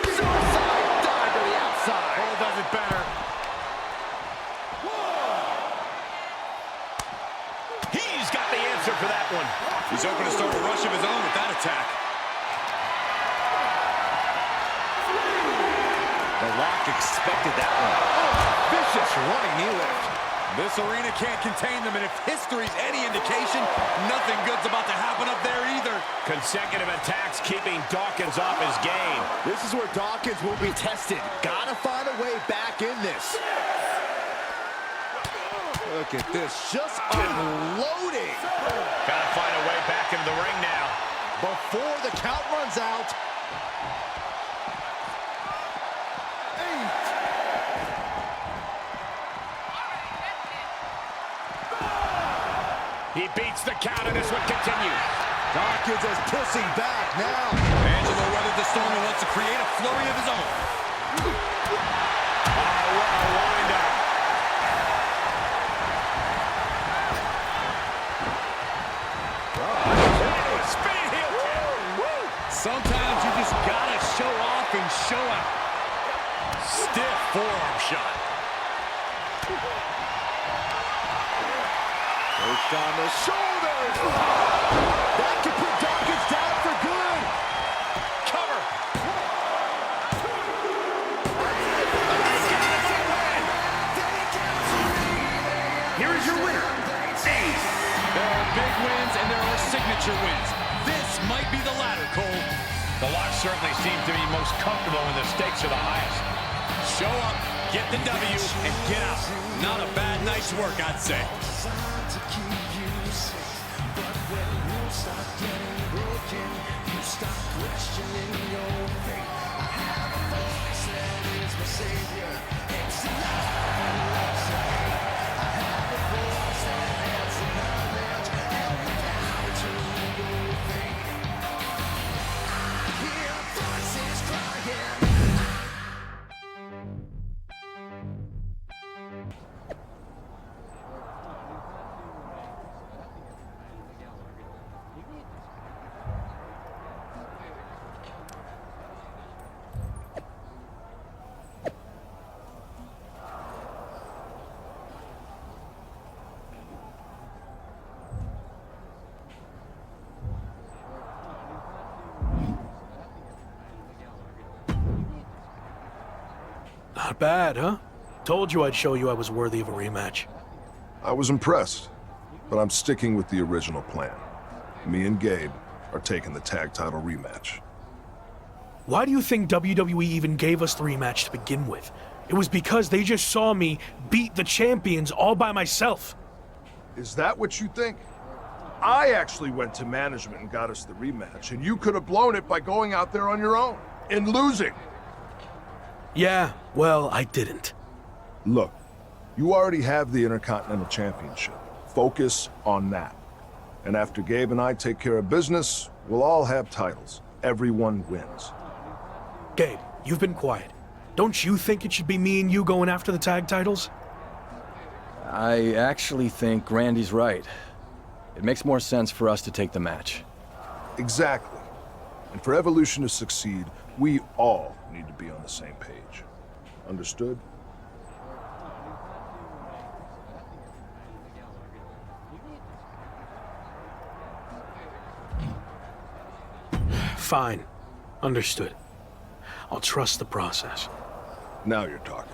Suicide dive to the outside. Cole does it better. He's got the answer for that one. He's hoping to start a rush of his own with that attack. The Lock expected that one. Oh, vicious running knee lift. This arena can't contain them, and if history's any indication, nothing good's about to happen up there either. Consecutive attacks keeping Dawkins off his game. This is where Dawkins will be tested. Gotta find a way back in this. Look at this, just unloading. Gotta find a way back into the ring now. Before the count runs out. He beats the count, and this one continues. Dawkins is pushing back now. Angelo weathered the storm and wants to create a flurry of his own. Oh, what a wind-up. Spinning heel kick. Sometimes you just gotta show off and show out. Stiff forearm shot. Perched on the shoulders. That could put Dawkins down for good. Cover. Here is your winner, Ace. There are big wins and there are signature wins. This might be the latter, Cole. The Lock certainly seems to be most comfortable when the stakes are the highest. Show up, get the W, and get out. Not a bad night's work, I'd say. Not bad, huh? Told you I'd show you I was worthy of a rematch. I was impressed, but I'm sticking with the original plan. Me and Gabe are taking the tag title rematch. Why do you think WWE even gave us the rematch to begin with? It was because they just saw me beat the champions all by myself. Is that what you think? I actually went to management and got us the rematch, and you could have blown it by going out there on your own and losing. Yeah, well, I didn't. Look, you already have the Intercontinental Championship. Focus on that. And after Gabe and I take care of business, we'll all have titles. Everyone wins. Gabe, you've been quiet. Don't you think it should be me and you going after the tag titles? I actually think Randy's right. It makes more sense for us to take the match. Exactly. And for Evolution to succeed, we all need to be on the same page. Understood? Fine. Understood. I'll trust the process. Now you're talking.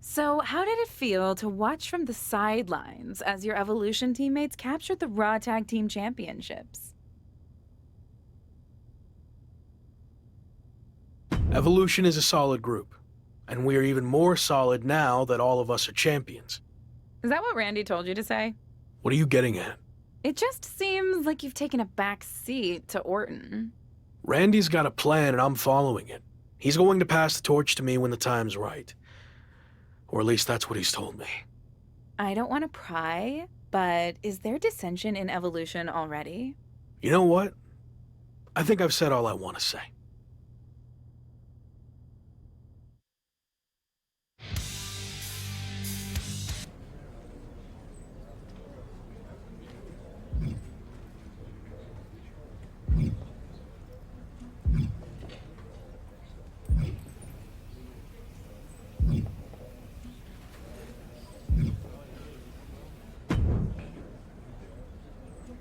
So, how did it feel to watch from the sidelines as your Evolution teammates captured the Raw Tag Team Championships? Evolution is a solid group, and we are even more solid now that all of us are champions. Is that what Randy told you to say? What are you getting at? It just seems like you've taken a back seat to Orton. Randy's got a plan and I'm following it. He's going to pass the torch to me when the time's right. Or at least that's what he's told me. I don't want to pry, but is there dissension in Evolution already? You know what? I think I've said all I want to say.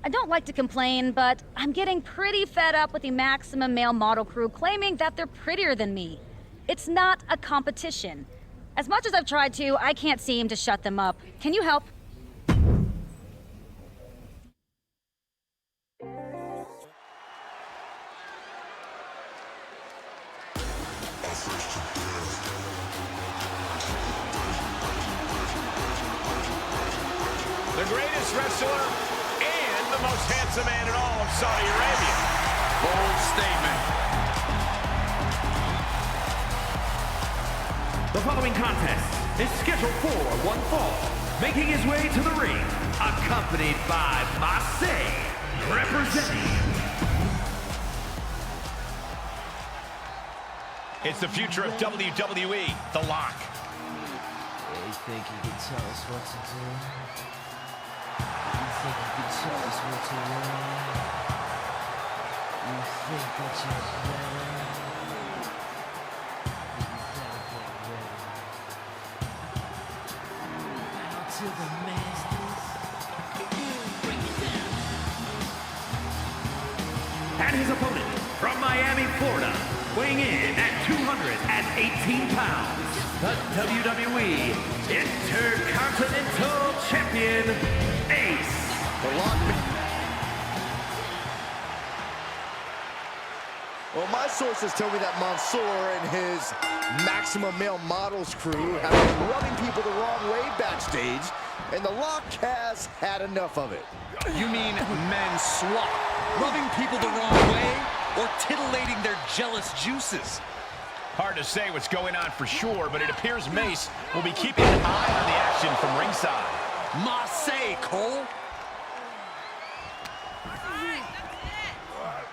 I don't like to complain, but I'm getting pretty fed up with the Maximum Male model crew claiming that they're prettier than me. It's not a competition. As much as I've tried to, I can't seem to shut them up. Can you help? The greatest wrestler and the most handsome man in all of Saudi Arabia. Bold statement. The following contest is scheduled for one fall. Making his way to the ring, accompanied by Marseille, representing. It's the future of WWE, The Lock. You think you can tell us what to do? You think you can tell us what to want. You think that you're better? You better get ready. Bow to the masters. Break it down. And his opponent from Miami, Florida, weighing in at 218 pounds, the WWE Intercontinental Champion, Ace. The Lockman. Well, my sources tell me that Mansoor and his Maximum Male Models crew have been rubbing people the wrong way backstage, and the Lock has had enough of it. You mean men swap? Rubbing people the wrong way or titillating their jealous juices? Hard to say what's going on for sure, but it appears Mace will be keeping an eye on the action from ringside. Marseille, Cole.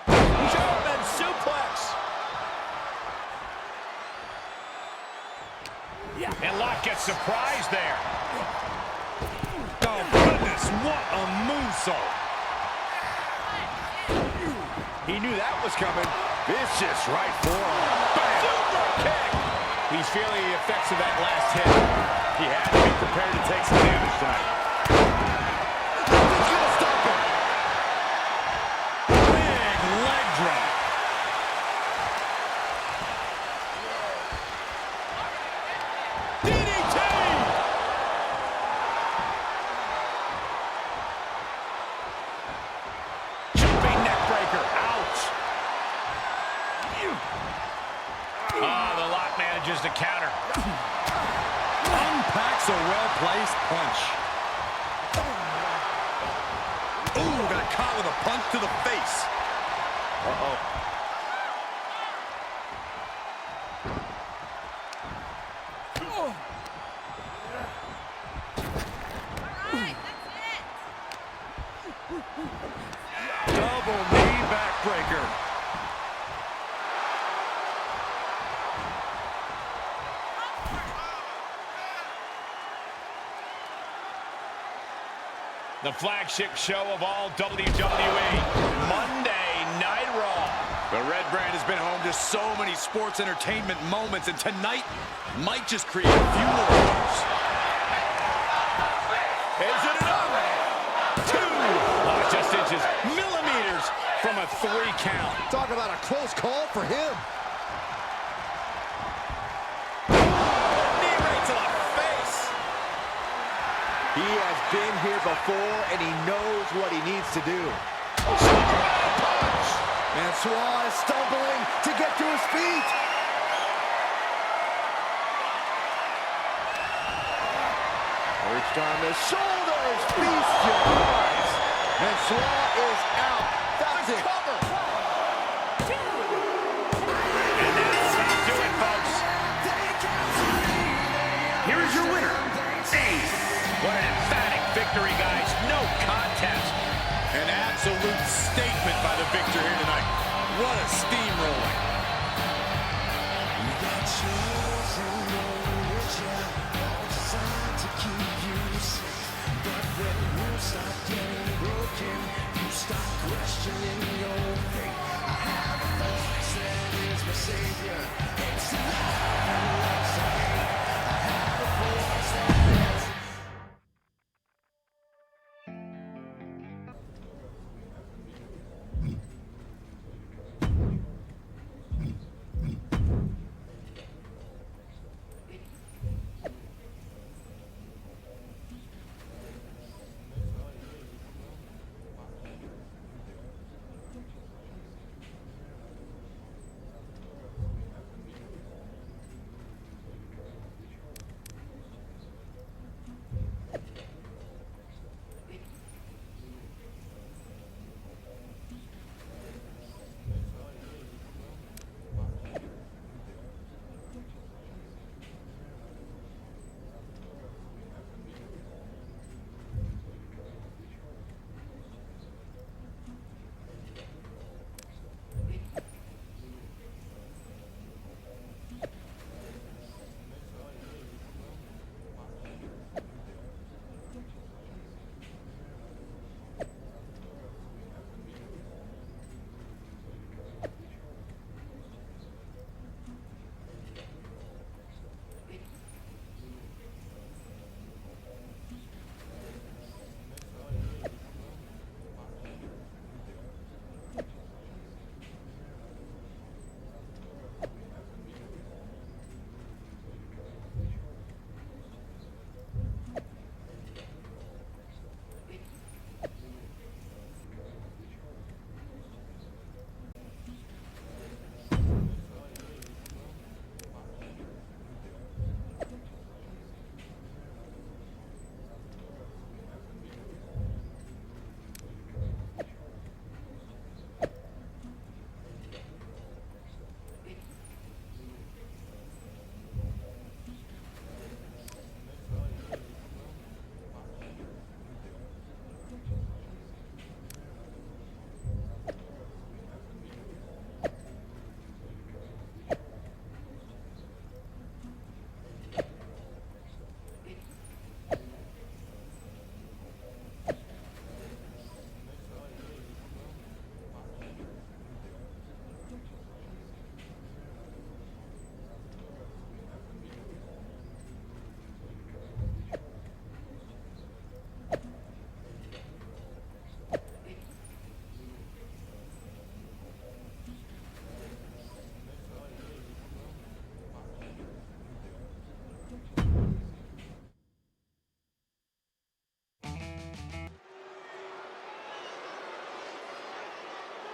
German suplex. And Locke gets surprised there. Oh, goodness, what a moonsault. He knew that was coming. Vicious right forearm. Super kick. He's feeling the effects of that last hit. He had to be prepared to take some damage tonight. He's gonna stop him. Big leg drop. DDT. Jumping neck breaker. Ouch. The Lock manages to counter. Unpacks a well-placed punch. Ooh, got caught with a punch to the face. Uh-oh. Double knee backbreaker. The flagship show of all WWE, Monday Night Raw. The Red Brand has been home to so many sports entertainment moments, and tonight might just create a few more of those. Is it enough? 2, just inches, millimeters from a 3 count. Talk about a close call for him. Knee right to the face. He has been here before, and he knows what he needs to do. And Swan is stumbling to get to his feet. Reached on the shoulders, feast your eyes. And Swan is out. That's it. And that's how you do it, folks. Here is your winner, Ace. What an emphatic victory, guys. No contest. An absolute statement by the victor here tonight. What a steamroller.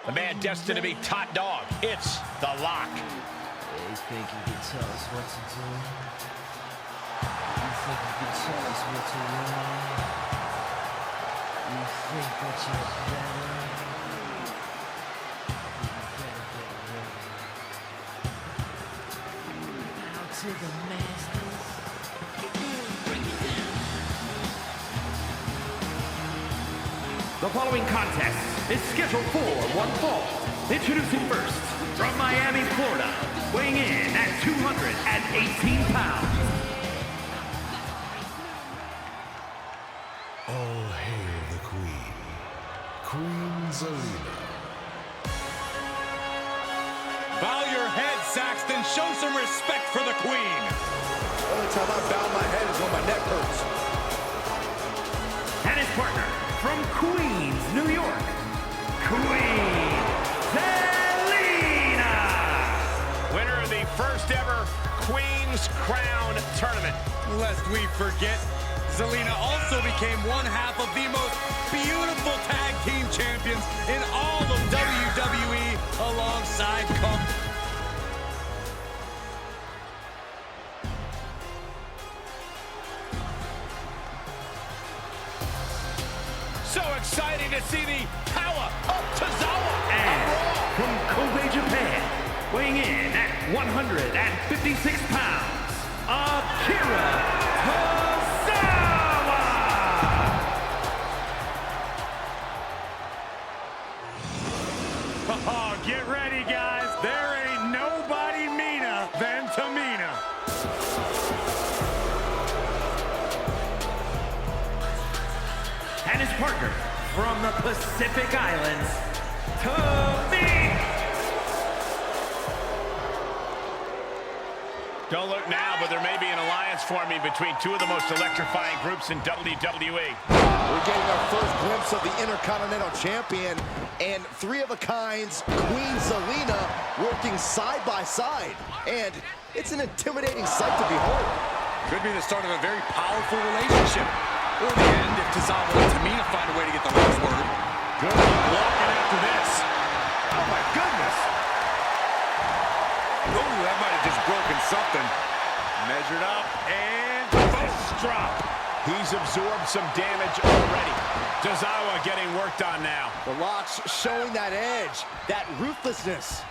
The man destined to be top dog. It's The Lock. You think you can tell us what to do? You think you can tell us what to run? You think that you're better? You better get ready. Bow to the masters. Break it down. The following contest is scheduled for one fall. Introducing first, from Miami, Florida, weighing in at 218 pounds. All hail the Queen, Queen Zelina. Bow your head, Saxton. Show some respect for the Queen. The only time I bow my head is when my neck hurts. And his partner, from Queens, New York, Queen Zelina. Winner of the first ever Queen's Crown Tournament. Lest we forget, Zelina also became one half of the most beautiful tag team champions in all of WWE alongside So exciting to see the power of Tozawa. And from Kobe, Japan, weighing in at 156 pounds, Akira Tozawa. Oh, get ready, guys. There ain't nobody meaner than Tamina. And his partner, from the Pacific Islands, Tamina. Don't look now, but there may be an alliance forming between two of the most electrifying groups in WWE. We're getting our first glimpse of the Intercontinental Champion and three of a kinds, Queen Zelina, working side by side. And it's an intimidating sight to behold. Could be the start of a very powerful relationship. Or the end if Tozawa and Tamina find a way to get the last word. Good luck walking after this. Oh my goodness! Ooh, that might have just broken something. Measured up and first drop. He's absorbed some damage already. Tozawa getting worked on now. The Lock's showing that edge, that ruthlessness.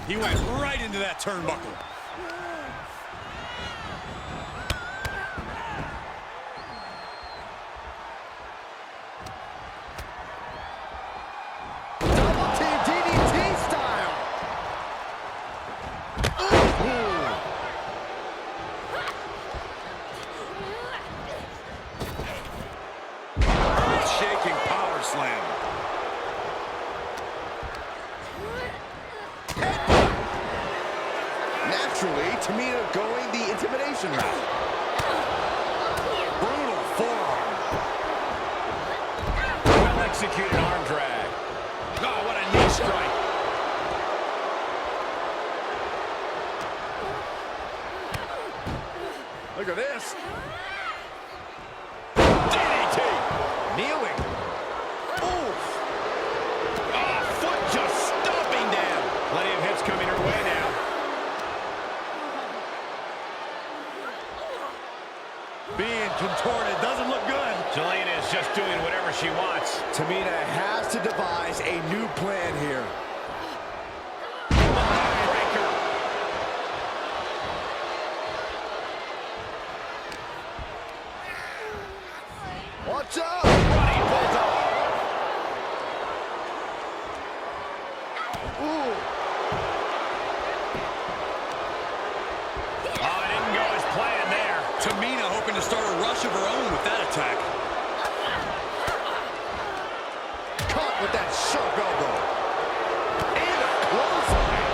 He went right into that turnbuckle. Double team DDT style. Shaking power slam. Naturally, Tamina going the intimidation route. Brutal forearm. Well executed arm drag. Oh, what a knee strike. Look at this. DDT. Kneeling. Oof. Oh, foot just stomping down. Plenty of hits coming her way now. Being contorted doesn't look good. Zelina is just doing whatever she wants. Tamina has to devise a new plan here. Breaker. Watch out! Running bulldog. Ooh. Oh, it didn't go as planned there. Tamina hoping to start a rush of her own with that attack. Caught with that sharp elbow. And a clothesline.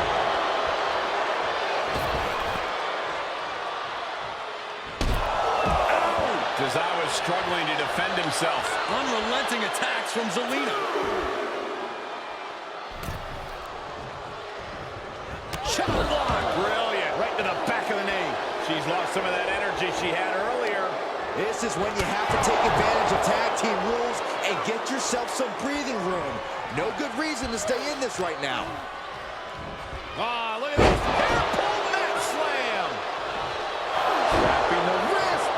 Tozawa struggling to defend himself. Unrelenting attacks from Zelina. Chop block. Brilliant. Right to the back of the knee. She's lost some of that energy she had earlier. This is when you have to take advantage of tag team rules and get yourself some breathing room. No good reason to stay in this right now. Ah, look at this. Hair pull net slam. Wrapping the wrist.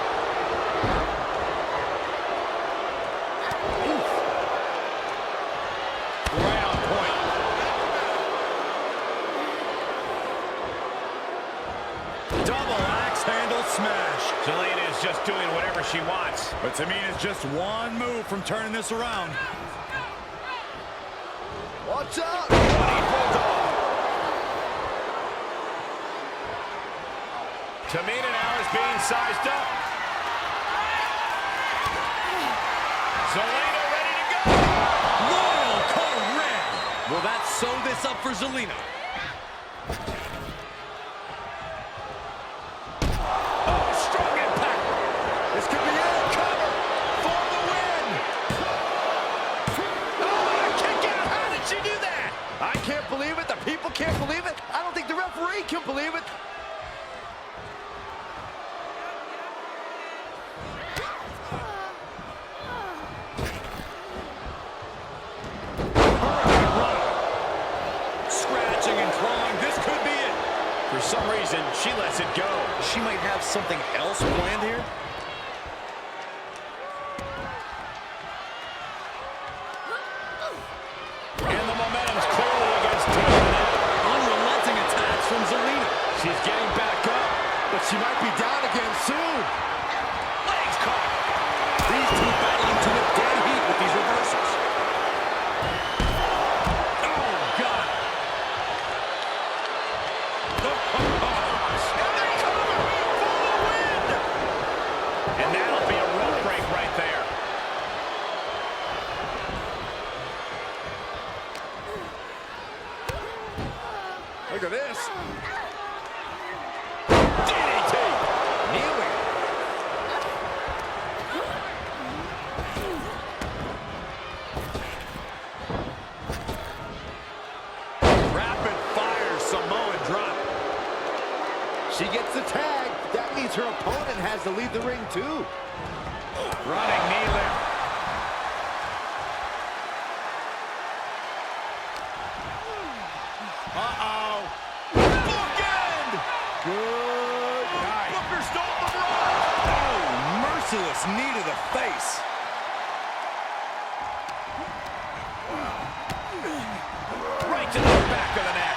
Oof. Round point. Double axe handle smash. Zelina is just doing whatever she wants. But Tamina's just one move from turning this around. Watch out! Tamina now is being sized up. Zelina ready to go. Royal Corral. Will that sew this up for Zelina? Oh, strong impact. This could be it. Cover for the win. Oh, kick out. How did she do that? I can't believe it. The people can't believe it. I don't think the referee can believe it. Scratching and clawing. This could be it. For some reason, she lets it go. She might have something else planned here. And the momentum's clearly against Tamina. Unrelenting attacks from Zelina. She's getting back up, but she might be down again soon. Legs caught. These two battling to a dead heat with these reversals. Oh, God. And that'll be a rope break right there. Look at this. DDT. Kneeling. Rapid fire Samoan drop. She gets the tag. That means her opponent has to leave the ring too. Running knee lift. Uh-oh. Bookend! Good night. Booker stole the run. Oh, merciless knee to the face. Right to the back of the neck.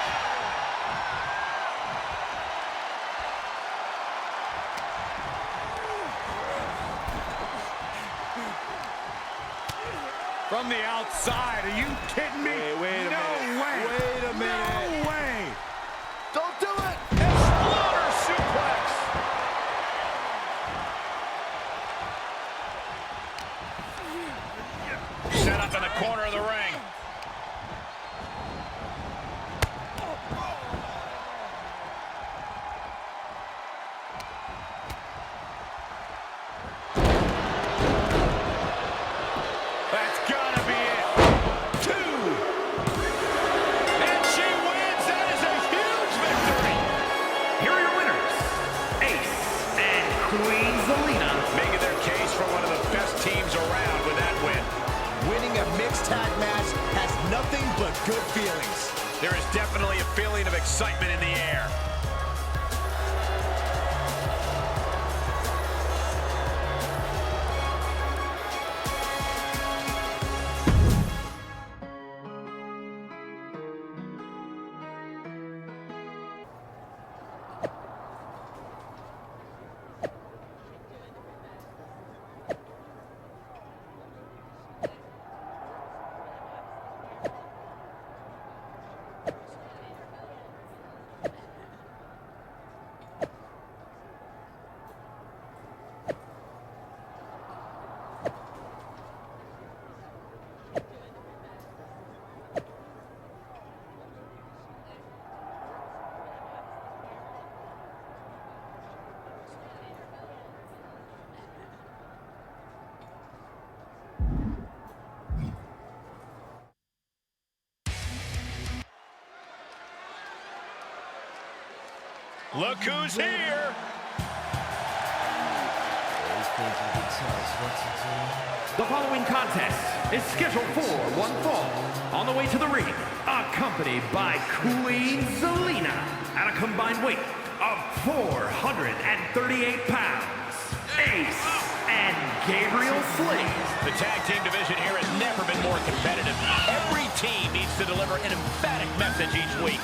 From the outside, are you kidding me? Hey, wait a minute. Way. Wait a minute. No way. Don't do it. Exploder suplex. Set up in the corner of the ring. That's gotta be it. 2. And she wins. That is a huge victory. Here are your winners, Ace and Queen Zelina. Making their case for one of the best teams around with that win. Winning a mixed tag match has nothing but good feelings. There is definitely a feeling of excitement in the air. Look who's here. think you can tell us what to do? The following contest is scheduled for one fall. On the way to the ring, accompanied by Queen Zelina at a combined weight of 438 pounds, Ace and Gabriel Slade. The tag team division here has never been more competitive. Every team needs to deliver an emphatic message each week.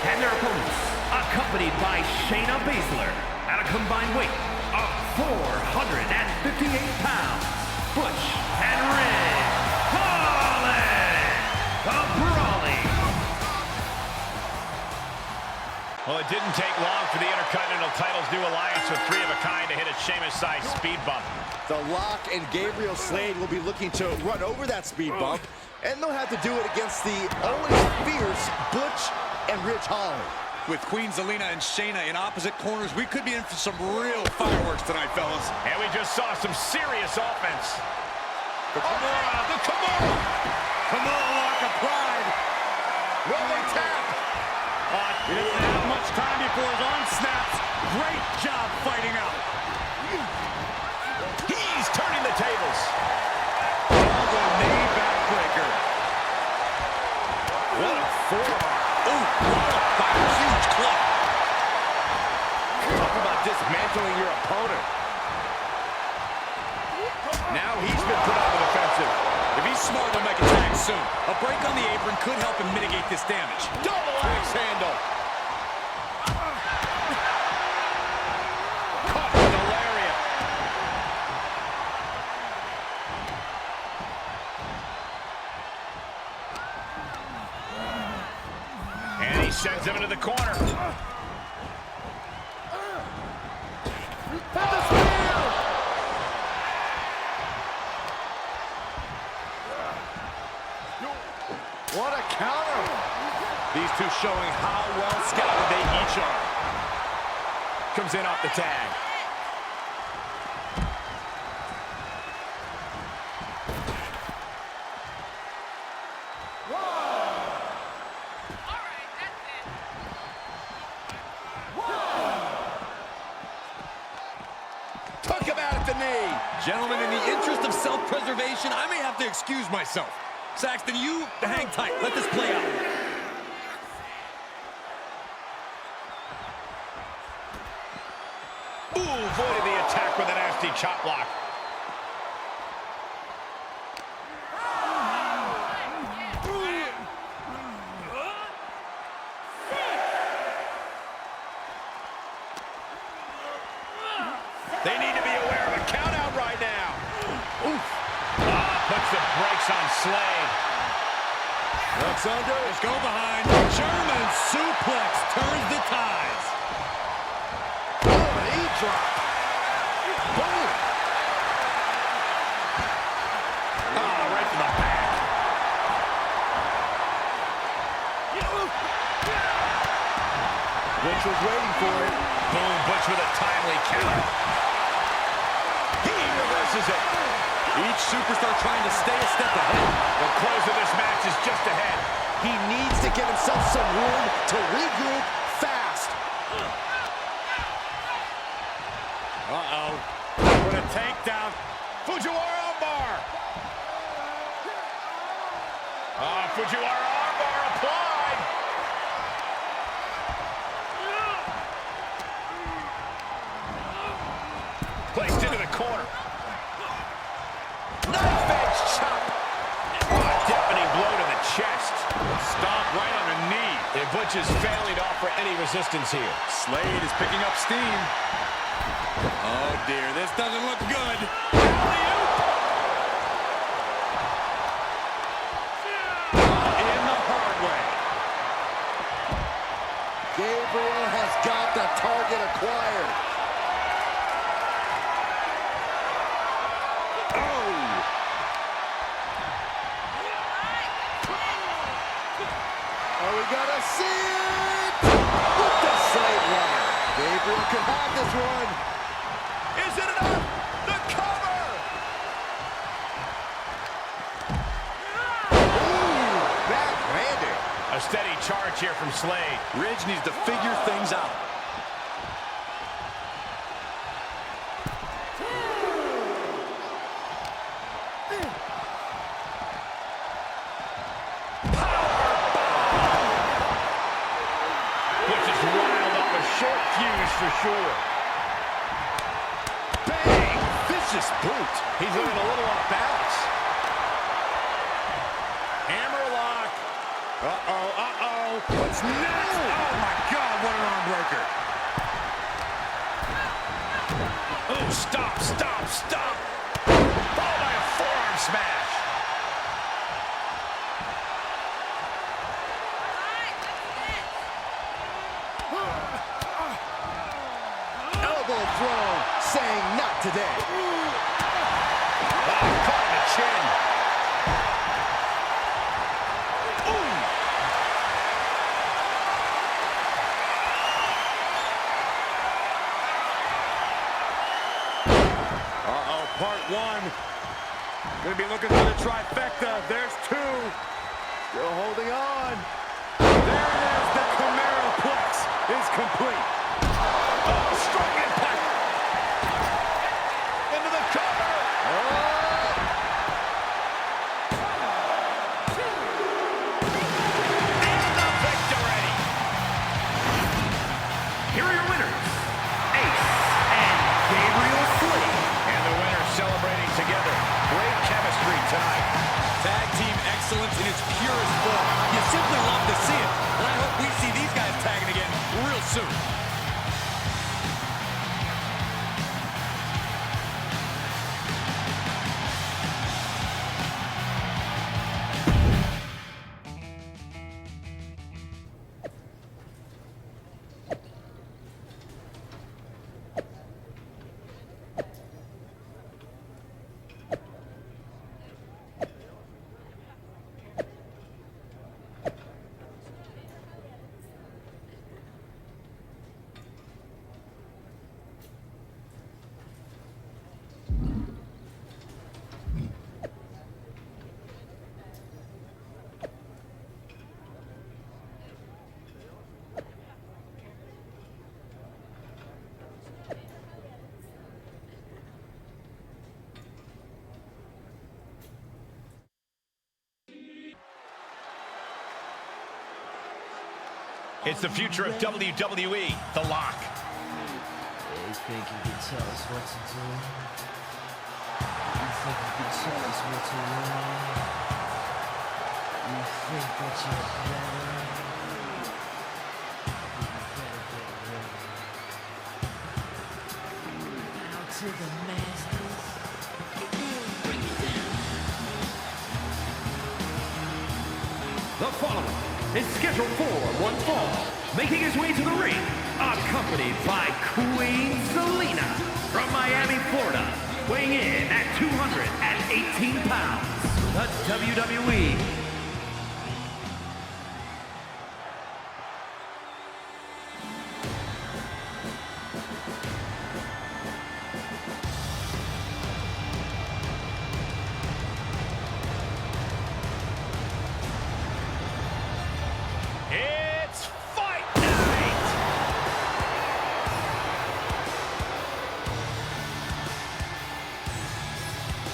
And their opponents, accompanied by Shayna Baszler at a combined weight of 458 pounds, Butch and Ridge Holland, the Brawling. Well, it didn't take long for the Intercontinental title's new alliance with Three of a Kind to hit a Sheamus-sized speed bump. The Lock and Gabriel Slade will be looking to run over that speed bump, and they'll have to do it against the always fierce Butch and Ridge Holland. With Queen Zelina and Shayna in opposite corners, we could be in for some real fireworks tonight, fellas. And we just saw some serious offense. The Kimura, the Kimura! Kimura Lock of Pride. Rolling tap. He doesn't have much time before his arm snaps. Great job fighting out. He's turning the tables. The knee backbreaker. What a forearm. Ooh, followed by a huge club. Talk about dismantling your opponent. Now he's been put on the defensive. If he's smart, he'll make a tag soon. A break on the apron could help him mitigate this damage. Double axe handle. Caught with a lariat. And he sends him into the corner. What a counter! These two showing how well scouted they each are. Comes in off the tag. Took him out at the knee. Gentlemen, in the interest of self-preservation, I may have to excuse myself. Saxton, you hang tight. Let this play out. Ooh, avoided the attack with a nasty chop block. They need to be aware of a count-out right now. Oof. Puts the brakes on Slade. Looks under. Let's go behind. German suplex turns the tides. Oh, an E-drop. Boom. Oh, right to the back. Butch was waiting for it. Boom, Butch with a timely counter. He reverses it. Each superstar trying to stay a step ahead. The close of this match is just ahead. He needs to give himself some room to regroup fast. Uh-oh. What a takedown. Fujiwara armbar. Fujiwara armbar applied. Placed into the corner. Knife edge chop. Oh, a deafening blow to the chest. Stomp right on the knee. And Butch is failing to offer any resistance here. Slade is picking up steam. Oh, dear. This doesn't look good. In the hard way. Gabriel has got the target acquired. Are we gonna see it? close one. Is it enough? The cover! Ooh, backhanded. A steady charge here from Slade. Ridge needs to figure things out. Short fuse for sure. Bang! Vicious boot. He's looking a little off balance. Hammerlock. Uh-oh, uh-oh. What's next? Oh, my God, what an arm breaker. Oh, stop, stop, stop. Followed by a forearm smash. Thrown, saying not today. Oh, caught in the chin. Ooh. Uh-oh, part one. Gonna be looking for the trifecta. There's two. Still holding on. There it is. The Cameraplex is complete. Oh, strong impact. Into the cover. And the victory. Here are your winners, Ace and Gabriel Slade. And the winners celebrating together. Great chemistry tonight. Tag team excellence in its purest form. You simply love to see it. And I hope we see these guys tagging again real soon. It's the future of WWE, The Lock. You think you can tell us what to do? You think you can tell us what to learn? You think that you're better? You better get ready. Bow to the masters. Bring it down. The following is scheduled for one fall, making his way to the ring, accompanied by Queen Zelina from Miami, Florida, weighing in at 218 pounds. The WWE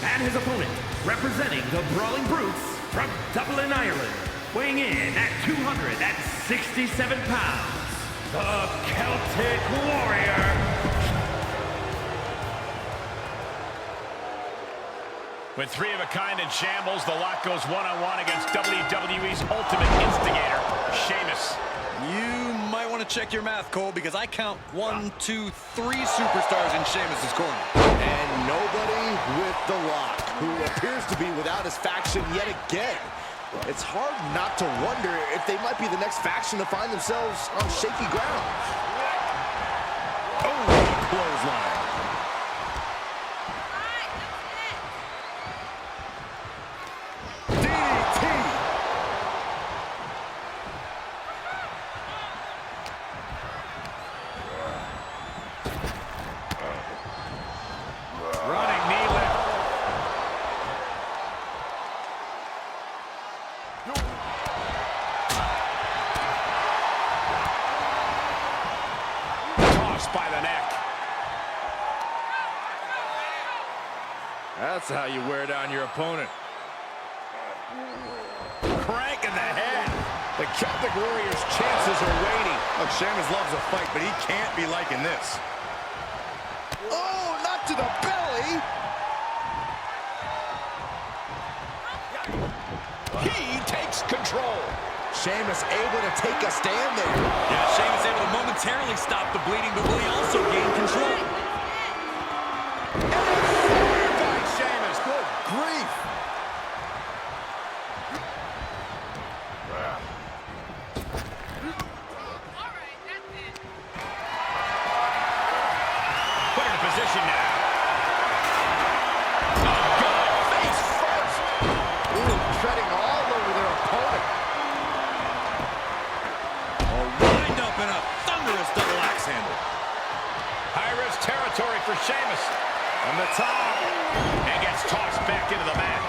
and his opponent, representing the Brawling Brutes from Dublin, Ireland, weighing in at 267 pounds, the Celtic Warrior. With three of a kind in shambles, The Lock goes one-on-one against WWE's ultimate instigator, Sheamus. You might want to check your math, Cole, because I count 1, 2, 3 superstars in Sheamus's corner. And nobody with The Lock, who appears to be without his faction yet again. It's hard not to wonder if they might be the next faction to find themselves on shaky ground. Oh, clothesline. the neck. That's how you wear down your opponent. Crank in the head. The Celtic Warrior's chances are waning. Look, Sheamus loves a fight, but he can't be liking this. Oh, not to the belly. He takes control. Sheamus able to take a stand there. Yeah, Sheamus able to momentarily stop the bleeding, but will he also gain control? Fired by Sheamus. Good grief. Put in a position now. Oh, God, face first. Ooh, treading all over their opponent. Wind up and a thunderous double axe handle. High-risk territory for Sheamus. From the top. And gets tossed back into the mat.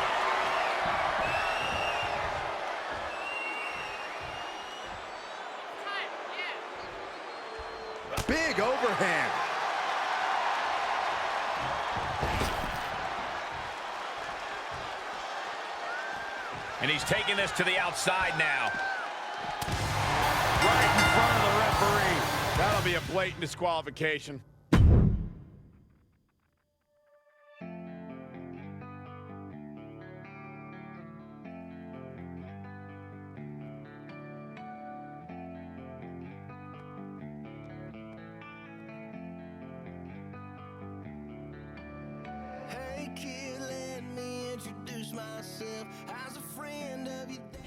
Big overhand. And he's taking this to the outside now. Right in front of the referee. That'll be a blatant disqualification. Hey kid, let me introduce myself as a friend of your dad.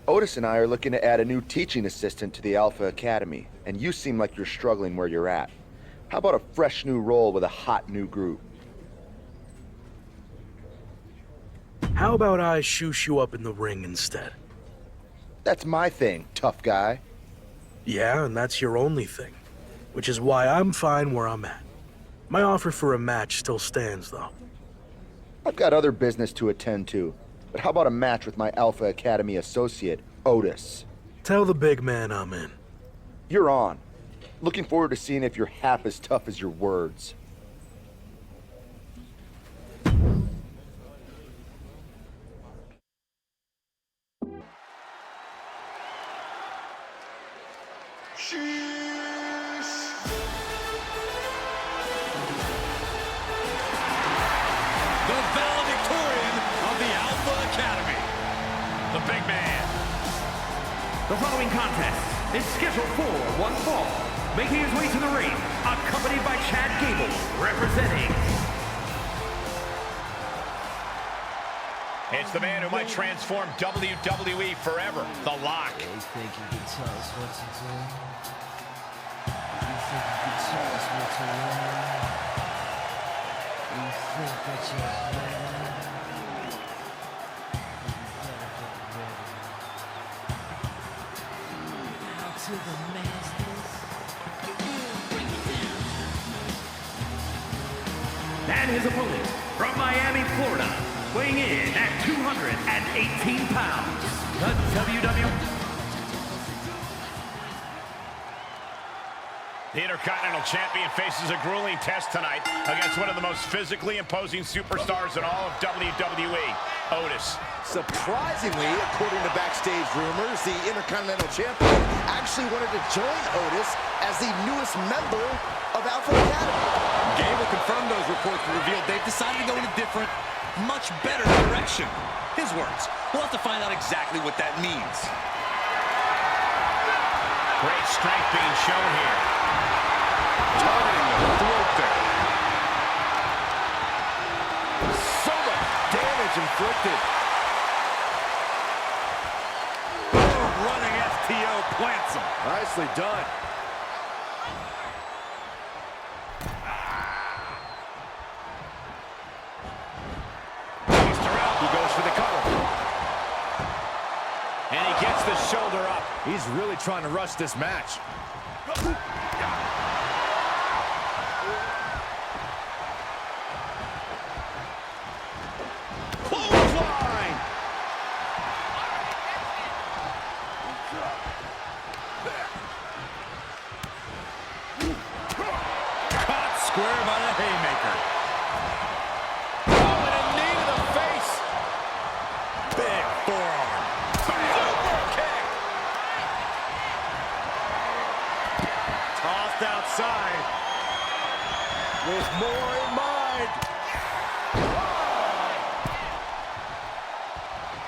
Otis and I are looking to add a new teaching assistant to the Alpha Academy, and you seem like you're struggling where you're at. How about a fresh new role with a hot new group? How about I shoosh you up in the ring instead? That's my thing, tough guy. Yeah, and that's your only thing. Which is why I'm fine where I'm at. My offer for a match still stands, though. I've got other business to attend to, but how about a match with my Alpha Academy associate, Otis? Tell the big man I'm in. You're on. Looking forward to seeing if you're half as tough as your words. The following contest is scheduled for one fall. Making his way to the ring, accompanied by Chad Gable, representing... It's the man who might transform WWE forever, The Lock. You think you can tell us what to do? You think you can tell us what to learn? You think that you're better? To the masters. And his opponent, from Miami, Florida, weighing in at 218 pounds, the WWE... The Intercontinental Champion faces a grueling test tonight against one of the most physically imposing superstars in all of WWE, Otis. Surprisingly, according to backstage rumors, the Intercontinental Champion actually wanted to join Otis as the newest member of Alpha Academy. Gable confirmed those reports and revealed they've decided to go in a different, much better direction. His words. We'll have to find out exactly what that means. Great strength being shown here. Targeting the throat there. So much damage inflicted. Boom, running STO plants him. Nicely done. He goes for the cover. And he gets the shoulder up. He's really trying to rush this match. Clothesline! Caught square by the haymaker. Oh, and a knee to the face. Big forearm. Super kick. Tossed outside. With more in mind.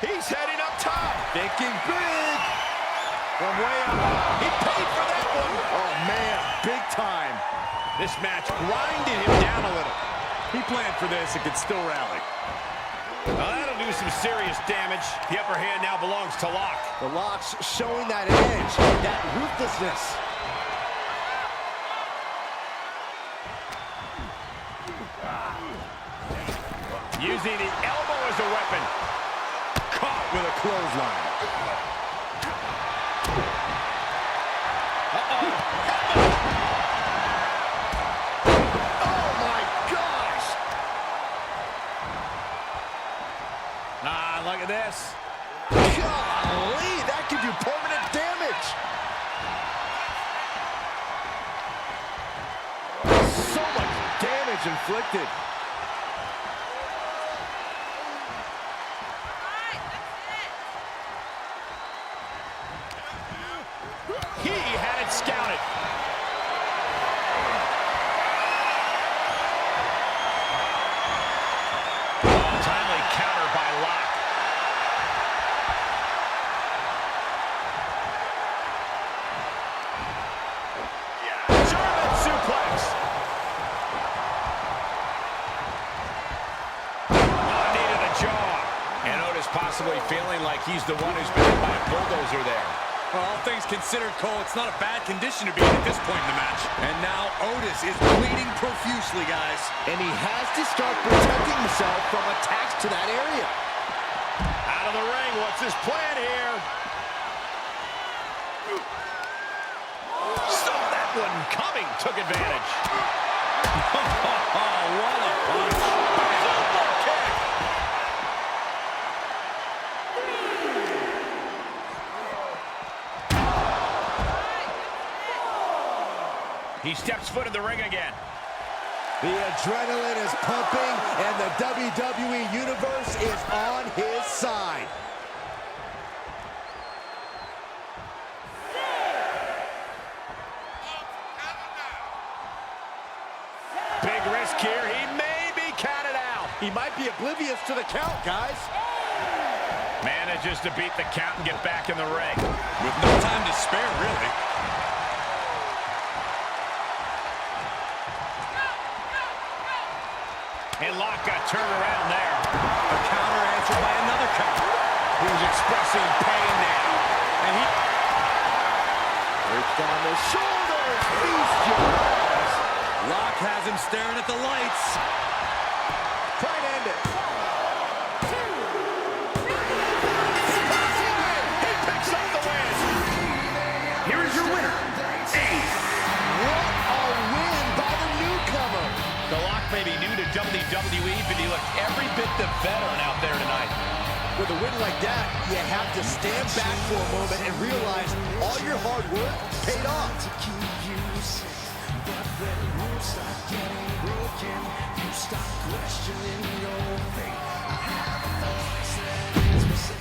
He's heading up top. Thinking big. From way up high. He paid for that one. Oh, man. Big time. This match grinded him down a little. He planned for this and could still rally. Well, that'll do some serious damage. The upper hand now belongs to Locke. The Locke's showing that edge, that ruthlessness. Using the elbow as a weapon. Caught with a clothesline. Oh, my gosh. Look at this. Golly, that could do permanent damage. So much damage inflicted. He had it scouted. Timely counter by Locke. German suplex. Knee to the jaw. And Otis possibly feeling like he's the one who's been hit by a bulldozer there. Well, all things considered, Cole, it's not a bad condition to be in at this point in the match. And now Otis is bleeding profusely, guys. And he has to start protecting himself from attacks to that area. Out of the ring, what's his plan here? Saw that one coming, took advantage. What a punch. Super kick. He steps foot in the ring again. The adrenaline is pumping, and the WWE Universe is on his side. Big risk here. He may be counted out. He might be oblivious to the count, guys. Manages to beat the count and get back in the ring. With no time to spare, really. And Locke got turned around there. A counter answered by another counter. He's expressing pain now. And he... Ripped on the shoulders. Feast your eyes. Locke has him staring at the lights. Try to end it. He picks up the win. Here is your winner, Ace. What a win by the newcomer. The Locke may be new to WWE, but he looked every bit the veteran out there tonight. With a win like that, you have to stand back for a moment and realize all your hard work paid off. when rules start getting broken, you start questioning your fate. I have a voice that is missing.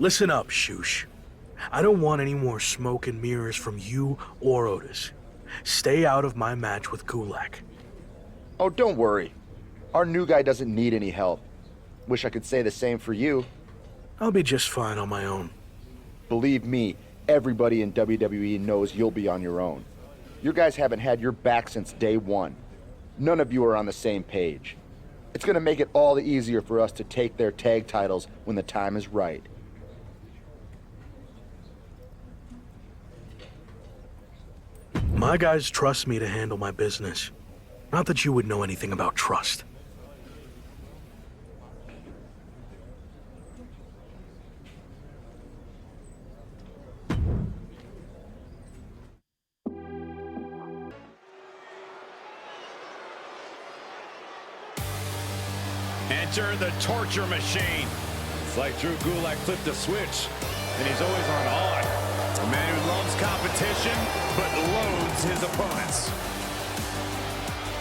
Listen up, Shoosh. I don't want any more smoke and mirrors from you or Otis. Stay out of my match with Gulak. Oh, don't worry. Our new guy doesn't need any help. Wish I could say the same for you. I'll be just fine on my own. Believe me, everybody in WWE knows you'll be on your own. You guys haven't had your back since day one. None of you are on the same page. It's gonna make it all the easier for us to take their tag titles when the time is right. My guys trust me to handle my business. Not that you would know anything about trust. Enter the torture machine. It's like Drew Gulak flipped a switch, and he's always on. A man who loves competition, but loathes his opponents.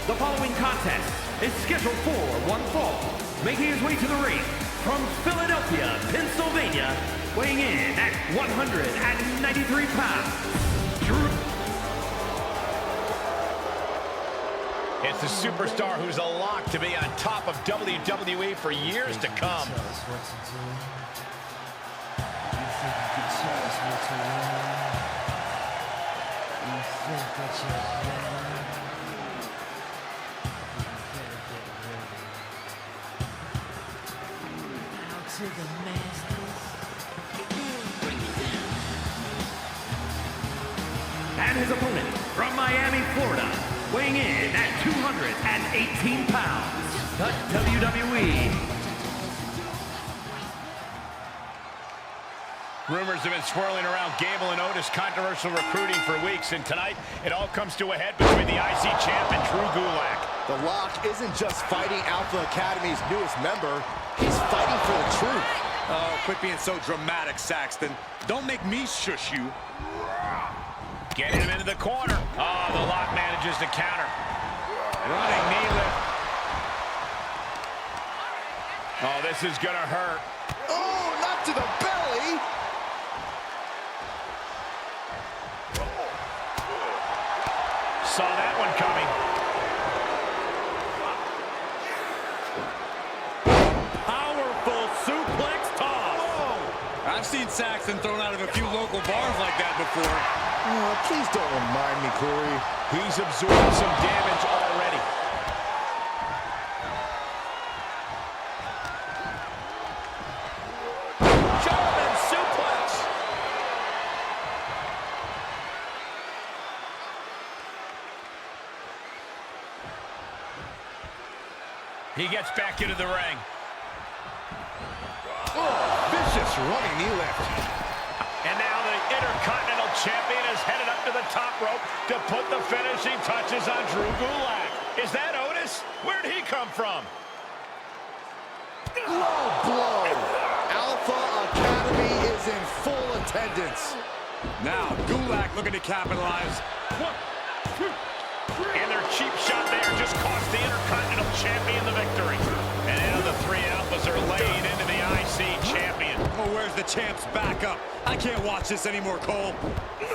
The following contest is scheduled for one fall. Making his way to the ring from Philadelphia, Pennsylvania, weighing in at 193 pounds, Drew. It's the superstar who's a lock to be on top of WWE for years to come. And his opponent from Miami, Florida, weighing in at 218 pounds, the WWE. Rumors have been swirling around Gable and Otis' controversial recruiting for weeks, and tonight it all comes to a head between the IC champ and Drew Gulak. The Lock isn't just fighting Alpha Academy's newest member, he's fighting for the truth. Oh, quit being so dramatic, Saxton. Don't make me shush you. Getting him into the corner. Oh, the Lock manages to counter. Running knee lift. Oh, this is gonna hurt. Oh, not to the belly! Saw that one coming. Powerful suplex toss. Oh. I've seen Saxton thrown out of a few local bars like that before. Oh, please don't remind me, Corey. He's absorbed some damage already. German suplex. He gets back into the ring. Oh, vicious running knee lift. And now the Intercontinental Champion is headed up to the top rope to put the finishing touches on Drew Gulak. Is that Otis? Where'd he come from? Low blow. Alpha Academy is in full attendance. Now, Gulak looking to capitalize. 1, 2, 3. And their cheap shot there just cost the Intercontinental Champion the victory. And now the three Alphas are laying into the IC Champion. Oh, where's the champ's backup? I can't watch this anymore, Cole.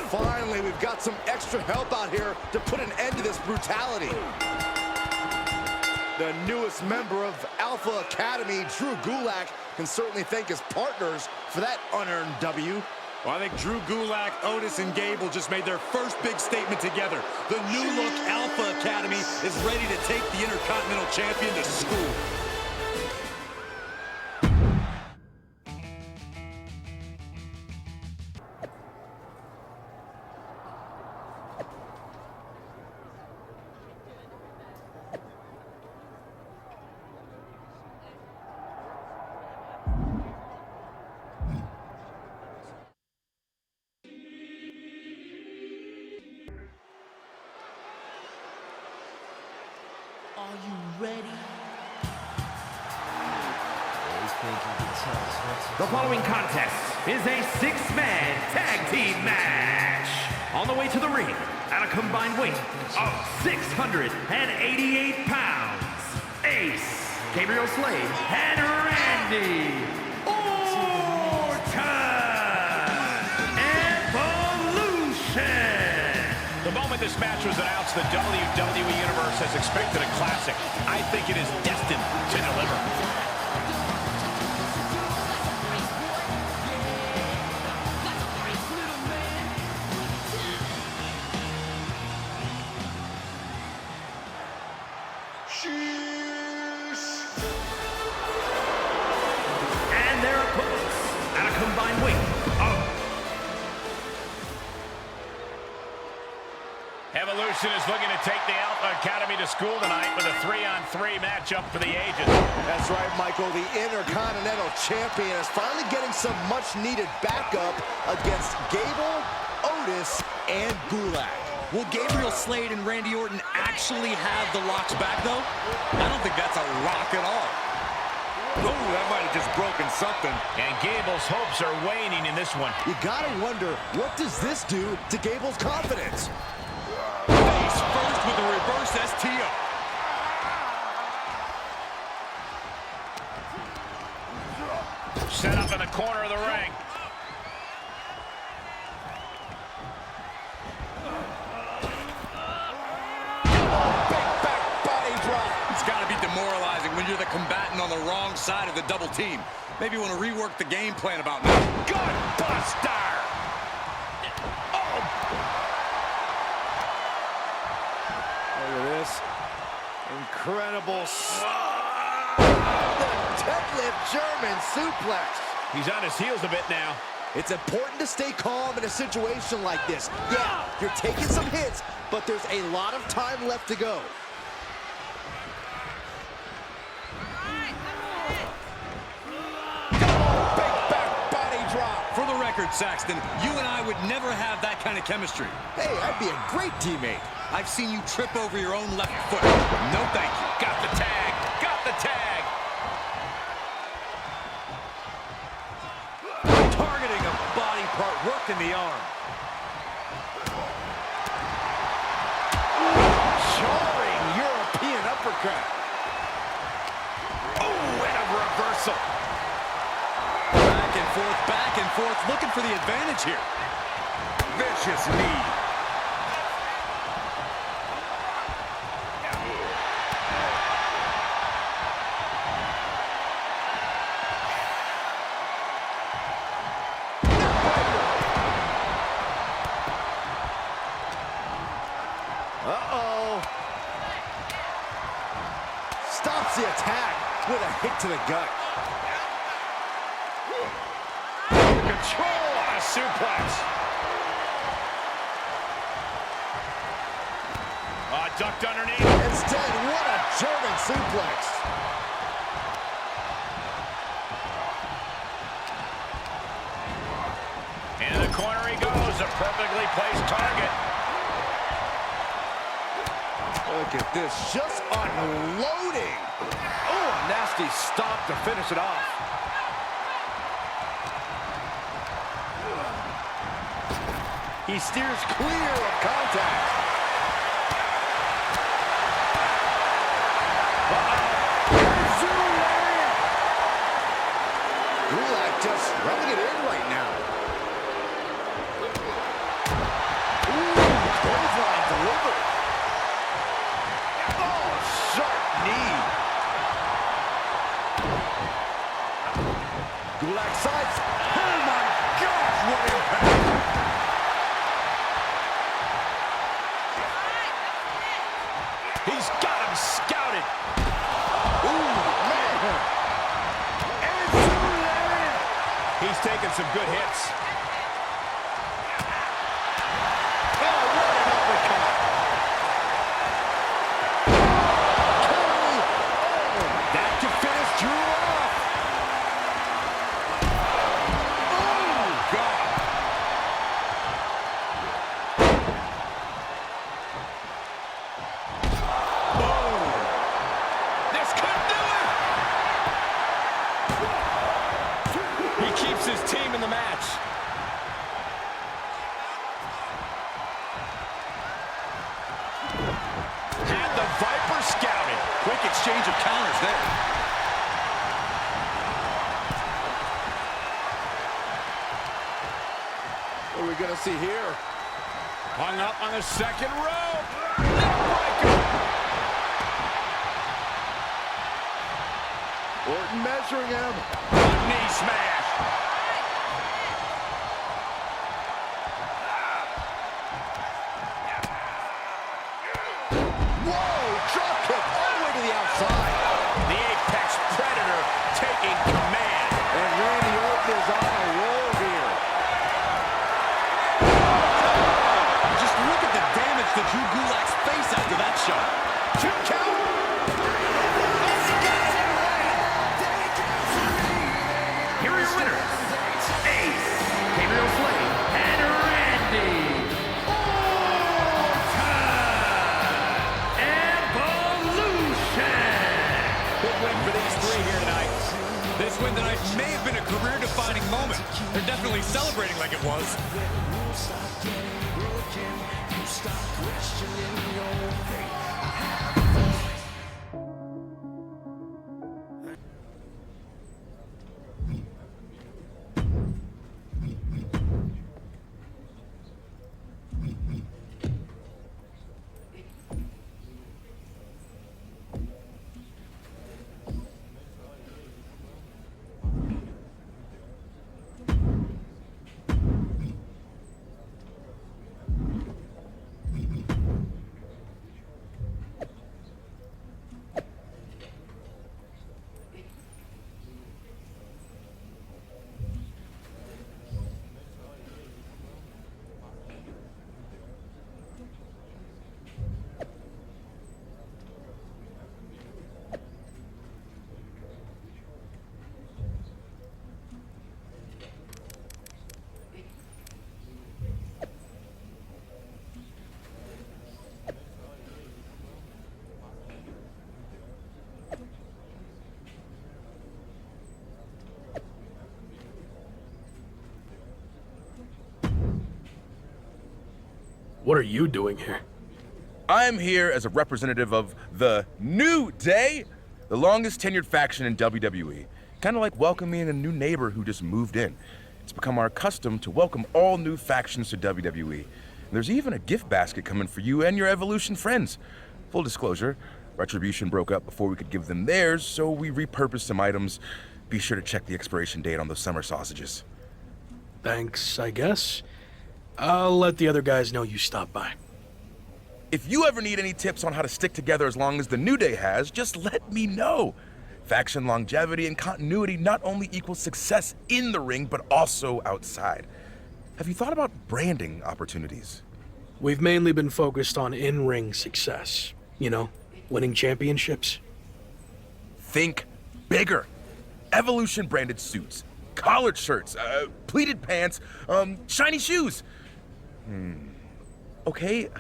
Finally, we've got some extra help out here to put an end to this brutality. The newest member of Alpha Academy, Drew Gulak, can certainly thank his partners for that unearned W. Well, I think Drew Gulak, Otis, and Gable just made their first big statement together. The new look Alpha Academy is ready to take the Intercontinental Champion to school. Are you ready? The following contest is a six-man tag team match. On the way to the ring, at a combined weight of 688 pounds, Ace, Gabriel Slade, and Randy Orton. Evolution. The moment this match was announced, the WWE Universe has expected a classic. I think it is destined to deliver. And their opponents, at a combined weight of... Evolution is looking to take the Alpha Academy to school tonight with a 3-on-3 matchup for the ages. That's right, Michael. The Intercontinental Champion is finally getting some much-needed backup against Gable, Otis, and Gulak. Will Gabriel Slade and Randy Orton actually have the locks back, though? I don't think that's a lock at all. Oh, that might have just broken something. And Gable's hopes are waning in this one. You gotta wonder, what does this do to Gable's confidence? Face first with the reverse STO. Set up in the corner of the ring. It's got to be demoralizing when you're the combatant on the wrong side of the double team. Maybe you want to rework the game plan about now. Good buster! Look at this. Incredible. The deadlift German suplex. He's on his heels a bit now. It's important to stay calm in a situation like this. Yeah, you're taking some hits, but there's a lot of time left to go. For the record, Saxton, you and I would never have that kind of chemistry. Hey, I'd be a great teammate. I've seen you trip over your own left foot. No thank you. Got the tag. Got the tag. Targeting a body part, working the arm. Jarring European uppercut. Oh, and a reversal. Back and forth, looking for the advantage here. Vicious knee. Uh-oh. Stops the attack with a hit to the gut. Control on a suplex. Ducked underneath. Instead, what a German suplex. In the corner he goes, a perfectly placed target. Look at this, just unloading. Oh, a nasty stop to finish it off. He steers clear of contact. Gulak just rubbing it in right now. Ooh, clothesline delivered. Oh, sharp knee. Gulak sides. Oh my gosh! what impact! He's got him scouted! Ooh, man! And Superman! He's taking some good hits. Oh, what an uppercut! That could finish Drew off! Oh, God! Boom! This could do it! He keeps his team in the match. Had the Viper scouted. Quick exchange of counters there. What are we gonna see here? Hung up on the second rope. Neckbreaker. Orton measuring him. Knee smash. Whoa! Drop kick all the way to the outside. The Apex Predator taking command. And Randy Orton is on a roll here. Just look at the damage to Drew Gulak's face after that shot. 2 count. Here are your winners, Ace, Gabriel Slade, and Randy Evolution. Big win for these three here tonight. This win tonight may have been a career-defining moment. They're definitely celebrating like it was. What are you doing here? I'm here as a representative of the New Day, the longest tenured faction in WWE. Kind of like welcoming a new neighbor who just moved in. It's become our custom to welcome all new factions to WWE. And there's even a gift basket coming for you and your Evolution friends. Full disclosure, Retribution broke up before we could give them theirs, so we repurposed some items. Be sure to check the expiration date on those summer sausages. Thanks, I guess. I'll let the other guys know you stopped by. If you ever need any tips on how to stick together as long as the New Day has, just let me know. Faction longevity and continuity not only equals success in the ring, but also outside. Have you thought about branding opportunities? We've mainly been focused on in-ring success. You know, winning championships. Think bigger. Evolution branded suits, collared shirts, pleated pants, shiny shoes. Okay,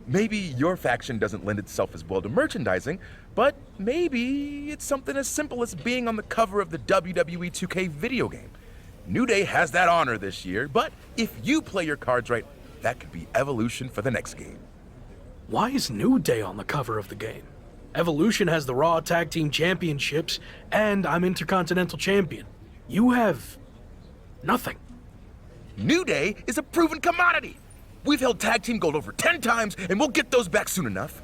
maybe your faction doesn't lend itself as well to merchandising, but maybe it's something as simple as being on the cover of the WWE 2K video game. New Day has that honor this year, but if you play your cards right, that could be Evolution for the next game. Why is New Day on the cover of the game? Evolution has the Raw Tag Team Championships, and I'm Intercontinental Champion. You have nothing. New Day is a proven commodity. We've held tag team gold over 10 times, and we'll get those back soon enough.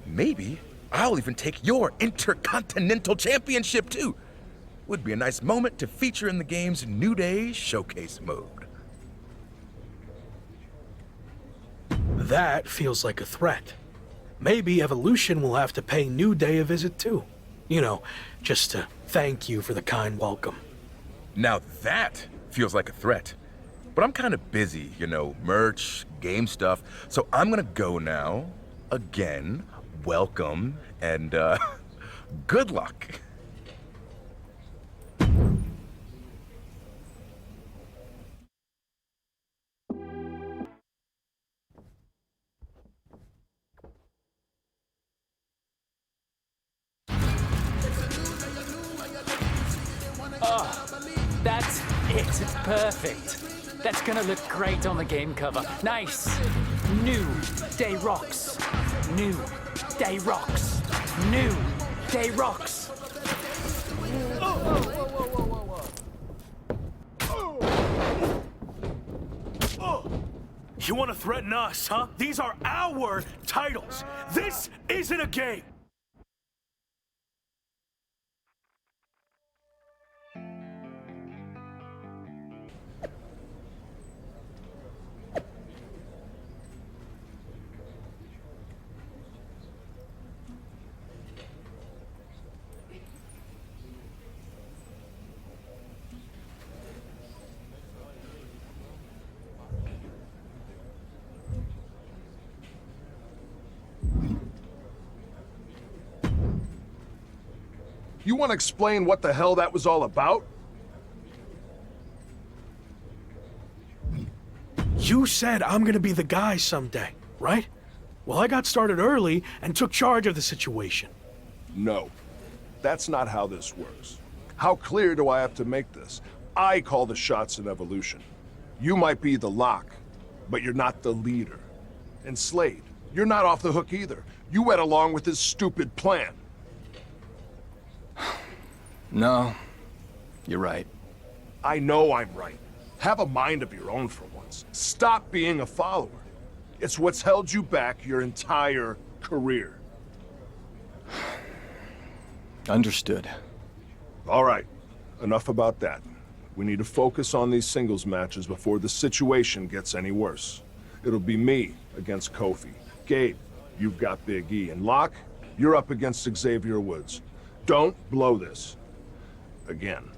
Maybe I'll even take your Intercontinental Championship, too. would be a nice moment to feature in the game's New Day Showcase mode. That feels like a threat. Maybe Evolution will have to pay New Day a visit too. You know, just to thank you for the kind welcome. Now that feels like a threat. But I'm kind of busy, you know, merch, game stuff. So I'm gonna go now. Again, welcome, and good luck. That's it. Perfect. That's gonna look great on the game cover. Nice. New Day rocks. New Day rocks. New Day rocks. You want to threaten us, huh? These are our titles. This isn't a game. You want to explain what the hell that was all about? You said I'm gonna be the guy someday, right? Well, I got started early and took charge of the situation. No, that's not how this works. How clear do I have to make this? I call the shots in Evolution. You might be the lock, but you're not the leader. And Slade, you're not off the hook either. You went along with his stupid plan. No, you're right. I know I'm right. Have a mind of your own for once. Stop being a follower. It's what's held you back your entire career. Understood. All right, enough about that. We need to focus on these singles matches before the situation gets any worse. It'll be me against Kofi. Gabe, you've got Big E. And Locke, you're up against Xavier Woods. Don't blow this. Again.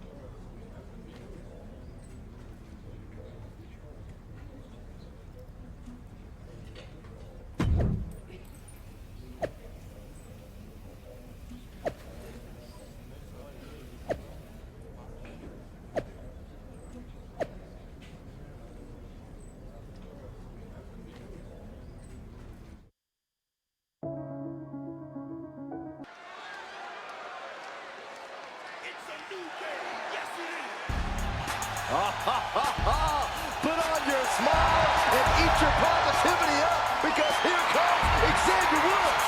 Put on your smile and eat your positivity up, because here comes Xavier Woods.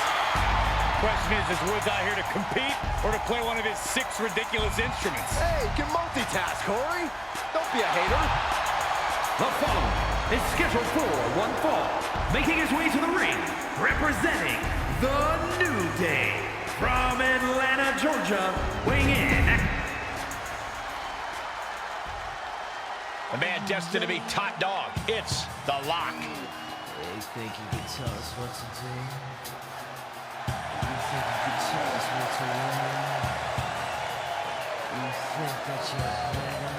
Question is Woods out here to compete or to play one of his 6 ridiculous instruments? Hey, you can multitask, Corey. Don't be a hater. The following is scheduled for one fall, making his way to the ring, representing the New Day from Atlanta, Georgia, weighing in at the man destined to be top dog. It's the Lock. You think you can tell us what to do? You think you can tell us what to learn? You think that you're better?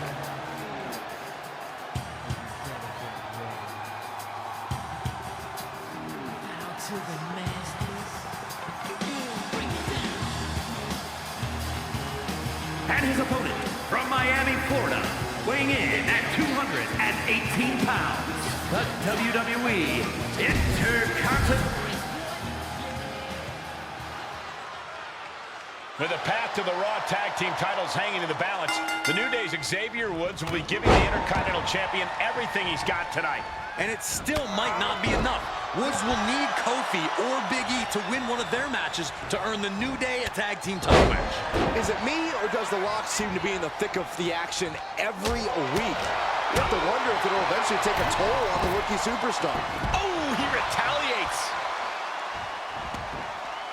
Bow to the masters. and his opponent from Miami, Florida, weighing in at 218 pounds, the WWE Intercontinental. With the path to the Raw Tag Team titles hanging in the balance, the New Day's Xavier Woods will be giving the Intercontinental Champion everything he's got tonight. And it still might not be enough. Woods will need Kofi or Big E to win one of their matches to earn the New Day a tag team title match. Is it me, or does the Lock seem to be in the thick of the action every week? You have to wonder if it'll eventually take a toll on the rookie superstar. Oh, he retaliates.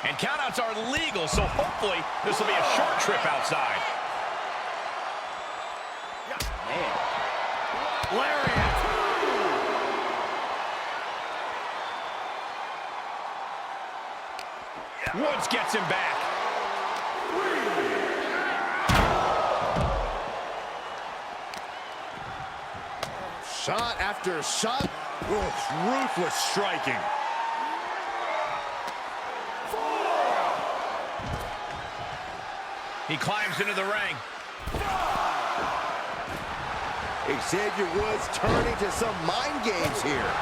And countouts are legal, so hopefully this will be a short trip outside. Lariat. Woods gets him back. Shot after shot. Ruthless striking. He climbs into the ring. Xavier Woods turning to some mind games here.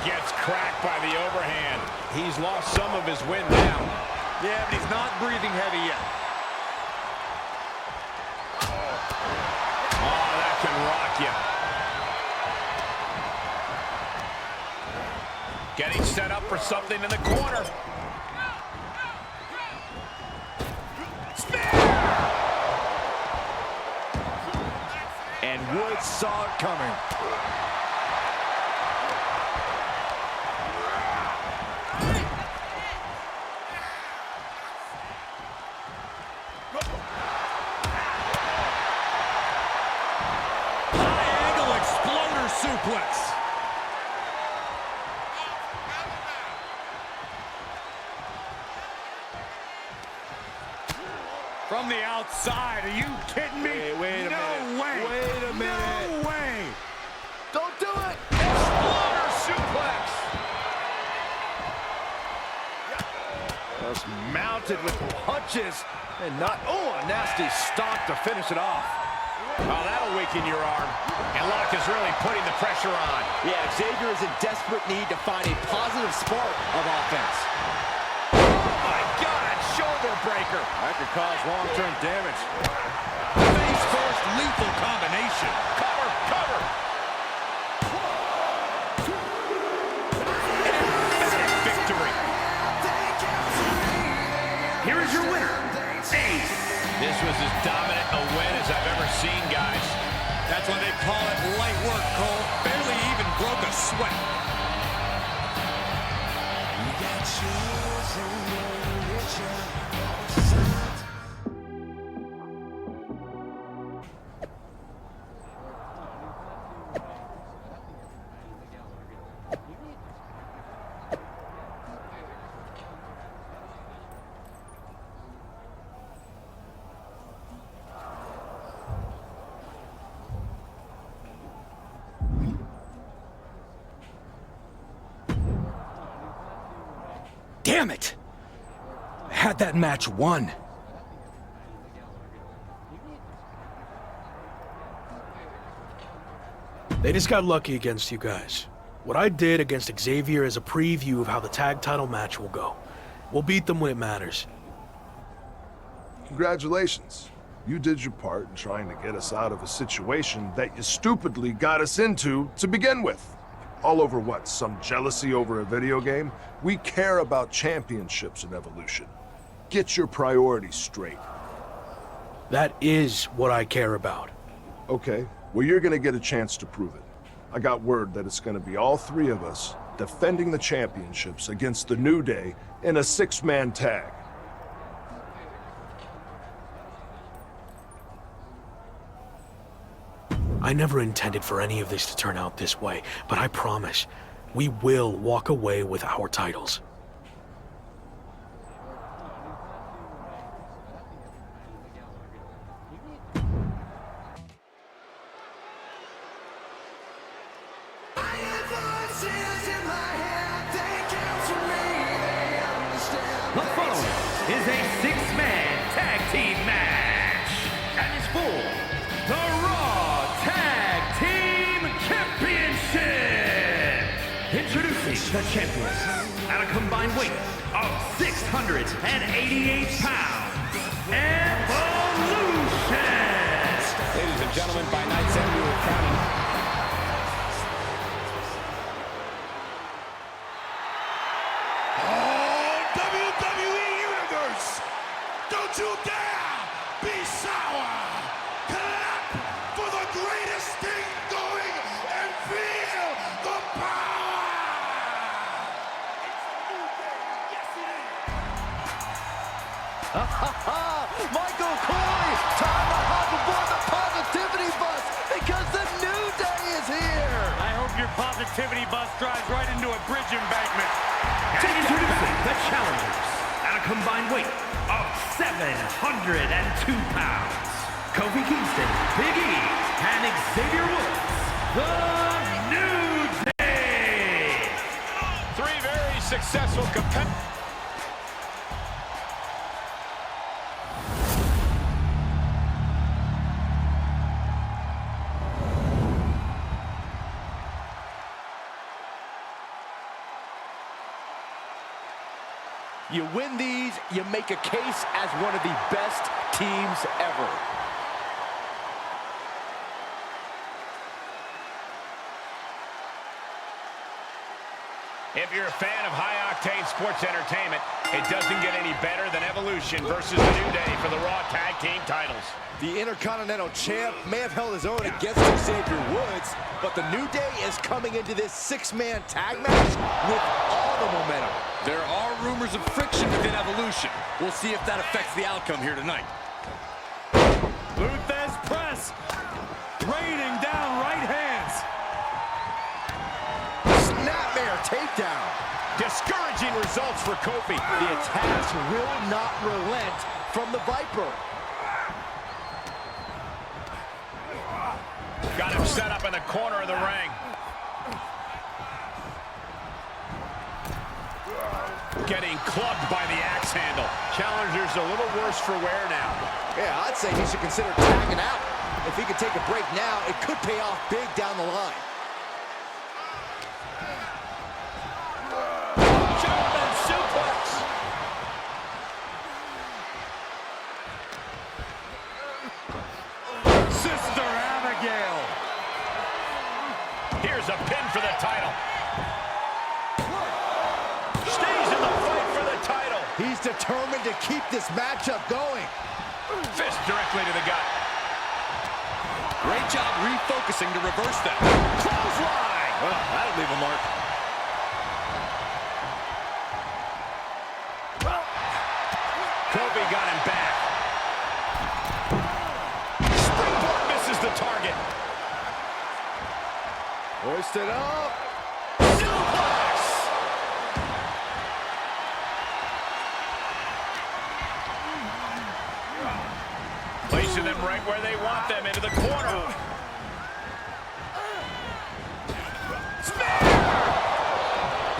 Gets cracked by the overhand. He's lost some of his wind now. Yeah, but he's not breathing heavy yet. That can rock you. Getting set up for something in the corner. And Woods saw it coming. High-angle exploder suplex. From the outside, are you kidding me? Hey, wait a minute. Way. Wait a minute. No way. Don't do it. Exploder suplex. Just mounted with punches and not, a nasty stop to finish it off. That'll weaken your arm. And Locke is really putting the pressure on. Yeah, Xavier is in desperate need to find a positive spark of offense. Shoulder breaker. That could cause long-term damage. Face first lethal combination. Cover. Emphatic victory. Here is your winner, Ace. This was as dominant a win as I've ever seen, guys. That's why they call it light work, Cole. Barely even broke a sweat. You got shoes and you're richer. Damn it! I had that match won. They just got lucky against you guys. What I did against Xavier is a preview of how the tag title match will go. We'll beat them when it matters. Congratulations. You did your part in trying to get us out of a situation that you stupidly got us into to begin with. All over what? Some jealousy over a video game? We care about championships in Evolution. Get your priorities straight. That is what I care about. Okay, well you're gonna get a chance to prove it. I got word that it's gonna be all three of us defending the championships against the New Day in a 6-man tag. I never intended for any of this to turn out this way, but I promise, we will walk away with our titles. The following is a 6-man tag team match, and it's for the Raw Tag Team Championship. Introducing the champions at a combined weight of 688 pounds, Evolution. Ladies and gentlemen, by night's end, we will crown Don't you dare be sour! Clap for the greatest thing going and feel the power! Michael Corey, time to hop aboard the positivity bus because the New Day is here! Just drives right into a bridge embankment. And introducing the challengers at a combined weight of 702 pounds. Kofi Kingston, Big E, and Xavier Woods, the New Day. Three very successful competitors. You win these, you make a case as one of the best teams ever. If you're a fan of high-octane sports entertainment, it doesn't get any better than Evolution versus the New Day for the Raw Tag Team titles. The Intercontinental Champ may have held his own against Xavier Woods, but the New Day is coming into this six-man tag match with all the momentum. There are rumors of friction within Evolution. We'll see if that affects the outcome here tonight. Luthez press. Raining down right hands. Snapmare takedown. Discouraging results for Kofi. The attacks will not relent from the Viper. Got him set up in the corner of the ring. Getting clubbed by the axe handle. Challenger's a little worse for wear now. Yeah, I'd say he should consider tagging out. If he could take a break now, it could pay off big down the line. German suplex. Sister Abigail. Here's a pin for the title. Stays in the fight for the title. He's determined to keep this matchup going. Fist directly to the gut. Great job refocusing to reverse that. Clothesline. Well, that'll leave a mark. Kofi got him back. Springboard misses the target. Hoisted up. Suplex. Placing them right where they want them, into the corner.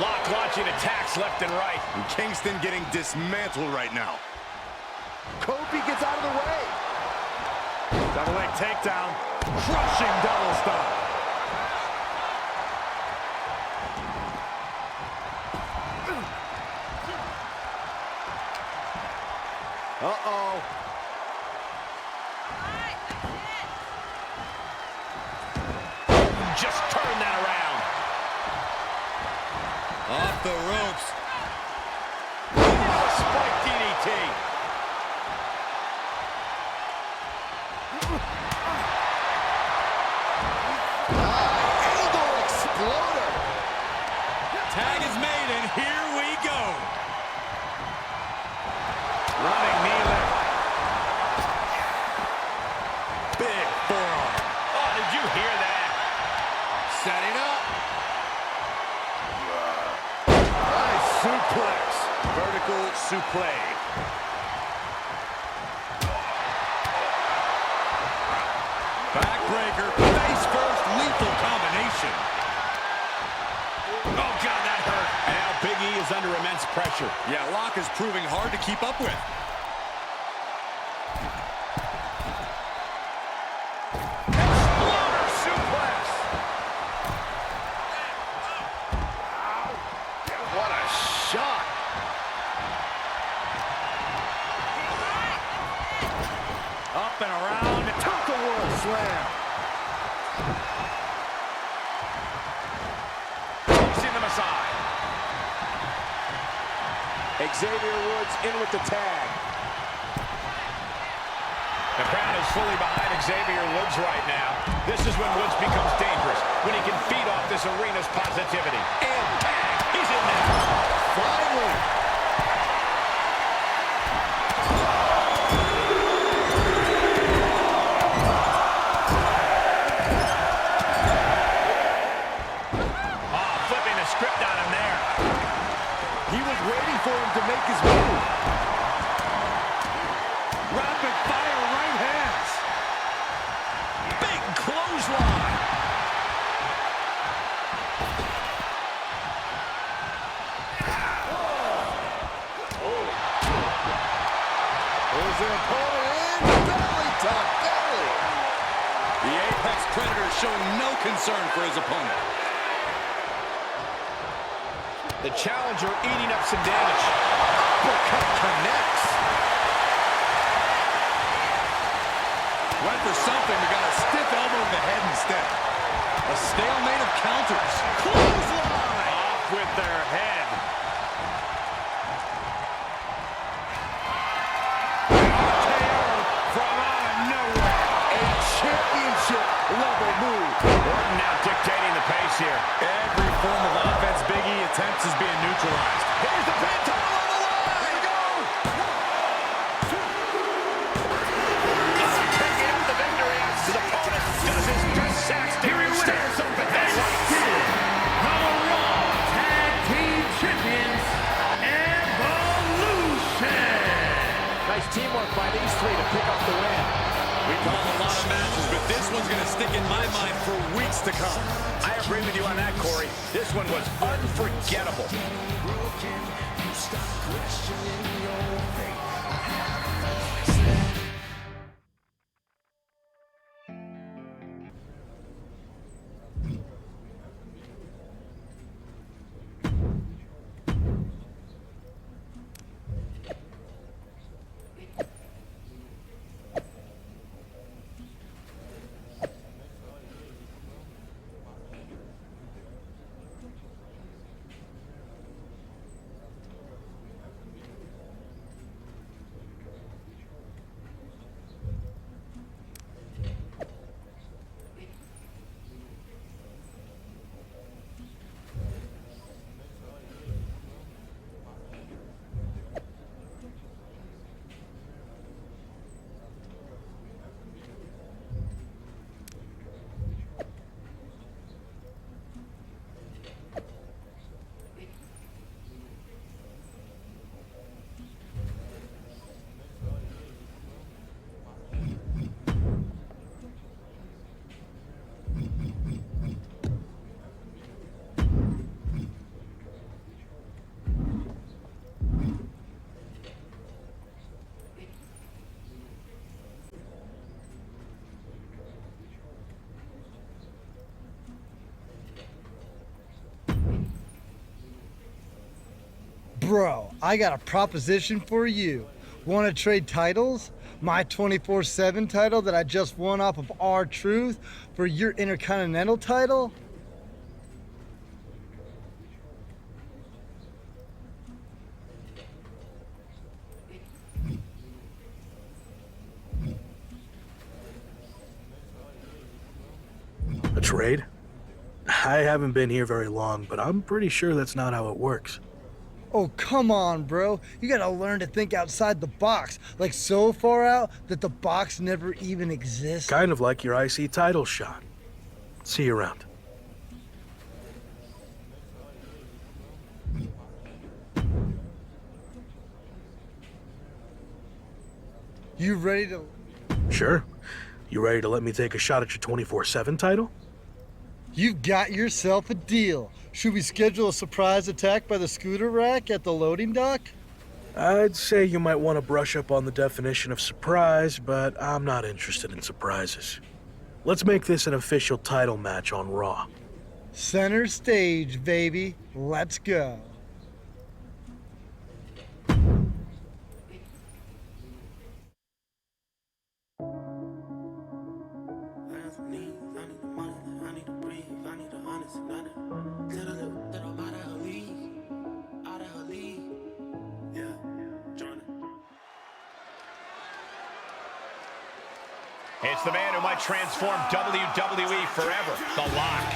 Lock launching attacks left and right. And Kingston getting dismantled right now. Kofi gets out of the way. Double leg takedown. Crushing double stomp. Uh-oh. Just turn that around. Off the ropes. Spike DDT. Angle exploder. Tag is made, and here we go. Running knee lift. Big forearm. Oh, did you hear that? Setting up. Nice suplex. Vertical suplex. Backbreaker. Face first. Lethal combination. Oh, God, that hurt. And now Big E is under immense pressure. Yeah, Locke is proving hard to keep up with. Exploder suplex. What a shot. Up and around. Tilt-a-whirl slam. Tossing them aside. Xavier Woods in with the tag. The crowd is fully behind Xavier Woods right now. This is when Woods becomes dangerous, when he can feed off this arena's positivity. And tag. He's in there. Finally. apex predator showing no concern for his opponent. The challenger eating up some damage. Uppercut connects. Went for something, but got a stiff elbow to the head instead. A stalemate of counters. Clothesline! Off with their head. From out of nowhere. A championship level move. Orton now dictating the pace here. Every form of offense Big E attempts is being neutralized. Here's the pin, title on the line. Here we go. Picking up the victory. His opponent does his best Saxton. Stares up at that Our Raw Tag Team Champions, Evolution. Nice teamwork by these three to pick up the win. We call a lot of matches, but this one's going to stick in my mind for weeks to come. I agree with you on that, Corey. This one was unforgettable. Bro, I got a proposition for you. Want to trade titles? My 24/7 title that I just won off of R-Truth for your Intercontinental title? A trade? I haven't been here very long, but I'm pretty sure that's not how it works. Oh, come on, bro. You gotta learn to think outside the box. Like so far out that the box never even exists. Kind of like your IC title shot. See you around. You ready to... Sure. You ready to let me take a shot at your 24/7 title? You've got yourself a deal. Should we schedule a surprise attack by the scooter rack at the loading dock? I'd say you might want to brush up on the definition of surprise, but I'm not interested in surprises. Let's make this an official title match on Raw. Center stage, baby. Let's go. It's the man who might transform WWE forever, The Lock.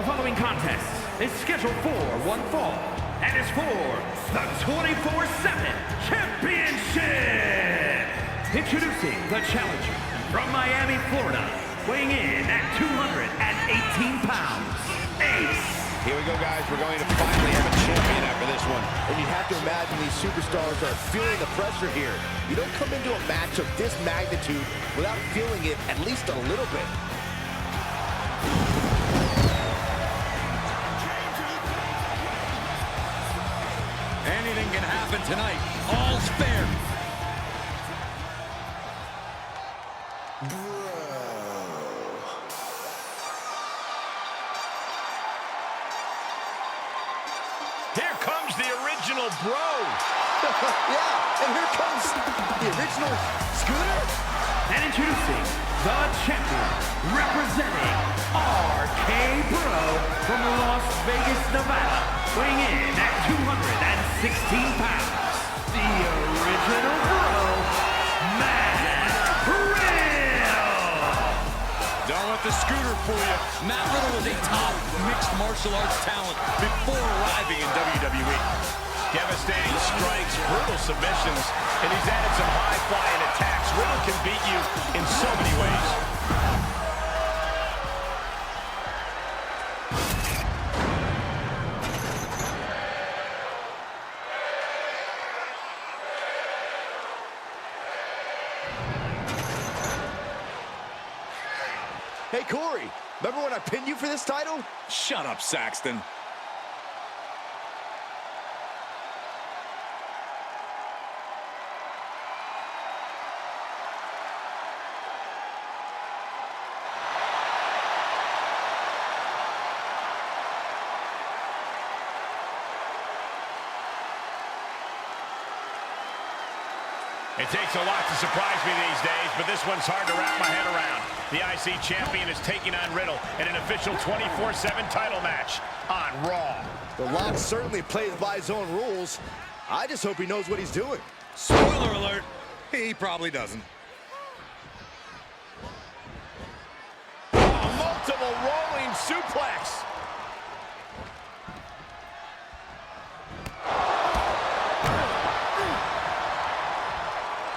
The following contest is scheduled for one fall and is for the 24/7 Championship. Introducing the challenger from Miami, Florida, weighing in at 218 pounds, Ace. Here we go, guys. We're going to finally have a champion after this one. And you have to imagine these superstars are feeling the pressure here. You don't come into a match of this magnitude without feeling it at least a little bit. Anything can happen tonight. All's fair. Here comes the original bro. Yeah, and here comes the original Scooter. And introducing the champion, representing RK Bro from Las Vegas, Nevada, weighing in at 216 pounds, the original bro, Matt Riddle. Don't let the Scooter fool you. Matt Riddle was a top mixed martial arts talent before arriving in WWE. Devastating strikes, brutal submissions, and he's added some high-flying attacks. Riddle can beat you in so many ways. Hey, Corey, remember when I pinned you for this title? Shut up, Saxton. It takes a lot to surprise me these days, but this one's hard to wrap my head around. The IC champion is taking on Riddle in an official 24/7 title match on Raw. The Lock certainly plays by his own rules. I just hope he knows what he's doing. Spoiler alert, he probably doesn't. Oh, multiple rolling suplex.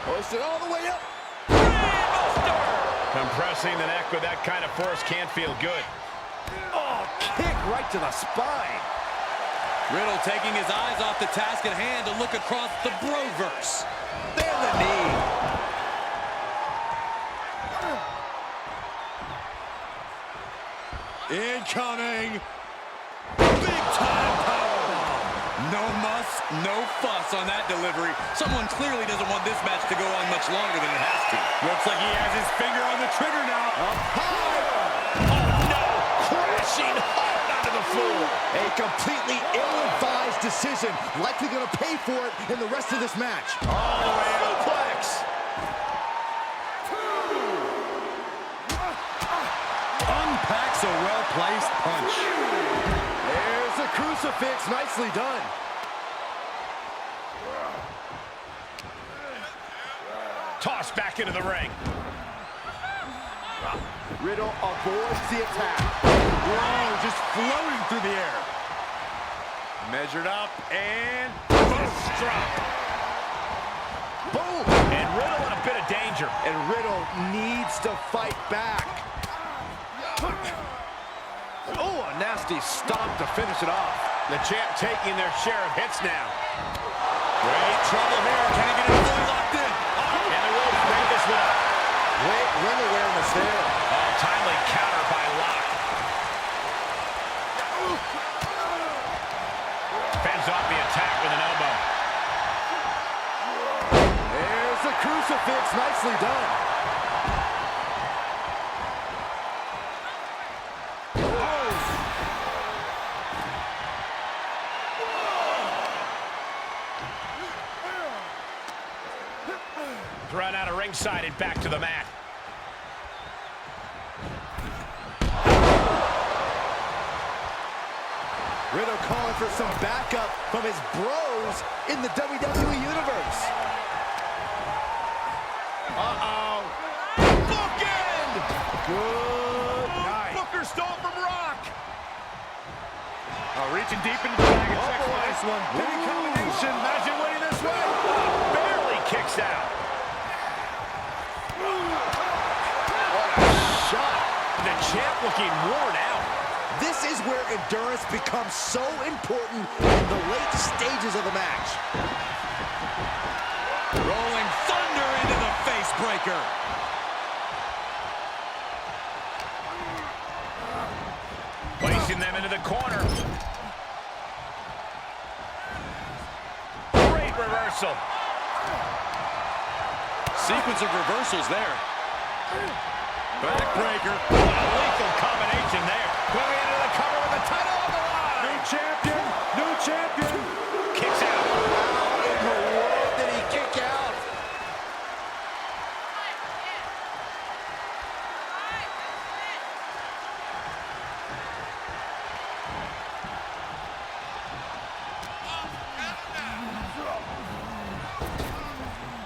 Hoisted all the way up. Compressing the neck with that kind of force can't feel good. Oh, kick right to the spine. Riddle taking his eyes off the task at hand to look across the Broverse. There the knee. Incoming. Big time powerbomb. No muss, no fuss on that delivery. Someone clearly doesn't want this match to go on much longer than it has to. Looks like he has his finger on the trigger now. Up high. Oh, no. Crashing hard onto the floor. A completely ill-advised decision. Likely going to pay for it in the rest of this match. All the way up. Suplex. Unpacks a well-placed punch. There's a crucifix. Nicely done. Tossed back into the ring. Riddle avoids the attack. Whoa, just floating through the air. Measured up and first drop. Boom. And Riddle in a bit of danger. And Riddle needs to fight back. Oh, a nasty stomp to finish it off. The champ taking their share of hits now. Great trouble here. Can he get it fully locked in? And the ropes break this one up. Great ring awareness there. Oh, timely counter by Locke. Fends off the attack with an elbow. There's the crucifix. Nicely done. Run out of ringside and back to the mat. Riddle calling for some backup from his bros in the WWE Universe. Uh-oh. Bookend! Good night. Booker stole from Rock. Oh, reaching deep into the bag and checks for this one. Big combination. Imagine winning this way. Barely kicks out. What a shot. The champ looking worn out. This is where endurance becomes so important in the late stages of the match. Rolling thunder into the face breaker. Placing them into the corner. Great reversal. Sequence of reversals there. Backbreaker. What a lethal combination there. Going into the cover with the title on the line. New champion. New champion. Kicks out. How in the world did he kick out?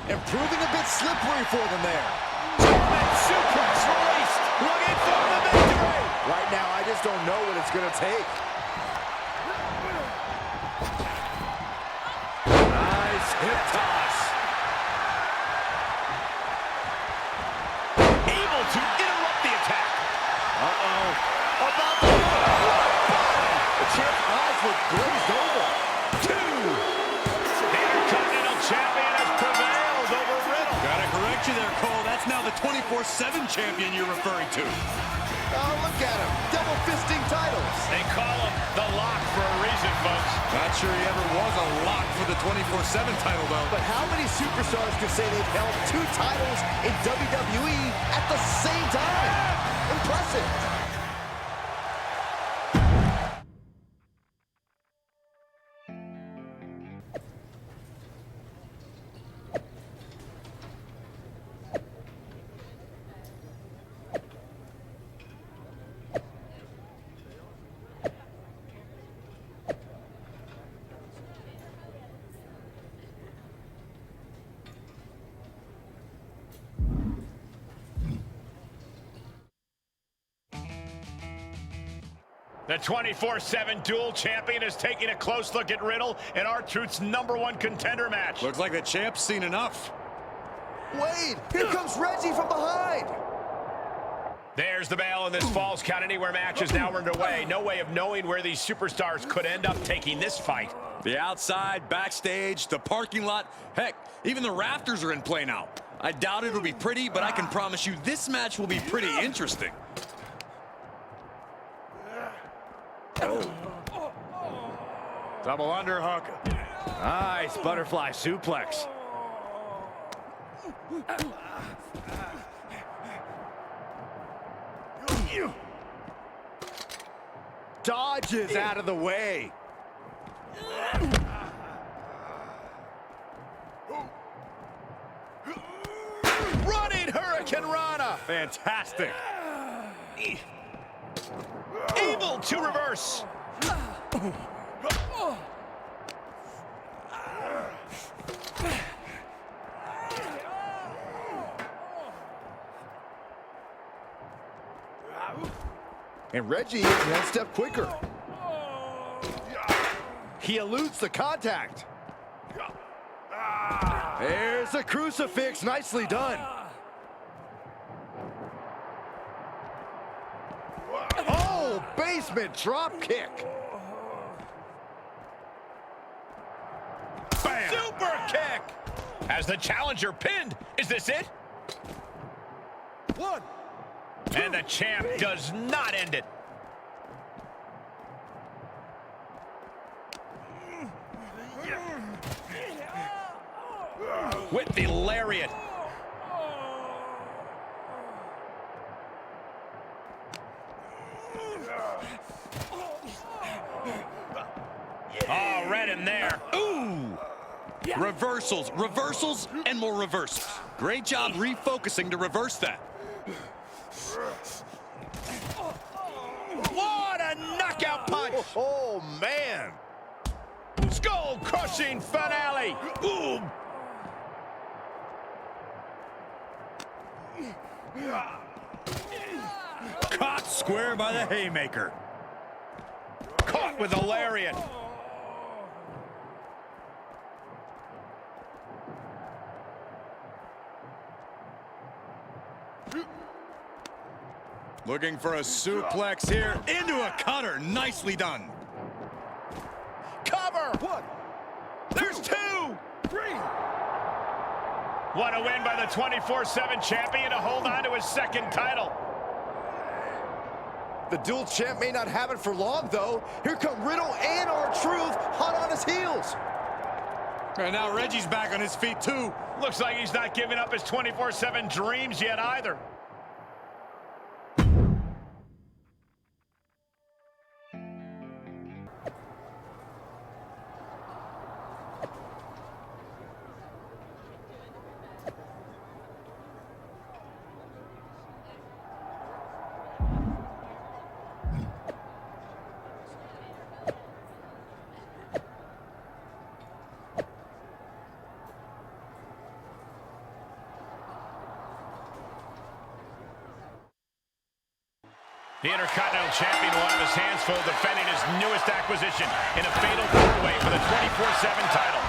And proving a bit slippery for them there. German suplex released. Looking for the victory. Right now, I just don't know what it's going to take. Nice hip toss. Able to interrupt the attack. Uh-oh. About to... The champ's eyes look glazed over. 2. The Intercontinental Champion has prevailed over Riddle. Gotta correct you there, Cole. That's now the 24/7 champion you're referring to. Oh, look at him. Double fisting titles. They call him the Lock for a reason, folks. Not sure he ever was a lock for the 24/7 title, though. But how many superstars can say they've held 2 titles in WWE at the same time? Impressive. The 24/7 dual champion is taking a close look at Riddle in R-Truth's #1 contender match. Looks like the champ's seen enough. Wait, here comes Reggie from behind. There's the bell, and this Falls Count Anywhere match is now underway. No way of knowing where these superstars could end up taking this fight. The outside, backstage, the parking lot, heck, even the rafters are in play now. I doubt it'll be pretty, but I can promise you this match will be pretty interesting. Double underhook. Nice butterfly suplex. Dodges out of the way. Running Hurricane Rana. Fantastic. Able to reverse. And Reggie is 1 step quicker. He eludes the contact. There's a crucifix. Nicely done. Oh, basement drop kick. Bam. Super kick. As the challenger pinned. Is this it? 1. And the champ does not end it. With the lariat. Oh, right in there. Ooh! Reversals, reversals, and more reversals. Great job refocusing to reverse that. What a knockout punch! Oh, man. Skull-crushing finale! Ooh! Caught square by the haymaker. Caught with a lariat. Looking for a suplex here. Into a cutter. Nicely done. Cover! One. There's two! Three! What a win by the 24/7 champion to hold on to his second title. The dual champ may not have it for long, though. Here come Riddle and R-Truth hot on his heels. And now Reggie's back on his feet, too. Looks like he's not giving up his 24/7 dreams yet either. The Intercontinental Champion will have his hands full defending his newest acquisition in a fatal four-way for the 24/7 title.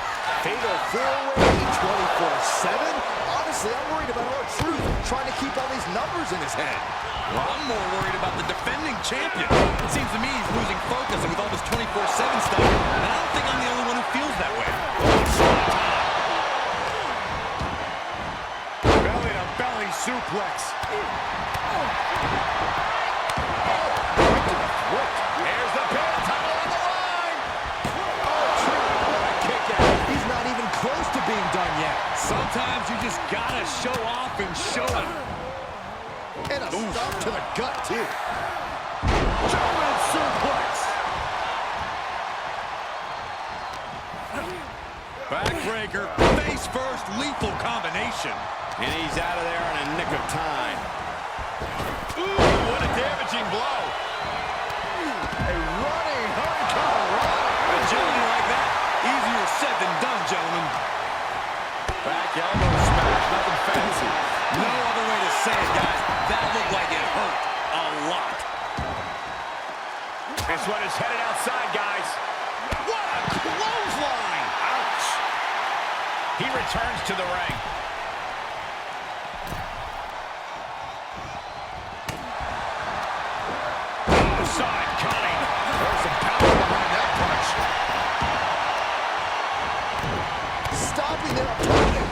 Fatal four-way 24/7? Honestly, I'm worried about R-Truth trying to keep all these numbers in his head. Well, I'm more worried about the defending champion. It seems to me he's losing focus and with all this 24/7 stuff, and I don't think I'm the only one who feels that way. Belly-to-belly suplex. Here's the pin, title on the line. R-Truth, what a kick out. He's not even close to being done yet. Sometimes you just gotta show off and show it. And a stop to the gut, too. German suplex. Backbreaker, face first, lethal combination. And he's out of there in a nick of time. Ooh, what a damaging blow. A running hurricane. Agility like that, easier said than done, gentlemen. Back elbow smash, nothing fancy. No other way to say it, guys. That looked like it hurt a lot. This one is headed outside, guys. What a clothesline! Ouch! He returns to the ring. Saw it coming. There's some power behind that punch. Stopping their opponent.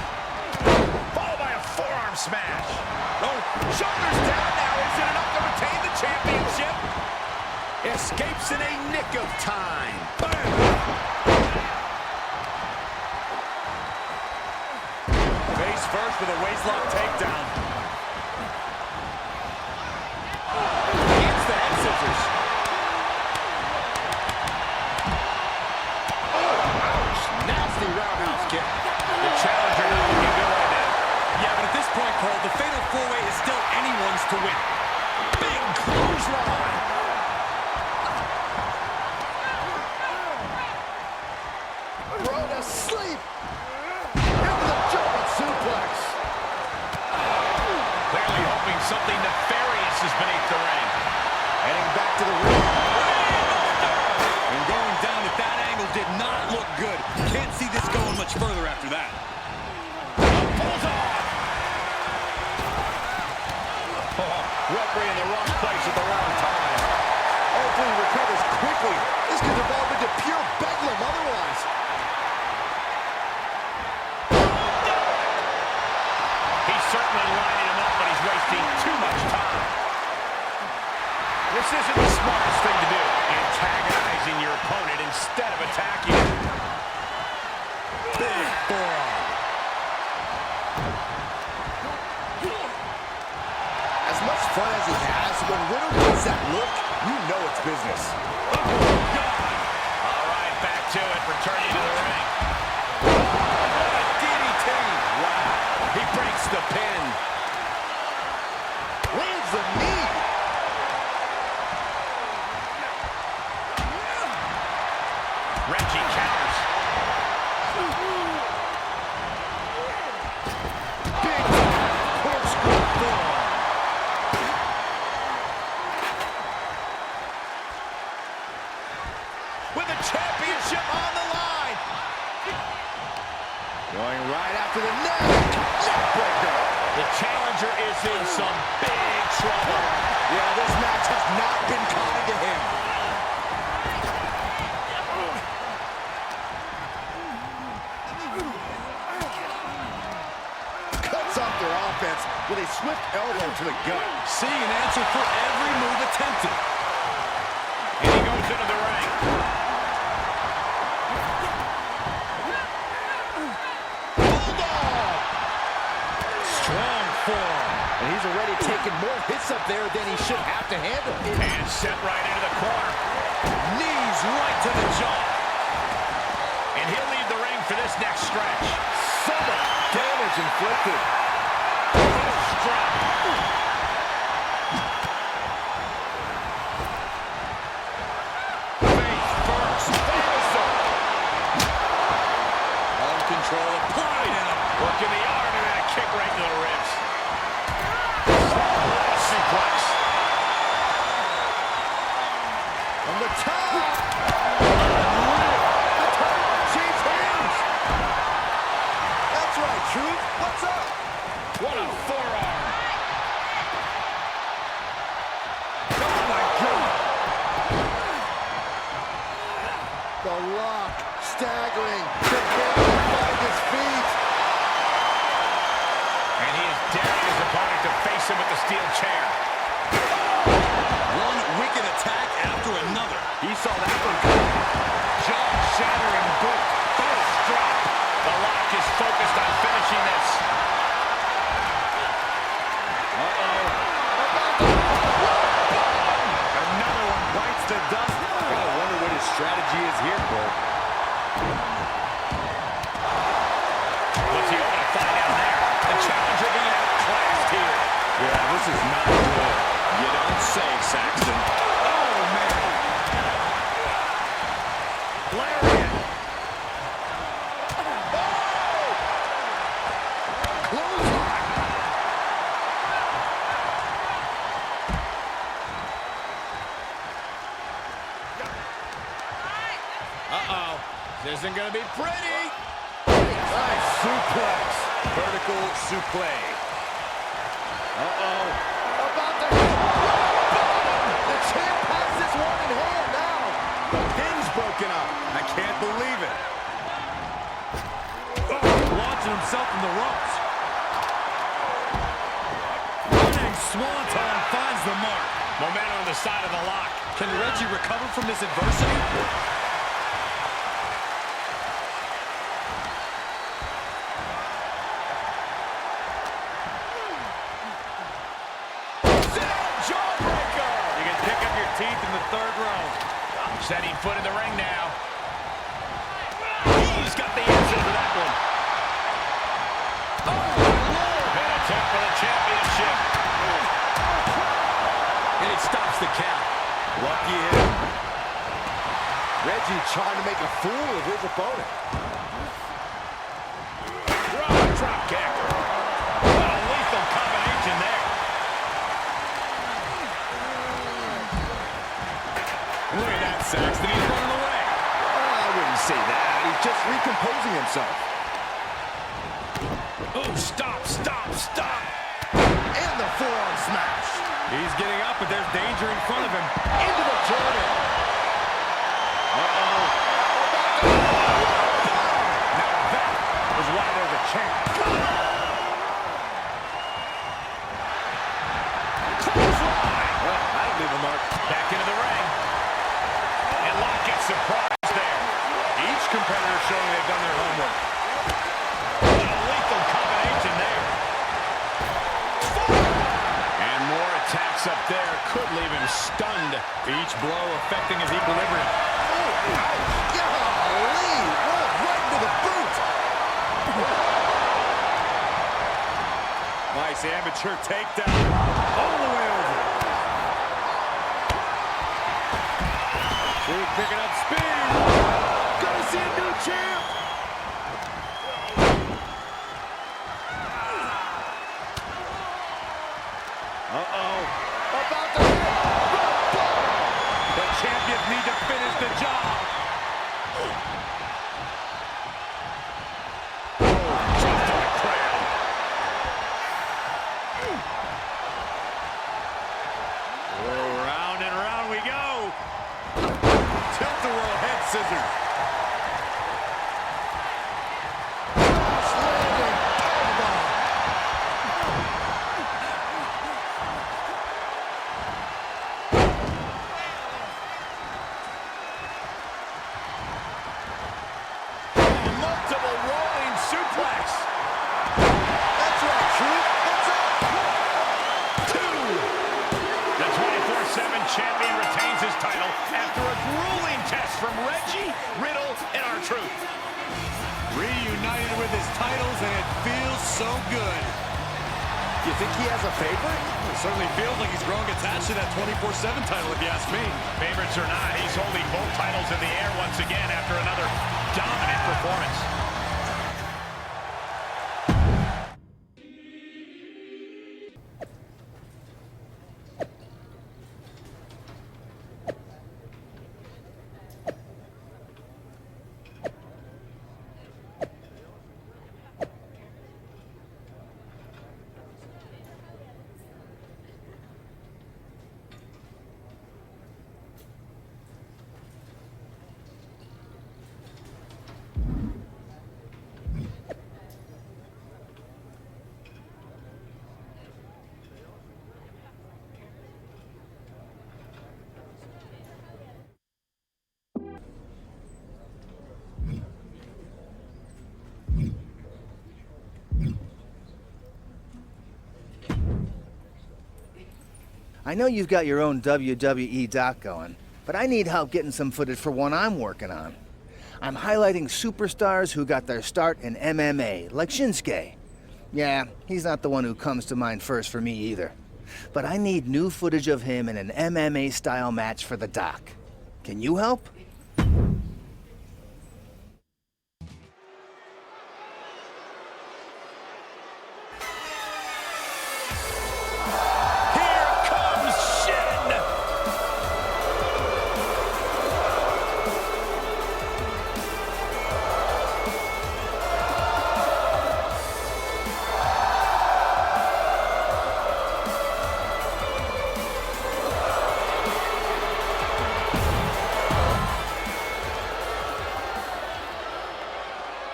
Followed by a forearm smash. Oh, shoulders down now. Is it enough to retain the championship? Escapes in a nick of time. Bam! Face first with a waistlock takedown. Gets the head scissors. Nasty roundhouse kick. The challenger not looking good right now. Yeah, but at this point, Cole, the fatal four-way is still anyone's to win. Big clothesline. Thrown asleep. Into the German suplex. Clearly hoping something nefarious is beneath the ring. Heading back to the ring. And going down at that angle did not look good. Can't see this going much further after that. Pulls off. Oh, referee in the wrong place at the wrong time. Hopefully he recovers quickly. This could develop into pure bedlam otherwise. He's certainly lining him up, but he's wasting too much time. This isn't the smartest thing to do. Antagonizing your opponent instead of attacking him. Big forearm. As much fun as he has, when Riddle gets that look, you know it's business. All right, back to it, returning to the ring. What a DDT. Wow, he breaks the pin. Lands the knee. Reggie counters. Big corkscrew forearm. challenger is in some big trouble. Yeah, this match has not been kind to him. Cuts off their offense with a swift elbow to the gut. Seeing an answer for every move attempted. And he goes into the ring. Bulldog! Strong form. And he's already taken more hits up there than he should have to handle. And set right into the corner. Knees right to the jaw. And he'll leave the ring for this next stretch. So much damage inflicted. Strong. Face first. Uncontrolled, applied him. Working the arm and then a kick right to the ribs. Suplex. From the top. The title change hands. That's right, Truth. What's up? What a forearm. Oh, my God. The lock. Staggering. Can barely find his feet. And he is daring his opponent to face him with the steel chair. One wicked attack after another. He saw that one coming. Jaw-shattering boot. First drop. The Lock is focused on finishing this. Another one bites the dust. Gotta wonder what his strategy is here, Cole. What's he hoping to find out there? The challenger being outclassed here. Yeah, this is not good. You don't say, Saxton. Oh, man. Lariat. Clothesline. Uh-oh. This isn't going to be pretty. Nice suplex. Vertical suplex. Uh-oh. About to hit. The champ has this one in hand now. The pin's broken up. I can't believe it. Launching himself in the ropes. Running swanton finds the mark. Momentum on the side of the Lock. Can Reggie recover from this adversity? Jawbreaker. You can pick up your teeth in the third round. Setting foot in the ring now. He's got the answer for that one. Oh, my Lord. An attempt for the championship. And it stops the count. Lucky him. Reggie trying to make a fool of his opponent. Drop kick. What a lethal combination there. Look at that, Saxton. He's running away. I wouldn't say that. He's just recomposing himself. Oh, stop. And the forearm smash. He's getting up, but there's danger in front of him. Into the Jordan. Uh-oh. Now that is why they're the champ. Clothesline. Well, that'll leave a mark. Back into the ring. And Lock gets surprised there. Each competitor showing they've done their homework. What a lethal combination there. And more attacks up there could leave him stunned. Each blow affecting his equilibrium. Golly! Rolled right into the boot. Nice amateur takedown. All the way over. Truth picking up speed. Gonna see a new champ. Uh-oh. About to hit. The champions need to finish the job. Dropped on the crown. Oh, round and round we go. Tilt-a-whirl head scissors. Multiple rolling suplex. That's right, Truth. That's it. 2. The 24/7 champion retains his title after a grueling test from Reggie, Riddle, and R-Truth. Reunited with his titles, and it feels so good. You think he has a favorite? It certainly feels like he's growing attached to that 24/7 title, if you ask me. Favorites or not, he's holding both titles in the air once again after another dominant performance. I know you've got your own WWE doc going, but I need help getting some footage for one I'm working on. I'm highlighting superstars who got their start in MMA, like Shinsuke. Yeah, he's not the one who comes to mind first for me either. But I need new footage of him in an MMA-style match for the doc. Can you help?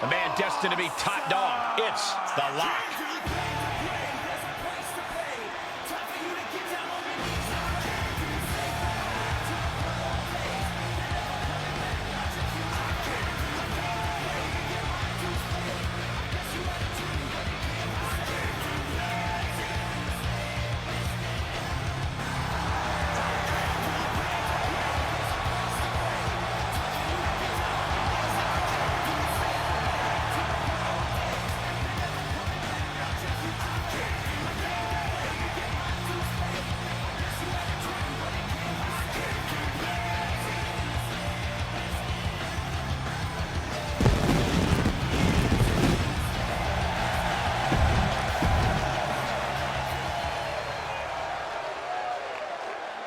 The man destined to be top dog. It's The Lock.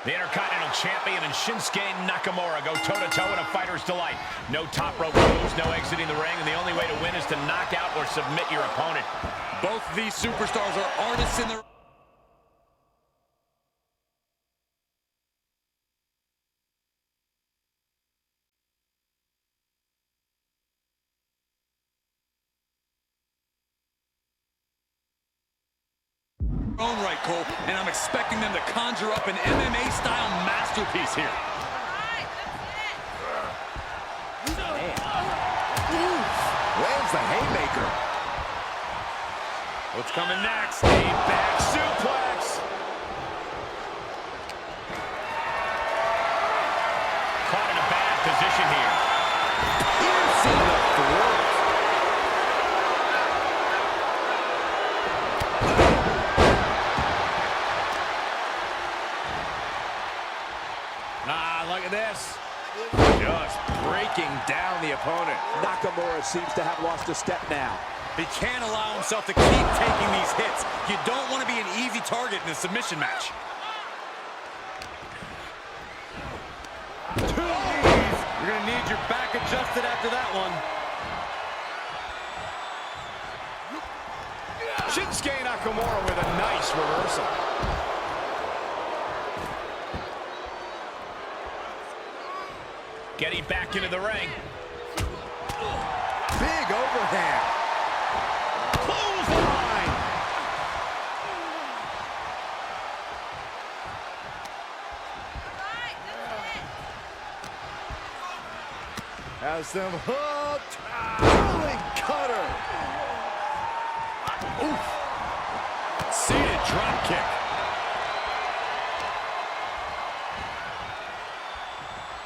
The Intercontinental Champion and Shinsuke Nakamura go toe-to-toe in a fighter's delight. No top rope moves, no exiting the ring, and the only way to win is to knock out or submit your opponent. Both of these superstars are artists in their own right, Cole, and I'm expecting them to conjure up an MMA-style masterpiece here. Lands the haymaker. What's coming next? A back suplex. Caught in a bad position here. Into the throat. Look at this. Just breaking down the opponent. Nakamura seems to have lost a step now. He can't allow himself to keep taking these hits. You don't want to be an easy target in a submission match. 2 knees. You're going to need your back adjusted after that one. Shinsuke Nakamura with a nice reversal. Getting back into the ring. Big overhand. Clothesline. Has them hooked. Rolling cutter. Oof. Seated drop kick.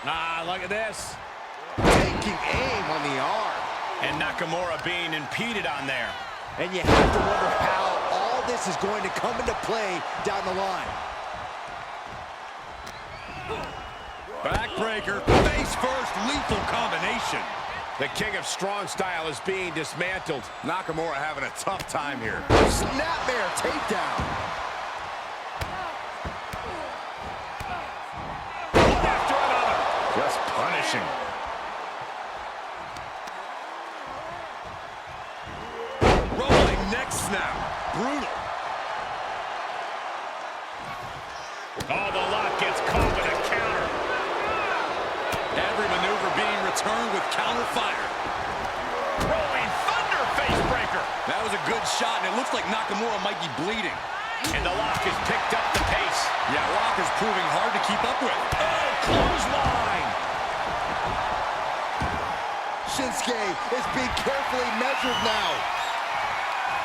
Ah, look at this. Taking aim on the arm. And Nakamura being impeded on there. And you have to wonder how all this is going to come into play down the line. Backbreaker, face first, lethal combination. The king of strong style is being dismantled. Nakamura having a tough time here. Snapmare takedown. One after another. Just punishing. Rolling neck snap. Brutal. Oh, the lock gets caught with a counter. Every maneuver being returned with counter fire. Rolling thunder face breaker. That was a good shot, and it looks like Nakamura might be bleeding. And the lock has picked up the pace. Yeah, Rock is proving hard to keep up with. Oh, clothesline. Shinsuke is being carefully measured now.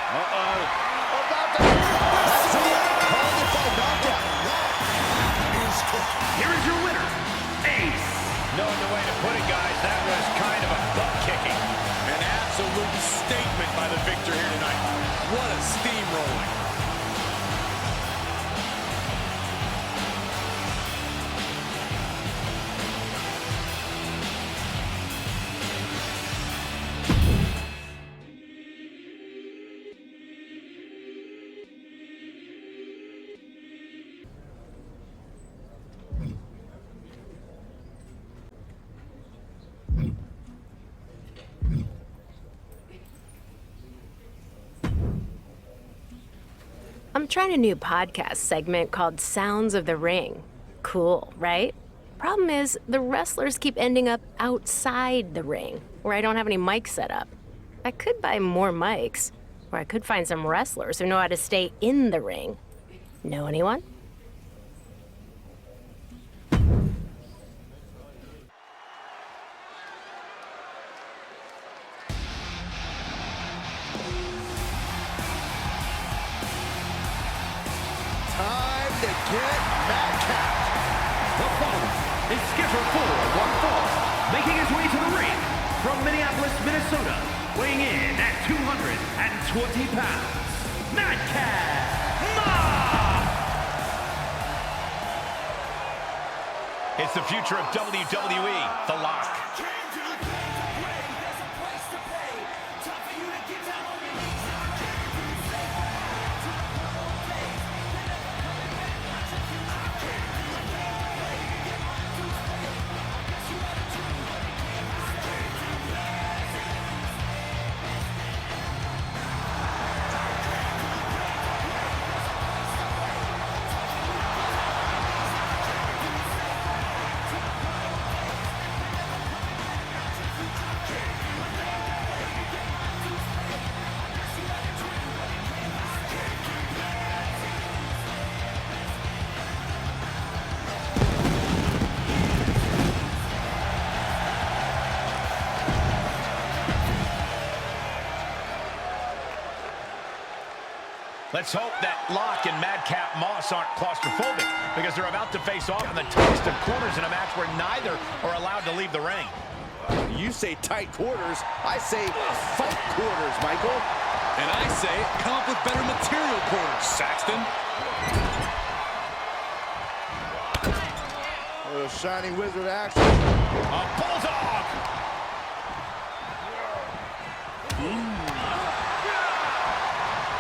Uh-oh. About to... That's it. Calling it by knockout. Here is your winner, Ace. No other way to put it, guys. That was kind of a butt-kicking. An absolute statement by the victor here tonight. What a steamrolling. I'm trying a new podcast segment called Sounds of the Ring. Cool, right? Problem is, the wrestlers keep ending up outside the ring, where I don't have any mics set up. I could buy more mics, or I could find some wrestlers who know how to stay in the ring. Know anyone? Time to get madcapped. The following is scheduled for one fall, making his way to the ring from Minneapolis, Minnesota, weighing in at 220 pounds, Madcap Moss! It's the future of WWE, The Lock. Let's hope that Lock and Madcap Moss aren't claustrophobic, because they're about to face off in the tightest of corners in a match where neither are allowed to leave the ring. You say tight quarters, I say fight quarters, Michael. And I say come up with better material quarters, Saxton. A little shiny wizard action. A bulldog!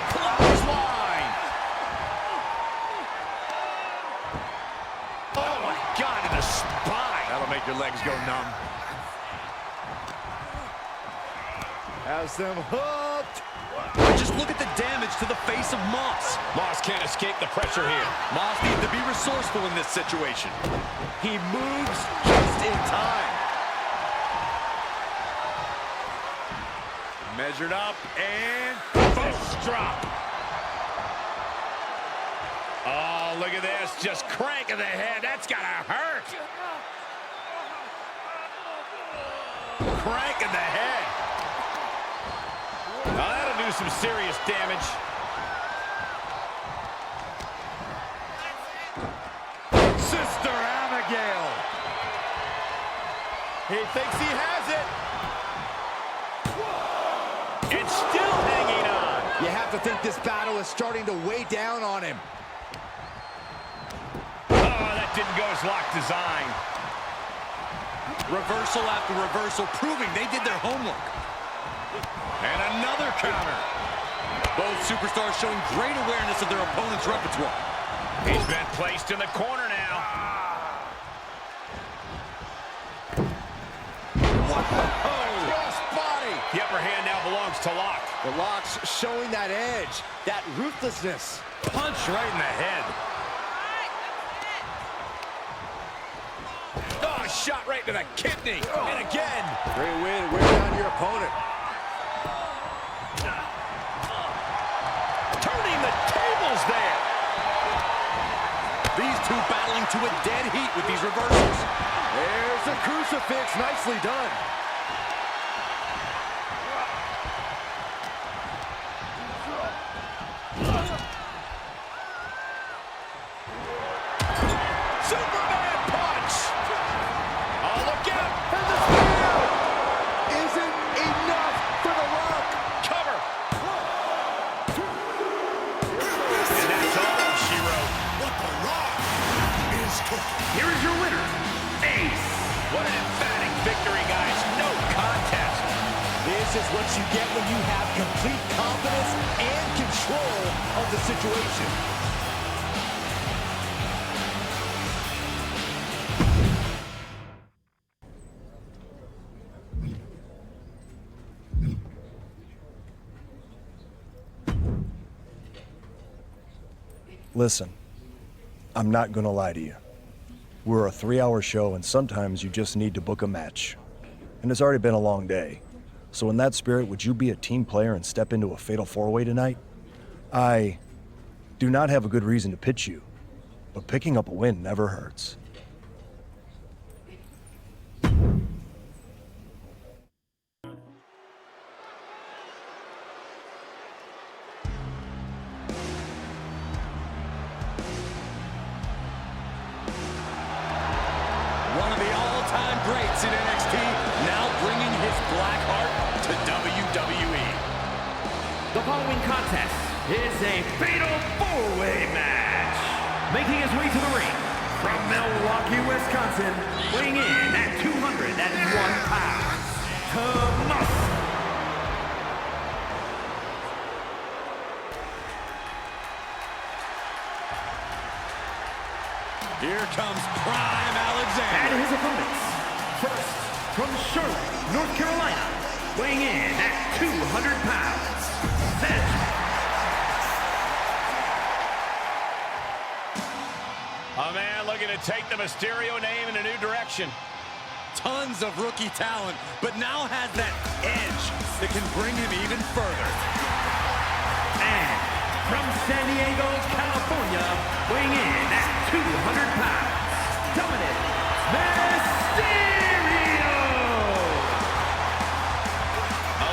Clothesline! Oh my God, in the spine! That'll make your legs go numb. Has them hooked. Just look at the damage to the face of Moss. Moss can't escape the pressure here. Moss needs to be resourceful in this situation. He moves just in time. Measured up and fist drop. Oh, look at this. Just cranking the head. That's gotta hurt. Cranking the head. Now that'll do some serious damage. Sister Abigail. He thinks he has it. It's still hanging on. You have to think this battle is starting to weigh down on him. Oh, that didn't go as lock design. Reversal after reversal, proving they did their homework. And another counter. Both superstars showing great awareness of their opponent's repertoire. He's been placed in the corner now. Crossbody. The upper hand now belongs to Lock. The Lock's showing that edge, that ruthlessness. Punch right in the head. Oh, shot right to the kidney. And again. Great way to wear down your opponent. Turning the tables there. These two battling to a dead heat with these reversals. There's a crucifix. Nicely done. Superman punch. Oh, look out. And the spear isn't enough for the Rock. Cover. And that's all she wrote. What the Rock is cooking. Here is your winner, Ace. What an emphatic victory, guys. No contest. This is what you get when you have complete confidence and control of the situation. Listen, I'm not gonna lie to you. We're a 3-hour show, and sometimes you just need to book a match. And it's already been a long day. So in that spirit, would you be a team player and step into a fatal 4-way tonight? I do not have a good reason to pitch you, but picking up a win never hurts. One of the all-time greats in NXT, now bringing his black heart to WWE. The following contest is a fatal 4-way match. Making his way to the ring from Milwaukee, Wisconsin, weighing in at 201 pounds, Tomas. Here comes Prime Alexander. And his opponents, first from Charlotte, North Carolina, weighing in at 200 pounds, Seth. A man looking to take the Mysterio name in a new direction. Tons of rookie talent, but now has that edge that can bring him even further. And from San Diego, California, weighing in at 200 pounds, Dominic Mysterio!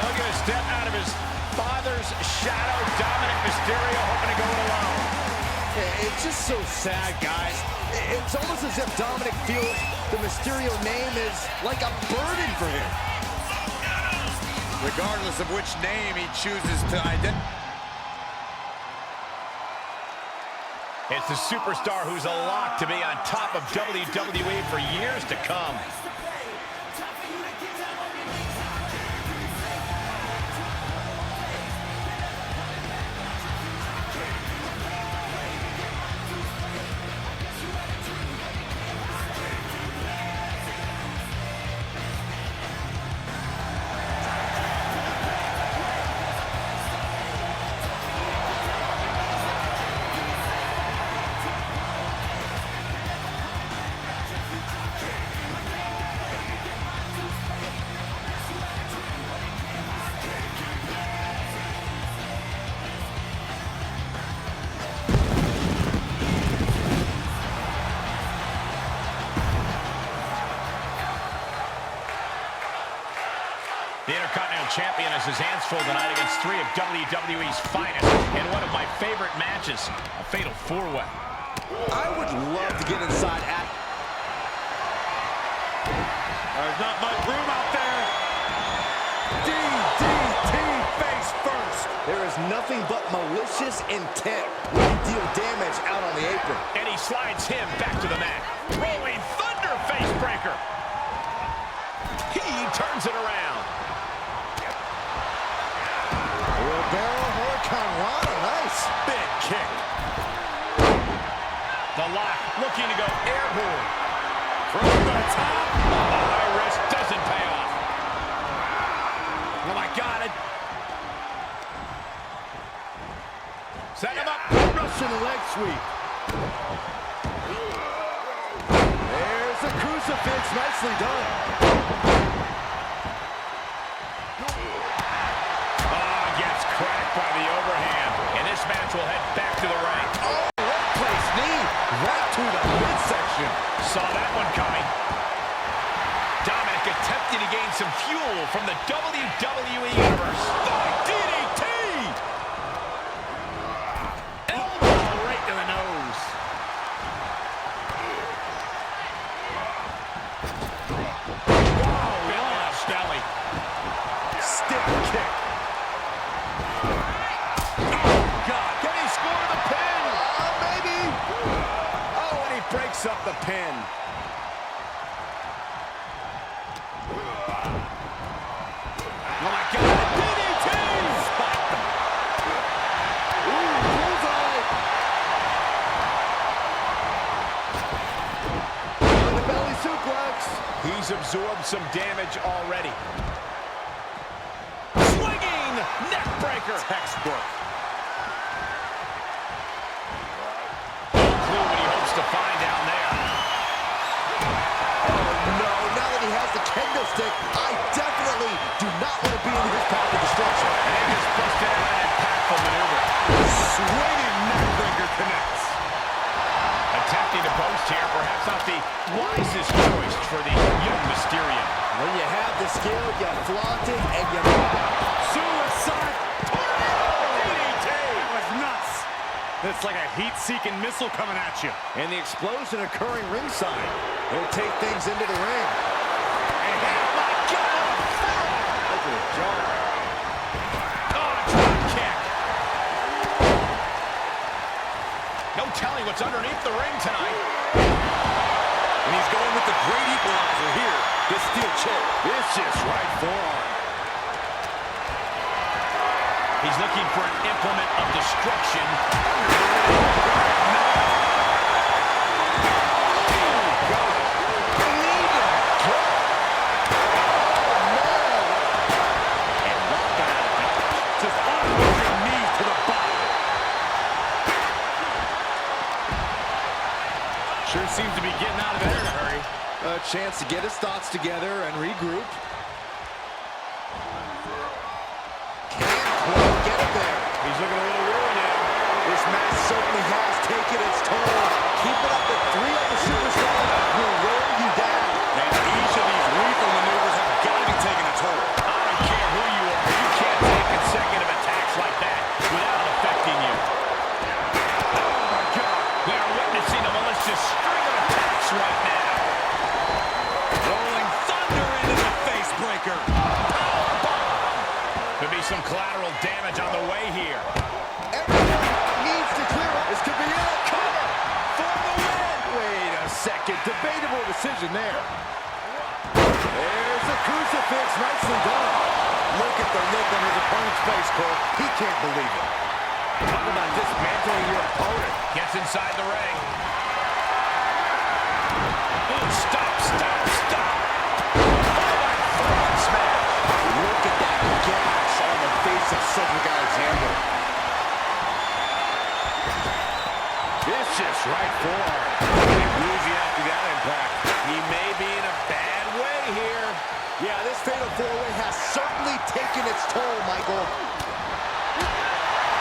Looking to step out of his father's shadow, Dominic Mysterio hoping to go it alone. It's just so sad, guys. It's almost as if Dominic feels the Mysterio name is like a burden for him. Regardless of which name he chooses to identify. It's the superstar who's a lock to be on top of WWE for years to come. Champion has his hands full tonight against three of WWE's finest in one of my favorite matches, a fatal four-way. I would love to get inside at... There's not much room out there. DDT face first. There is nothing but malicious intent when you deal damage out on the apron. And he slides him back to the mat. Rolling Thunder face breaker. He turns it around. Wheelbarrow Hurricane Rana, nice. Big kick. The lock looking to go airborne. From the top. The high risk doesn't pay off. Oh my God. Set him up. Russian leg sweep. There's a crucifix. Nicely done. Gets cracked by the overhand. And this match will head back to the ring. Oh, workplace knee. Right to the midsection. Saw that one coming. Dominic attempting to gain some fuel from the WWE Universe. DDT! Elbow right to the nose. Wow, belly to belly. Stiff kick. Oh, God. Can he score the pin? Maybe. Oh, and he breaks up the pin. Oh, my God. DDT! Spiked him. Ooh, bullseye. And the belly suplex. He's absorbed some damage already. Swinging neck breaker. Textbook. No clue what he hopes to find down there. Oh, no. Now that he has the kendo stick, I definitely do not want to be in his path of destruction. And he just busted out an impactful maneuver. Swinging neck breaker connects. Attempting to boast here, perhaps not the wisest choice for the young Mysterian. When you have the skill, you flaunt it, and you... Suicide. DDT! That was nuts. It's like a heat-seeking missile coming at you. And the explosion occurring ringside. He'll take things into the ring. And oh my God! Look at the jaw. Oh, drop kick. No telling what's underneath the ring tonight. And he's going with the great equalizer here. This steel chair. Vicious right forearm. He's looking for an implement of destruction. Just unloading knees to the body. Sure seems to be getting out of there in a hurry. A chance to get his thoughts together and regroup. Can't quite get it there. He's looking a little weary now. This match certainly has taken its toll. Keep it up with three other superstars will wear you down. And each of these lethal maneuvers have got to be taking a toll. I don't care who you are. You can't take consecutive attacks like that without it affecting you. Oh, my God. We are witnessing a malicious string of attacks right now. Rolling Thunder into the face breaker. Powerbomb. Could be some collateral damage on the way here. Everyone needs to clear up. This could be it. Cover for the win. Wait a second. Debatable decision there. There's a crucifix. Nicely done. Look at the look on his opponent's face, Cole. He can't believe it. Talk about dismantling your opponent. Gets inside the ring. Oh, stop, stop, stop. Smash. Look at that gas on the face of Cedric Alexander. Vicious right forearm. Pretty woozy after that impact. He may be in a bad way here. Yeah, this fatal four-way has certainly taken its toll, Michael.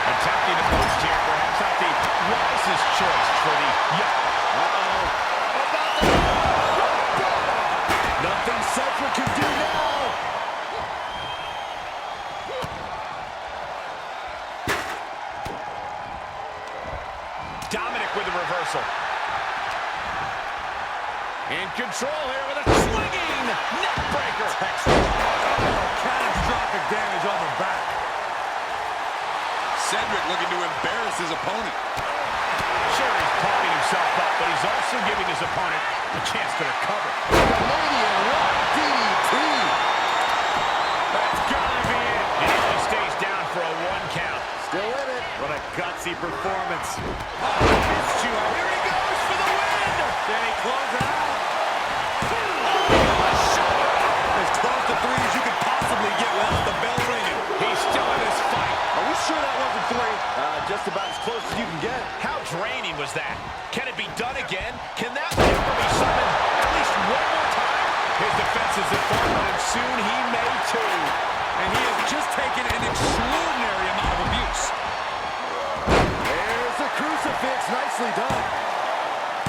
Attempting to post here, perhaps not the wisest choice for the young. Nothing Cedric can do now. Dominic with the reversal. In control here with a swinging neck breaker. Catastrophic damage on the back. Cedric looking to embarrass his opponent. Sure, he's pumping himself up, but he's also giving his opponent a chance to recover. Canadian rock DDT. That's gotta be it. And he only stays down for a 1 count. Still in it. What a gutsy performance. Oh, missed you. Here he goes for the win. Can he close it out? As close to 3 as you could possibly get without the bell ringing. He's still in this fight. Are we sure that wasn't 3? Just about as close as you can get. How draining was that? Can it be done again? Can that ever be summoned at least one more time? His defenses have fallen, and soon he may too. And he has just taken an extraordinary amount of abuse. There's the crucifix. Nicely done.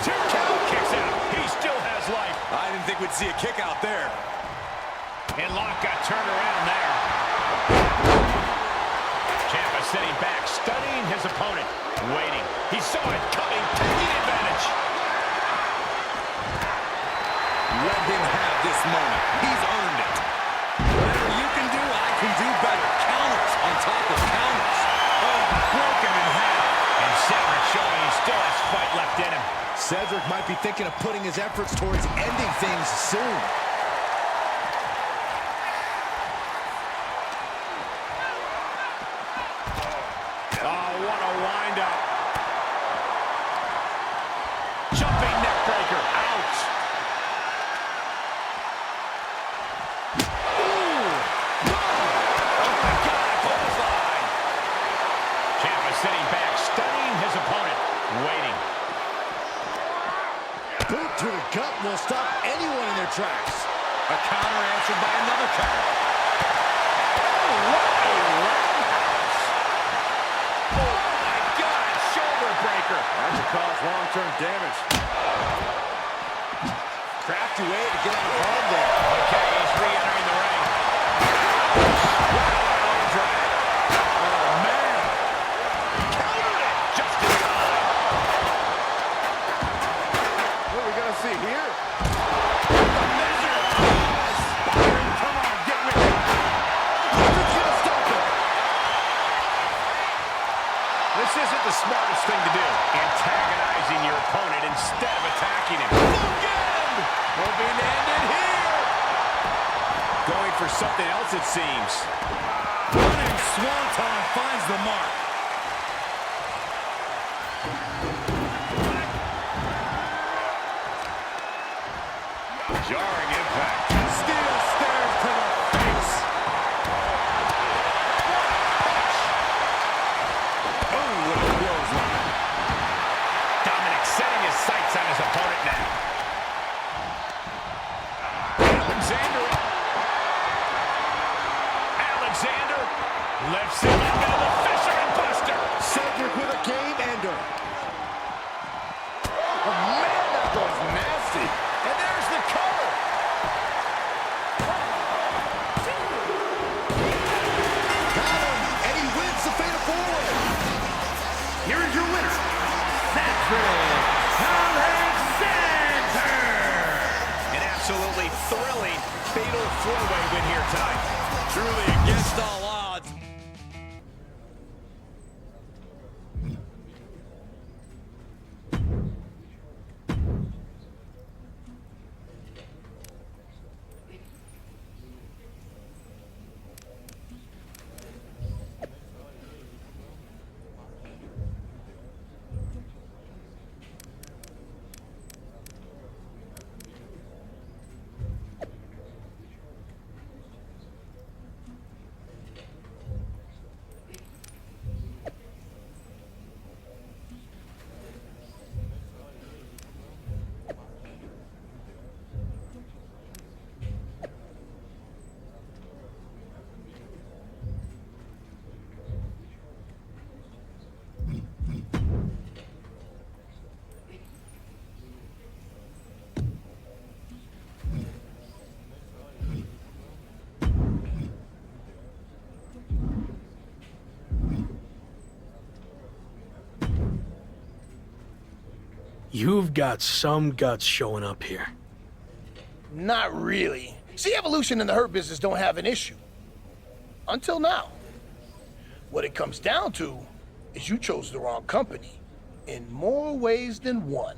2 count, kicks out. He still has life. I didn't think we'd see a kick out there. And Locke got turned around there. Ciampa sitting back, studying his opponent, waiting. He saw it coming, taking advantage. Let him have this moment. He's earned it. Whatever you can do, I can do better. Counters on top of counters. Oh, broken in half. And Cedric showing he still has fight left in him. Cedric might be thinking of putting his efforts towards ending things soon. Oh, what a wind-up. Jumping neck breaker. Ouch. Ooh. Oh, my God. Bullseye. Ciampa sitting back, studying his opponent, waiting. Boot to the gut will stop anyone in their tracks. A counter answered by another counter. Oh, what a roundhouse. Oh, my God. Shoulder breaker. That should cause long-term damage. Crafty way to get out of harm there. Okay, he's re-entering the ring. Wow, drag. Oh, man. Countered it just in time. What are we going to see here? The measure. Come on, get with it. Who's going to stop him? This isn't the smartest thing to do. Antagonizing your opponent instead of attacking him. Look at him! Hoping to end it here. Going for something else, it seems. Running Swanton finds the mark. Jarring impact. Steel stairs to the face. Oh, what a clothesline. Dominic setting his sights on his opponent now. Alexander lifts him up into the Fisherman Buster. Cedric with a game ender. Oh, man, that was nasty. And there's the cover. Got him, and he wins the Fatal 4-Way. Here is your winner, Cedric Alexander. An absolutely thrilling Fatal 4-Way win here tonight. Truly against all odds. You've got some guts showing up here. Not really. See, Evolution and the Hurt Business don't have an issue. Until now. What it comes down to is you chose the wrong company in more ways than one.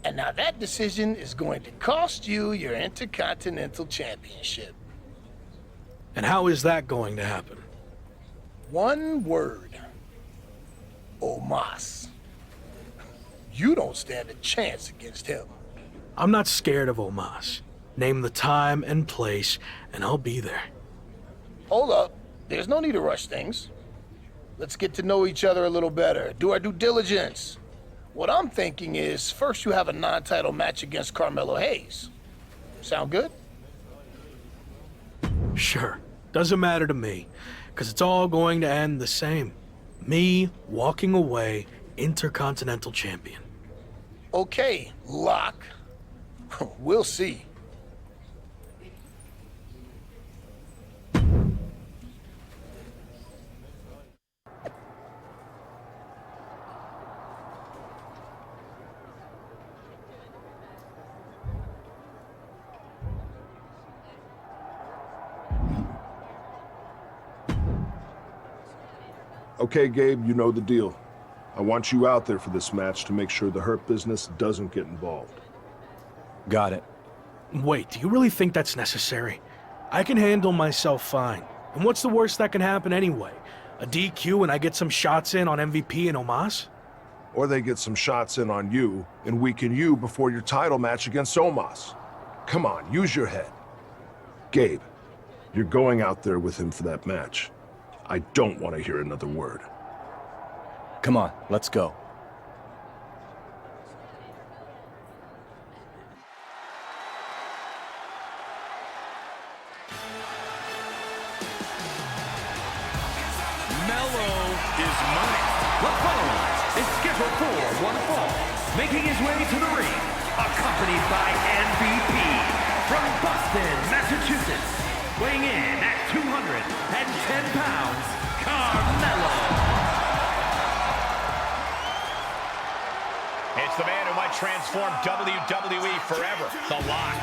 And now that decision is going to cost you your Intercontinental Championship. And how is that going to happen? One word. Omos. You don't stand a chance against him. I'm not scared of Omos. Name the time and place, and I'll be there. Hold up. There's no need to rush things. Let's get to know each other a little better. Do our due diligence. What I'm thinking is, first you have a non-title match against Carmelo Hayes. Sound good? Sure. Doesn't matter to me, because it's all going to end the same. Me walking away Intercontinental Champion. Okay, Lock. We'll see. Okay, Gabe, you know the deal. I want you out there for this match to make sure the Hurt Business doesn't get involved. Got it. Wait, do you really think that's necessary? I can handle myself fine. And what's the worst that can happen anyway? A DQ and I get some shots in on MVP and Omos? Or they get some shots in on you and weaken you before your title match against Omos. Come on, use your head. Gabe, you're going out there with him for that match. I don't want to hear another word. Come on, let's go. Mello is money. The following is scheduled for one fall. Making his way to the ring, accompanied by MVP from Boston, Massachusetts. Weighing in at 210 pounds, Carmelo. It's the man who might transform WWE forever, The Lock.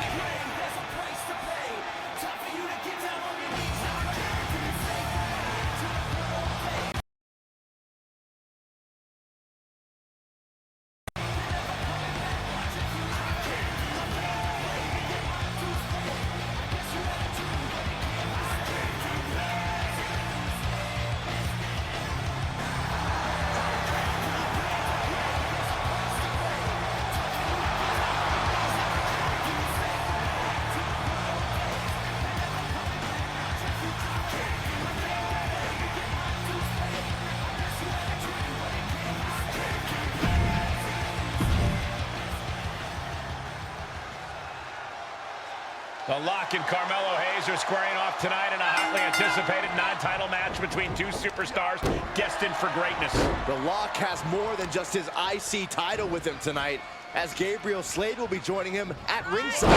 The Lock and Carmelo Hayes are squaring off tonight in a hotly anticipated non-title match between two superstars destined for greatness. The Lock has more than just his IC title with him tonight, as Gabriel Slade will be joining him at ringside.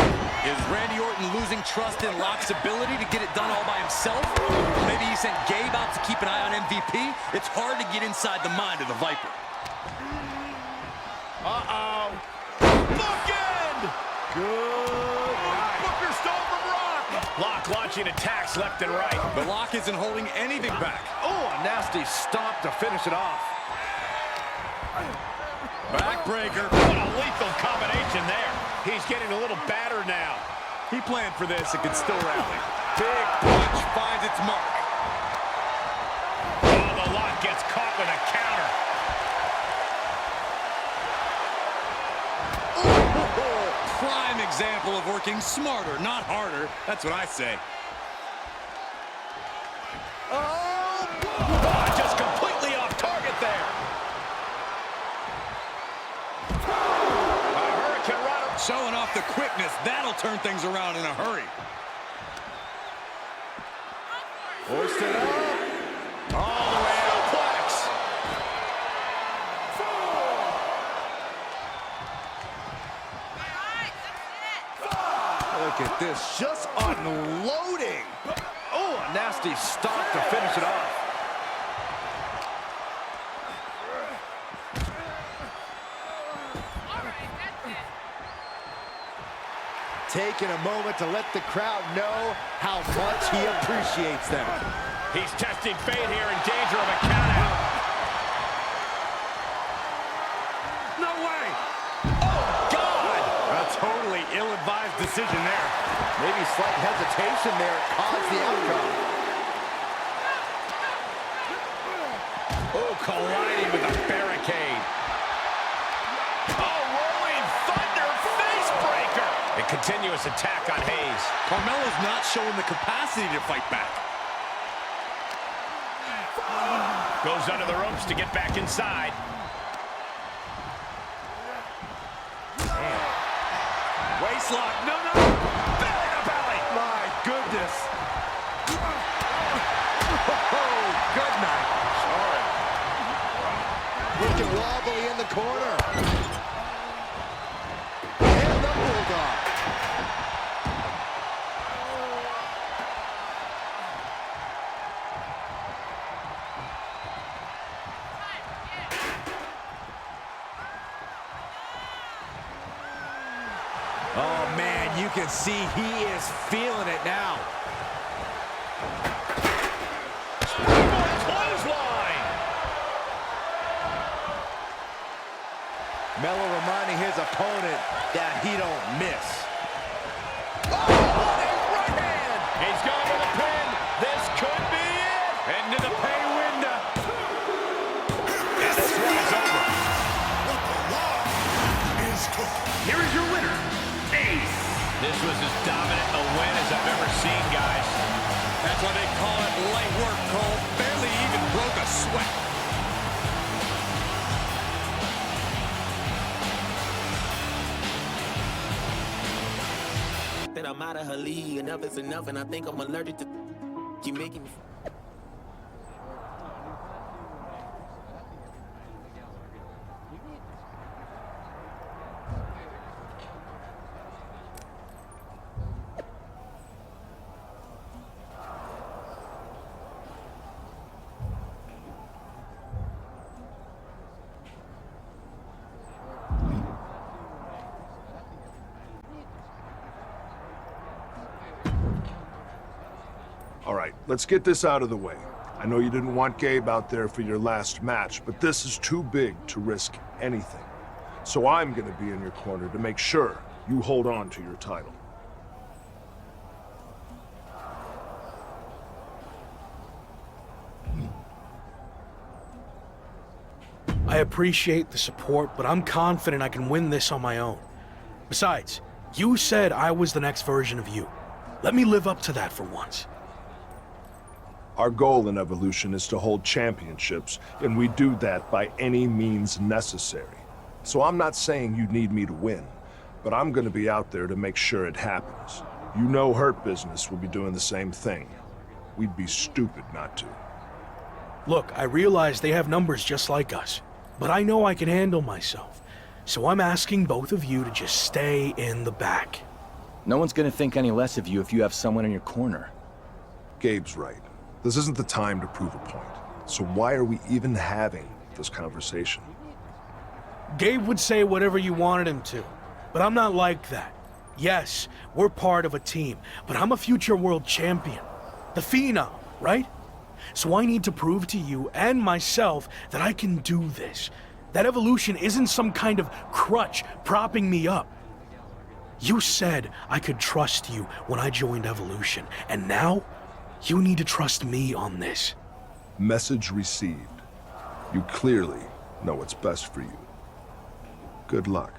Is Randy Orton losing trust in Lock's ability to get it done all by himself? Maybe he sent Gabe out to keep an eye on MVP? It's hard to get inside the mind of the Viper. Uh-oh. Bookend! Good night. Booker stole from Rock. Lock launching attacks left and right. The Lock isn't holding anything back. Oh, a nasty stomp to finish it off. Backbreaker. What a lethal combination there. He's getting a little battered now. He planned for this and can still rally. Big punch finds its mark. Oh, the Lock gets caught with a counter. Prime example of working smarter, not harder. That's what I say. Oh, just completely off target there. A Hurricane Rana. Showing off the quickness. That'll turn things around in a hurry. Hoisted up. All the way to Plex. Look at this, just unloading. Oh, a nasty stomp to finish it off. taking a moment to let the crowd know how much he appreciates them. He's testing fate here, in danger of a countout. No way! Oh, God! A totally ill-advised decision there. Maybe slight hesitation there caused the outcome. Oh, colliding with a barricade. Oh, rolling thunder face breaker. A continuous attack on Hayes. Carmelo's not showing the capacity to fight back. Goes under the ropes to get back inside. Waistlock, no. Belly to belly. My goodness. Oh, good night. Sorry. Looking wobbly in the corner. And the Bulldog. Oh, man, you can see he is feeling it now. Clothesline. Melo reminding his opponent that he don't miss. Oh, what a right hand. He's going for the pin. This could be it. Into the pay window. And this one is over. Here is your winner, Ace. This was as dominant a win as I've ever seen, guys. That's why they call it light work, Cole. Barely even broke a sweat. That I'm out of her league, enough is enough, and I think I'm allergic to keep making me. All right, let's get this out of the way. I know you didn't want Gabe out there for your last match, but this is too big to risk anything. So I'm gonna be in your corner to make sure you hold on to your title. I appreciate the support, but I'm confident I can win this on my own. Besides, you said I was the next version of you. Let me live up to that for once. Our goal in Evolution is to hold championships, and we do that by any means necessary. So I'm not saying you need me to win, but I'm gonna be out there to make sure it happens. You know Hurt Business will be doing the same thing. We'd be stupid not to. Look, I realize they have numbers just like us, but I know I can handle myself. So I'm asking both of you to just stay in the back. No one's gonna think any less of you if you have someone in your corner. Gabe's right. This isn't the time to prove a point. So why are we even having this conversation? Gabe would say whatever you wanted him to, but I'm not like that. Yes, we're part of a team, but I'm a future world champion. The Phenom, right? So I need to prove to you and myself that I can do this. That Evolution isn't some kind of crutch propping me up. You said I could trust you when I joined Evolution, and now you need to trust me on this. Message received. You clearly know what's best for you. Good luck.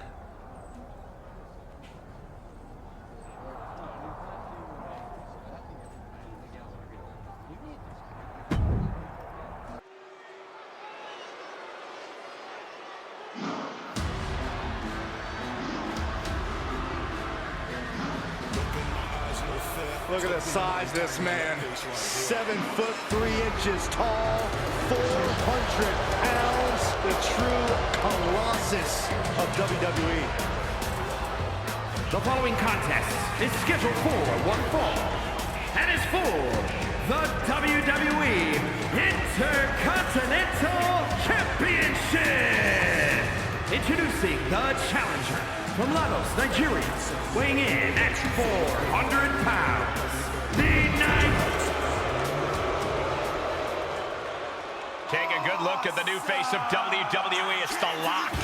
Look at the size of this man. 7'3" tall, 400 pounds. The true colossus of WWE. The following contest is scheduled for one fall and is for the WWE Intercontinental Championship. Introducing the challenger from Lagos, Nigeria, weighing in at 400 pounds, the Knight. Take a good look at the new face of WWE. It's The Lock.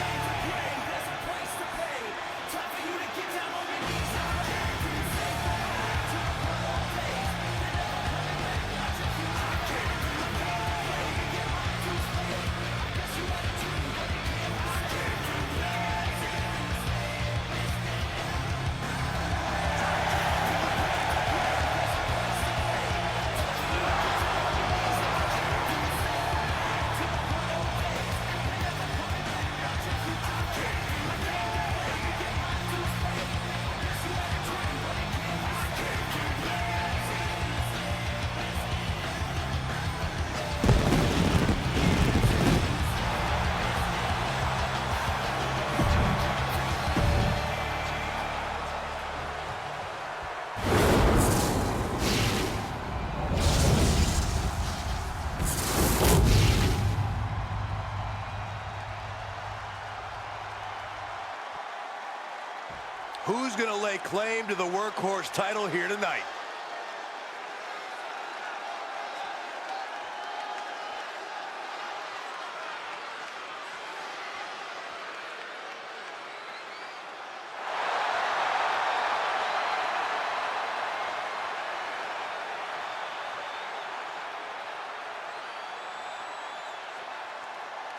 Who's going to lay claim to the workhorse title here tonight?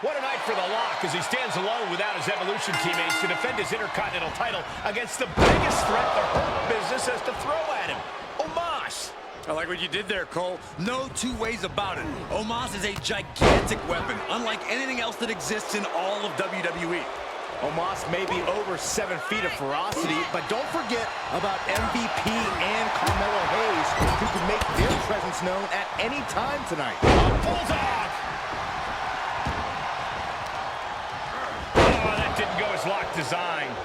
What a night for The Lock as he stands alone without his Evolution teammates to defend his Intercontinental title against the biggest threat the Hurt Business has to throw at him, Omos. I like what you did there, Cole. No two ways about it. Omos is a gigantic weapon, unlike anything else that exists in all of WWE. Omos may be over 7 feet of ferocity, but don't forget about MVP and Carmelo Hayes, who can make their presence known at any time tonight. Bulldog! Oh, that didn't go as Lock designed.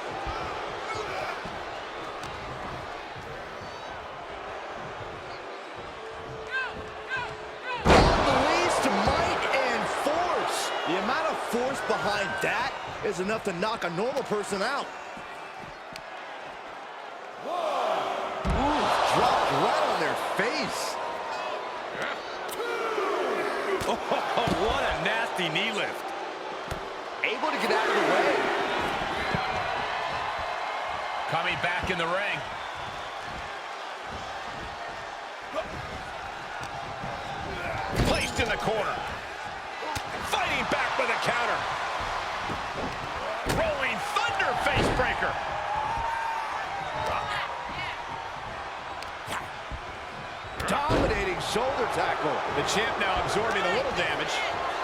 Unleashed might and force. The amount of force behind that is enough to knock a normal person out. Ooh, dropped right on their face. Oh, what a nasty knee lift. Able to get out of the way. Coming back in the ring. Placed in the corner. Fighting back with a counter. Rolling Thunder facebreaker. Dominating shoulder tackle. The champ now absorbing a little damage.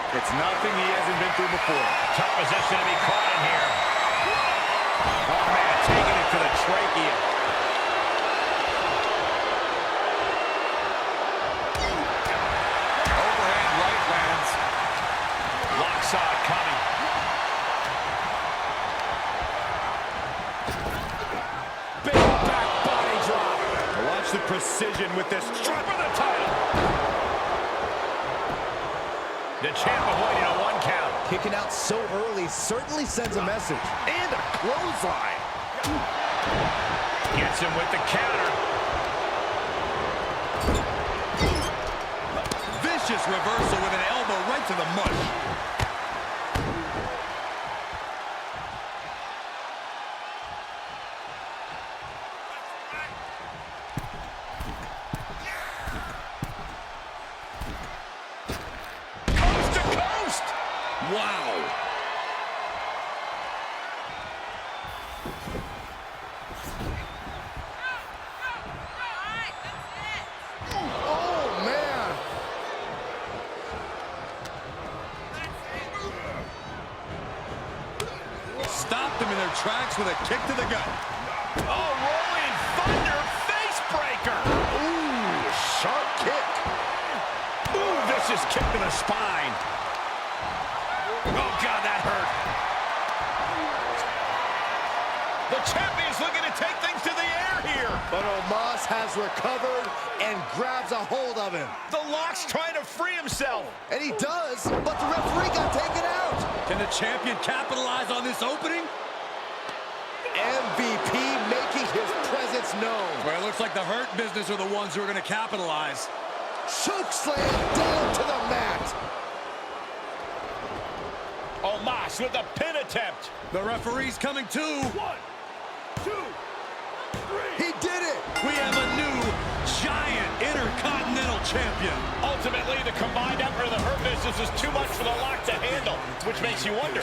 It's nothing he hasn't been through before. Tough position to be caught in here. Oh, man, taking it to the trachea. Overhand right lands. Lock saw it coming. Big back body drop. Watch the precision with this Drop for the title. The champ avoiding a 1 count. Kicking out so early certainly sends a message. And a clothesline. Gets him with the counter. Vicious reversal with an elbow right to the mush. Coast to coast. Wow. Oh, man. Stopped them in their tracks with a kick to the gut. Oh, rolling Thunder facebreaker. Ooh, sharp kick. Ooh, vicious kick to the spine. Oh, God, that hurt. The champion's looking to take things to the air here. But Omos has recovered and grabs a hold of him. The Lock's trying to free himself. And he does, but the referee got taken out. Can the champion capitalize on this opening? And known. Well, it looks like the Hurt Business are the ones who are going to capitalize. Chokeslam down to the mat. Omos with a pin attempt. The referee's coming too. 1, 2, 3. He did it. We have a new giant Intercontinental Champion. Ultimately, the combined effort of the Hurt Business is too much for the Lock to handle, which makes you wonder,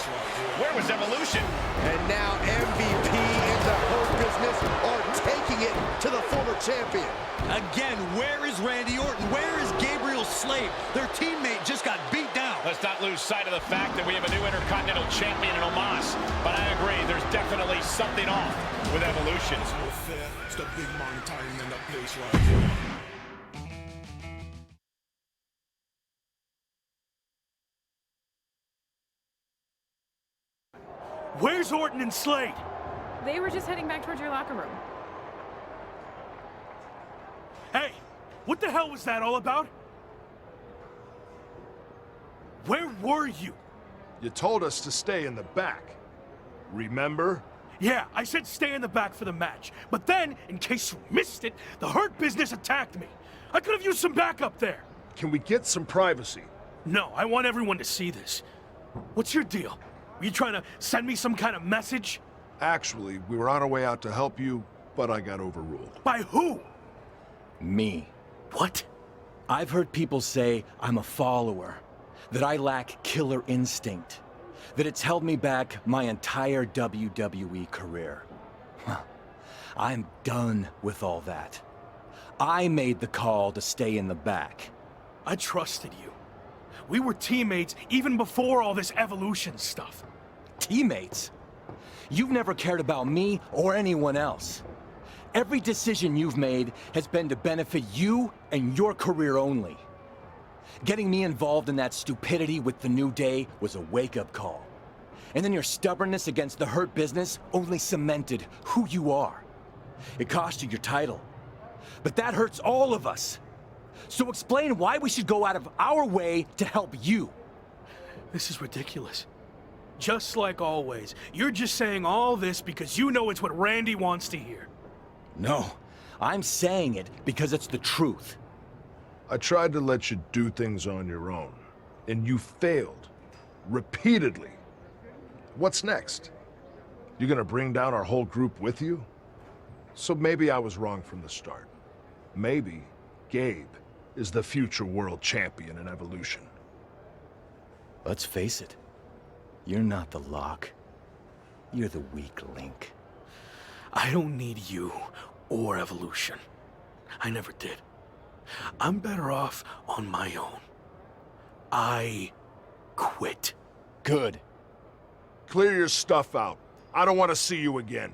where was Evolution? And now MVP and the Hurt Business are taking it to the former champion. Again, where is Randy Orton? Where is Gabriel Slade? Their teammate just got beat down. Let's not lose sight of the fact that we have a new Intercontinental Champion in Omos. But I agree, there's definitely something off with Evolution. It's the big man time in the place right here. Where's Orton and Slade? They were just heading back towards your locker room. Hey, what the hell was that all about? Where were you? You told us to stay in the back. Remember? Yeah, I said stay in the back for the match. But then, in case you missed it, the Hurt Business attacked me. I could have used some backup there. Can we get some privacy? No, I want everyone to see this. What's your deal? Were you trying to send me some kind of message? Actually, we were on our way out to help you, but I got overruled. By who? Me. What? I've heard people say I'm a follower, that I lack killer instinct, that it's held me back my entire WWE career. I'm done with all that. I made the call to stay in the back. I trusted you. We were teammates even before all this Evolution stuff. Teammates? You've never cared about me or anyone else. Every decision you've made has been to benefit you and your career only. Getting me involved in that stupidity with the New Day was a wake-up call. And then your stubbornness against the Hurt Business only cemented who you are. It cost you your title. But that hurts all of us. So explain why we should go out of our way to help you. This is ridiculous. Just like always, you're just saying all this because you know it's what Randy wants to hear. No, I'm saying it because it's the truth. I tried to let you do things on your own, and you failed. Repeatedly. What's next? You gonna bring down our whole group with you? So maybe I was wrong from the start. Maybe Gabe is the future world champion in Evolution. Let's face it. You're not the Lock. You're the weak link. I don't need you or Evolution. I never did. I'm better off on my own. I quit. Good. Clear your stuff out. I don't want to see you again.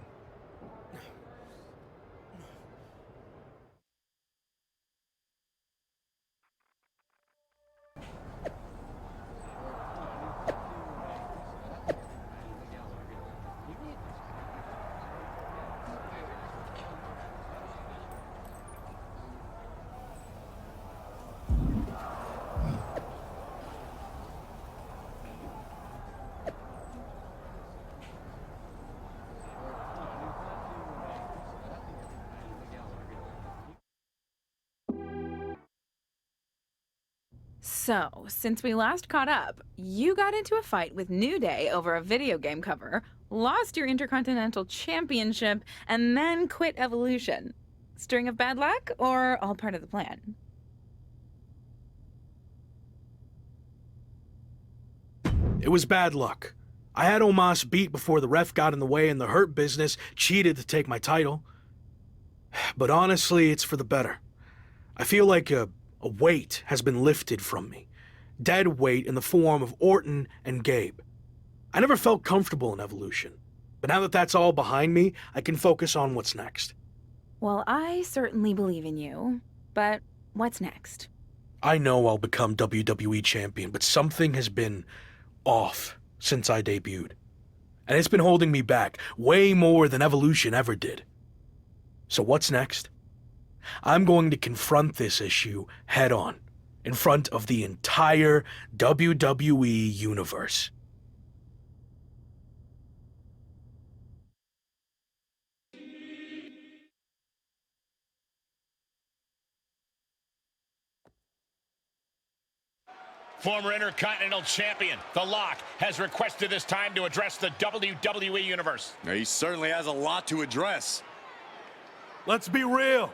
So, since we last caught up, you got into a fight with New Day over a video game cover, lost your Intercontinental Championship, and then quit Evolution. String of bad luck, or all part of the plan? It was bad luck. I had Omos beat before the ref got in the way and the Hurt Business cheated to take my title. But honestly, it's for the better. I feel like a weight has been lifted from me. Dead weight in the form of Orton and Gabe. I never felt comfortable in Evolution. But now that that's all behind me, I can focus on what's next. Well, I certainly believe in you. But what's next? I know I'll become WWE champion, but something has been off since I debuted. And it's been holding me back way more than Evolution ever did. So what's next? I'm going to confront this issue head on, in front of the entire WWE universe. Former Intercontinental Champion, The Lock, has requested this time to address the WWE Universe. He certainly has a lot to address. Let's be real.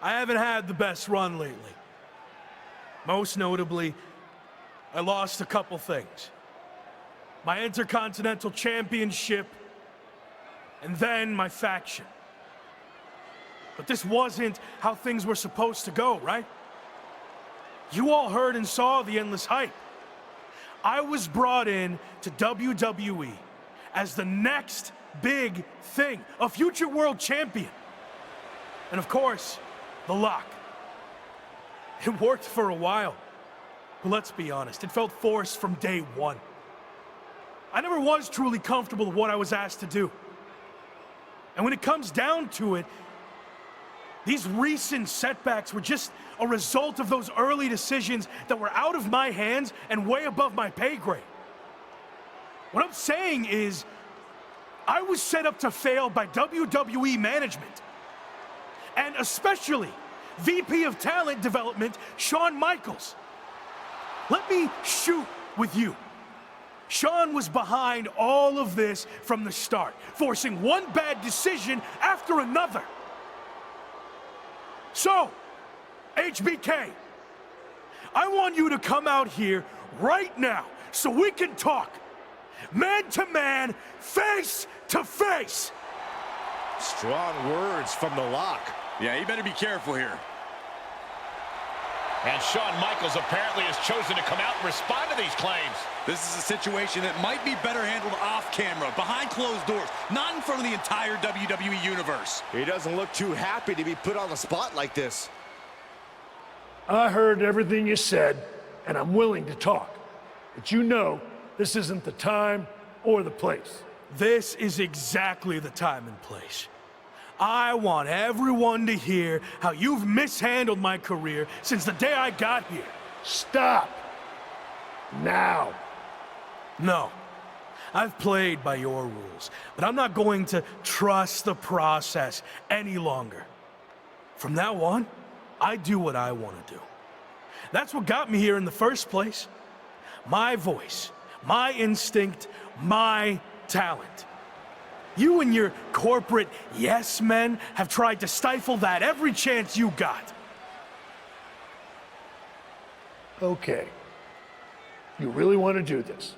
I haven't had the best run lately. Most notably, I lost a couple things. My Intercontinental Championship, and then my faction. But this wasn't how things were supposed to go, right? You all heard and saw the endless hype. I was brought in to WWE as the next big thing, a future world champion. And of course, The Lock. It worked for a while, but let's be honest, it felt forced from day one. I never was truly comfortable with what I was asked to do. And when it comes down to it, these recent setbacks were just a result of those early decisions that were out of my hands and way above my pay grade. What I'm saying is, I was set up to fail by WWE management. And especially VP of Talent Development, Shawn Michaels. Let me shoot with you. Shawn was behind all of this from the start, forcing one bad decision after another. So, HBK, I want you to come out here right now so we can talk. Man to man, face to face. Strong words from The Lock. Yeah, you better be careful here. And Shawn Michaels apparently has chosen to come out and respond to these claims. This is a situation that might be better handled off camera, behind closed doors, not in front of the entire WWE Universe. He doesn't look too happy to be put on the spot like this. I heard everything you said, and I'm willing to talk. But you know, this isn't the time or the place. This is exactly the time and place. I want everyone to hear how you've mishandled my career since the day I got here. Stop. Now. No. I've played by your rules, but I'm not going to trust the process any longer. From now on, I do what I want to do. That's what got me here in the first place. My voice, my instinct, my talent. You and your corporate yes men have tried to stifle that every chance you got. Okay. You really want to do this?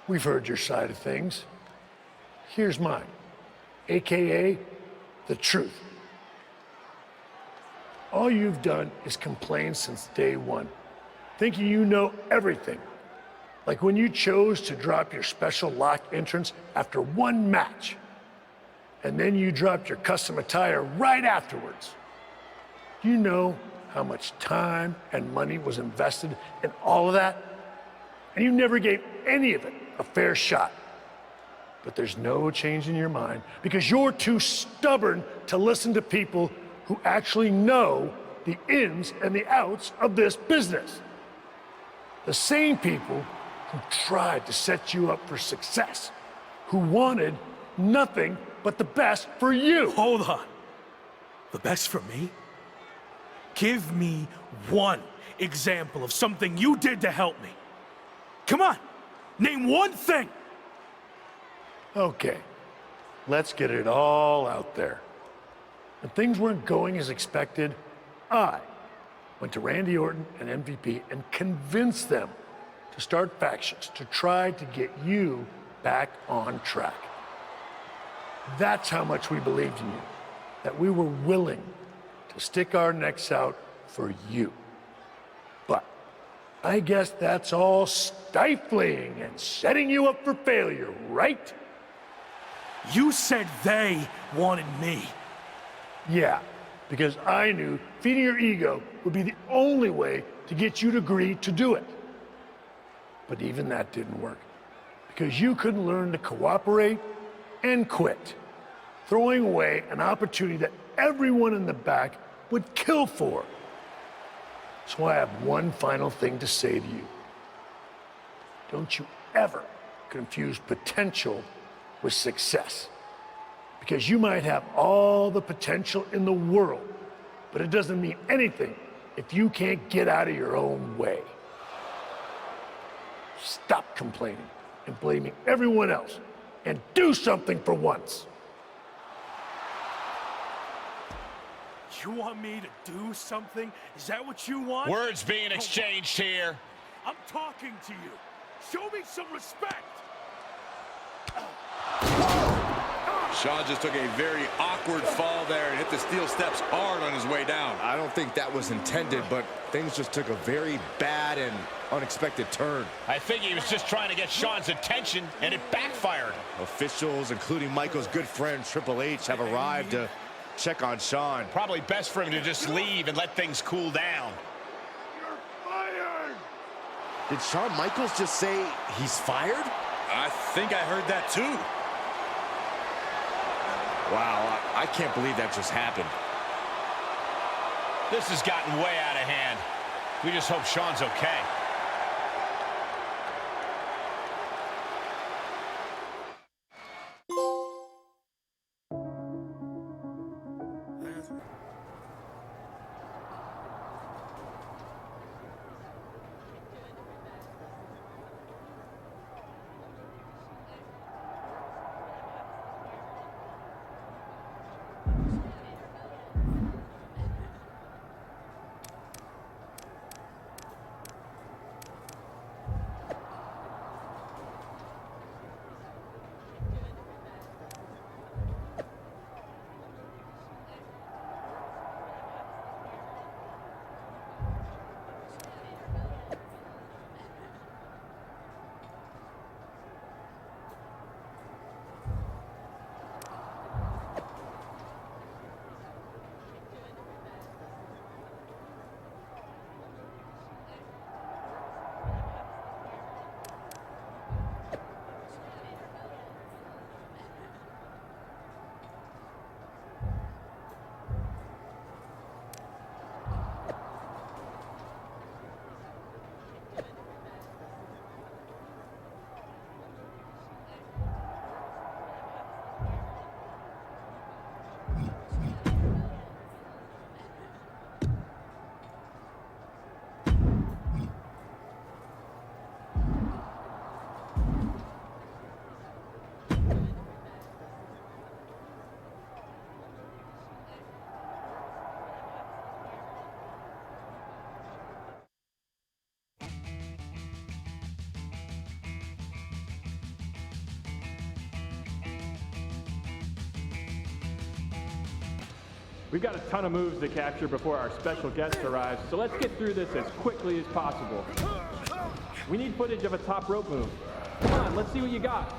We've heard your side of things. Here's mine, AKA the truth. All you've done is complain since day one, thinking you know everything. Like when you chose to drop your special lock entrance after one match, and then you dropped your custom attire right afterwards. You know how much time and money was invested in all of that? And you never gave any of it a fair shot. But there's no change in your mind because you're too stubborn to listen to people who actually know the ins and the outs of this business. The same people who tried to set you up for success, who wanted nothing but the best for you. Hold on. The best for me? Give me one example of something you did to help me. Come on, name one thing. Okay, let's get it all out there. When things weren't going as expected, I went to Randy Orton and MVP and convinced them to start factions to try to get you back on track. That's how much we believed in you, that we were willing to stick our necks out for you. But I guess that's all stifling and setting you up for failure, right? You said they wanted me. Yeah, because I knew feeding your ego would be the only way to get you to agree to do it. But even that didn't work, because you couldn't learn to cooperate and quit, throwing away an opportunity that everyone in the back would kill for. So I have one final thing to say to you. Don't you ever confuse potential with success. Because you might have all the potential in the world, but it doesn't mean anything if you can't get out of your own way. stop complaining and blaming everyone else and do something for once. You want me to do something? Is that what you want? Words being exchanged here. I'm talking to you. Show me some respect. Shawn just took a very awkward fall there and hit the steel steps hard on his way down. I don't think that was intended, but things just took a very bad and unexpected turn. I think he was just trying to get Shawn's attention, and it backfired. Officials, including Michael's good friend Triple H, have arrived to check on Shawn. Probably best for him to just leave and let things cool down. Did Shawn Michaels just say he's fired? I think I heard that too. Wow, I can't believe that just happened. This has gotten way out of hand. We just hope Shawn's okay. We've got a ton of moves to capture before our special guest arrives, so let's get through this as quickly as possible. We need footage of a top rope move. Come on, let's see what you got.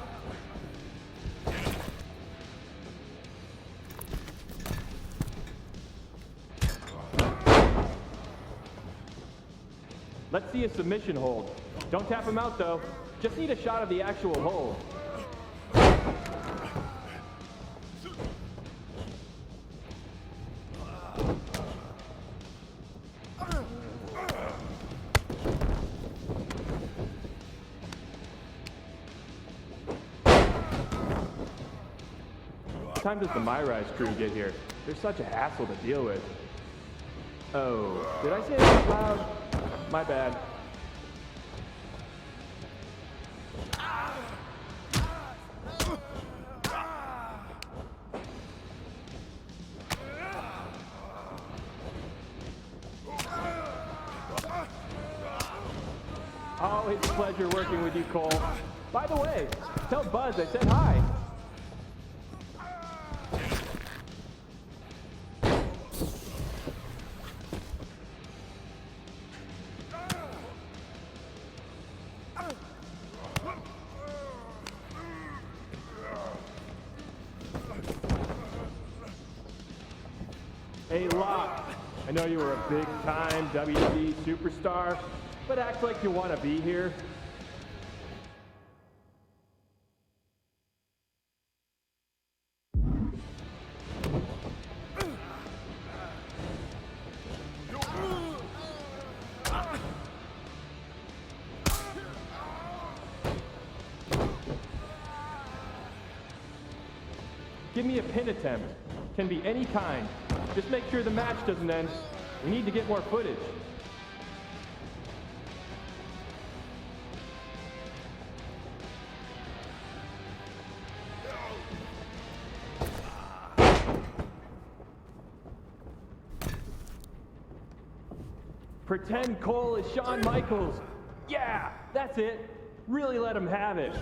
Let's see a submission hold. Don't tap him out though. Just need a shot of the actual hold. What time does the MyRise crew get here? They're such a hassle to deal with. Oh, did I say that out loud? My bad. Always a pleasure working with you, Cole. By the way, tell Buzz I said hi. Hey, Locke, I know you were a big-time WWE superstar, but act like you want to be here. Give me a pin attempt. Can be any kind. Just make sure the match doesn't end. We need to get more footage. Pretend Cole is Shawn Michaels. Yeah, that's it. Really let him have it.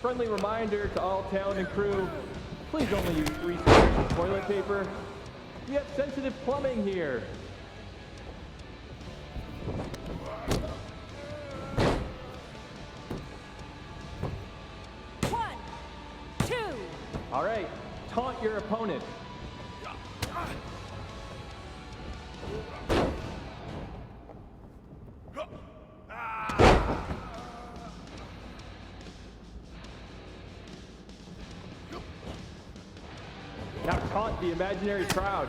Friendly reminder to all talent and crew, please only use 3 squares of toilet paper. We have sensitive plumbing here. All right, taunt your opponent. Now taunt the imaginary crowd.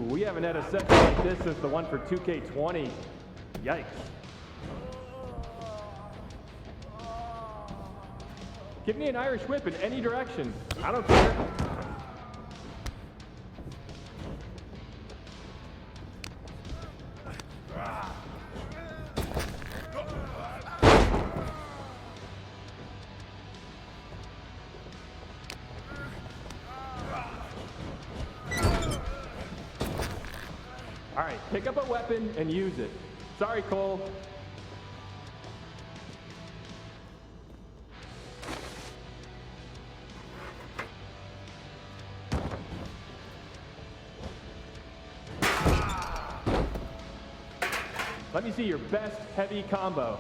We haven't had a session like this since the one for 2K20. Yikes. Give me an Irish whip in any direction. I don't care. All right, pick up a weapon and use it. Sorry, Cole. Let me see your best heavy combo.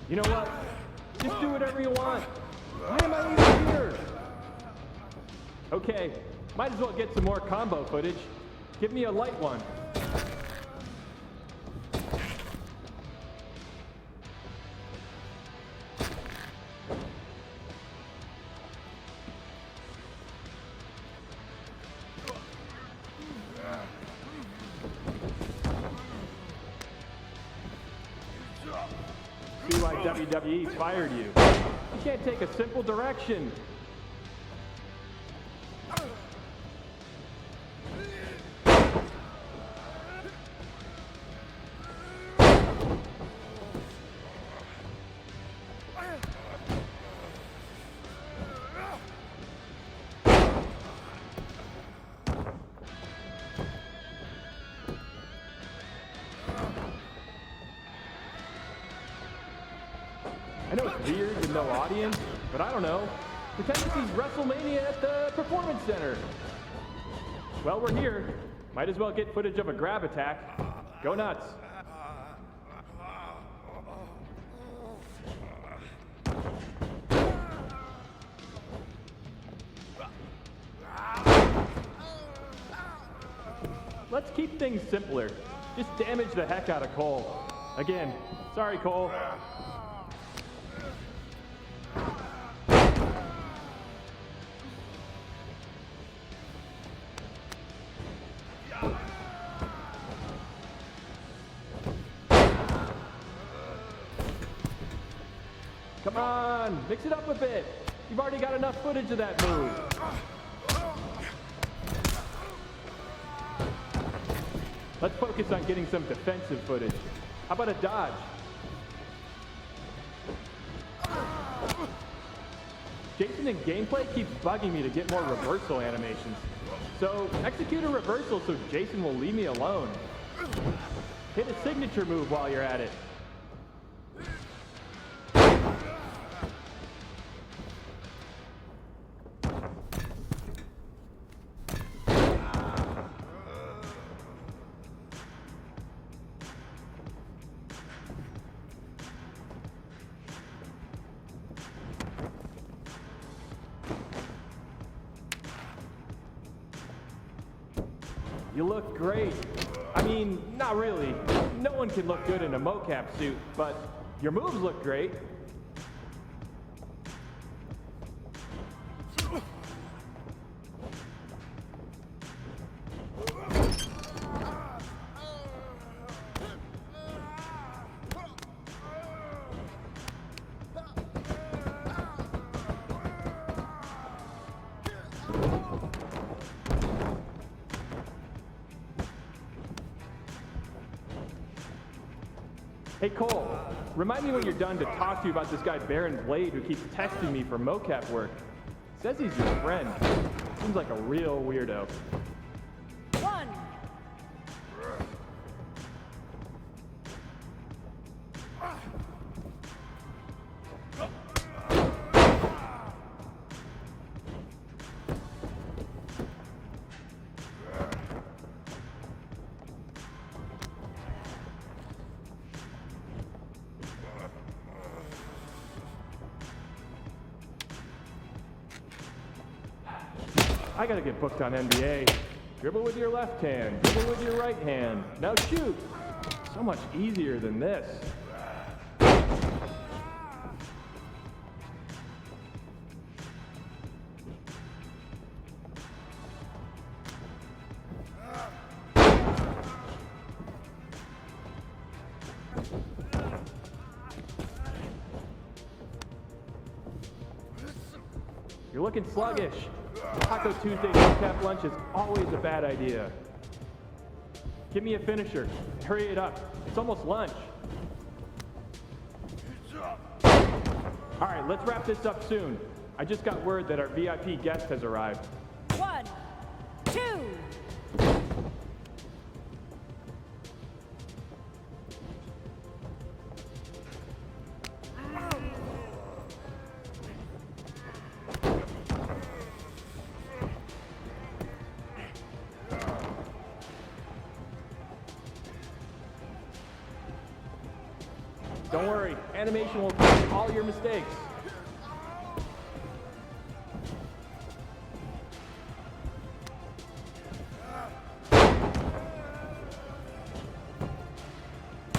You know what? Just do whatever you want. Why am I even here? Okay, might as well get some more combo footage. Give me a light one. See why WWE fired you. You can't take a simple direction. I know it's weird with no audience, but I don't know. Pretend this is WrestleMania at the Performance Center. Well, we're here. Might as well get footage of a grab attack. Go nuts. Let's keep things simpler. Just damage the heck out of Cole. Again, sorry, Cole. Come on, mix it up a bit. You've already got enough footage of that move. Let's focus on getting some defensive footage. How about a dodge? Jason in gameplay keeps bugging me to get more reversal animations. So execute a reversal so Jason will leave me alone. Hit a signature move while you're at it. You look great. I mean, not really. No one can look good in a mocap suit, but your moves look great. Hey Cole, remind me when you're done to talk to you about this guy Baron Blade who keeps texting me for mocap work. Says he's your friend. Seems like a real weirdo. One. I gotta get booked on NBA. Dribble with your left hand, dribble with your right hand. Now shoot! So much easier than this. You're looking sluggish. Taco Tuesday mocap lunch is always a bad idea. Give me a finisher. Hurry it up. It's almost lunch. All right, let's wrap this up soon. I just got word that our VIP guest has arrived. 1, 2. Don't worry, animation will fix all your mistakes.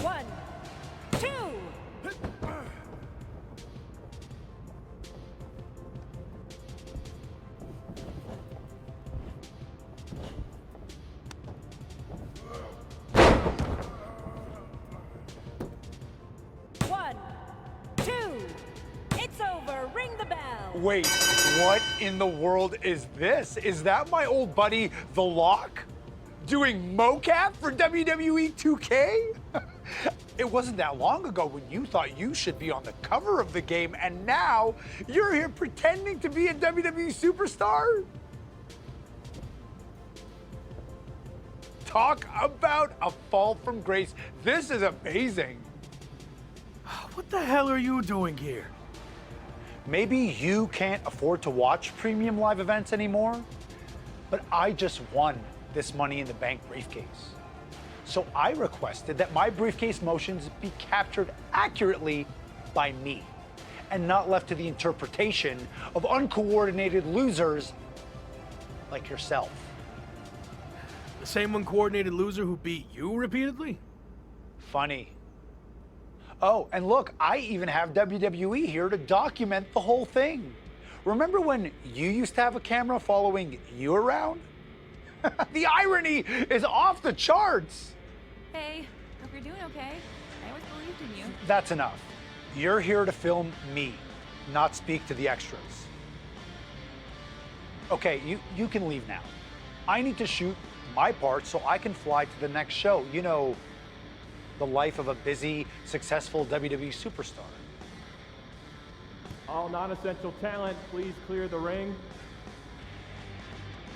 One, two. One, two. It's over. Ring the bell. Wait, what in the world is this? Is that my old buddy, The Lock? Doing mocap for WWE 2K? It wasn't that long ago when you thought you should be on the cover of the game, and now you're here pretending to be a WWE superstar? Talk about a fall from grace. This is amazing. What the hell are you doing here? Maybe you can't afford to watch premium live events anymore, but I just won this Money in the Bank briefcase. So I requested that my briefcase motions be captured accurately by me and not left to the interpretation of uncoordinated losers like yourself. The same uncoordinated loser who beat you repeatedly? Funny. Oh, and look, I even have WWE here to document the whole thing. Remember when you used to have a camera following you around? The irony is off the charts. Hey, hope you're doing okay. I always believed in you. That's enough. You're here to film me, not speak to the extras. Okay, you can leave now. I need to shoot my part so I can fly to the next show. You know, the life of a busy, successful WWE superstar. All non-essential talent, please clear the ring.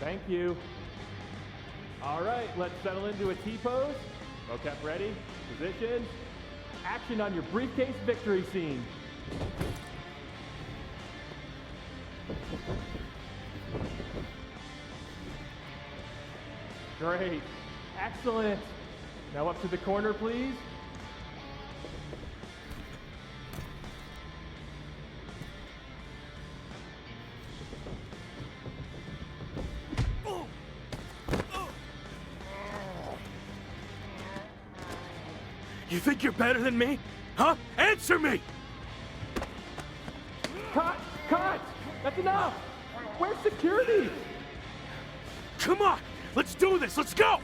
Thank you. All right, let's settle into a T-pose. Mocap ready, position, action on your briefcase victory scene. Great, excellent. Now up to the corner, please. You think you're better than me? Huh? Answer me! Cut! Cut! That's enough! Where's security? Come on! Let's do this! Let's go!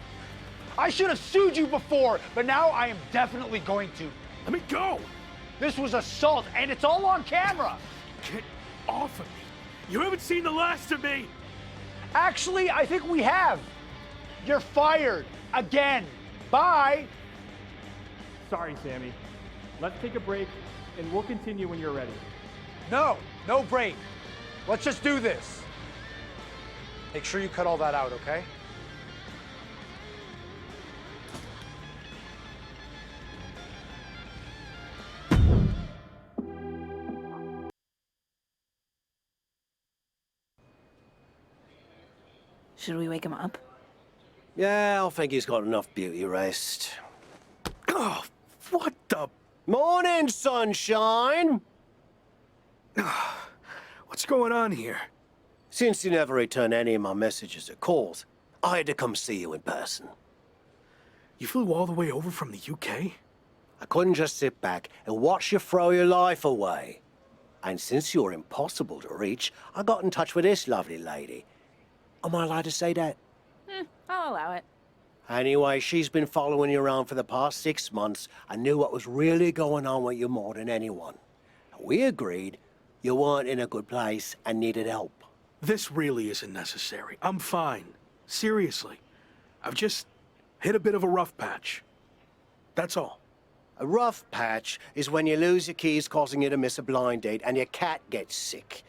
I should have sued you before, but now I am definitely going to. Let me go! This was assault, and it's all on camera. Get off of me! You haven't seen the last of me! Actually, I think we have. You're fired. Again. Bye. Sorry, Sammy. Let's take a break, and we'll continue when you're ready. No break. Let's just do this. Make sure you cut all that out, okay? Should we wake him up? Yeah, I think he's got enough beauty rest. Oh, what the? Morning, sunshine! What's going on here? Since you never returned any of my messages or calls, I had to come see you in person. You flew all the way over from the UK? I couldn't just sit back and watch you throw your life away. And since you're impossible to reach, I got in touch with this lovely lady. Am I allowed to say that? I'll allow it. Anyway, she's been following you around for the past 6 months. I knew what was really going on with you more than anyone. We agreed you weren't in a good place and needed help. This really isn't necessary. I'm fine. Seriously. I've just hit a bit of a rough patch. That's all. A rough patch is when you lose your keys, causing you to miss a blind date, and your cat gets sick.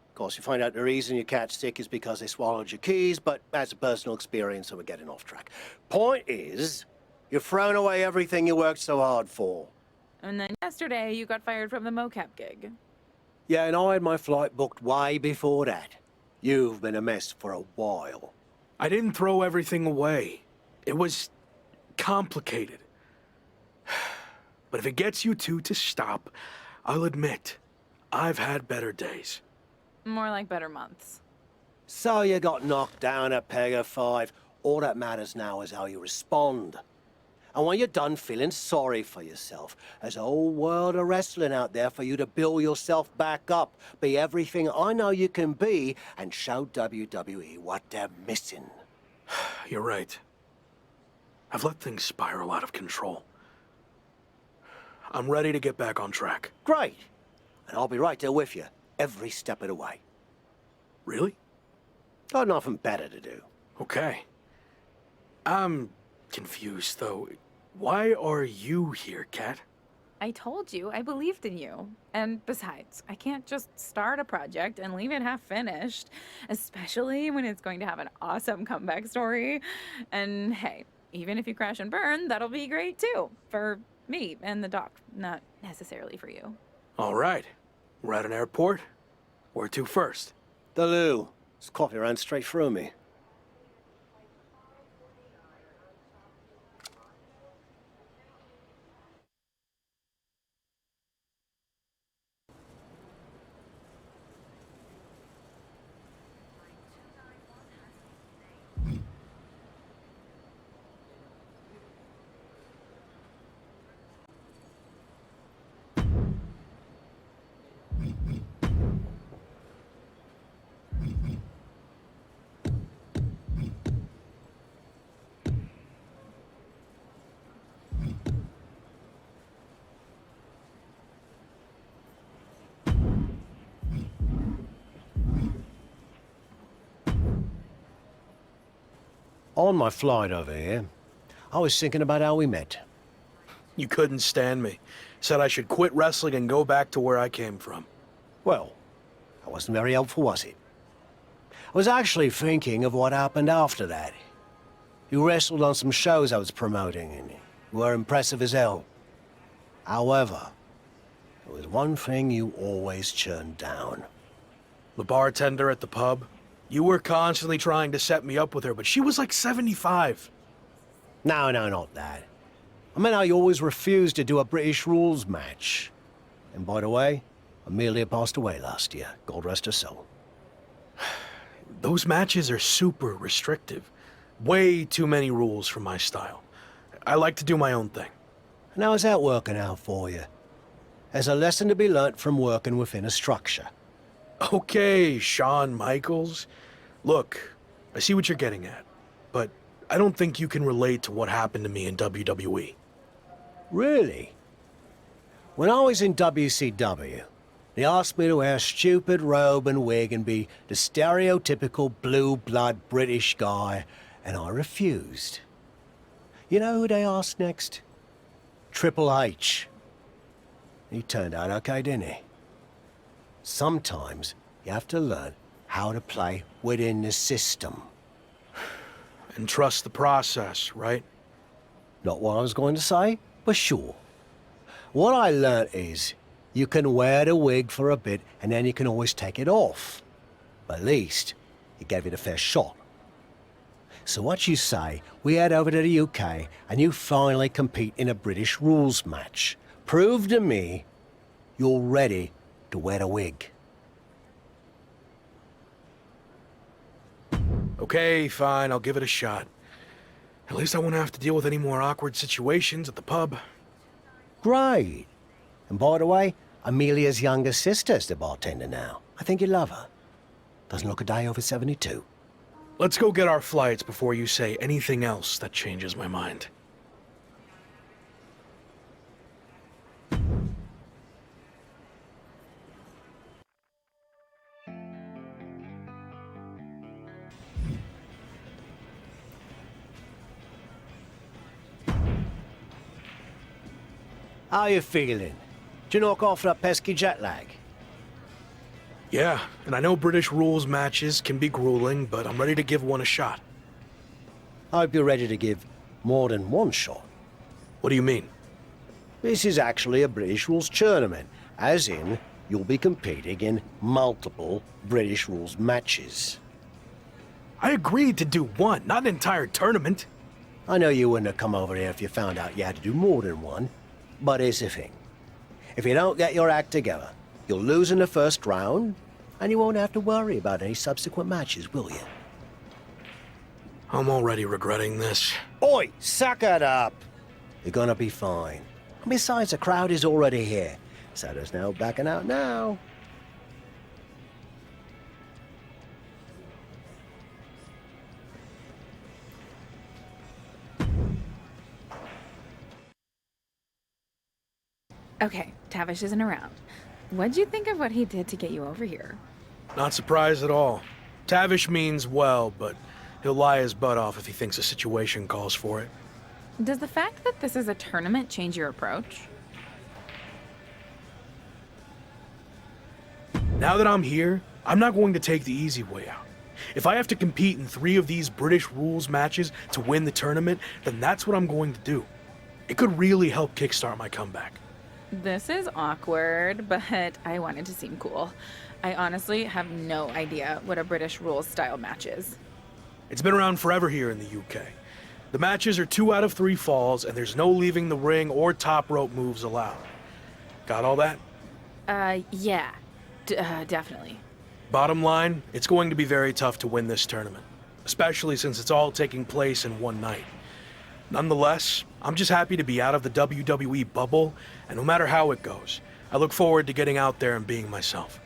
Of course, you find out the reason your cat's sick is because they swallowed your keys, but that's a personal experience, so we're getting off track. Point is, you've thrown away everything you worked so hard for. And then yesterday, you got fired from the mocap gig. Yeah, and I had my flight booked way before that. You've been a mess for a while. I didn't throw everything away. It was complicated. But if it gets you two to stop, I'll admit, I've had better days. More like better months. So you got knocked down at peg of 5. All that matters now is how you respond. And when you're done feeling sorry for yourself, there's a whole world of wrestling out there for you to build yourself back up, be everything I know you can be, and show WWE what they're missing. You're right. I've let things spiral out of control. I'm ready to get back on track. Great. And I'll be right there with you, every step of the way. Really? Got nothing better to do. Okay. I'm confused, though. Why are you here, Kat? I told you, I believed in you. And besides, I can't just start a project and leave it half finished, especially when it's going to have an awesome comeback story. And hey, even if you crash and burn, that'll be great too. For me and the doc, not necessarily for you. All right. We're at an airport. Where to first? The loo. This coffee ran straight through me. On my flight over here, I was thinking about how we met. You couldn't stand me. Said I should quit wrestling and go back to where I came from. Well, that wasn't very helpful, was it? I was actually thinking of what happened after that. You wrestled on some shows I was promoting, and you were impressive as hell. However, there was one thing you always turned down. The bartender at the pub? You were constantly trying to set me up with her, but she was like 75. No, not that. I meant how you always refused to do a British rules match. And by the way, Amelia passed away last year. God rest her soul. Those matches are super restrictive. Way too many rules for my style. I like to do my own thing. And how's that working out for you? There's a lesson to be learnt from working within a structure. Okay, Shawn Michaels. Look, I see what you're getting at, but I don't think you can relate to what happened to me in WWE. Really? When I was in WCW, they asked me to wear a stupid robe and wig and be the stereotypical blue-blood British guy, and I refused. You know who they asked next? Triple H. He turned out okay, didn't he? Sometimes you have to learn how to play within the system. And trust the process, right? Not what I was going to say, but sure. What I learnt is, you can wear the wig for a bit and then you can always take it off. But at least, you gave it a fair shot. So what you say, we head over to the UK and you finally compete in a British rules match. Prove to me you're ready to wear the wig. Okay, fine, I'll give it a shot. At least I won't have to deal with any more awkward situations at the pub. Great. And by the way, Amelia's younger sister's the bartender now. I think you love her. Doesn't look a day over 72. Let's go get our flights before you say anything else that changes my mind. How you feeling? Did you knock off that pesky jet lag? Yeah, and I know British rules matches can be grueling, but I'm ready to give one a shot. I hope you're ready to give more than one shot. What do you mean? This is actually a British rules tournament, as in, you'll be competing in multiple British rules matches. I agreed to do one, not an entire tournament. I know you wouldn't have come over here if you found out you had to do more than one, but here's the thing. If you don't get your act together, you'll lose in the first round, and you won't have to worry about any subsequent matches, will you? I'm already regretting this. Oi, suck it up! You're gonna be fine. Besides, the crowd is already here, so there's no backing out now. Okay, Tavish isn't around. What'd you think of what he did to get you over here? Not surprised at all. Tavish means well, but he'll lie his butt off if he thinks a situation calls for it. Does the fact that this is a tournament change your approach? Now that I'm here, I'm not going to take the easy way out. If I have to compete in 3 of these British rules matches to win the tournament, then that's what I'm going to do. It could really help kickstart my comeback. This is awkward, but I wanted to seem cool. I honestly have no idea what a British rules style match is. It's been around forever here in the UK. The matches are 2 out of 3 falls, and there's no leaving the ring or top rope moves allowed. Got all that? Yeah. Definitely. Bottom line, it's going to be very tough to win this tournament, especially since it's all taking place in one night. Nonetheless, I'm just happy to be out of the WWE bubble, and no matter how it goes, I look forward to getting out there and being myself.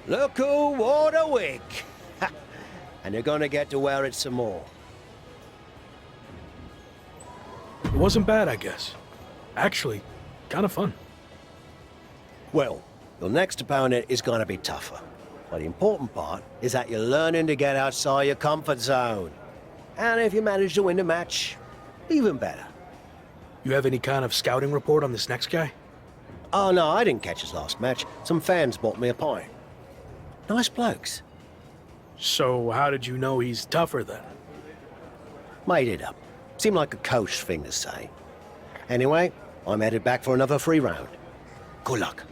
Look who wore the wig. And you're gonna get to wear it some more. It wasn't bad, I guess. Actually, kind of fun. Well, your next opponent is gonna be tougher. But the important part is that you're learning to get outside your comfort zone. And if you manage to win the match, even better. You have any kind of scouting report on this next guy? Oh no, I didn't catch his last match. Some fans bought me a pint. Nice blokes. So how did you know he's tougher then? Made it up. Seemed like a coach thing to say. Anyway, I'm headed back for another free round. Good luck.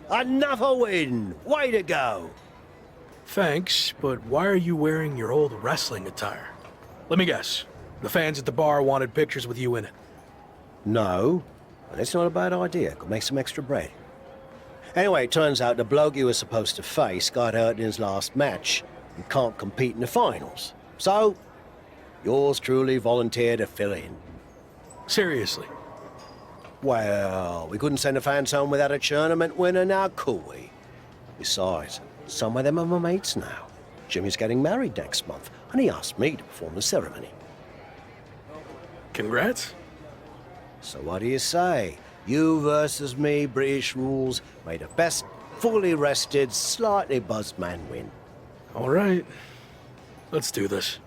Another win! Way to go! Thanks, but why are you wearing your old wrestling attire? Let me guess. The fans at the bar wanted pictures with you in it. No, but it's not a bad idea. Could make some extra bread. Anyway, it turns out the bloke you were supposed to face got hurt in his last match and can't compete in the finals. So, yours truly volunteered to fill in. Seriously? Well, we couldn't send the fans home without a tournament winner now, could we? Besides, some of them are my mates now. Jimmy's getting married next month, and he asked me to perform the ceremony. Congrats. So what do you say? You versus me, British rules. May the best fully rested, slightly buzzed man win. All right. Let's do this.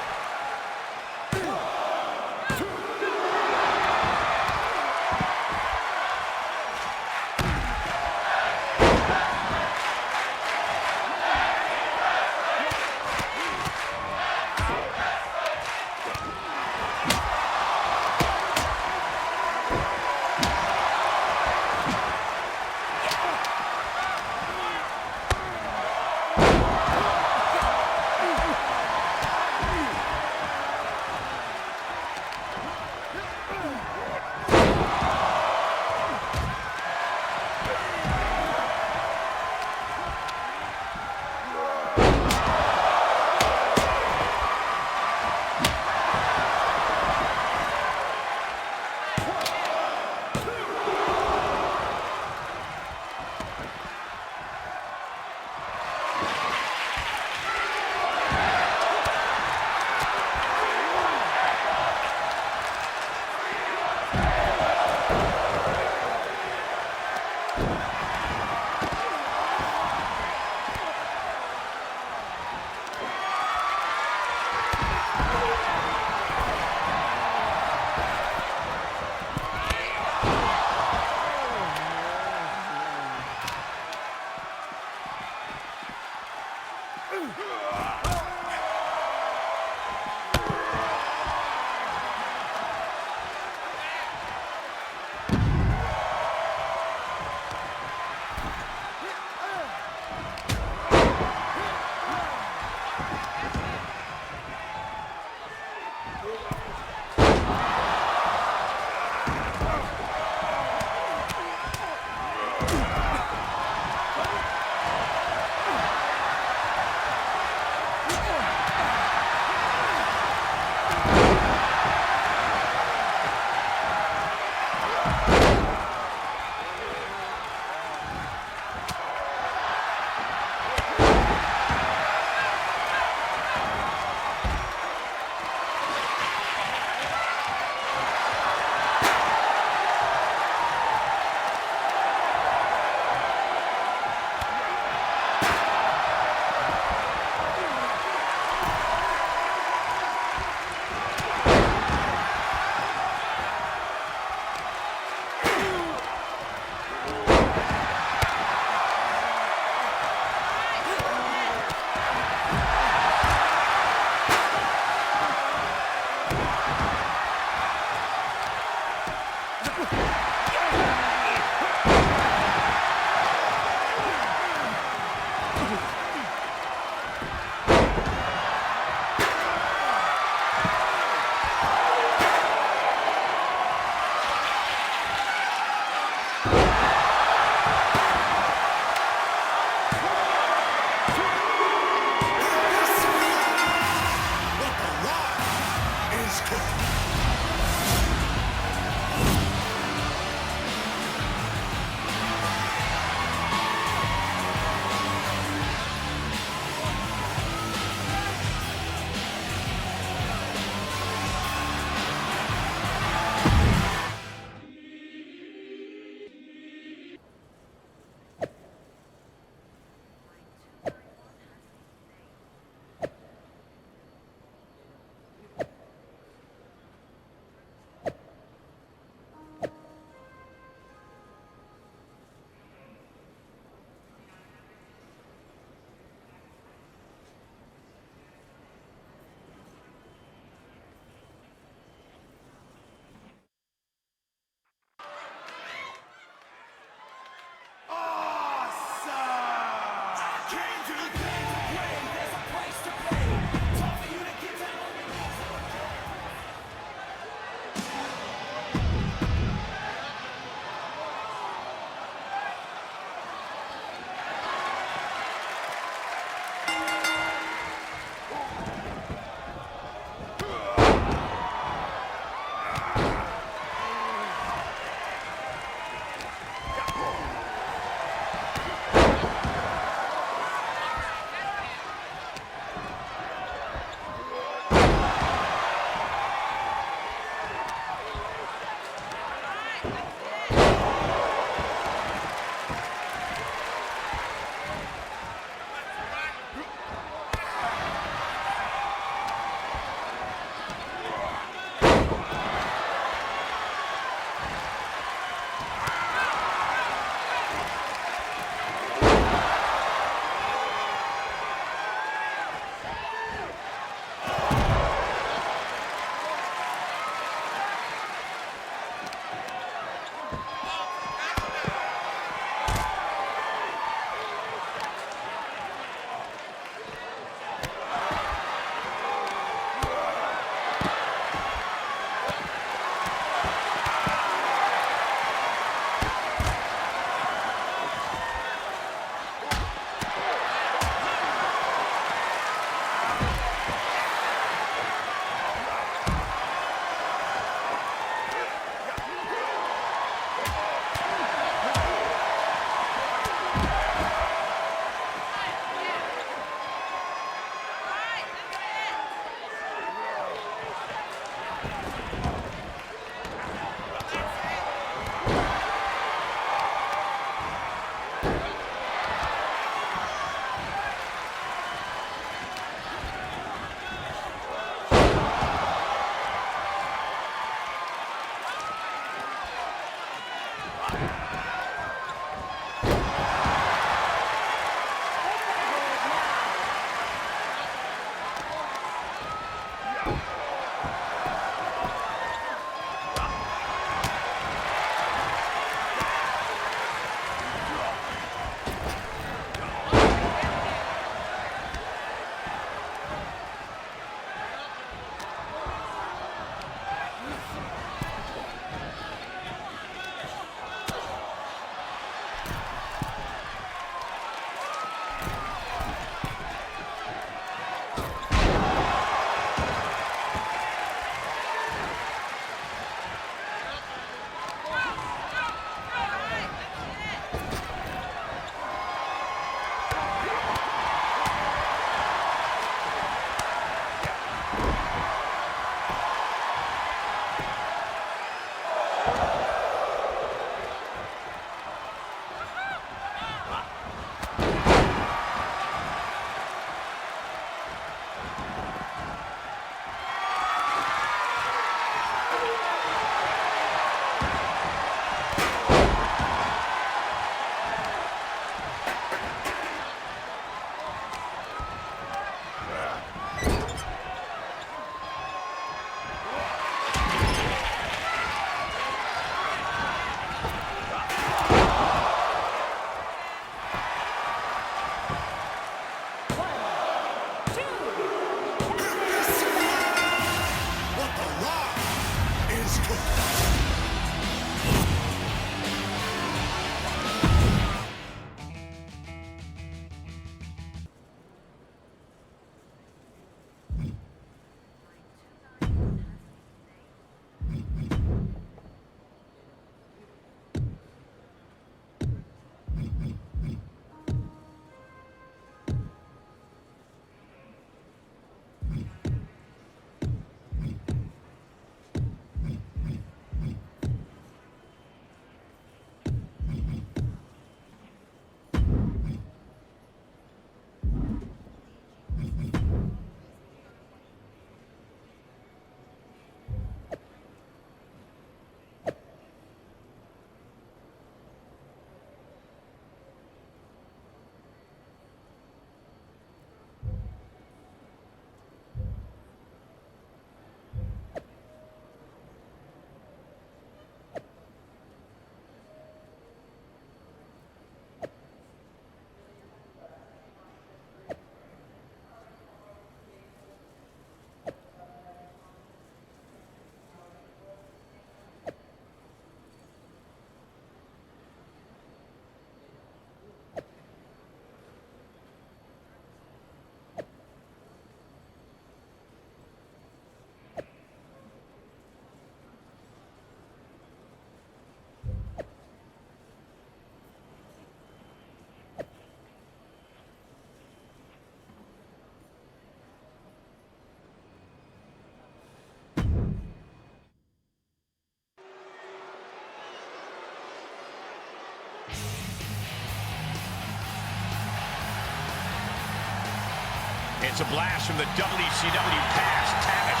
It's a blast from the WCW past. Tavish.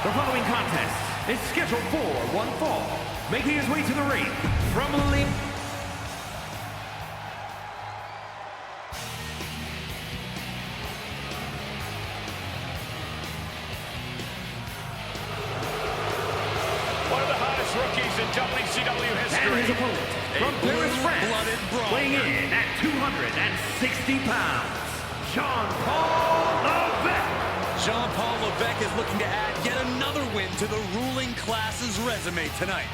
The following contest is scheduled for one fall. Making his way to the ring from Lee. One of the hottest rookies in WCW history. And his opponent from Paris, France, weighing in at 260 pounds, Jean-Paul Levesque. Jean-Paul Levesque is looking to add yet another win to the ruling class's resume tonight.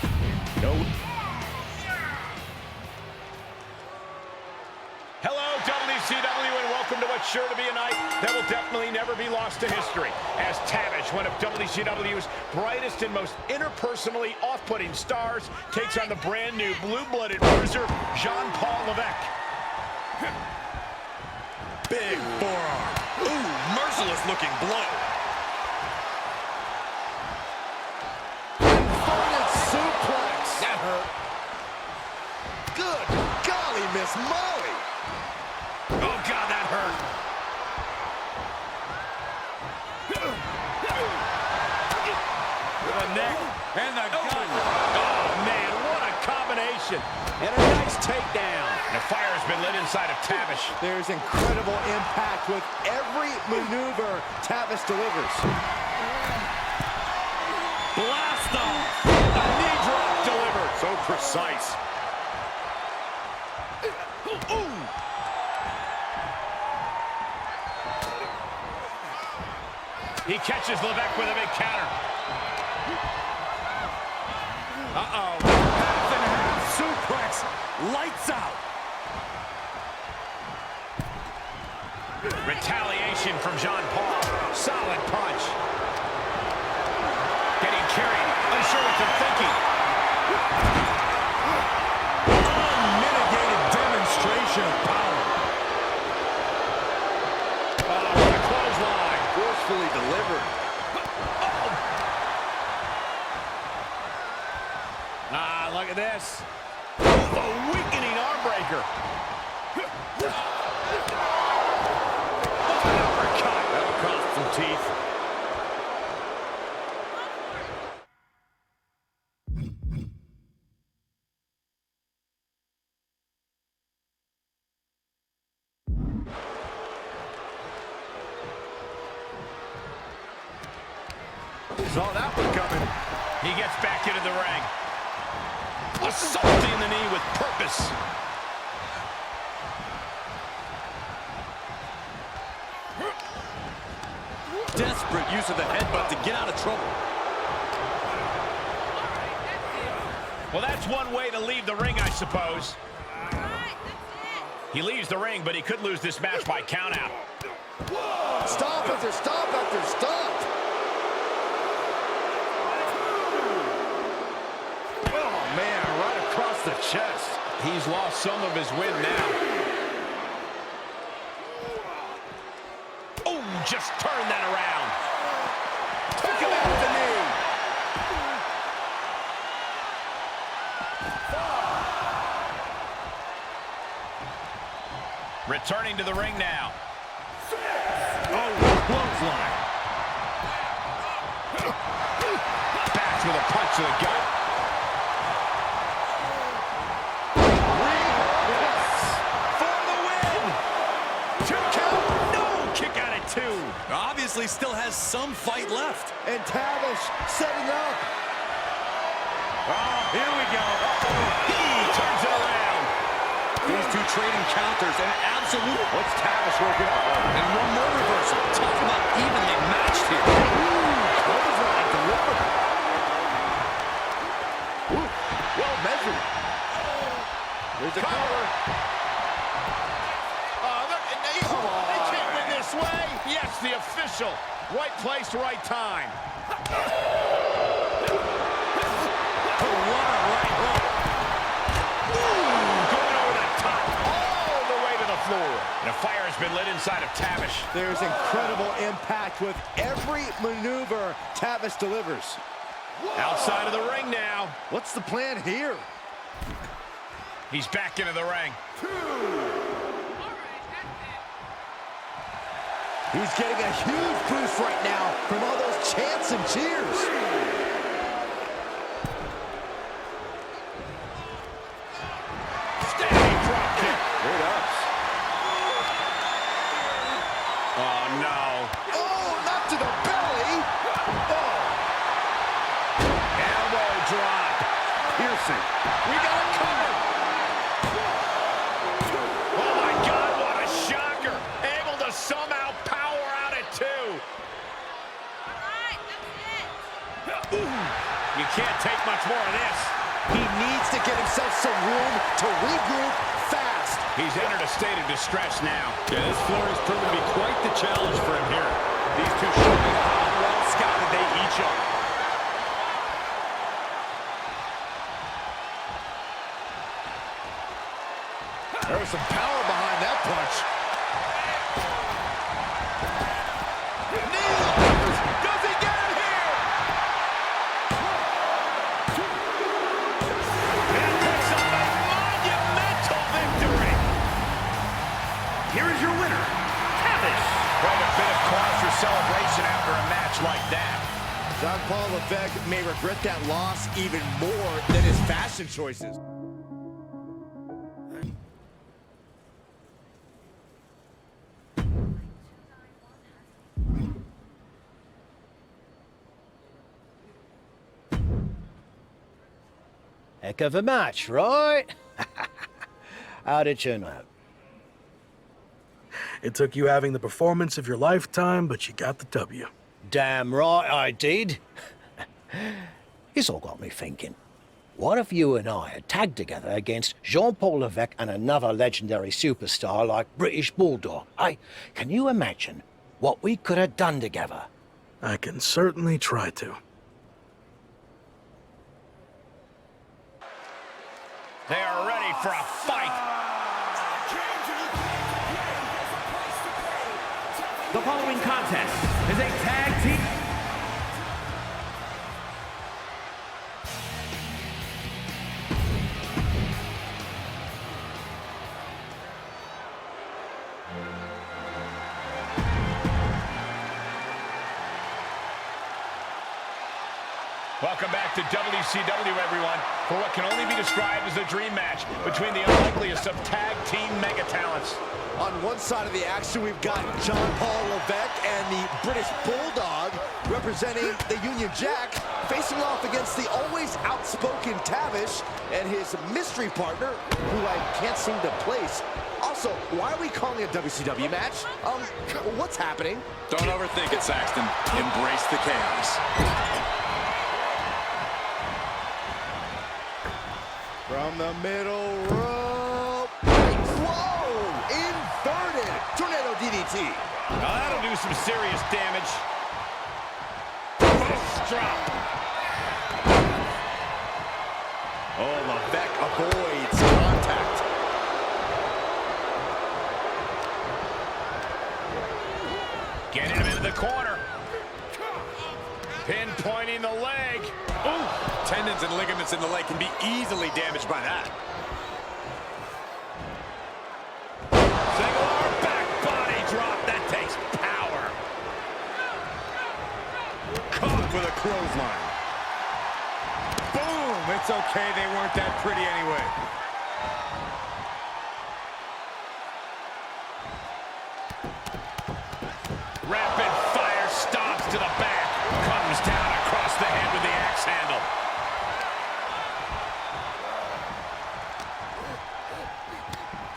Hello, WCW, and welcome to what's sure to be a night that will definitely never be lost to history. As Tavish, one of WCW's brightest and most interpersonally off-putting stars, takes on the brand new blue-blooded bruiser, Jean-Paul Levesque. Big forearm. Ooh, merciless looking blow. Inverted suplex. That hurt. Good golly, Miss Molly. Oh, God, that hurt. The neck and the gun. Oh, man, what a combination. And a nice takedown. And a fire has been lit inside of Tavish. There's incredible impact with every maneuver Tavish delivers. Blast off. A knee drop delivered. So precise. Ooh. He catches Levesque with a big counter. Uh-oh. Half and half suplex. Lights out. Retaliation from Jean-Paul. Solid punch. Getting carried. Unsure what they're thinking. Unmitigated demonstration of power. Oh, what a clothesline. Forcefully delivered. Ah, look at this. The weakening arm breaker. Uppercut. That'll cost some teeth. Saw that one coming. He gets back into the ring. Assaulting the knee with purpose. Desperate use of the headbutt to get out of trouble. Well, that's one way to leave the ring, I suppose. He leaves the ring, but he could lose this match by countout. Stop after stop after stop. Oh, man, right across the chest. He's lost some of his win now. Oh, just turn that around. Took him out with the knee. Returning to the ring now. Oh, clothesline. Backs with a punch to the gut. For the win. 2 count. No, kick out at 2. Obviously still has some fight left. And Tavish setting up. Oh, here we go. He turns it around. These two trading counters and absolute. What's Tavish working out? And one more reversal. Talk about evenly matched here. Clothesline delivered. Well measured. There's a cover. They can't win this way. Yes, the official. Right place, right time. And a fire has been lit inside of Tavish. There's incredible impact with every maneuver Tavish delivers. Outside of the ring now. What's the plan here? He's back into the ring. He's getting a huge boost right now from all those chants and cheers. Standing drop kick. Great ups. Oh, no. Oh, not to the belly. Oh. Elbow drop. Piercing. We got it covered. Oh, my God, what a shocker. Able to somehow power out at 2. You can't take much more of this. He needs to get himself some room to regroup fast. He's entered a state of distress now. Yeah, this floor has proven to be quite the challenge for him here. These two showing how well scouted they each are. There's some power behind that punch. Does he get it here? And picks up a monumental victory. Here is your winner, Tavish. Quite a bit of cause for celebration after a match like that. Jean-Paul Levesque may regret that loss even more than his fashion choices. Heck of a match, right? How'd it turn out? It took you having the performance of your lifetime, but you got the W. Damn right I did. It's all got me thinking. What if you and I had tagged together against Jean-Paul Levesque and another legendary superstar like British Bulldog? Can you imagine what we could have done together? I can certainly try to. They are ready for a fight. The following contest is a tag team. Welcome back to WCW, everyone, for what can only be described as a dream match between the unlikeliest of tag team mega talents. On one side of the action, we've got Jean-Paul Levesque and the British Bulldog representing the Union Jack, facing off against the always outspoken Tavish and his mystery partner, who I can't seem to place. Also, why are we calling it a WCW match? What's happening? Don't overthink it, Saxton. Embrace the chaos. From the middle rope. Whoa! Inverted tornado DDT. Now that'll do some serious damage. Fist drop. Oh, Levesque avoids contact. Getting him into the corner. Pinpointing the leg. Ooh, tendons and ligaments in the leg can be easily damaged by that. Single arm back body drop. That takes power. Caught with a clothesline. Boom! It's okay, they weren't that pretty anyway. Rapid fire stomps to the back. Comes down across the head with the axe handle.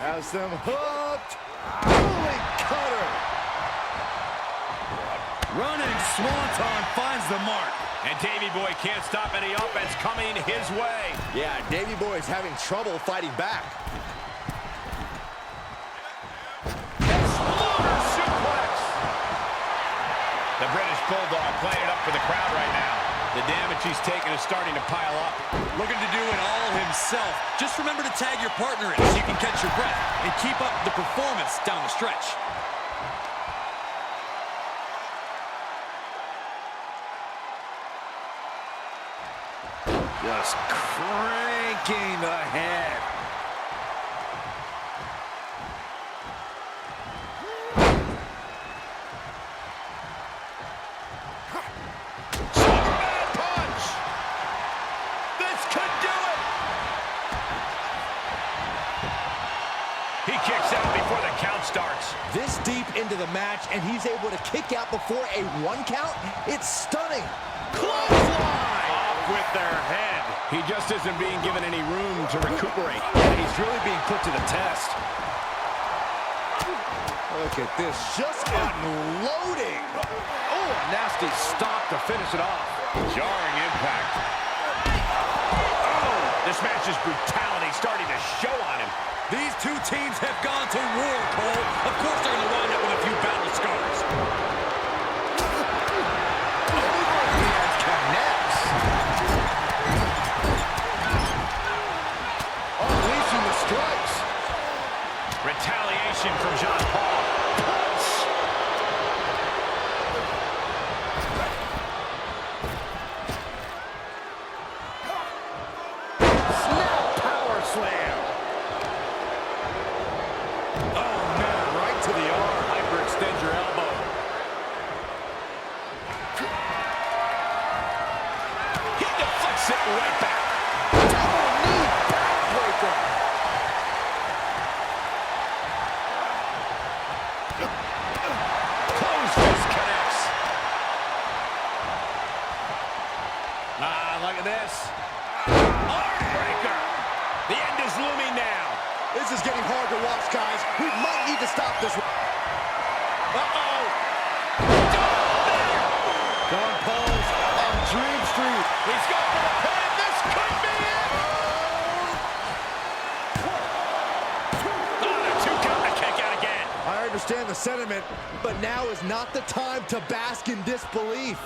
Has them hooked. Rolling cutter. Running Swanton finds the mark. And Davey Boy can't stop any offense coming his way. Yeah, Davey Boy's having trouble fighting back. Exploder suplex. The British Bulldog playing it up for the crowd right now. The damage he's taken is starting to pile up. Looking to do it all himself. Just remember to tag your partner in so you can catch your breath and keep up the performance down the stretch. Just cranking the head. He kicks out before the count starts. This deep into the match, and he's able to kick out before a 1 count? It's stunning. Clothesline! Off with their head. He just isn't being given any room to recuperate. And he's really being put to the test. Look at this, just unloading. Oh, a nasty stop to finish it off. Jarring impact. Oh, this match's brutality starting to show on him. These two teams have gone to war, Cole. Of course they're going to wind up with a few battle scars. Overhand connects. Unleashing the strikes. Retaliation from John Paul. Punch! Snap power slam. Oh, man, right to the arm. Hyperextend your elbow. He deflects it right back. Double knee backbreaker. Close fist connects. Look at this. Armbreaker. The end is looming now. This is getting hard to watch, guys. We might need to stop this. Uh-oh. John Paul's on Dream Street. He's going for the pin. This could be it. Oh, the 2 count to kick out again. I understand the sentiment, but now is not the time to bask in disbelief.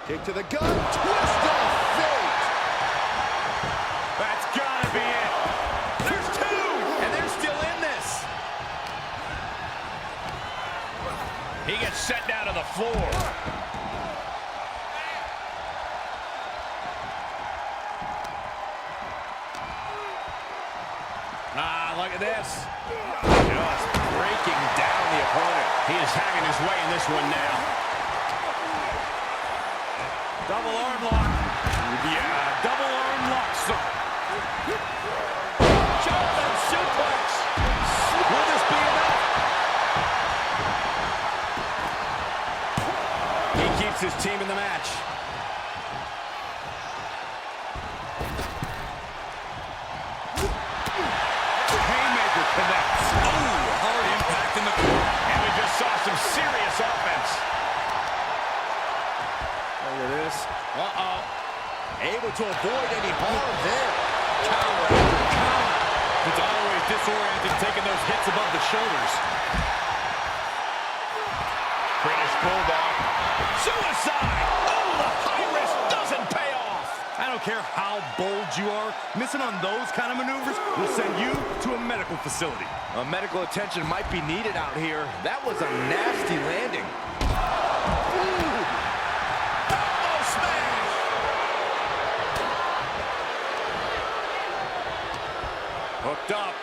Kick to the gun, twist of fate. That's gotta be it. There's 2, and they're still in this. He gets set down to the floor. Look at this. Just breaking down the opponent. He is having his way in this one now. Double arm lock. Yeah, double arm lock, sir. Jumping suplex. Will this be enough? He keeps his team in the match. Haymaker connects. Oh, hard impact in the corner. And we just saw some serious offense. Look at this. Uh-oh. Able to avoid any harm there. Counter after counter. It's always disorienting taking those hits above the shoulders. British Bulldog. Suicide! Oh, the high risk doesn't pay off! I don't care how bold you are, missing on those kind of maneuvers will send you to a medical facility. Medical attention might be needed out here. That was a nasty landing. Hooked up.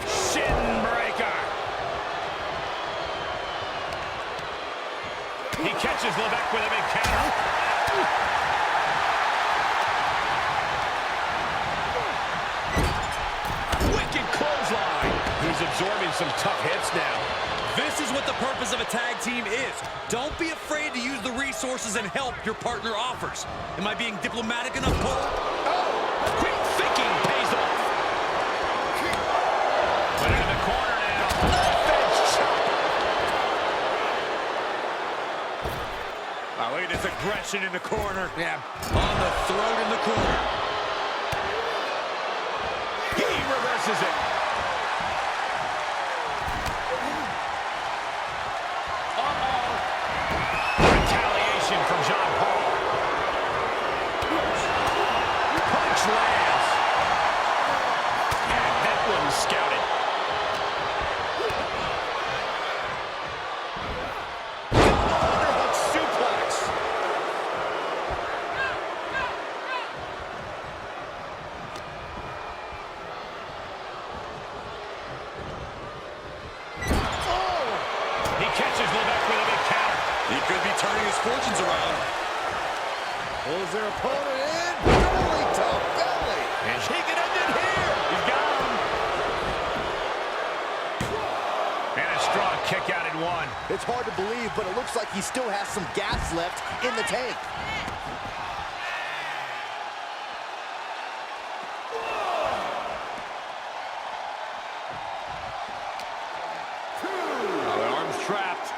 Shin breaker. He catches Levesque with a big counter. Wicked clothesline. He's absorbing some tough hits now. This is what the purpose of a tag team is. Don't be afraid to use the resources and help your partner offers. Am I being diplomatic enough, Cole? Oh, quick thinking pays off. Put it in the corner now. Fence chop. Oh, look at this aggression in the corner. Yeah, on the throat in the corner. He reverses it. Retaliation from John Paul. Punch lands. And that one scouted. Double underhook suplex. He catches Levesque with a big counter. He could be turning his fortunes around. Pulls their opponent in. belly to belly. And he can end it here. He's got him. And a strong kick out at one. It's hard to believe, but it looks like he still has some gas left in the tank. Trapped.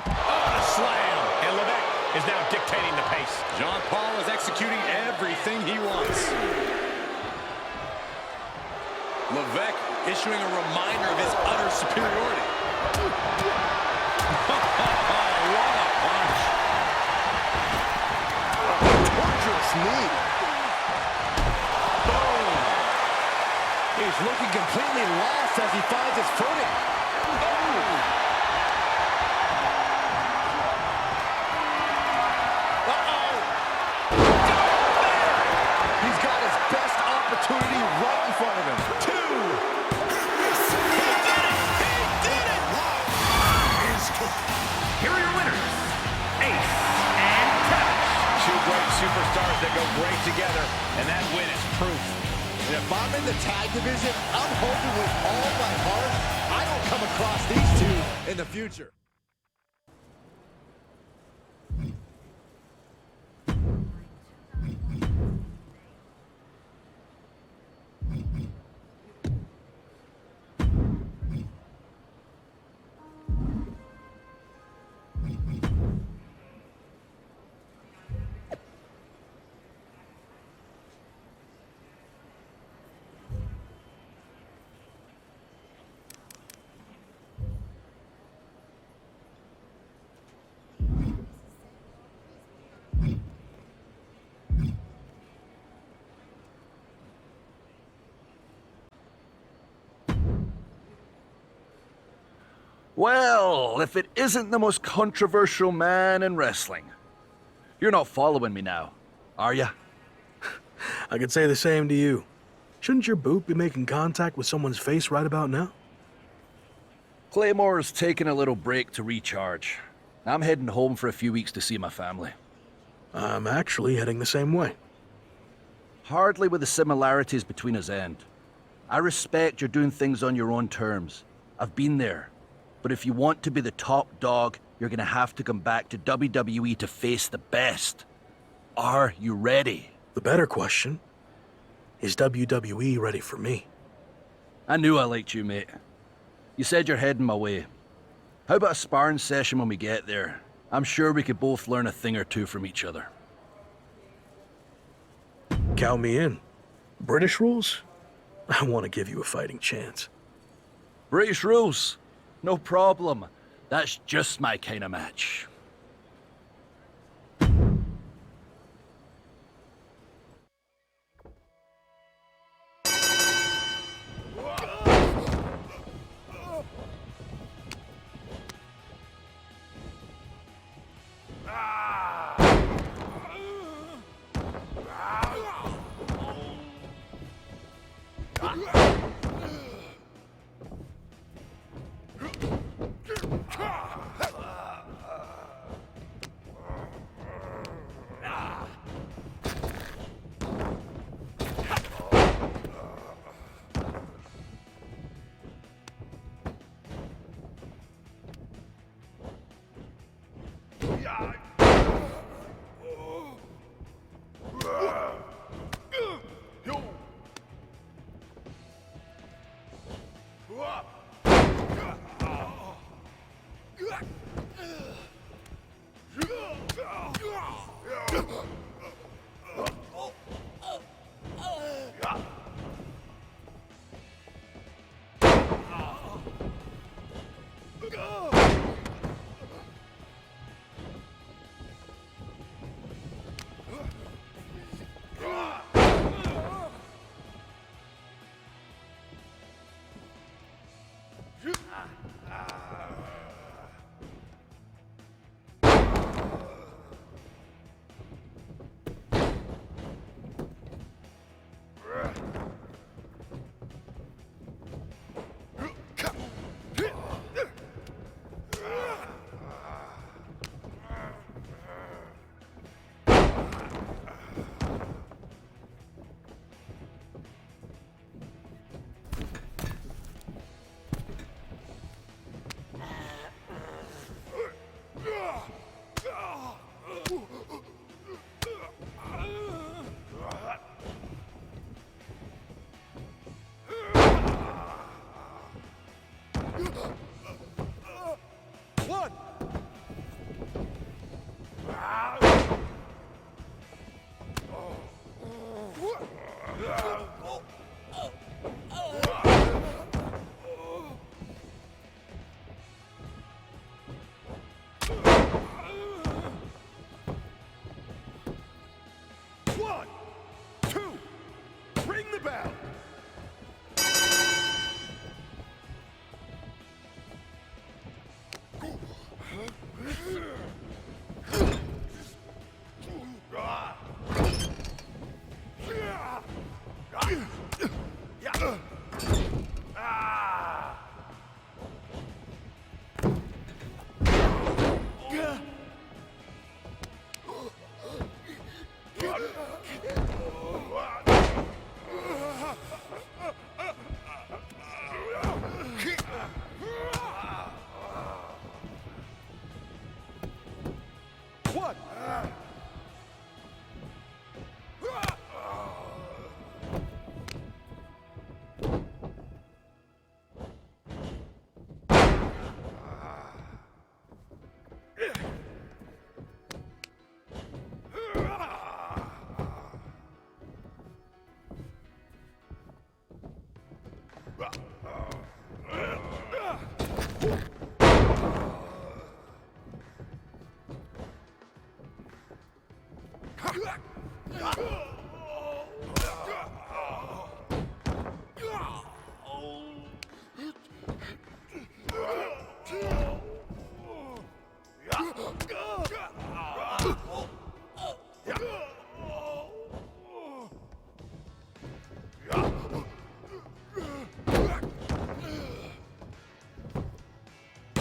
Oh, the slam. And Levesque is now dictating the pace. John Paul is executing everything he wants. Levesque issuing a reminder of his utter superiority. What a punch. Torturous knee. Boom. He's looking completely lost as he finds his footing. Opportunity right in front of him. Two. He did it! He did it! Here are your winners, Ace and Cash. Two great superstars that go great together, and that win is proof. And if I'm in the tag division, I'm hoping with all my heart I don't come across these two in the future. Well, if it isn't the most controversial man in wrestling. You're not following me now, are you? I could say the same to you. Shouldn't your boot be making contact with someone's face right about now? Claymore's taking a little break to recharge. I'm heading home for a few weeks to see my family. I'm actually heading the same way. Hardly with the similarities between us end. I respect you're doing things on your own terms. I've been there. But if you want to be the top dog, you're gonna have to come back to WWE to face the best. Are you ready? The better question, is WWE ready for me? I knew I liked you, mate. You said you're heading my way. How about a sparring session when we get there? I'm sure we could both learn a thing or two from each other. Count me in. British rules? I want to give you a fighting chance. British rules? No problem. That's just my kind of match.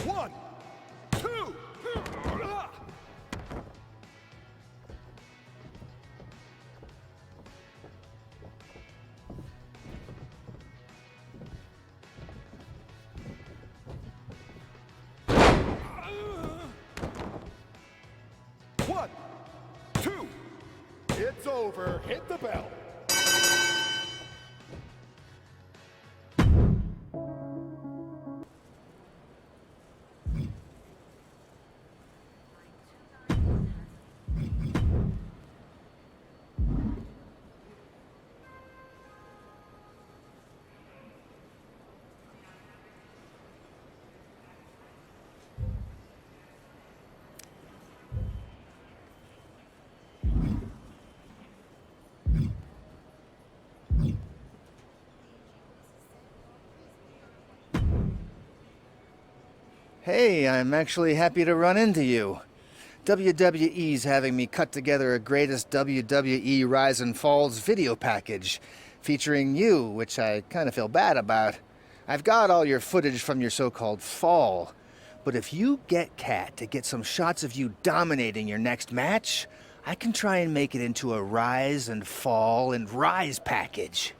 One, two. One, two. It's over. Hit the bell. Hey, I'm actually happy to run into you. WWE's having me cut together a greatest WWE Rise and Falls video package featuring you, which I kind of feel bad about. I've got all your footage from your so-called fall, but if you get Kat to get some shots of you dominating your next match, I can try and make it into a Rise and Fall and Rise package.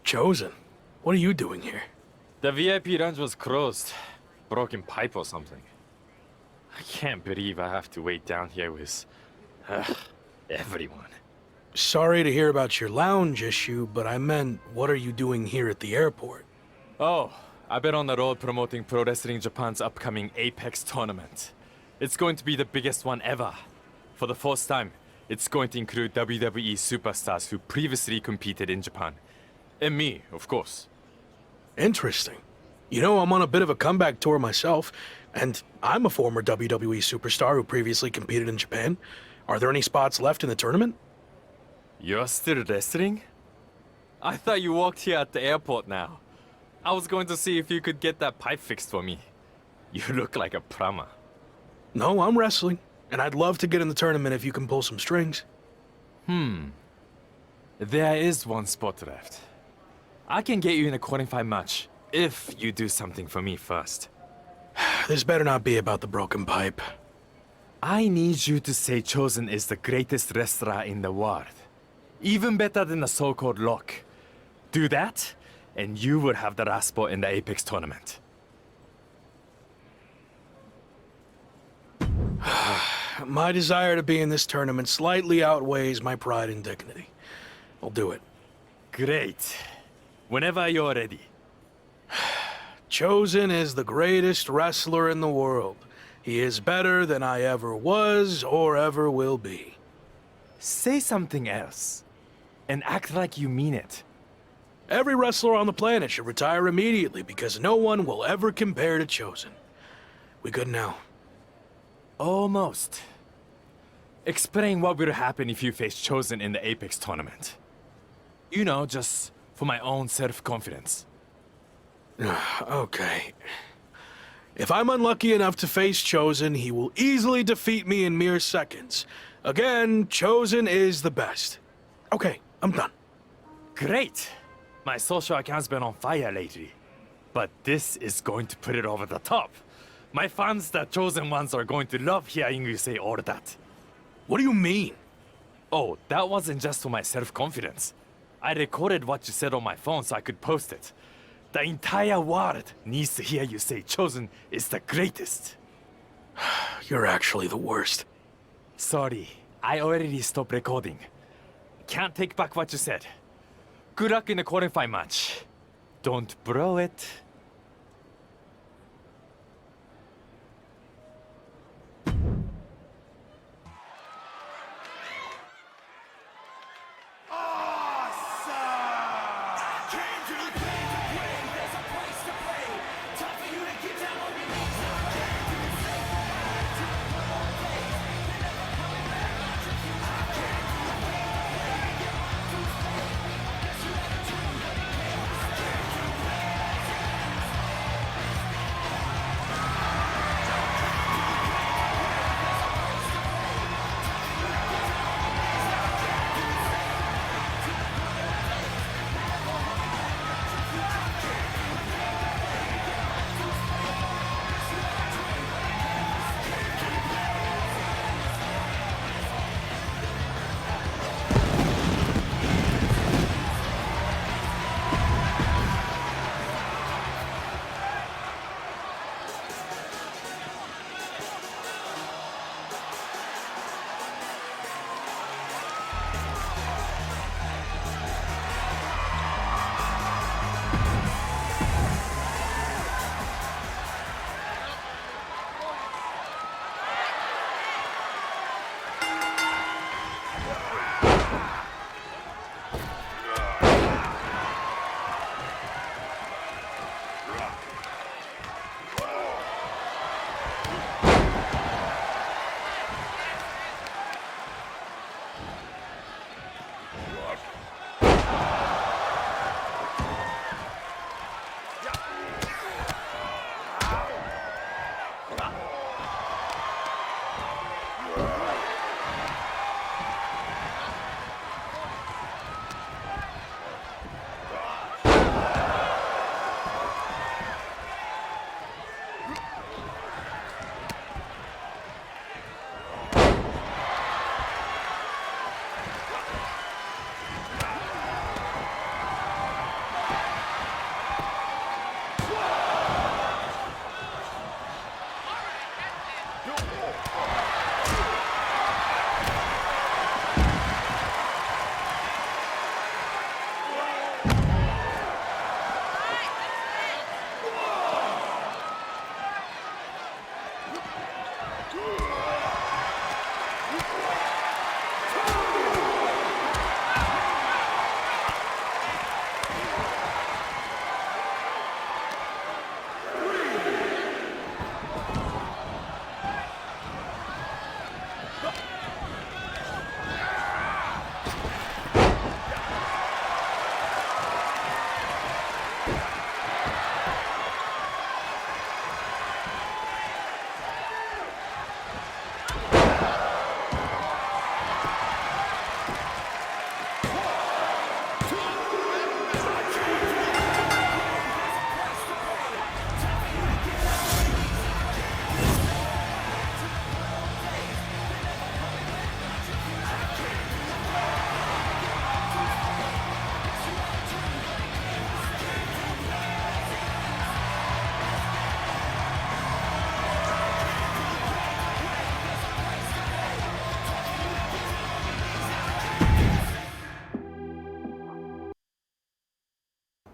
Chosen, what are you doing here? The VIP lounge was closed. Broken pipe or something. I can't believe I have to wait down here with everyone. Sorry to hear about your lounge issue, but I meant, what are you doing here at the airport? Oh, I've been on the road promoting Pro Wrestling Japan's upcoming Apex tournament. It's going to be the biggest one ever. For the first time, it's going to include WWE superstars who previously competed in Japan. And me, of course. Interesting. You know, I'm on a bit of a comeback tour myself, and I'm a former WWE superstar who previously competed in Japan. Are there any spots left in the tournament? You're still wrestling? I thought you walked here at the airport now. I was going to see if you could get that pipe fixed for me. You look like a plumber. No, I'm wrestling, and I'd love to get in the tournament if you can pull some strings. There is one spot left. I can get you in a qualifying match, if you do something for me first. This better not be about the broken pipe. I need you to say Chosen is the greatest wrestler in the world. Even better than the so-called Lock. Do that, and you will have the last spot in the Apex tournament. My desire to be in this tournament slightly outweighs my pride and dignity. I'll do it. Great. Whenever you're ready. Chosen is the greatest wrestler in the world. He is better than I ever was or ever will be. Say something else. And act like you mean it. Every wrestler on the planet should retire immediately because no one will ever compare to Chosen. We good now? Almost. Explain what will happen if you face Chosen in the Apex tournament. You know, just for my own self-confidence. Okay. If I'm unlucky enough to face Chosen, he will easily defeat me in mere seconds. Again, Chosen is the best. Okay, I'm done. Great! My social account's been on fire lately. But this is going to put it over the top. My fans, the Chosen ones, are going to love hearing you say all that. What do you mean? Oh, that wasn't just for my self-confidence. I recorded what you said on my phone so I could post it. The entire world needs to hear you say Chosen is the greatest. You're actually the worst. Sorry, I already stopped recording. Can't take back what you said. Good luck in the qualifying match. Don't blow it.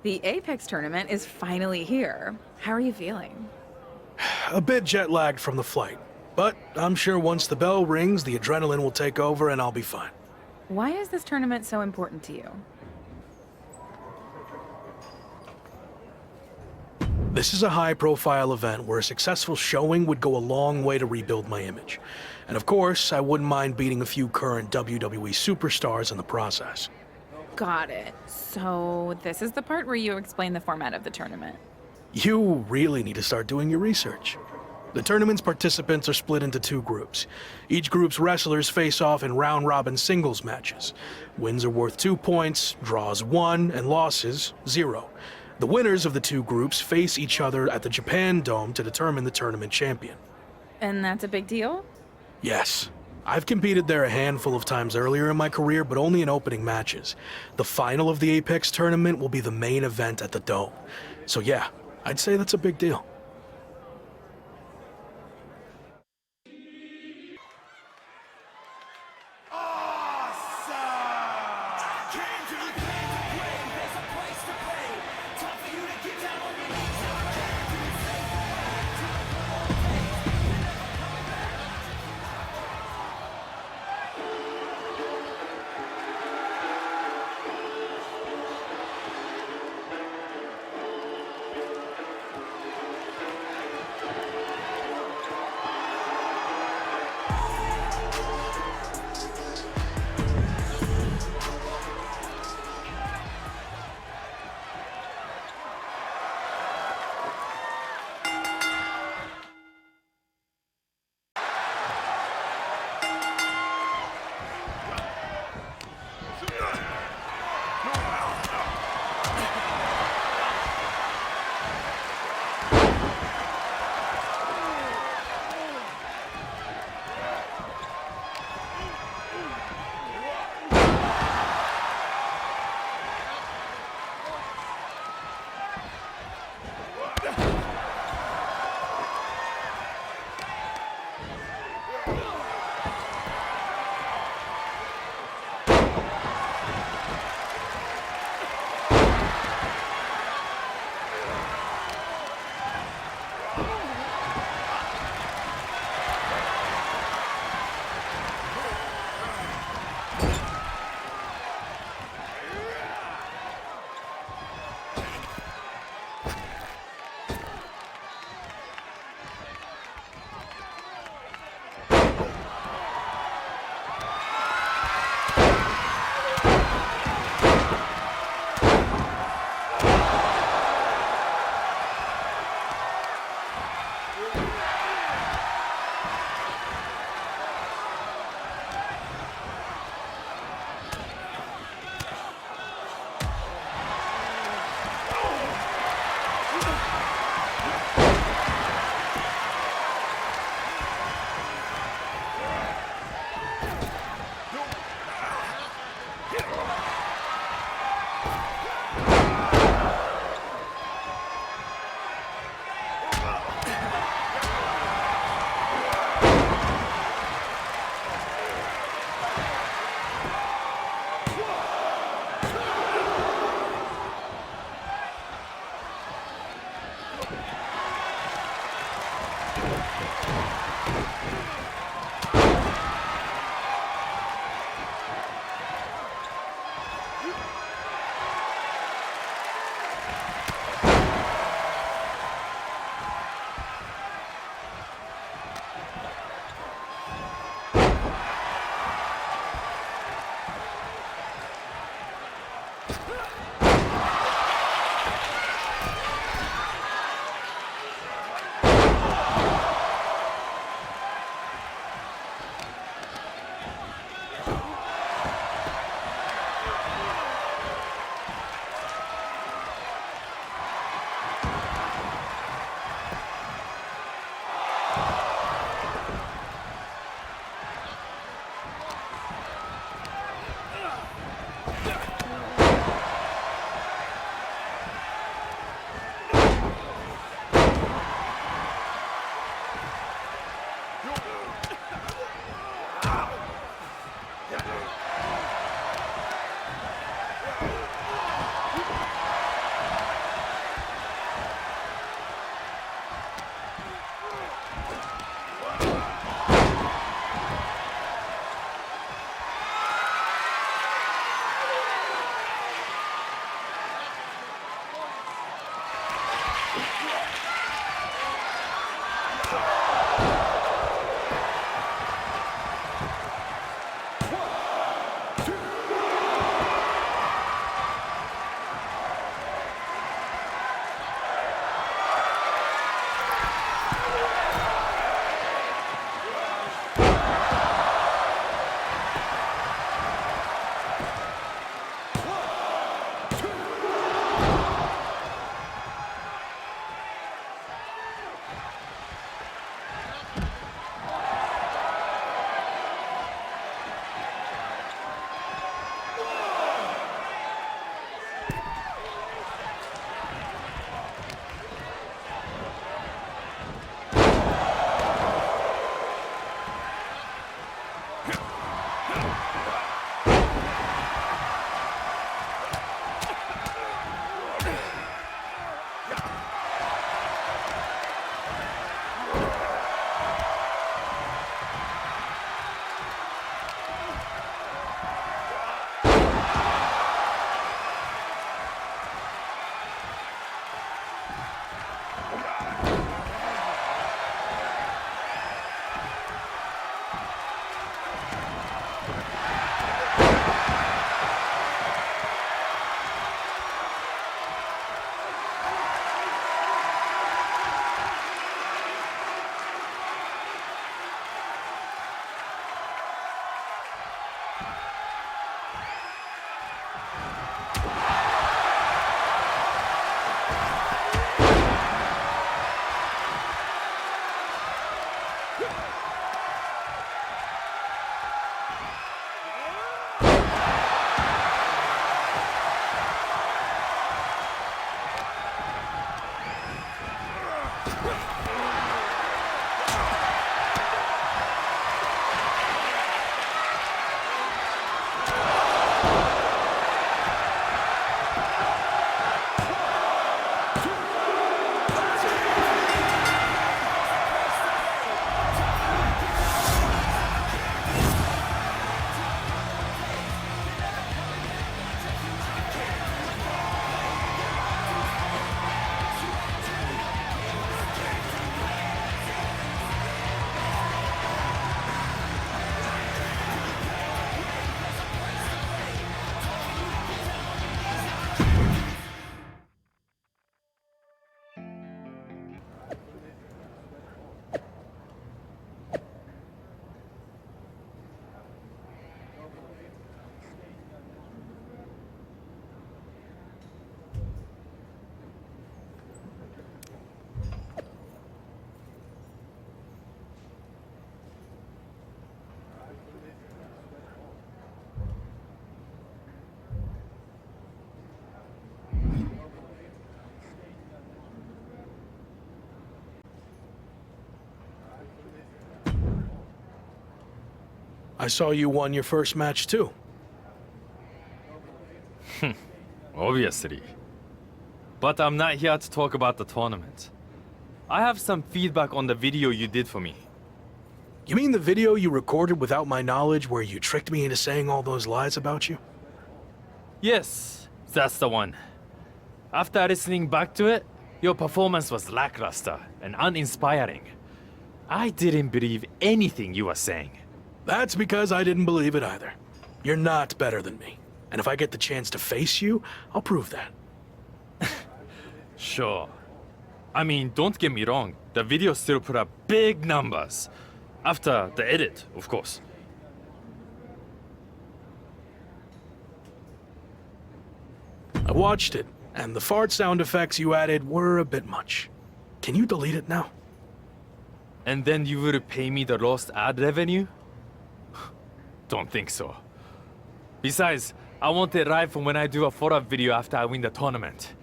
The Apex tournament is finally here. How are you feeling? A bit jet-lagged from the flight, but I'm sure once the bell rings, the adrenaline will take over and I'll be fine. Why is this tournament so important to you? This is a high-profile event where a successful showing would go a long way to rebuild my image. And of course, I wouldn't mind beating a few current WWE superstars in the process. Got it. So this is the part where you explain the format of the tournament. You really need to start doing your research. The tournament's participants are split into two groups. Each group's wrestlers face off in round-robin singles matches. Wins are worth 2 points, draws 1, and losses 0. The winners of the two groups face each other at the Japan Dome to determine the tournament champion. And that's a big deal? Yes. I've competed there a handful of times earlier in my career, but only in opening matches. The final of the Apex tournament will be the main event at the Dome. So yeah, I'd say that's a big deal. I saw you won your first match too. Obviously. But I'm not here to talk about the tournament. I have some feedback on the video you did for me. You mean the video you recorded without my knowledge where you tricked me into saying all those lies about you? Yes, that's the one. After listening back to it, your performance was lackluster and uninspiring. I didn't believe anything you were saying. That's because I didn't believe it either. You're not better than me. And if I get the chance to face you, I'll prove that. Sure. I mean, don't get me wrong. The video still put up big numbers. After the edit, of course. I watched it, and the fart sound effects you added were a bit much. Can you delete it now? And then you will pay me the lost ad revenue? Don't think so. Besides, I want it right from when I do a follow-up video after I win the tournament.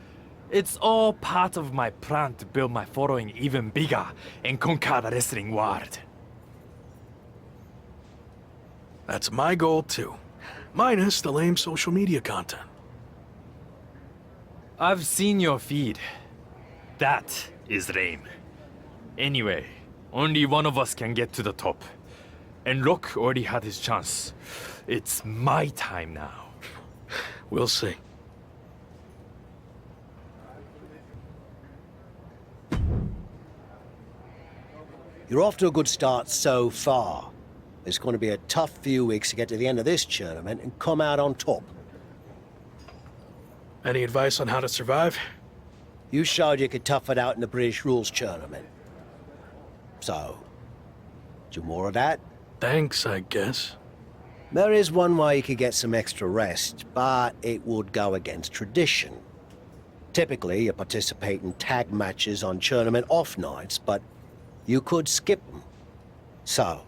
It's all part of my plan to build my following even bigger and conquer the wrestling world. That's my goal too. Minus the lame social media content. I've seen your feed. That is lame. Anyway, only one of us can get to the top. And Rock already had his chance. It's my time now. We'll see. You're off to a good start so far. It's going to be a tough few weeks to get to the end of this tournament and come out on top. Any advice on how to survive? You showed you could tough it out in the British Rules tournament. So, do more of that? Thanks, I guess. There is one way you could get some extra rest, but it would go against tradition. Typically, you participate in tag matches on tournament off nights, but you could skip them. So,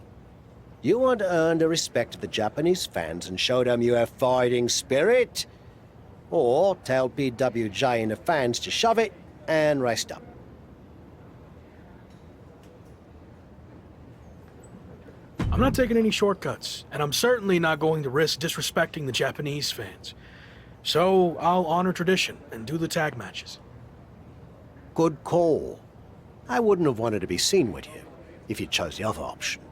you want to earn the respect of the Japanese fans and show them you have fighting spirit? Or tell PWJ and the fans to shove it and rest up. I'm not taking any shortcuts, and I'm certainly not going to risk disrespecting the Japanese fans. So I'll honor tradition and do the tag matches. Good call. I wouldn't have wanted to be seen with you if you chose the other option.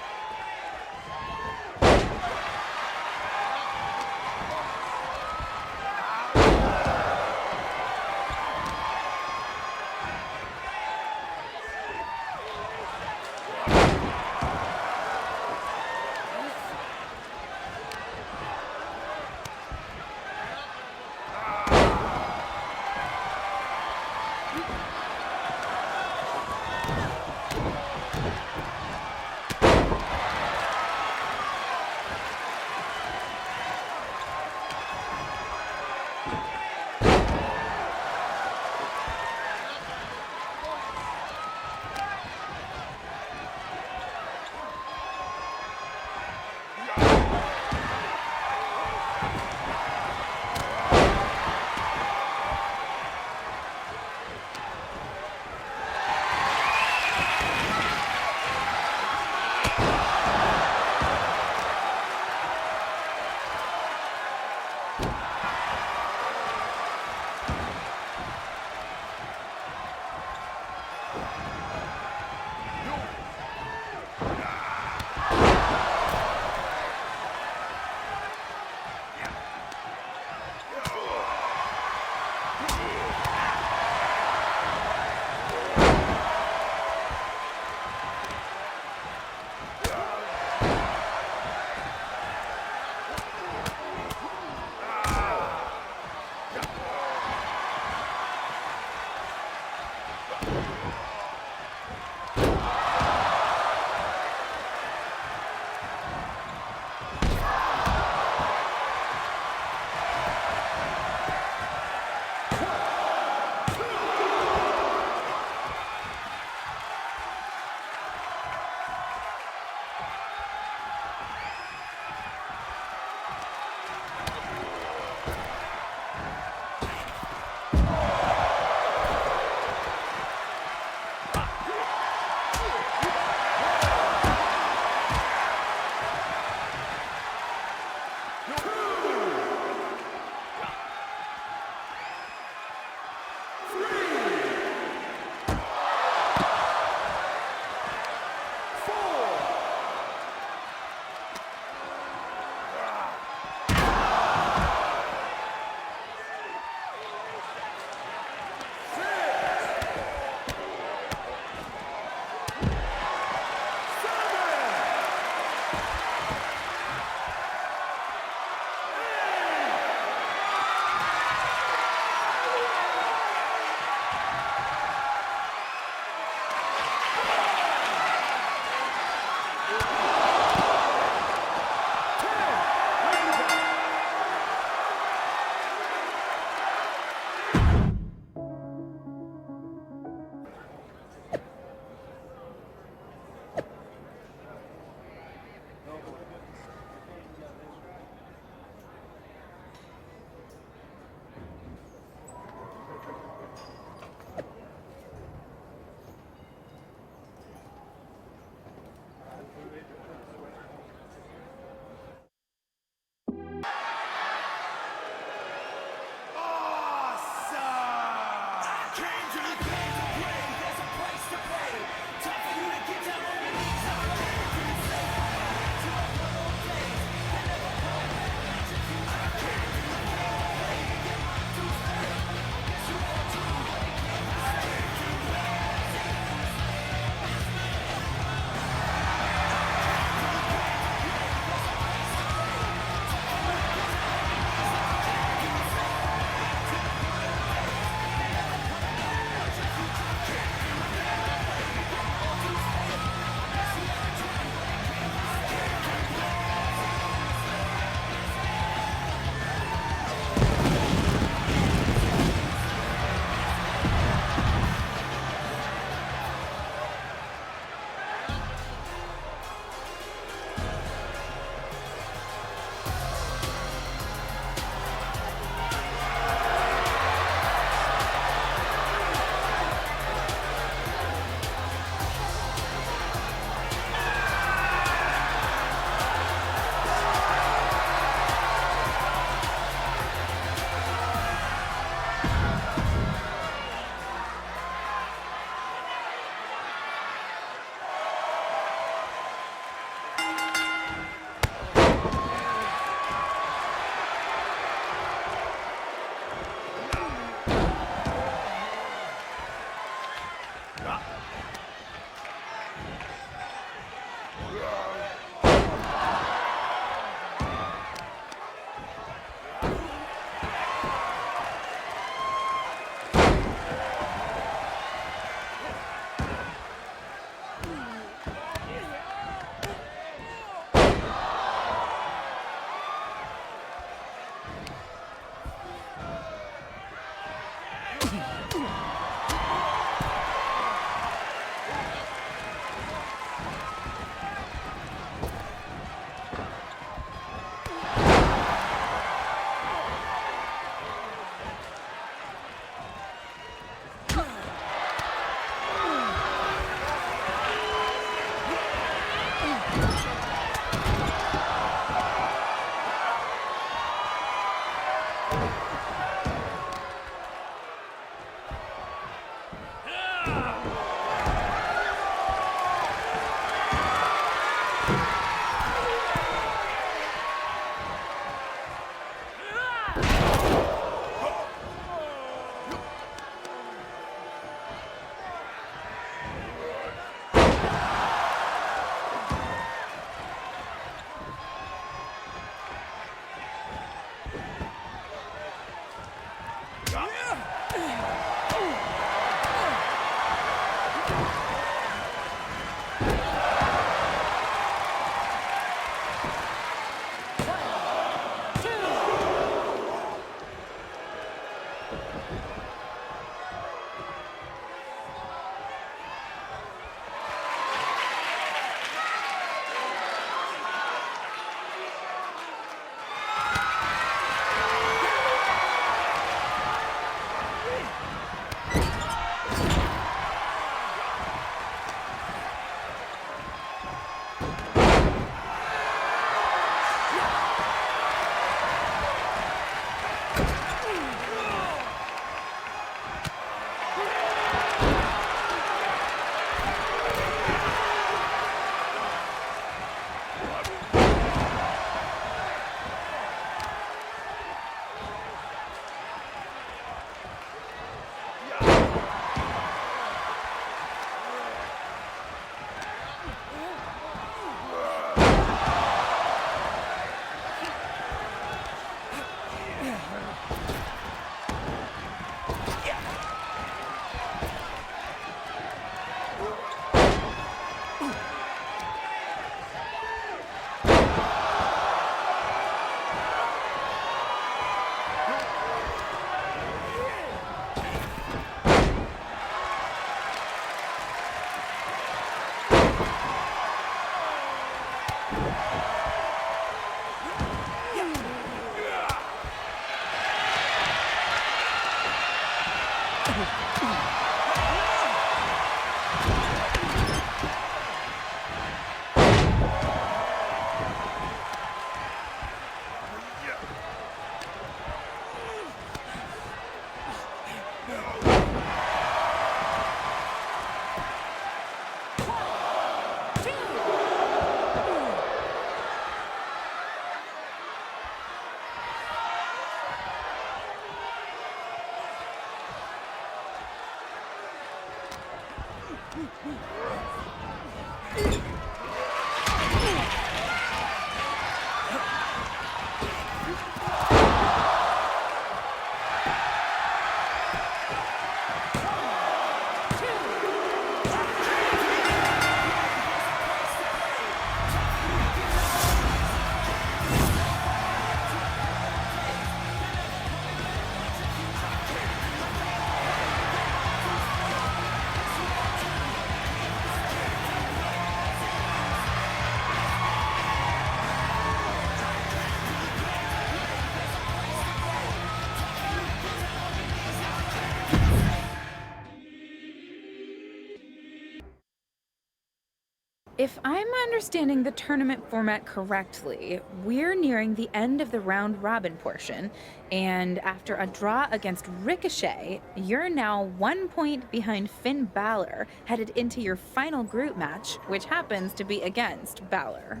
If I'm understanding the tournament format correctly, we're nearing the end of the round-robin portion, and after a draw against Ricochet, you're now 1 point behind Finn Balor, headed into your final group match, which happens to be against Balor.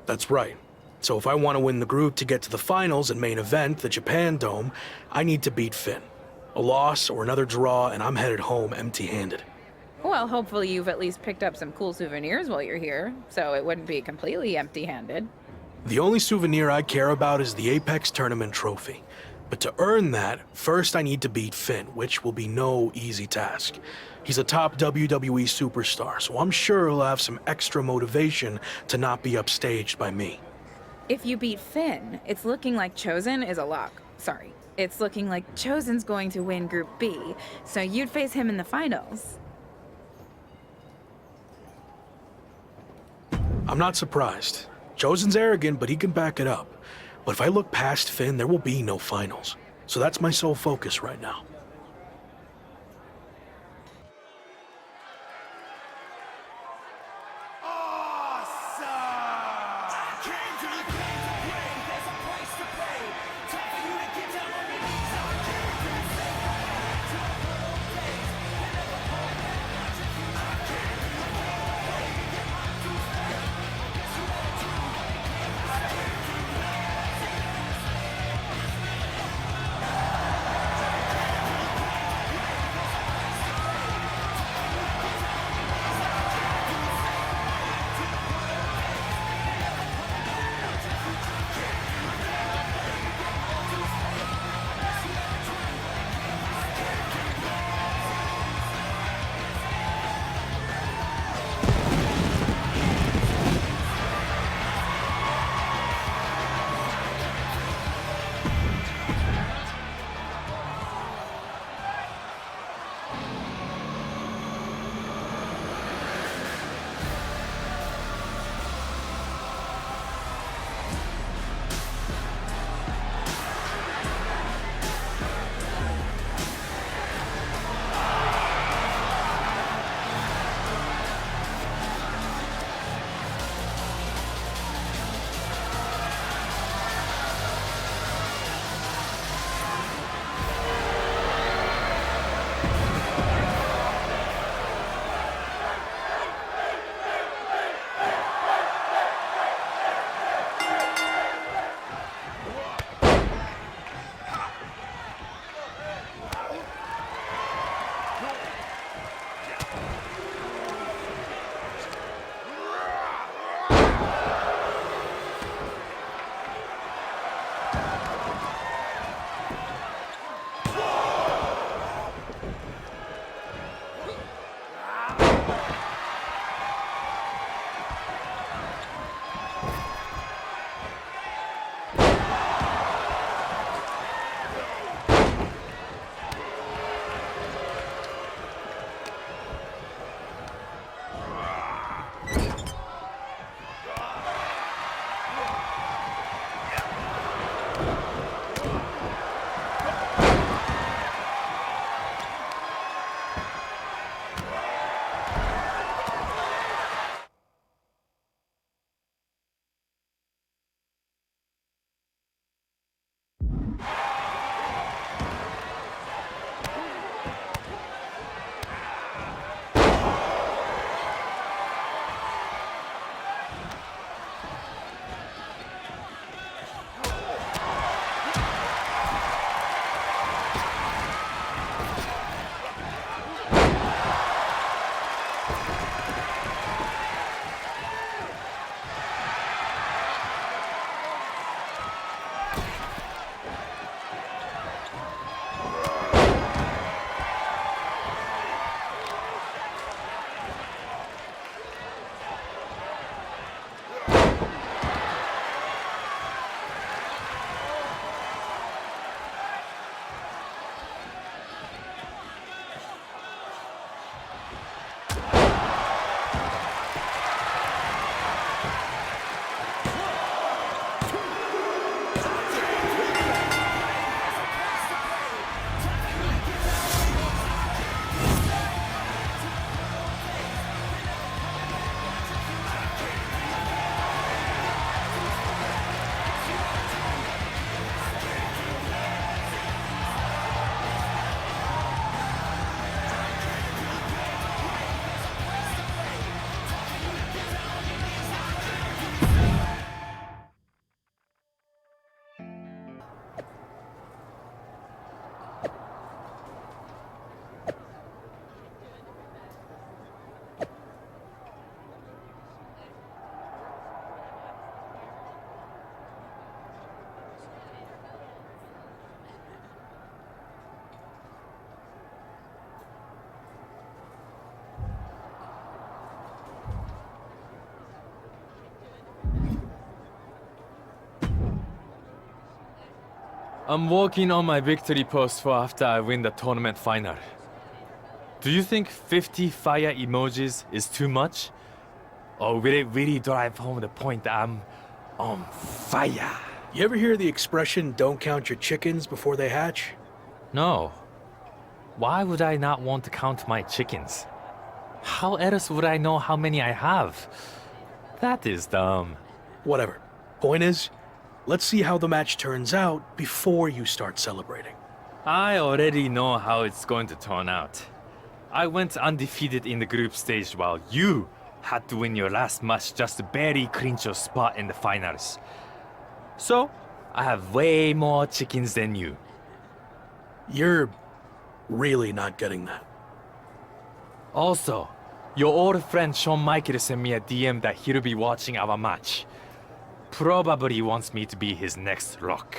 That's right. So if I want to win the group to get to the finals and main event, the Japan Dome, I need to beat Finn. A loss or another draw, and I'm headed home empty-handed. Well, hopefully you've at least picked up some cool souvenirs while you're here, so it wouldn't be completely empty-handed. The only souvenir I care about is the Apex Tournament trophy. But to earn that, first I need to beat Finn, which will be no easy task. He's a top WWE superstar, so I'm sure he'll have some extra motivation to not be upstaged by me. If you beat Finn, it's looking like Chosen is a lock. Sorry, it's looking like Chosen's going to win Group B, so you'd face him in the finals. I'm not surprised. Chosen's arrogant, but he can back it up. But if I look past Finn, there will be no finals. So that's my sole focus right now. I'm working on my victory post for after I win the tournament final. Do you think 50 fire emojis is too much? Or will it really drive home the point that I'm on fire? You ever hear the expression, don't count your chickens before they hatch? No. Why would I not want to count my chickens? How else would I know how many I have? That is dumb. Whatever. Point is, let's see how the match turns out before you start celebrating. I already know how it's going to turn out. I went undefeated in the group stage while you had to win your last match just to barely clinch your spot in the finals. So, I have way more chickens than you. You're really not getting that. Also, your old friend Shawn Michaels sent me a DM that he'll be watching our match. Probably wants me to be his next Rock.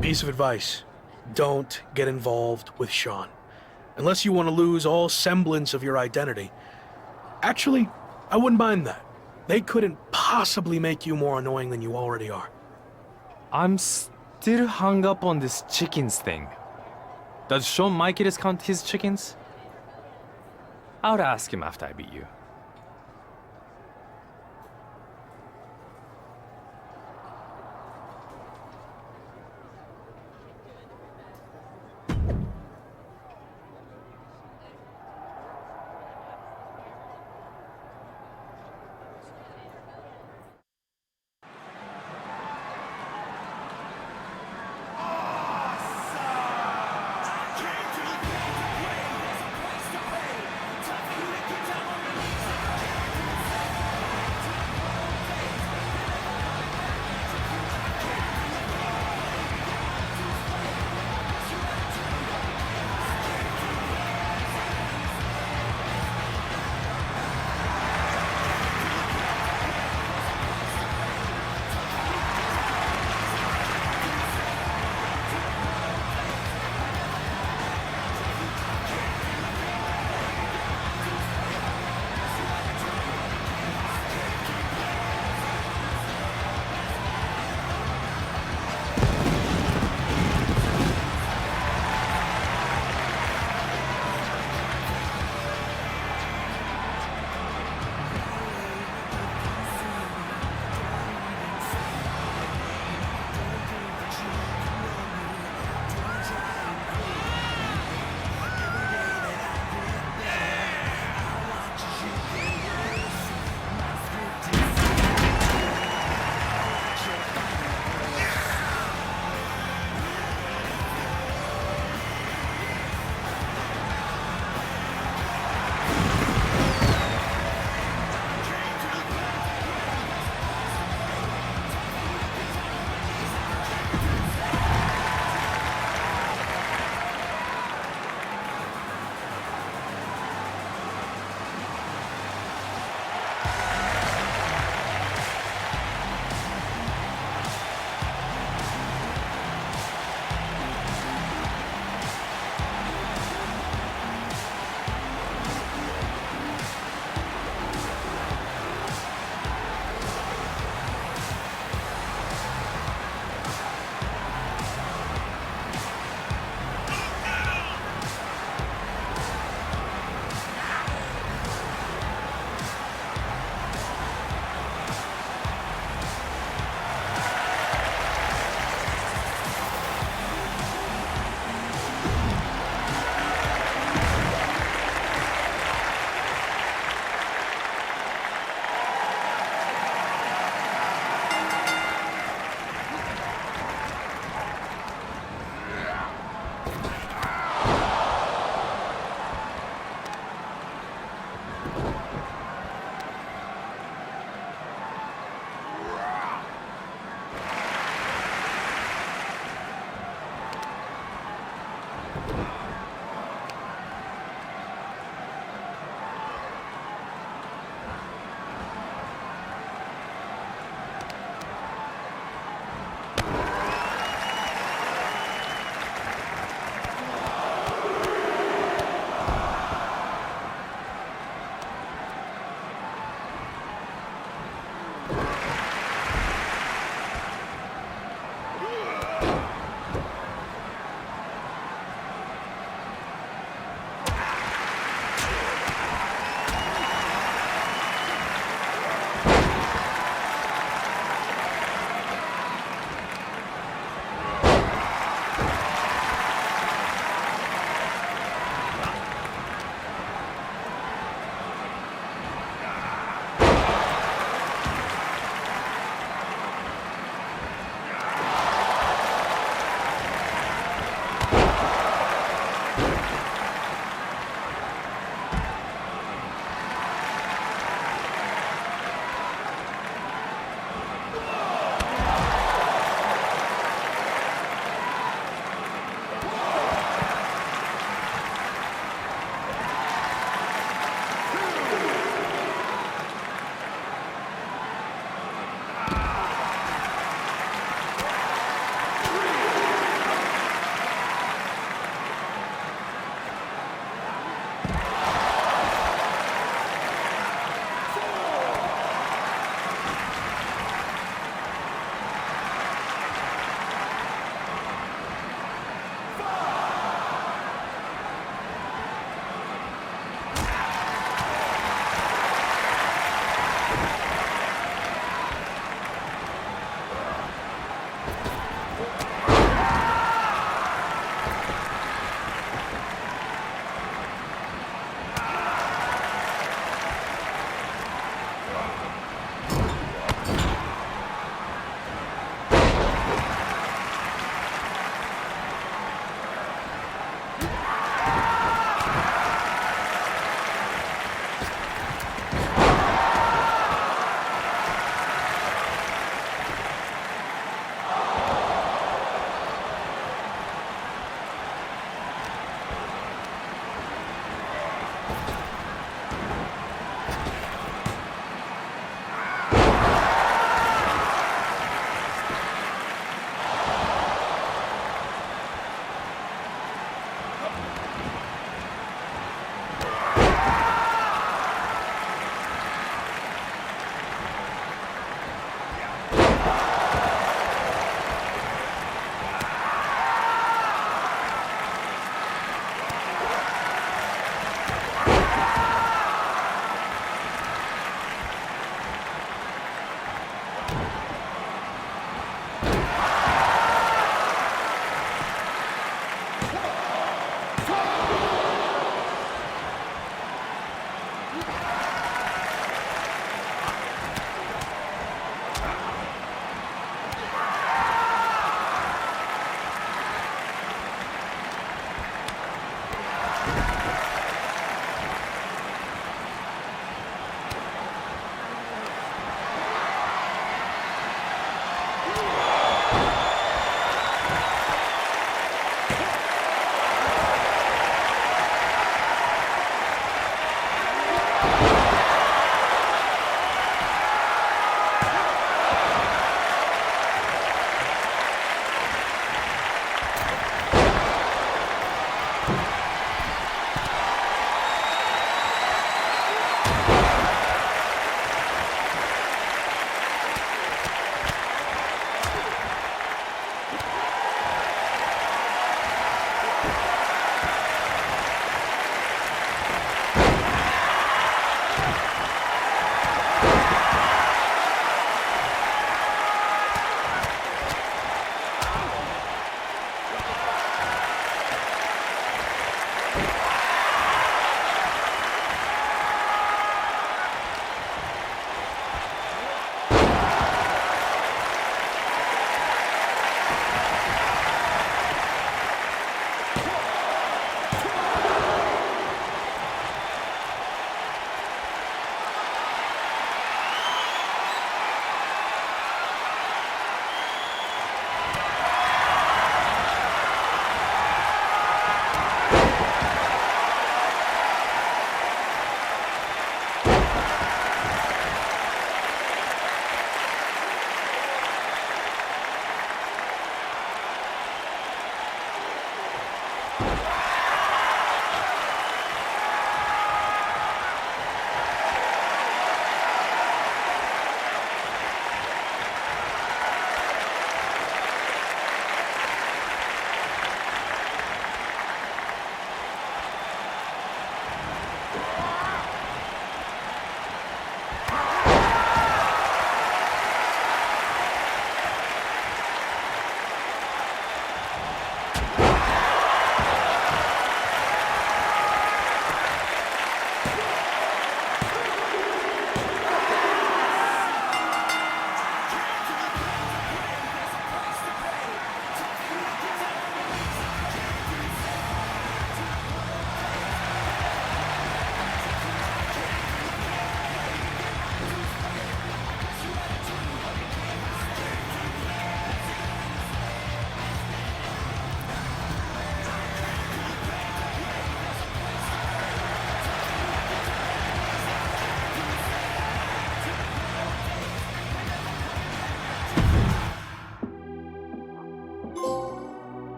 Piece of advice. Don't get involved with Shawn. Unless you want to lose all semblance of your identity. Actually, I wouldn't mind that. They couldn't possibly make you more annoying than you already are. I'm still hung up on this chickens thing. Does Shawn Michaels count his chickens? I'll ask him after I beat you.